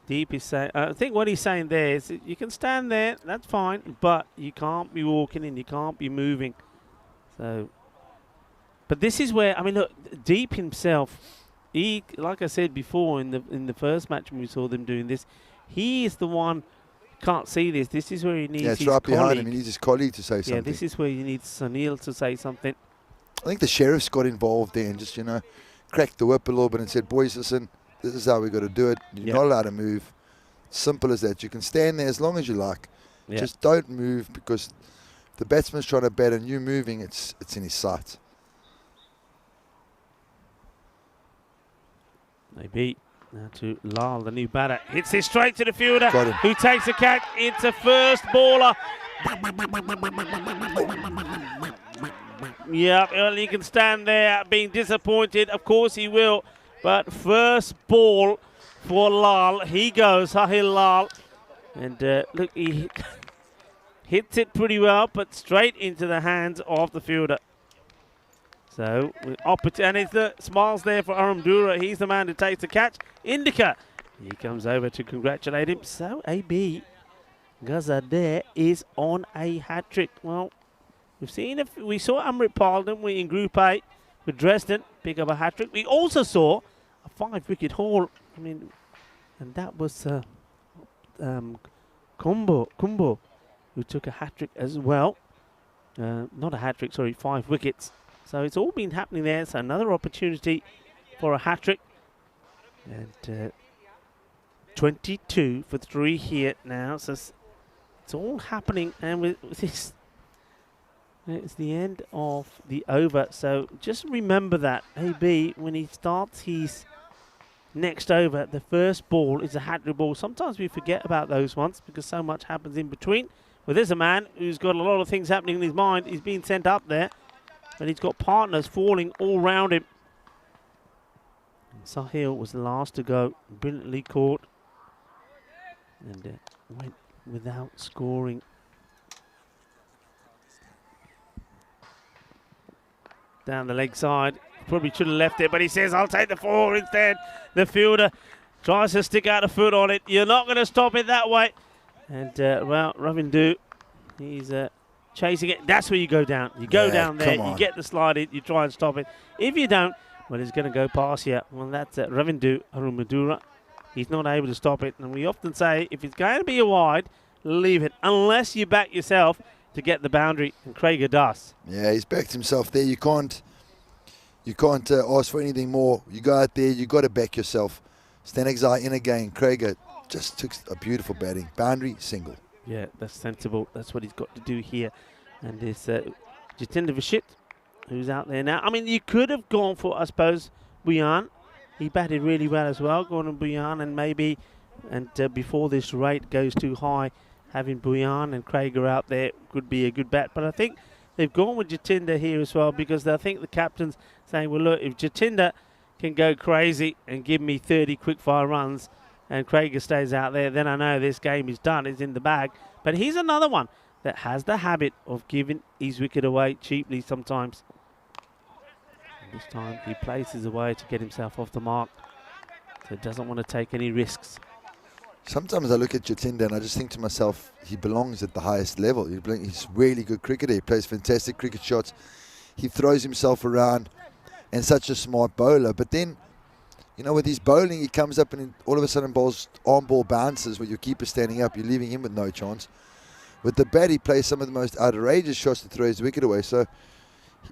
Deep is saying, I think what he's saying there is, you can stand there, that's fine, but you can't be walking and you can't be moving. So, but this is where, I mean, look, Deep himself, he, like I said before in the first match when we saw them doing this, he is the one can't see this. This is where he needs his right colleague. behind him. He needs his colleague to say something. Yeah, this is where you need Sunil to say something. I think the sheriff's got involved there and just, cracked the whip a little bit and said, boys, listen, this is how we got to do it. You're not allowed to move. Simple as that. You can stand there as long as you like. Just don't move, because the batsman's trying to bat and you moving, it's in his sight. Maybe now to Lal, the new batter. Hits it straight to the fielder, Got him. who takes a catch. It's a first baller. Yeah, well, he can stand there being disappointed. Of course he will. But first ball for Lal. He goes, Sahil Lal. And look, he hits it pretty well, but straight into the hands of the fielder. So, and it's the smiles there for Arumdura. He's the man who takes the catch. Indica, he comes over to congratulate him. So, AB Gazadeh is on a hat-trick. Well, we saw Amrit Pal, didn't we, in Group A with Dresden, pick up a hat-trick. We also saw a 5-wicket haul. I mean, and that was Kumbo, who took a hat-trick as well. Not a hat-trick, sorry, 5 wickets. So it's all been happening there. So another opportunity for a hat-trick. And 22 for 3 here now. So it's all happening. And with this, it's the end of the over. So just remember that, AB, when he starts his next over, the first ball is a hat-trick ball. Sometimes we forget about those ones because so much happens in between. Well, there's a man who's got a lot of things happening in his mind. He's being sent up there. And he's got partners falling all round him. And Sahil was the last to go. Brilliantly caught. And went without scoring. Down the leg side. Probably should have left it, but he says, I'll take the 4 instead. The fielder tries to stick out a foot on it. You're not going to stop it that way. And, well, Ravindu, he's chasing it. That's where you go down. You go down there, you get the slide in, you try and stop it. If you don't, well, it's going to go past you. Well, that's Ravindu Arumadura. He's not able to stop it. And we often say, if it's going to be a wide, leave it, unless you back yourself to get the boundary. And Krieger does. Yeah, he's backed himself there. You can't ask for anything more. You go out there, you got to back yourself. Stanexai in again. Krieger just took a beautiful batting. Boundary, single. Yeah, that's sensible. That's what he's got to do here. And there's Jatinder Vishit, who's out there now. I mean, you could have gone for, I suppose, Buyan. He batted really well as well, going on Buyan, and maybe, before this rate goes too high, having Buyan and Krieger out there could be a good bat. But I think they've gone with Jatinder here as well, because I think the captain's saying, well, look, if Jatinder can go crazy and give me 30 quick-fire runs, and Krieger stays out there, then I know this game is done, it's in the bag. But he's another one that has the habit of giving his wicket away cheaply sometimes. And this time he places away to get himself off the mark. So doesn't want to take any risks. Sometimes I look at Jatinder and I just think to myself, he belongs at the highest level. He's really good cricketer. He plays fantastic cricket shots. He throws himself around and such a smart bowler. But then, you know, with his bowling, he comes up and all of a sudden bowls arm ball bounces with your keeper standing up. You're leaving him with no chance. With the bat, he plays some of the most outrageous shots to throw his wicket away. So,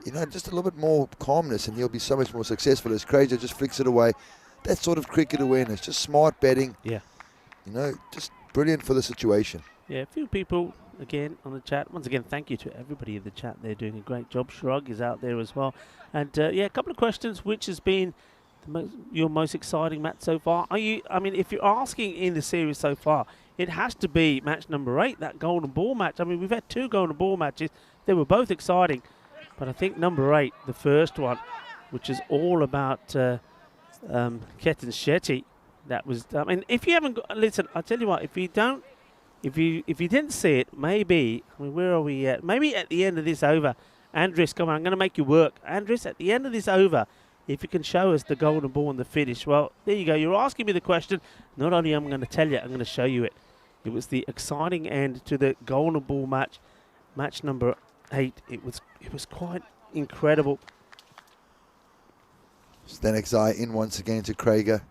you know, just a little bit more calmness and he'll be so much more successful. As Krieger just flicks it away. That sort of cricket awareness, just smart batting. Yeah. You know, just brilliant for the situation. Yeah, a few people, again, on the chat. Once again, thank you to everybody in the chat. They're doing a great job. Shrug is out there as well. And, yeah, a couple of questions. Which has been your most exciting match so far? I mean, if you're asking in the series so far, it has to be match number 8, that golden ball match. I mean, we've had 2 golden ball matches. They were both exciting. But I think number 8, the first one, which is all about Ketan Shetty, that was, I mean, if you haven't got, listen, I'll tell you what, if you didn't see it, maybe, I mean, where are we at? Maybe at the end of this over, Andres, come on, I'm going to make you work. Andres, at the end of this over, if you can show us the golden ball and the finish, well, there you go. You're asking me the question. Not only am I going to tell you, I'm going to show you it. It was the exciting end to the golden ball match, match number 8. It was quite incredible. Stanexai in once again to Krieger.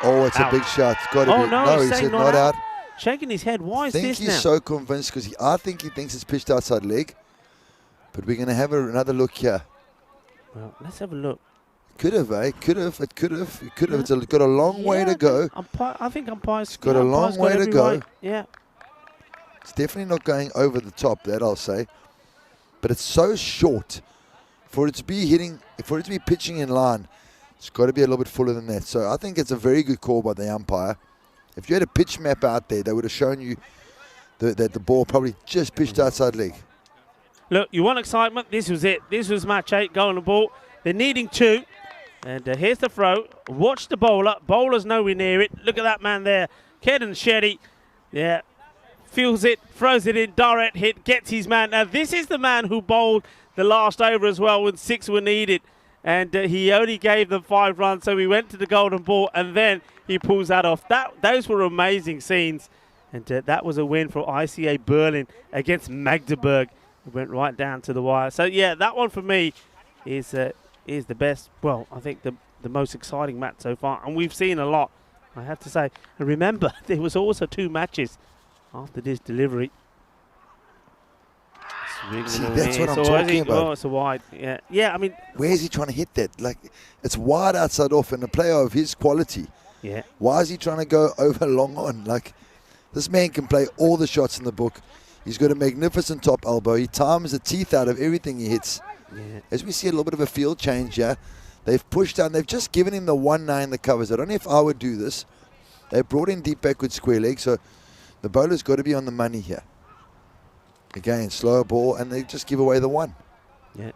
Oh, it's Out. a big shot. It's got to be. No, he said not out. Shaking his head. Why is this now? I think he's so convinced because I think he thinks it's pitched outside leg. But we're going to have another look here. Well, let's have a look. Could have, eh? Could have. It could have. It could have. It's got a long way to go. I think umpire's got a long way to go. Right. Yeah. It's definitely not going over the top, that I'll say. But it's so short for it to be hitting, for it to be pitching in line. It's got to be a little bit fuller than that. So I think it's a very good call by the umpire. If you had a pitch map out there, they would have shown you that the ball probably just pitched outside leg. Look, you want excitement? This was it. This was match 8, golden ball. They're needing 2. And here's the throw. Watch the bowler. Bowler's nowhere near it. Look at that man there. Kedden Shetty. Yeah. Feels it, throws it in, direct hit, gets his man. Now, this is the man who bowled the last over as well when 6 were needed. And he only gave them 5 runs, so he went to the golden ball, and then he pulls that off. Those were amazing scenes. And that was a win for ICA Berlin against Magdeburg. It went right down to the wire. So, yeah, that one for me is the best, well, I think the most exciting match so far. And we've seen a lot, I have to say. And remember, there was also 2 matches after this delivery. See, that's what I'm talking about. Oh, it's a wide. Yeah, yeah. I mean, where is he trying to hit that? Like, it's wide outside off, and a player of his quality. Yeah. Why is he trying to go over long on? Like, this man can play all the shots in the book. He's got a magnificent top elbow. He times the teeth out of everything he hits. Yeah. As we see a little bit of a field change here, they've pushed down. They've just given him the 1-9 that covers. I don't know if I would do this. They brought in deep backward square leg, so the bowler's got to be on the money here. Again, slower ball, and they just give away the 1. Yeah.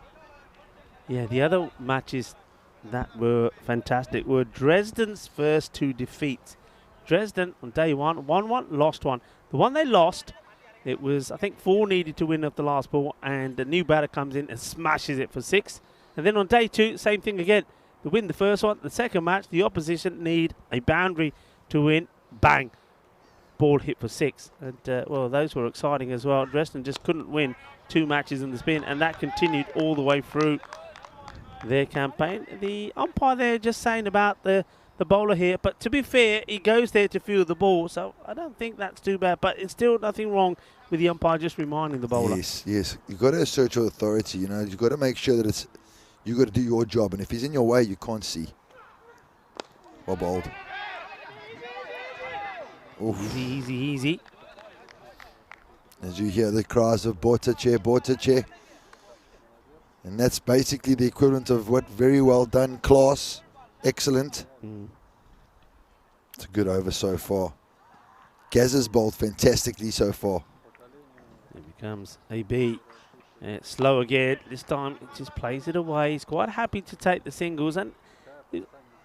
Yeah, the other matches that were fantastic were Dresden's first 2 defeats. Dresden on day 1, won 1, lost 1. The one they lost, it was, I think, 4 needed to win off the last ball, and the new batter comes in and smashes it for 6. And then on day 2, same thing again. To win the first one, the second match, the opposition need a boundary to win. Bang. Ball hit for 6. And, well, those were exciting as well. Dresden just couldn't win 2 matches in the spin, and that continued all the way through their campaign. The umpire there just saying about the bowler here, but to be fair, he goes there to field the ball, so I don't think that's too bad, but it's still nothing wrong with the umpire just reminding the bowler. Yes, yes. You've got to assert your authority, you know. You've got to make sure that it's, you've got to do your job, and if he's in your way, you can't see. Well bowled. Easy, easy, easy. As you hear the cries of Bortache. And that's basically the equivalent of what very well done, class, excellent. It's a good over so far. Gaz has bowled fantastically so far. It becomes AB. Slow again. This time it just plays it away. He's quite happy to take the singles, and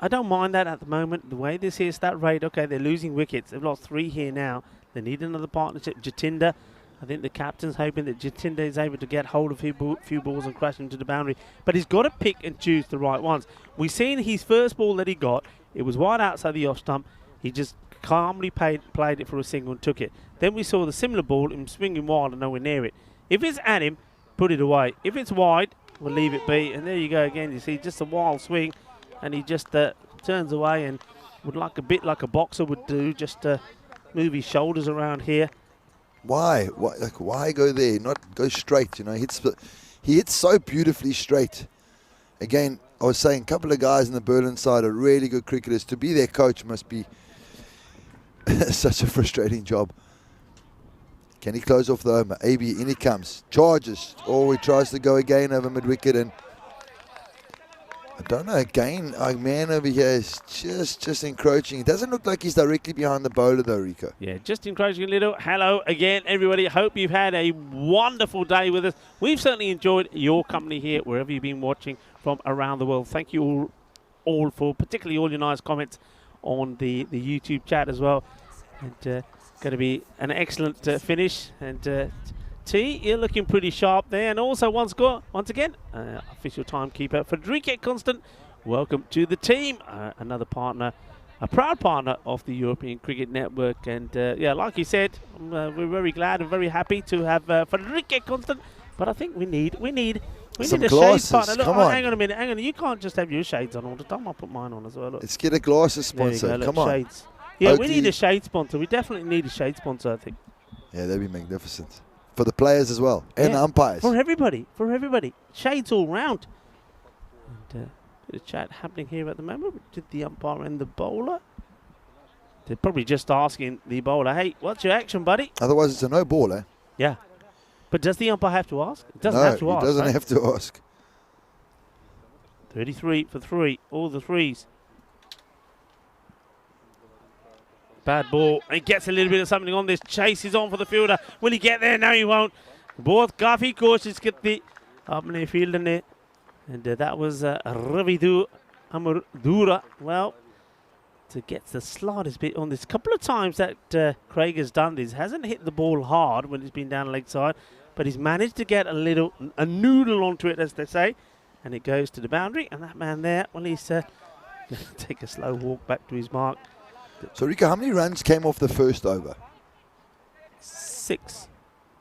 I don't mind that at the moment. The way this is, that rate, okay, they're losing wickets. They've lost 3 here now. They need another partnership. Jatinder, I think the captain's hoping that Jatinder is able to get hold of a few balls and crash into the boundary. But he's got to pick and choose the right ones. We've seen his first ball that he got. It was wide outside the off stump. He just calmly played it for a single and took it. Then we saw the similar ball, him swinging wide and nowhere near it. If it's at him, put it away. If it's wide, we'll leave it be. And there you go again. You see just a wild swing. And he just turns away and would like a bit like a boxer would do, just move his shoulders around here. Why? Why go there? Not go straight, you know. He hits so beautifully straight. Again, I was saying a couple of guys in the Berlin side are really good cricketers. To be their coach must be such a frustrating job. Can he close off the homer? AB, in he comes. Charges. Oh, he tries to go again over mid-wicket, and I don't know, again, our man over here is just encroaching. It doesn't look like he's directly behind the bowler though, Rico. Yeah, just encroaching a little. Hello again, everybody. Hope you've had a wonderful day with us. We've certainly enjoyed your company here, wherever you've been watching from around the world. Thank you all for, particularly all your nice comments on the YouTube chat as well. And going to be an excellent finish. And T, you're looking pretty sharp there. And also once again, official timekeeper Frederique Constant, welcome to the team. Another partner, a proud partner of the European Cricket Network. And yeah, like you said, we're very glad and very happy to have Frederique Constant. But I think we need some a glasses. shades partner. Look, Come on. hang on a minute. Hang on. You can't just have your shades on all the time. I'll put mine on as well. Look. Let's get a glasses There we sponsor. go, Come look, on. shades. Yeah, we Oakley. need a shade sponsor. We definitely need a shade sponsor, I think. Yeah, that'd be magnificent. For the players as well. And Yeah, the umpires. For everybody. Shades all round. And bit of chat happening here at the moment. Did the umpire and the bowler? They're probably just asking the bowler, hey, what's your action, buddy? Otherwise, it's a no ball, eh? Yeah. But does the umpire have to ask? It doesn't No, have to he ask. doesn't right? have to ask. 33 for 3. All the threes. Bad ball. He gets a little bit of something on this. Chase is on for the fielder. Will he get there? No, he won't. बहुत काफ़ी कोशिश की थी अपने field ने, and that was Ravidu Amurdura. Well, to get the slightest bit on this. Couple of times that Craig has done this, hasn't hit the ball hard when it's been down leg side, but he's managed to get a noodle onto it, as they say, and it goes to the boundary. And that man there, well, he's take a slow walk back to his mark. So, Rico, how many runs came off the first over? 6.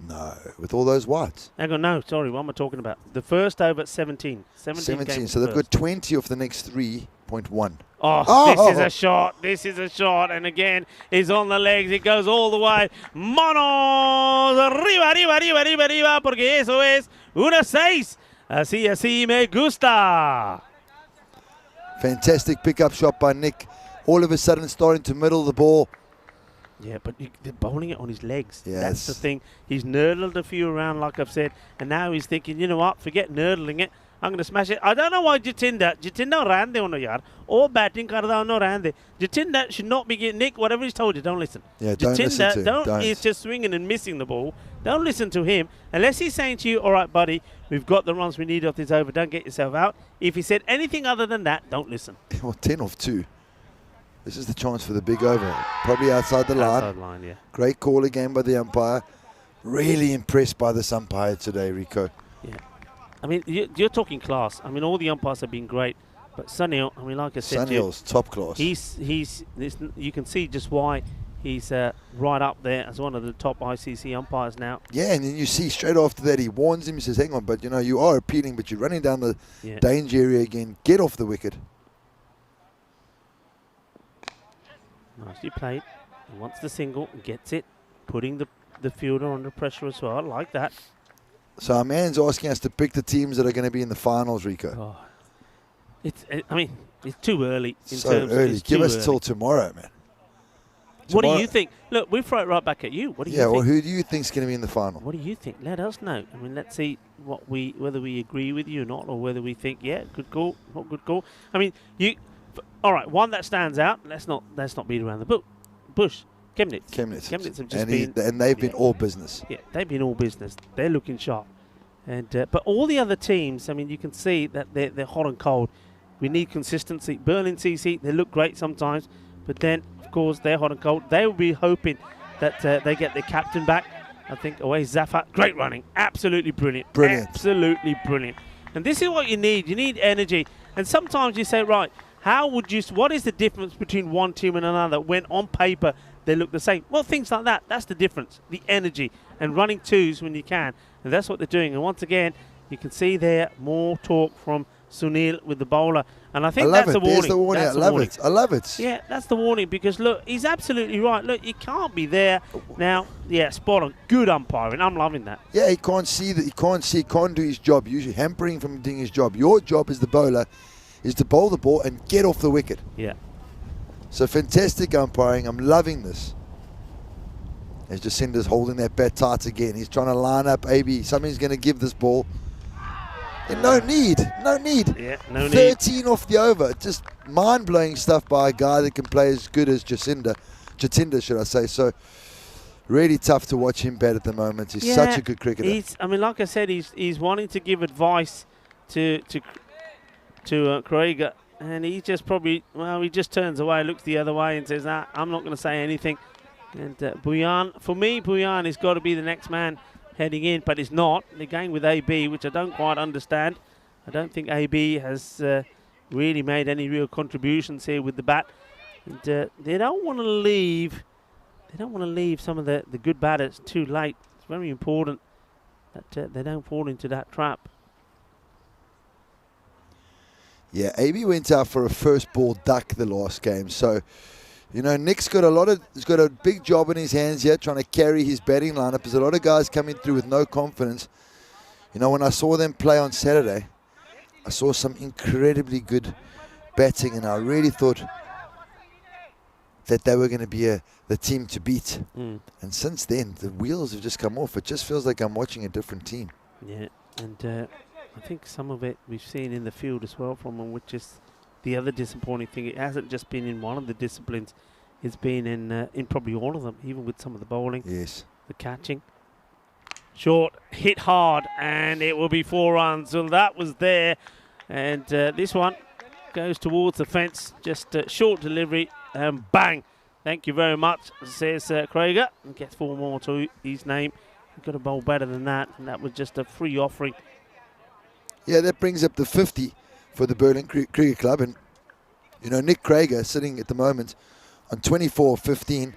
No, with all those whites. Hang on, no, sorry, what am I talking about? The first over at 17. 17, so they've got 20 off the next 3.1. Oh, this is a shot. This is a shot. And again, he's on the legs. It goes all the way. Manos. Arriba, arriba, arriba, arriba, arriba. Porque eso es una 6. Así me gusta. Fantastic pickup shot by Nick. All of a sudden starting to middle the ball. Yeah, but they're bowling it on his legs. Yes. That's the thing. He's nurdled a few around, like I've said. And now he's thinking, you know what, forget nurdling it. I'm going to smash it. I don't know why Jatinda ran there on the yard. Or batting karda no ran there. Jatinda should not be getting, Nick, whatever he's told you, don't listen. Yeah, don't listen to him. Don't. He's just swinging and missing the ball. Don't listen to him. Unless he's saying to you, all right, buddy, we've got the runs we need off this over. Don't get yourself out. If he said anything other than that, don't listen. Well, 10 off 2. This is the chance for the big over. Probably outside the line. Outside line, yeah. Great call again by the umpire. Really impressed by this umpire today, Rico. Yeah. I mean, you're talking class. I mean, all the umpires have been great. But Sunil, I mean, like I said, Sunil's top class. You can see just why he's right up there as one of the top ICC umpires now. Yeah, and then you see straight after that he warns him. He says, hang on, but you know, you are appealing, but you're running down the danger area again. Get off the wicket. Nicely played. He wants the single, gets it, putting the fielder under pressure as well. I like that. So our man's asking us to pick the teams that are going to be in the finals, Rico. Oh. I mean, it's too early. So early. Give us till tomorrow, man. What do you think? Look, we'll throw it right back at you. What do you think? Yeah, well, who do you think's going to be in the final? What do you think? Let us know. I mean, let's see whether we agree with you or not, or whether we think, yeah, good call, not good call. I mean, all right, one that stands out. Let's not beat around the bush. Chemnitz have just and they've been all business. Yeah, they've been all business. They're looking sharp, and but all the other teams, I mean, you can see that they're hot and cold. We need consistency. Berlin CC, they look great sometimes, but then of course they're hot and cold. They will be hoping that they get their captain back. I think away Zafar, great running, absolutely brilliant, absolutely brilliant. And this is what you need. You need energy. And sometimes you say, right, what is the difference between one team and another when on paper they look the same? Well, things like that. That's the difference. The energy and running twos when you can. And that's what they're doing. And once again, you can see there more talk from Sunil with the bowler. And I think that's a warning. There's the warning. I love it. Yeah, that's the warning because, look, he's absolutely right. Look, you can't be there. Now, yeah, spot on. Good umpiring. I'm loving that. Yeah, he can't see that. He can't do his job. Usually hampering him from doing his job. Your job as the bowler is to bowl the ball and get off the wicket. Yeah. So fantastic umpiring. I'm loving this. As Jacinda's holding that bat tight again. He's trying to line up AB. Somebody's going to give this ball. And no need. Yeah, no need. 13 off the over. Just mind-blowing stuff by a guy that can play as good as Jacinda, should I say. So really tough to watch him bat at the moment. He's such a good cricketer. I mean, like I said, he's wanting to give advice to Craig, and he just he just turns away, looks the other way and says, nah, I'm not going to say anything. And Bhuyan has got to be the next man heading in, but it's not. They're going with AB, which I don't quite understand. I don't think AB has really made any real contributions here with the bat. And they don't want to leave some of the good batters too late. It's very important that they don't fall into that trap. Yeah, AB went out for a first ball duck the last game. So, you know, Nick's got he's got a big job in his hands here trying to carry his batting lineup. There's a lot of guys coming through with no confidence. You know, when I saw them play on Saturday, I saw some incredibly good batting, and I really thought that they were going to be the team to beat. And since then, the wheels have just come off. It just feels like I'm watching a different team. Yeah, and I think some of it we've seen in the field as well from them, which is the other disappointing thing. It hasn't just been in one of the disciplines. It's been in probably all of them, even with some of the bowling. Yes. The catching. Short, hit hard, and it will be 4 runs. Well, that was there. And this one goes towards the fence. Just short delivery, and bang. Thank you very much, says Krieger. And gets 4 more to his name. He could have bowled better than that, and that was just a free offering. Yeah, that brings up the 50 for the Berlin Cricket Club. And, you know, Nick Krieger sitting at the moment on 24-15, you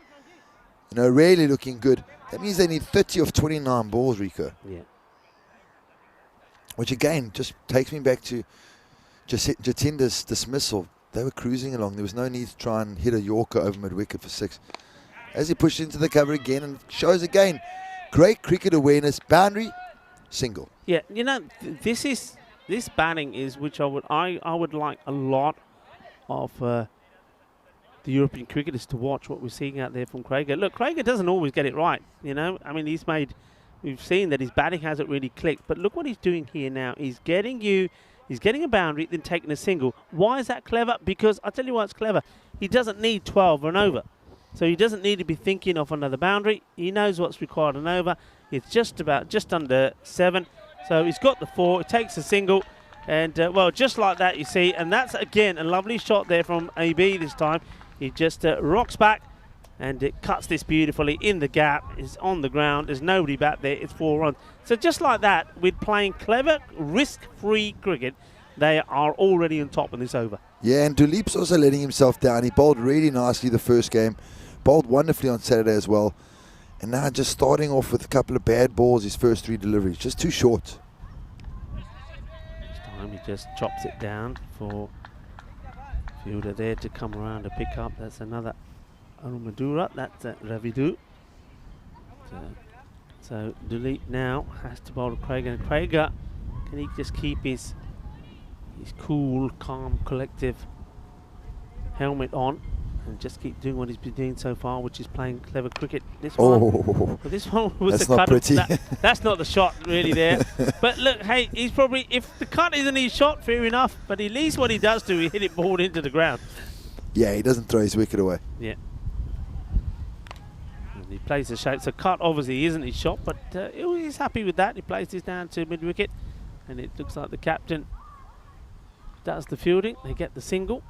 know, really looking good. That means they need 30 of 29 balls, Rico. Yeah. Which, again, just takes me back to Jatinder's dismissal. They were cruising along. There was no need to try and hit a Yorker over mid-wicket for 6. As he pushed into the cover again and shows again, great cricket awareness, boundary, single. Yeah, you know, this batting is which I would like a lot of the European cricketers to watch what we're seeing out there from Krieger. Look, Krieger doesn't always get it right, you know. I mean, we've seen that his batting hasn't really clicked, but look what he's doing here now. He's getting a boundary, then taking a single. Why is that clever? Because I'll tell you why it's clever. He doesn't need 12 run over. So he doesn't need to be thinking of another boundary. He knows what's required an over. It's just under 7. So he's got the 4. It takes a single. And, well, just like that, you see. And that's, again, a lovely shot there from AB this time. He just rocks back, and it cuts this beautifully in the gap. It's on the ground. There's nobody back there. It's 4 runs. So just like that, with playing clever, risk-free cricket, they are already on top in this over. Yeah, and Duleep's also letting himself down. He bowled really nicely the first game. Bowled wonderfully on Saturday as well. And now just starting off with a couple of bad balls, his first 3 deliveries. Just too short. This time he just chops it down for fielder there to come around to pick up. That's another Arumadura. That's Ravidu. So Duleep now has to bowl to Krieger. And Krieger, can he just keep his cool, calm, collective helmet on and just keep doing what he's been doing so far, which is playing clever cricket. This one was that's the not cut pretty. That's not the shot really there. But look, hey, he's probably, if the cut isn't his shot, fair enough. But at least what he does do, he hit it ball into the ground. Yeah, he doesn't throw his wicket away. Yeah. And he plays the shape. So cut obviously isn't his shot, but he's happy with that. He plays this down to mid wicket, and it looks like the captain does the fielding. They get the single,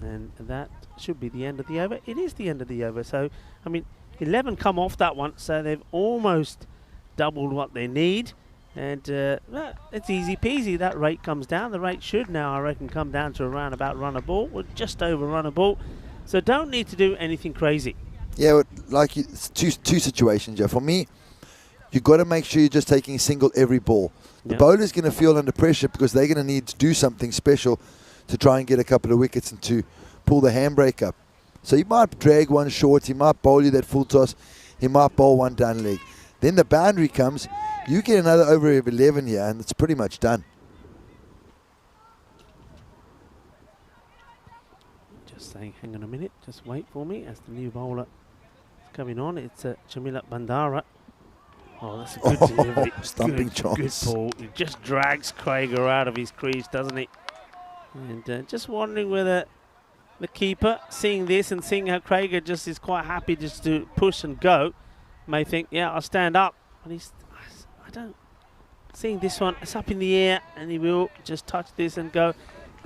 and that should be the end of the over. It is the end of the over. So, I mean, 11 come off that one, so they've almost doubled what they need. And it's easy peasy. That rate comes down. The rate should now, I reckon, come down to around about run a ball, or just over run a ball. So don't need to do anything crazy. Yeah, but like it's two situations, Jeff. For me, you've got to make sure you're just taking a single every ball. The bowler's going to feel under pressure because they're going to need to do something special to try and get a couple of wickets and to pull the handbrake up. So he might drag one short, he might bowl you that full toss, he might bowl one down leg. Then the boundary comes, you get another over of 11 here, and it's pretty much done. Just saying, hang on a minute, just wait for me as the new bowler is coming on. It's Jamila Bandara. Oh, that's a good delivery. Stumping chance. Good ball. He just drags Krieger out of his crease, doesn't he? And just wondering whether the keeper, seeing this and seeing how Krieger just is quite happy just to push and go, may think, yeah, I'll stand up. But I don't. Seeing this one, it's up in the air, and he will just touch this and go.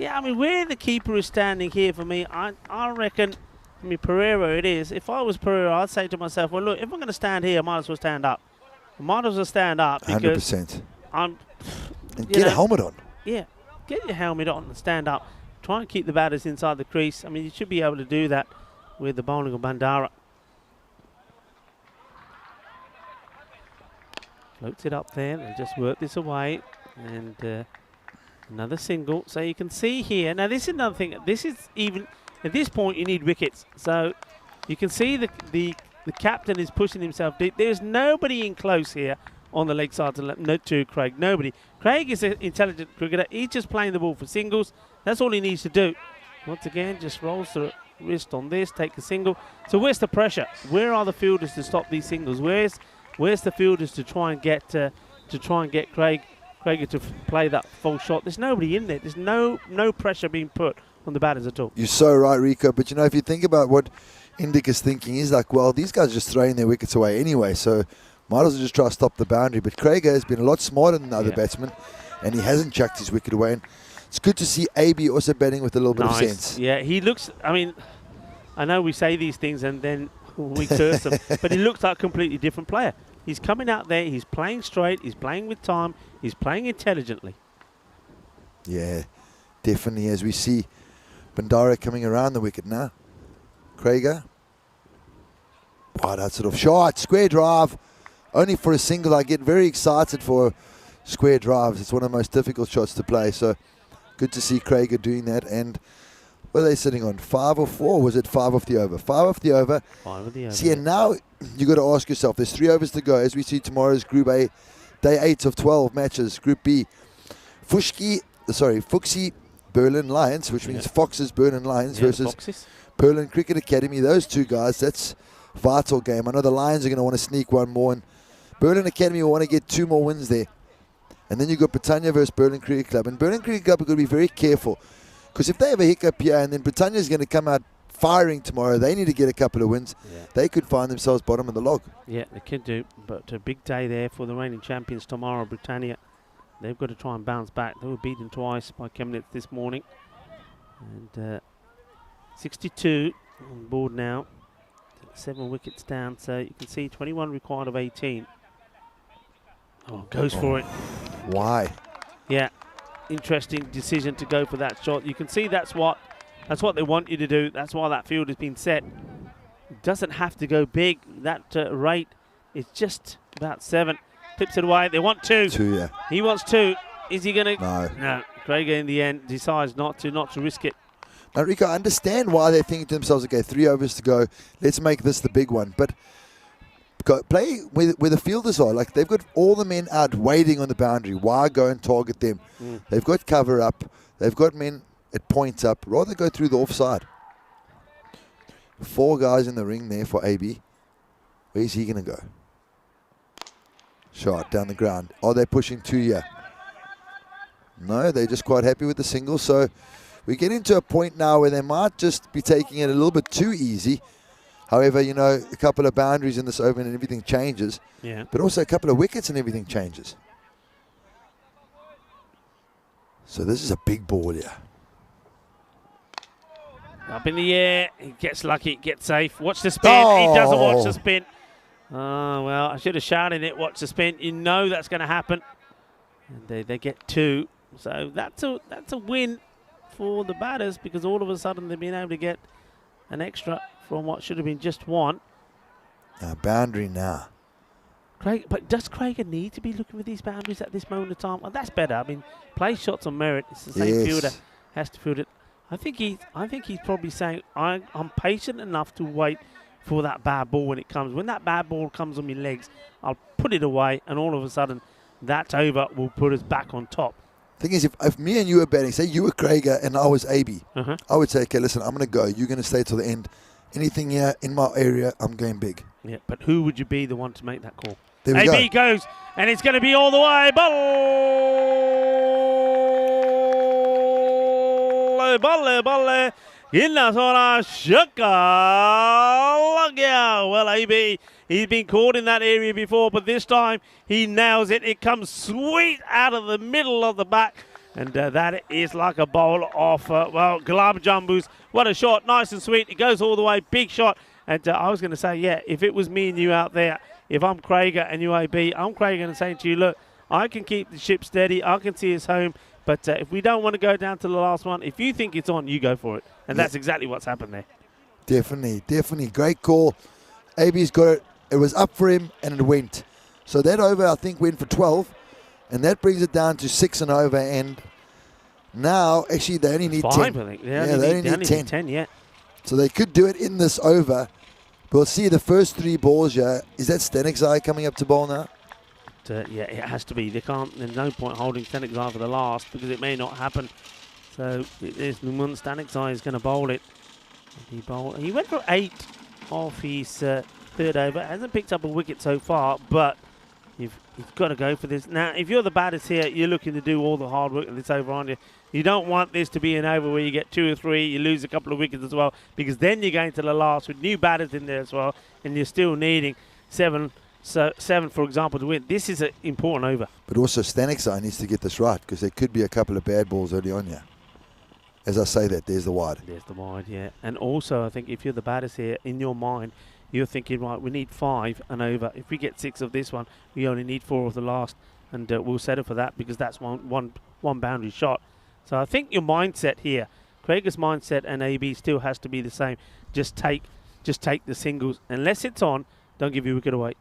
Yeah, I mean, where the keeper is standing here for me, I reckon, I mean, Pereira it is. If I was Pereira, I'd say to myself, well, look, if I'm going to stand here, I might as well stand up. I might as well stand up because 100%. And get a helmet on. Yeah, get your helmet on and stand up. Try and keep the batters inside the crease. I mean, you should be able to do that with the bowling of Bandara. Floats it up there and just work this away. And another single. So you can see here. Now, this is another thing. This is even, at this point, you need wickets. So you can see the captain is pushing himself deep. There's nobody in close here on the leg side to Craig. Nobody. Craig is an intelligent cricketer. He's just playing the ball for singles. That's all he needs to do. Once again, just rolls the wrist on this, take a single. So where's the pressure? Where are the fielders to stop these singles? Where's the fielders to try and get Craig to play that full shot? There's nobody in there. There's no pressure being put on the batters at all. You're so right, Rico. But you know, if you think about what Indica's thinking, he's like, well, these guys are just throwing their wickets away anyway. So Might as well just try to stop the boundary. But Krager has been a lot smarter than the other Yeah. batsmen, and he hasn't chucked his wicket away. And it's good to see AB also batting with a little bit of sense. Yeah, he looks, I mean, I know we say these things and then we curse them, but he looks like a completely different player. He's coming out there, he's playing straight, he's playing with time, he's playing intelligently. Yeah, definitely. As we see Bandara coming around the wicket now. Krager. Wow, that sort of shot. Square drive. Only for a single. I get very excited for square drives. It's one of the most difficult shots to play. So good to see Krager doing that. And what are they sitting on? 5 or 4? Was it 5 off the over? 5 off the over. 5 of the over. See, and now you got to ask yourself, there's 3 overs to go. As we see tomorrow's Group A, Day 8 of 12 matches. Group B, Fuxi Berlin Lions, which means Foxes Berlin Lions versus Foxes. Berlin Cricket Academy. Those two guys, that's vital game. I know the Lions are going to want to sneak one more, and Berlin Academy will want to get 2 more wins there. And then you've got Britannia versus Berlin Cricket Club. And Berlin Cricket Club are going to be very careful, because if they have a hiccup here and then Britannia is going to come out firing tomorrow, they need to get a couple of wins. Yeah. They could find themselves bottom of the log. Yeah, they could do, but a big day there for the reigning champions tomorrow, Britannia. They've got to try and bounce back. They were beaten twice by Chemnitz this morning. And 62 on board now. 7 wickets down, so you can see 21 required of 18. Oh, goes for it. Why? Yeah, interesting decision to go for that shot. You can see that's what they want you to do. That's why that field has been set. It doesn't have to go big. That rate is just about 7. Clips it away. They want 2. 2, yeah. He wants 2. Is he going to? No. No. Krager in the end decides not to risk it. Now, Rico, I understand why they're thinking to themselves, okay, 3 overs to go. Let's make this the big one. But play where the fielders are. Like, they've got all the men out waiting on the boundary. Why go and target them? They've got cover up. They've got men at points up. Rather go through the offside. 4 guys in the ring there for AB. Where's he going to go? Shot down the ground. Are they pushing 2 here? No, they're just quite happy with the single. So we get into a point now where they might just be taking it a little bit too easy. However, you know, a couple of boundaries in this over and everything changes. Yeah. But also a couple of wickets and everything changes. So this is a big ball here. Up in the air. He gets lucky. Gets safe. Watch the spin. He doesn't watch the spin. Oh, well, I should have shouted it. Watch the spin. You know that's going to happen. And they get 2. So that's a win for the batters, because all of a sudden they've been able to get an extra from what should have been just 1. Boundary now. But does Krager need to be looking for these boundaries at this moment of time? Well, that's better. I mean, play shots on merit. It's the same fielder has to field it. I think he's probably saying, I'm patient enough to wait for that bad ball when it comes. When that bad ball comes on my legs, I'll put it away, and all of a sudden that over will put us back on top. Thing is, if me and you were batting, say you were Krager and I was AB, I would say, okay, listen, I'm going to go. You're going to stay till the end. Anything here in my area, I'm going big. Yeah, but who would you be the one to make that call? There we AB go. goes, and it's going to be all the way. Balle. In la zona, Shaka. Well, AB, he's been caught in that area before, but this time he nails it. It comes sweet out of the middle of the back, and that is like a bowl of, glab jumbos. What a shot, nice and sweet. It goes all the way, big shot. And I was going to say, yeah, if it was me and you out there, if I'm Krager and you AB, I'm Krager and saying to you, look, I can keep the ship steady, I can see us home, but if we don't want to go down to the last one, if you think it's on, you go for it. And that's exactly what's happened there. Definitely. Great call. AB's got it. It was up for him, and it went. So that over, I think, went for 12, and that brings it down to 6 and over. And now, actually, they only need 5, 10. I think. They only need 10. 10, yeah. So they could do it in this over. We'll see the first 3 balls here. Is that Stanexai coming up to bowl now? Yeah, it has to be. There's no point holding Stanexai for the last, because it may not happen. So there's Numan. Stanexai is going to bowl it. He went for 8 off his 3rd over. Hasn't picked up a wicket so far, but you've got to go for this. Now, if you're the batters here, you're looking to do all the hard work in this over, aren't you? You don't want this to be an over where you get 2 or 3, you lose a couple of wickets as well, because then you're going to the last with new batters in there as well, and you're still needing 7 7, for example, to win. This is an important over. But also Stanek needs to get this right because there could be a couple of bad balls early on here. As I say that, there's the wide. There's the wide, yeah. And also, I think if you're the batters here, in your mind, you're thinking, right, we need 5 and over. If we get 6 of this one, we only need 4 of the last. And we'll settle for that because that's one boundary shot. So I think your mindset here, Craig's mindset and AB still has to be the same. Just take the singles. Unless it's on, don't give your wicket away.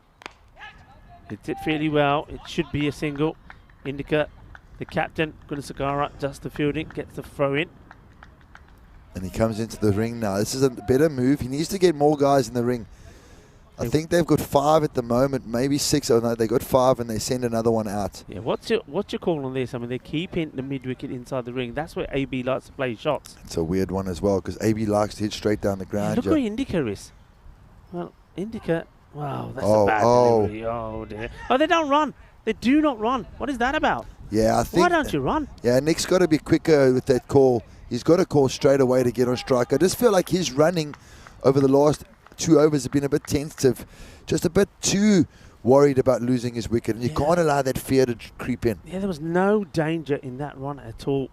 Hits it fairly well. It should be a single. Indica, the captain, Gunasekara, just the fielding, gets the throw in. And he comes into the ring now. This is a better move. He needs to get more guys in the ring. I think they've got 5 at the moment, maybe 6. Oh no, they got 5 and they send another one out. Yeah, what's your call on this? I mean, they're keeping the mid-wicket inside the ring. That's where AB likes to play shots. It's a weird one as well because AB likes to hit straight down the ground. Yeah, look where Indica is. Well, Indica, wow, that's a bad delivery. Oh, dear. Oh, they don't run. They do not run. What is that about? Yeah, I think. Why don't you run? Yeah, Nick's got to be quicker with that call. He's got to call straight away to get on strike. I just feel like his running over the last 2 overs have been a bit tentative. Just a bit too worried about losing his wicket. And you can't allow that fear to creep in. Yeah, there was no danger in that run at all.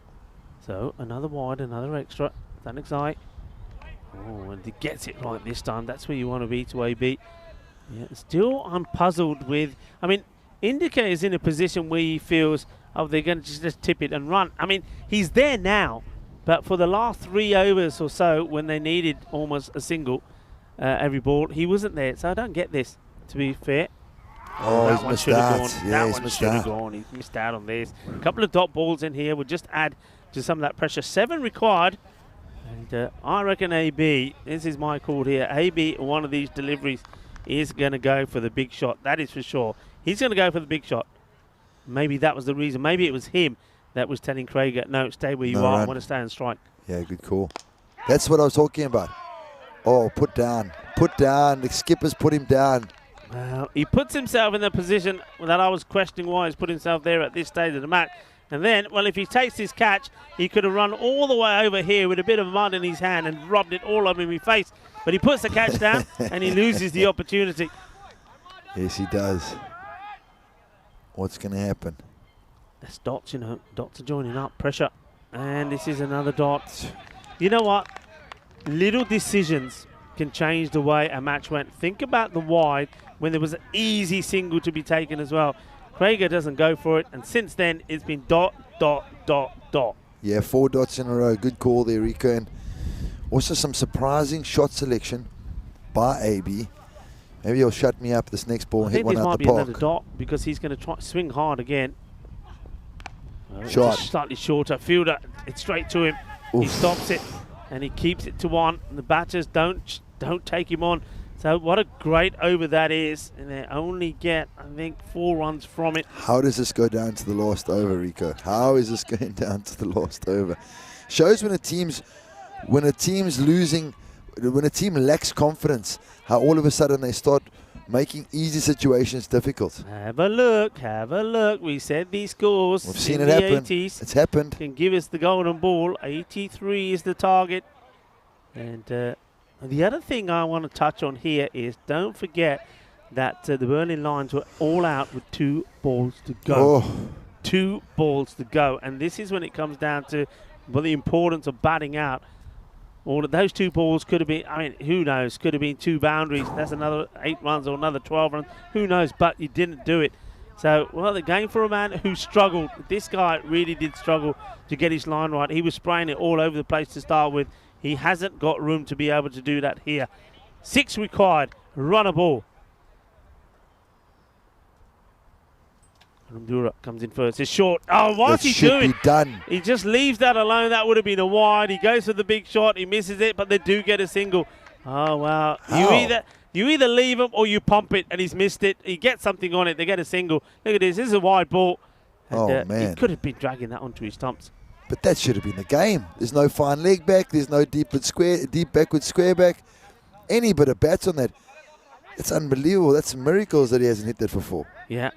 So, another wide, another extra. Thanik's eye. Oh, and he gets it right this time. That's where you want to be to AB. Yeah, still I'm puzzled with... I mean, Indica is in a position where he feels, oh, they're going to just tip it and run. I mean, he's there now. But for the last 3 overs or so, when they needed almost a single every ball, he wasn't there. So I don't get this, to be fair. Oh, that he's one missed should have out. gone. Yeah, That he's one missed should have out. gone. He's missed out on this. A couple of dot balls in here would just add to some of that pressure. 7 required. And I reckon AB, this is my call here, AB, one of these deliveries is going to go for the big shot. That is for sure. He's going to go for the big shot. Maybe that was the reason. Maybe it was him that was telling Craig, no, stay where you are. I want to stay and strike. Yeah, good call. That's what I was talking about. Oh, put down. Put down. The skipper's put him down. Well, he puts himself in the position that I was questioning why he's put himself there at this stage of the match. And then, well, if he takes his catch, he could have run all the way over here with a bit of mud in his hand and rubbed it all over my face. But he puts the catch down and he loses the opportunity. Yes, he does. What's going to happen? That's dots, you know. Dots are joining up. Pressure. And this is another dot. You know what? Little decisions can change the way a match went. Think about the wide when there was an easy single to be taken as well. Craig doesn't go for it, and since then it's been dot, dot, dot, dot. Yeah, 4 dots in a row. Good call there, Rico. And also some surprising shot selection by AB. Maybe he'll shut me up this next ball and hit one out the park. I think this might be another dot because he's going to try swing hard again. Shot. Slightly shorter. Fielder, it's straight to him. Oof. He stops it and he keeps it to 1. And the batters don't take him on. So what a great over that is. And they only get, I think, 4 runs from it. How does this go down to the last over, Rico? How is this going down to the last over? Shows when a team's losing, when a team lacks confidence, how all of a sudden they start making easy situations difficult. Have a look, have a look. We said these scores We've seen in it the happen. 80s It's happened. can give us the golden ball. 83 is the target. And the other thing I want to touch on here is don't forget that the Berlin Lions were all out with 2 balls to go. Oh. 2 balls to go. And this is when it comes down to the importance of batting out. All of those 2 balls could have been, I mean, who knows, could have been 2 boundaries. That's another 8 runs or another 12 runs. Who knows, but you didn't do it. So, well, the game for a man who struggled. This guy really did struggle to get his line right. He was spraying it all over the place to start with. He hasn't got room to be able to do that here. 6 required, run a ball. Ramdura comes in first. It's short. Oh, what's he doing? Be done. He just leaves that alone. That would have been a wide. He goes for the big shot. He misses it, but they do get a single. Oh, wow. You either leave him or you pump it, and he's missed it. He gets something on it. They get a single. Look at this. This is a wide ball. And, man. He could have been dragging that onto his stumps. But that should have been the game. There's no fine leg back. There's no deep backward square back. Any bit of bats on that. It's unbelievable. That's miracles that he hasn't hit that before. Yeah.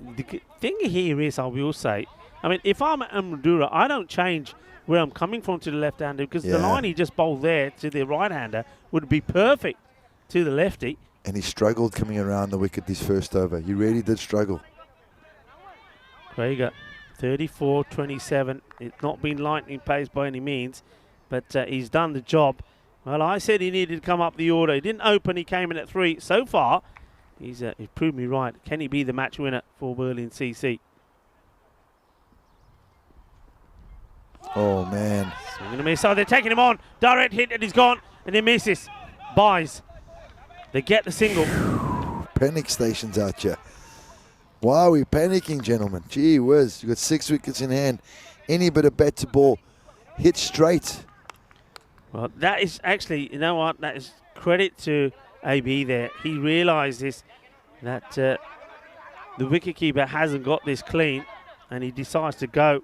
The thing here is, I will say, I mean, if I'm Amradura, I don't change where I'm coming from to the left-hander because the line he just bowled there to the right-hander would be perfect to the lefty. And he struggled coming around the wicket this first over. He really did struggle. Krieger, 34-27. It's not been lightning pace by any means, but he's done the job. Well, I said he needed to come up the order. He didn't open, he came in at 3. So far, he's proved me right. Can he be the match winner for Berlin CC? Oh, man. Swing and a miss. Oh, they're taking him on. Direct hit, and he's gone. And he misses. Buys. They get the single. Panic stations out here. Why are we panicking, gentlemen? Gee whiz. You've got 6 wickets in hand. Any bit of bat to ball. Hit straight. Well, that is actually, you know what? That is credit to AB there. He realises that the wicketkeeper hasn't got this clean, and he decides to go.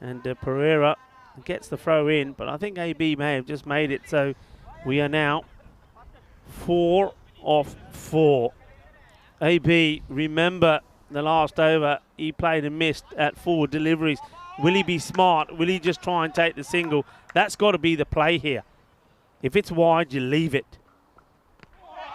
And Pereira gets the throw in, but I think AB may have just made it. So we are now 4 of 4. AB, remember the last over, he played and missed at 4 deliveries. Will he be smart? Will he just try and take the single? That's got to be the play here. If it's wide, you leave it.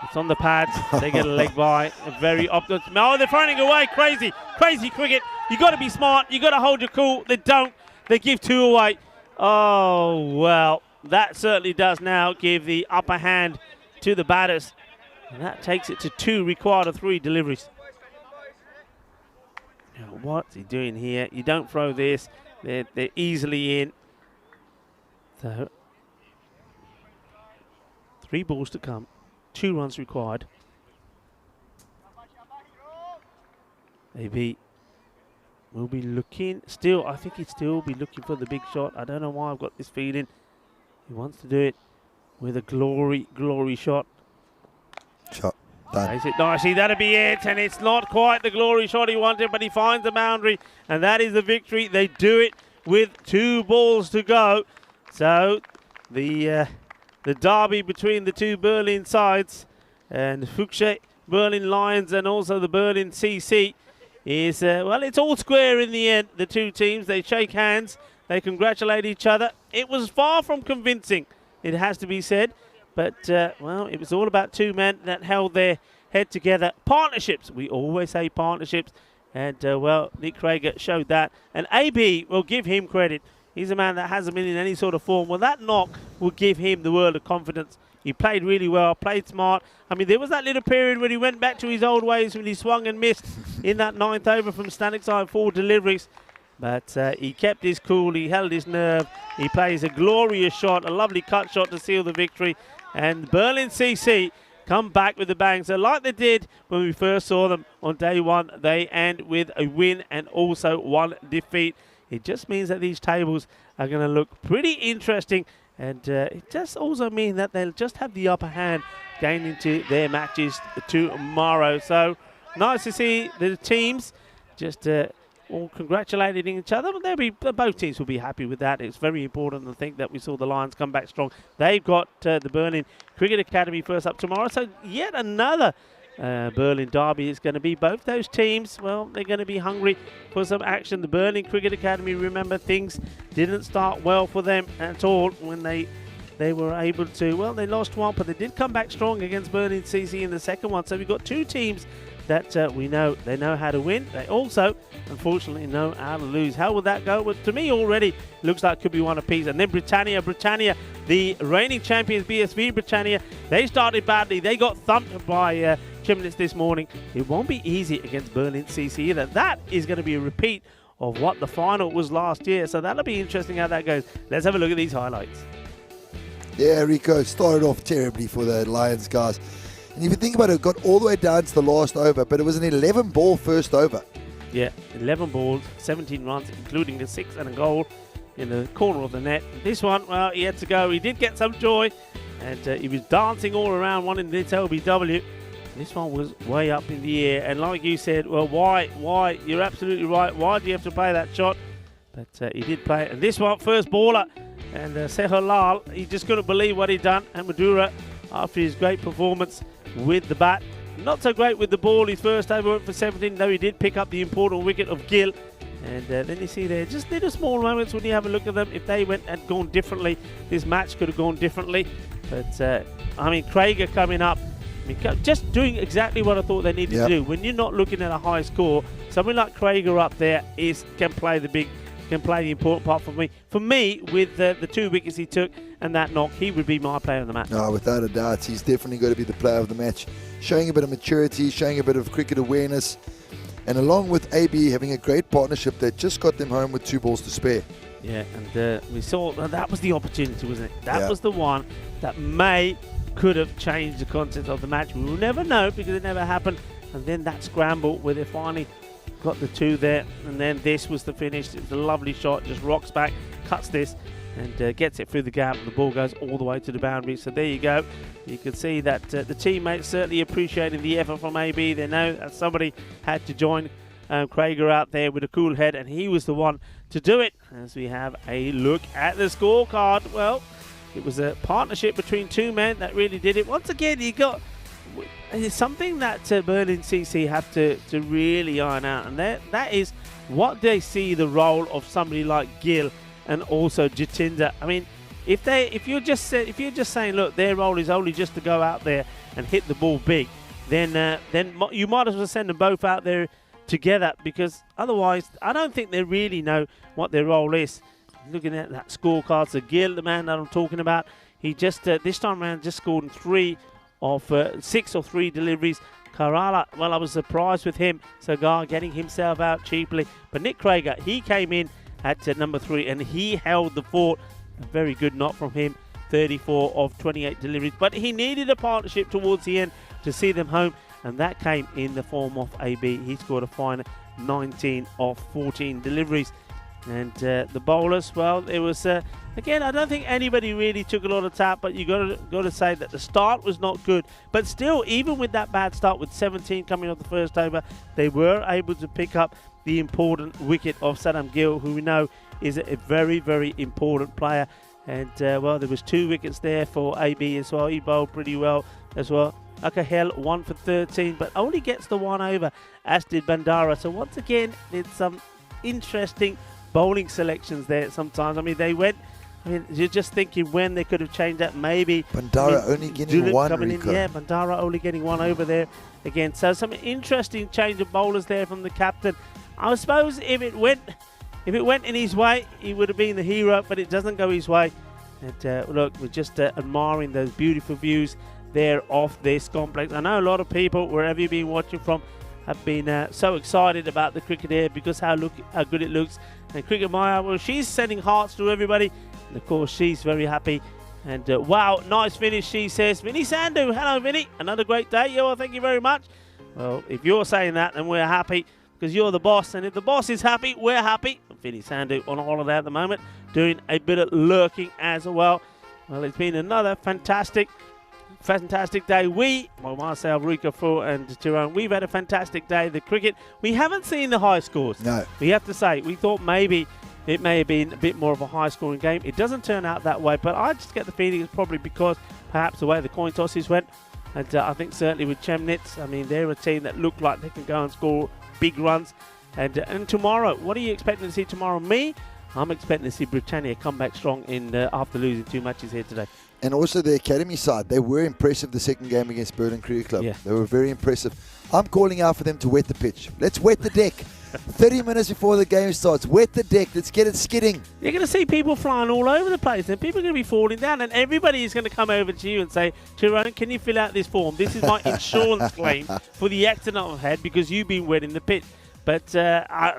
It's on the pads. They get a leg by. Very optimistic. Oh, they're throwing it away. Crazy. Crazy cricket. You got to be smart. You got to hold your cool. They don't. They give 2 away. Oh, well, that certainly does now give the upper hand to the batters. And that takes it to 2 required of 3 deliveries. Now, what's he doing here? You don't throw this. They're easily in. So, 3 balls to come. 2 runs required. AB will be looking. Still, I think he'd still be looking for the big shot. I don't know why I've got this feeling. He wants to do it with a glory shot. Shot. Done. Is it nicely? That'll be it. And it's not quite the glory shot he wanted, but he finds the boundary. And that is the victory. They do it with 2 balls to go. So, the derby between the 2 Berlin sides and Fuchse, Berlin Lions, and also the Berlin CC is, well, it's all square in the end. The 2 teams, they shake hands, they congratulate each other. It was far from convincing, it has to be said, but, well, it was all about 2 men that held their head together. Partnerships, we always say partnerships, and, well, Nick Krieger showed that, and AB will give him credit. He's a man that hasn't been in any sort of form. Well, that knock will give him the world of confidence. He played really well, played smart. I mean, there was that little period when he went back to his old ways when he swung and missed in that 9th over from Stanek side, 4 deliveries. But he kept his cool, he held his nerve. He plays a glorious shot, a lovely cut shot to seal the victory. And Berlin CC come back with a bang. So like they did when we first saw them on day 1, they end with a win and also 1 defeat. It just means that these tables are going to look pretty interesting, and it just also means that they'll just have the upper hand going into their matches tomorrow. So nice to see the teams just all congratulating each other, but both teams will be happy with that. It's very important, I think, that we saw the Lions come back strong. They've got the Berlin Cricket Academy first up tomorrow, so yet another Berlin derby is going to be. Both those teams, well, they're going to be hungry for some action. The Berlin Cricket Academy, remember, things didn't start well for them at all when they were able to, well, they lost 1, but they did come back strong against Berlin CC in the second one. So we've got 2 teams that we know they know how to win. They also, unfortunately, know how to lose. How will that go? Well, to me, already looks like it could be 1 apiece. And then Britannia, the reigning champions, BSV Britannia, they started badly. They got thumped by Chemnitz this morning. It won't be easy against Berlin CC either. That is going to be a repeat of what the final was last year. So that'll be interesting how that goes. Let's have a look at these highlights. Yeah, Rico started off terribly for the Lions guys. And if you think about it, got all the way down to the last over, but it was an 11-ball first over. Yeah, 11 balls, 17 runs, including a 6 and a goal in the corner of the net. This one, well, he had to go. He did get some joy, and he was dancing all around wanting this LBW. This one was way up in the air, and like you said, well, why? You're absolutely right. Why do you have to play that shot? But he did play it. And this one, first baller, and Seher Lal, he just couldn't believe what he'd done. And Madura, after his great performance with the bat, not so great with the ball. His first over went for 17, though he did pick up the important wicket of Gill. And then you see there, just little small moments when you have a look at them. If they had gone differently, this match could have gone differently. But, I mean, Krieger coming up just doing exactly what I thought they needed to do. When you're not looking at a high score, somebody like Krieger up there can play the important part for me. For me, with the 2 wickets he took and that knock, he would be my player of the match. No, without a doubt, he's definitely going to be the player of the match. Showing a bit of maturity, showing a bit of cricket awareness, and along with AB having a great partnership that just got them home with 2 balls to spare. Yeah, and we saw that was the opportunity, wasn't it? That Yeah. was the one that could have changed the content of the match. We will never know because it never happened. And then that scramble where they finally got the 2 there, and then this was the finish. It's a lovely shot, just rocks back, cuts this, and gets it through the gap, and the ball goes all the way to the boundary. So there you go. You can see that the teammates certainly appreciating the effort from AB. They know that somebody had to join Krieger out there with a cool head, and he was the one to do it. As we have a look at the scorecard, well, it was a partnership between 2 men that really did it. Once again, it's something that Berlin CC have to really iron out, and that is what they see the role of somebody like Gill and also Jatinder. I mean, if you're just saying, look, their role is only just to go out there and hit the ball big, then you might as well send them both out there together, because otherwise I don't think they really know what their role is. Looking at that scorecard, so Gill, the man that I'm talking about, he just this time around just scored in 3 of 6 or 3 deliveries. Kerala, well, I was surprised with him. Sagar getting himself out cheaply, but Nick Krieger, he came in at number 3 and he held the fort. A very good knock from him, 34 of 28 deliveries, but he needed a partnership towards the end to see them home, and that came in the form of AB. He scored a fine 19 of 14 deliveries. And the bowlers, well, it was again, I don't think anybody really took a lot of tap, but you got to say that the start was not good. But still, even with that bad start, with 17 coming off the first over, they were able to pick up the important wicket of Saddam Gill, who we know is a very, very important player. And well, there was 2 wickets there for AB as well. He bowled pretty well as well. Akahel 1 for 13, but only gets the 1 over, as did Bandara. So once again, it's some interesting bowling selections there sometimes. I mean, you're just thinking when they could have changed that. Maybe Bandara only getting Julep 1, coming Rico. in, yeah, Bandara only getting 1 over there again. So some interesting change of bowlers there from the captain. I suppose if it went in his way, he would have been the hero, but it doesn't go his way. And look, we're just admiring those beautiful views there of this complex. I know a lot of people, wherever you've been watching from, have been so excited about the cricket here because how good it looks. And Cricket Maya, well, she's sending hearts to everybody, and of course she's very happy. And wow, nice finish, she says. Vinny Sandhu, hello Vinny, another great day. Yeah, well, thank you very much. Well, if you're saying that, then we're happy because you're the boss, and if the boss is happy, we're happy. Vinny Sandhu on holiday at the moment, doing a bit of lurking as well. Well, it's been another fantastic day. Myself, Rico, Fro and Tyrone, we've had a fantastic day. The cricket, we haven't seen the high scores. No. We have to say, we thought maybe it may have been a bit more of a high-scoring game. It doesn't turn out that way, but I just get the feeling it's probably because perhaps the way the coin tosses went. And I think certainly with Chemnitz, I mean, they're a team that look like they can go and score big runs. And tomorrow, what are you expecting to see tomorrow? I'm expecting to see Britannia come back strong after losing 2 matches here today. And also the academy side, they were impressive the second game against Berlin Cricket Club. Yeah. They were very impressive. I'm calling out for them to wet the pitch. Let's wet the deck. 30 minutes before the game starts, wet the deck. Let's get it skidding. You're going to see people flying all over the place, and people are going to be falling down, and everybody is going to come over to you and say, Tyrone, can you fill out this form? This is my insurance claim for the accident I've had because you've been wet in the pitch. But, I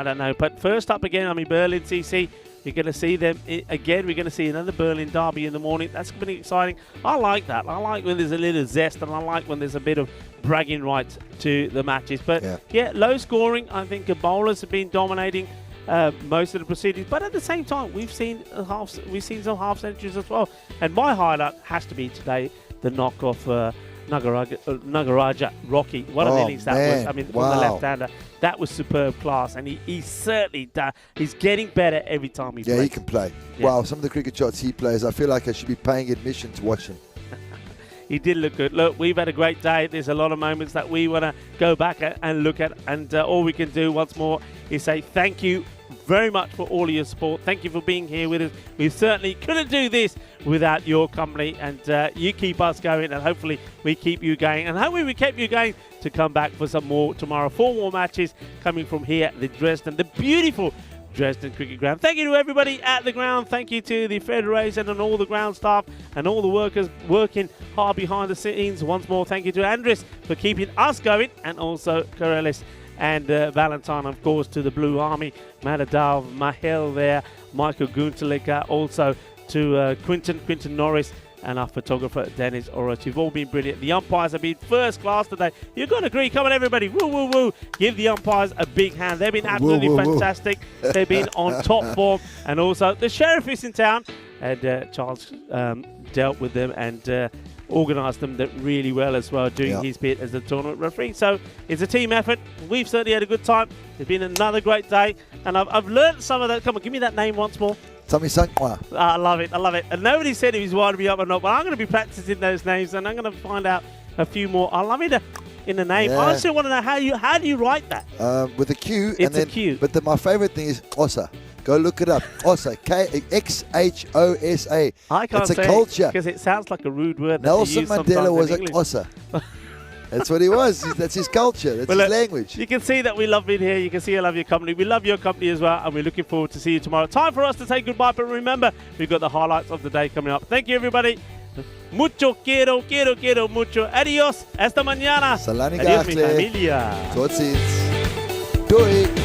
don't know. But first up again, Berlin CC. You're going to see them again. We're going to see another Berlin derby in the morning. That's going to be exciting. I like that. I like when there's a little zest, and I like when there's a bit of bragging rights to the matches. But, yeah low scoring. I think the bowlers have been dominating most of the proceedings. But at the same time, we've seen some half centuries as well. And my highlight has to be today, the knock off Nagaraja Rocky. What an innings that was. I mean, from the left-hander. That was superb class, and he certainly does. He's getting better every time he plays. Yeah, he can play. Yeah. Wow, some of the cricket shots he plays, I feel like I should be paying admission to watch him. He did look good. Look, we've had a great day. There's a lot of moments that we want to go back and look at, and all we can do once more is say thank you very much for all of your support. Thank you for being here with us. We certainly couldn't do this without your company, and you keep us going, and hopefully we keep you going, and hopefully we keep you going to come back for some more tomorrow. 4 more matches coming from here at the Dresden, the beautiful Dresden Cricket Ground. Thank you to everybody at the ground. Thank you to the Federation and all the ground staff and all the workers working hard behind the scenes. Once more, thank you to Andres for keeping us going, and also Corellis and Valentine, of course, to the Blue Army, Madadav, Mahel there, Michael Guntalika, also to Quinton Norris, and our photographer, Dennis Oros. You've all been brilliant. The umpires have been first class today. You've got to agree. Come on, everybody. Woo, woo, woo. Give the umpires a big hand. They've been absolutely fantastic. They've been on top form. And also, the sheriff is in town. And Charles dealt with them and organised them really well as well, doing his bit as the tournament referee. So it's a team effort. We've certainly had a good time. It's been another great day. And I've learned some of that. Come on, give me that name once more. Tommy Sankwa. I love it. I love it. And nobody said if he's winding me up or not, but I'm going to be practicing those names, and I'm going to find out a few more. I love it in the name. I still want to know how do you write that? With a Q. It's a Q. But my favorite thing is Osa. Go look it up. Osa. Xhosa. I can't it's a say culture. Because it sounds like a rude word. Nelson Mandela was a Osa. That's what he was. That's his culture. That's his language. You can see that we love being here. You can see I love your company. We love your company as well, and we're looking forward to see you tomorrow. Time for us to say goodbye, but remember, we've got the highlights of the day coming up. Thank you, everybody. Mucho quiero mucho. Adios. Hasta mañana. Salani Adios, mi Gakle. familia. Tot ziens. Doei.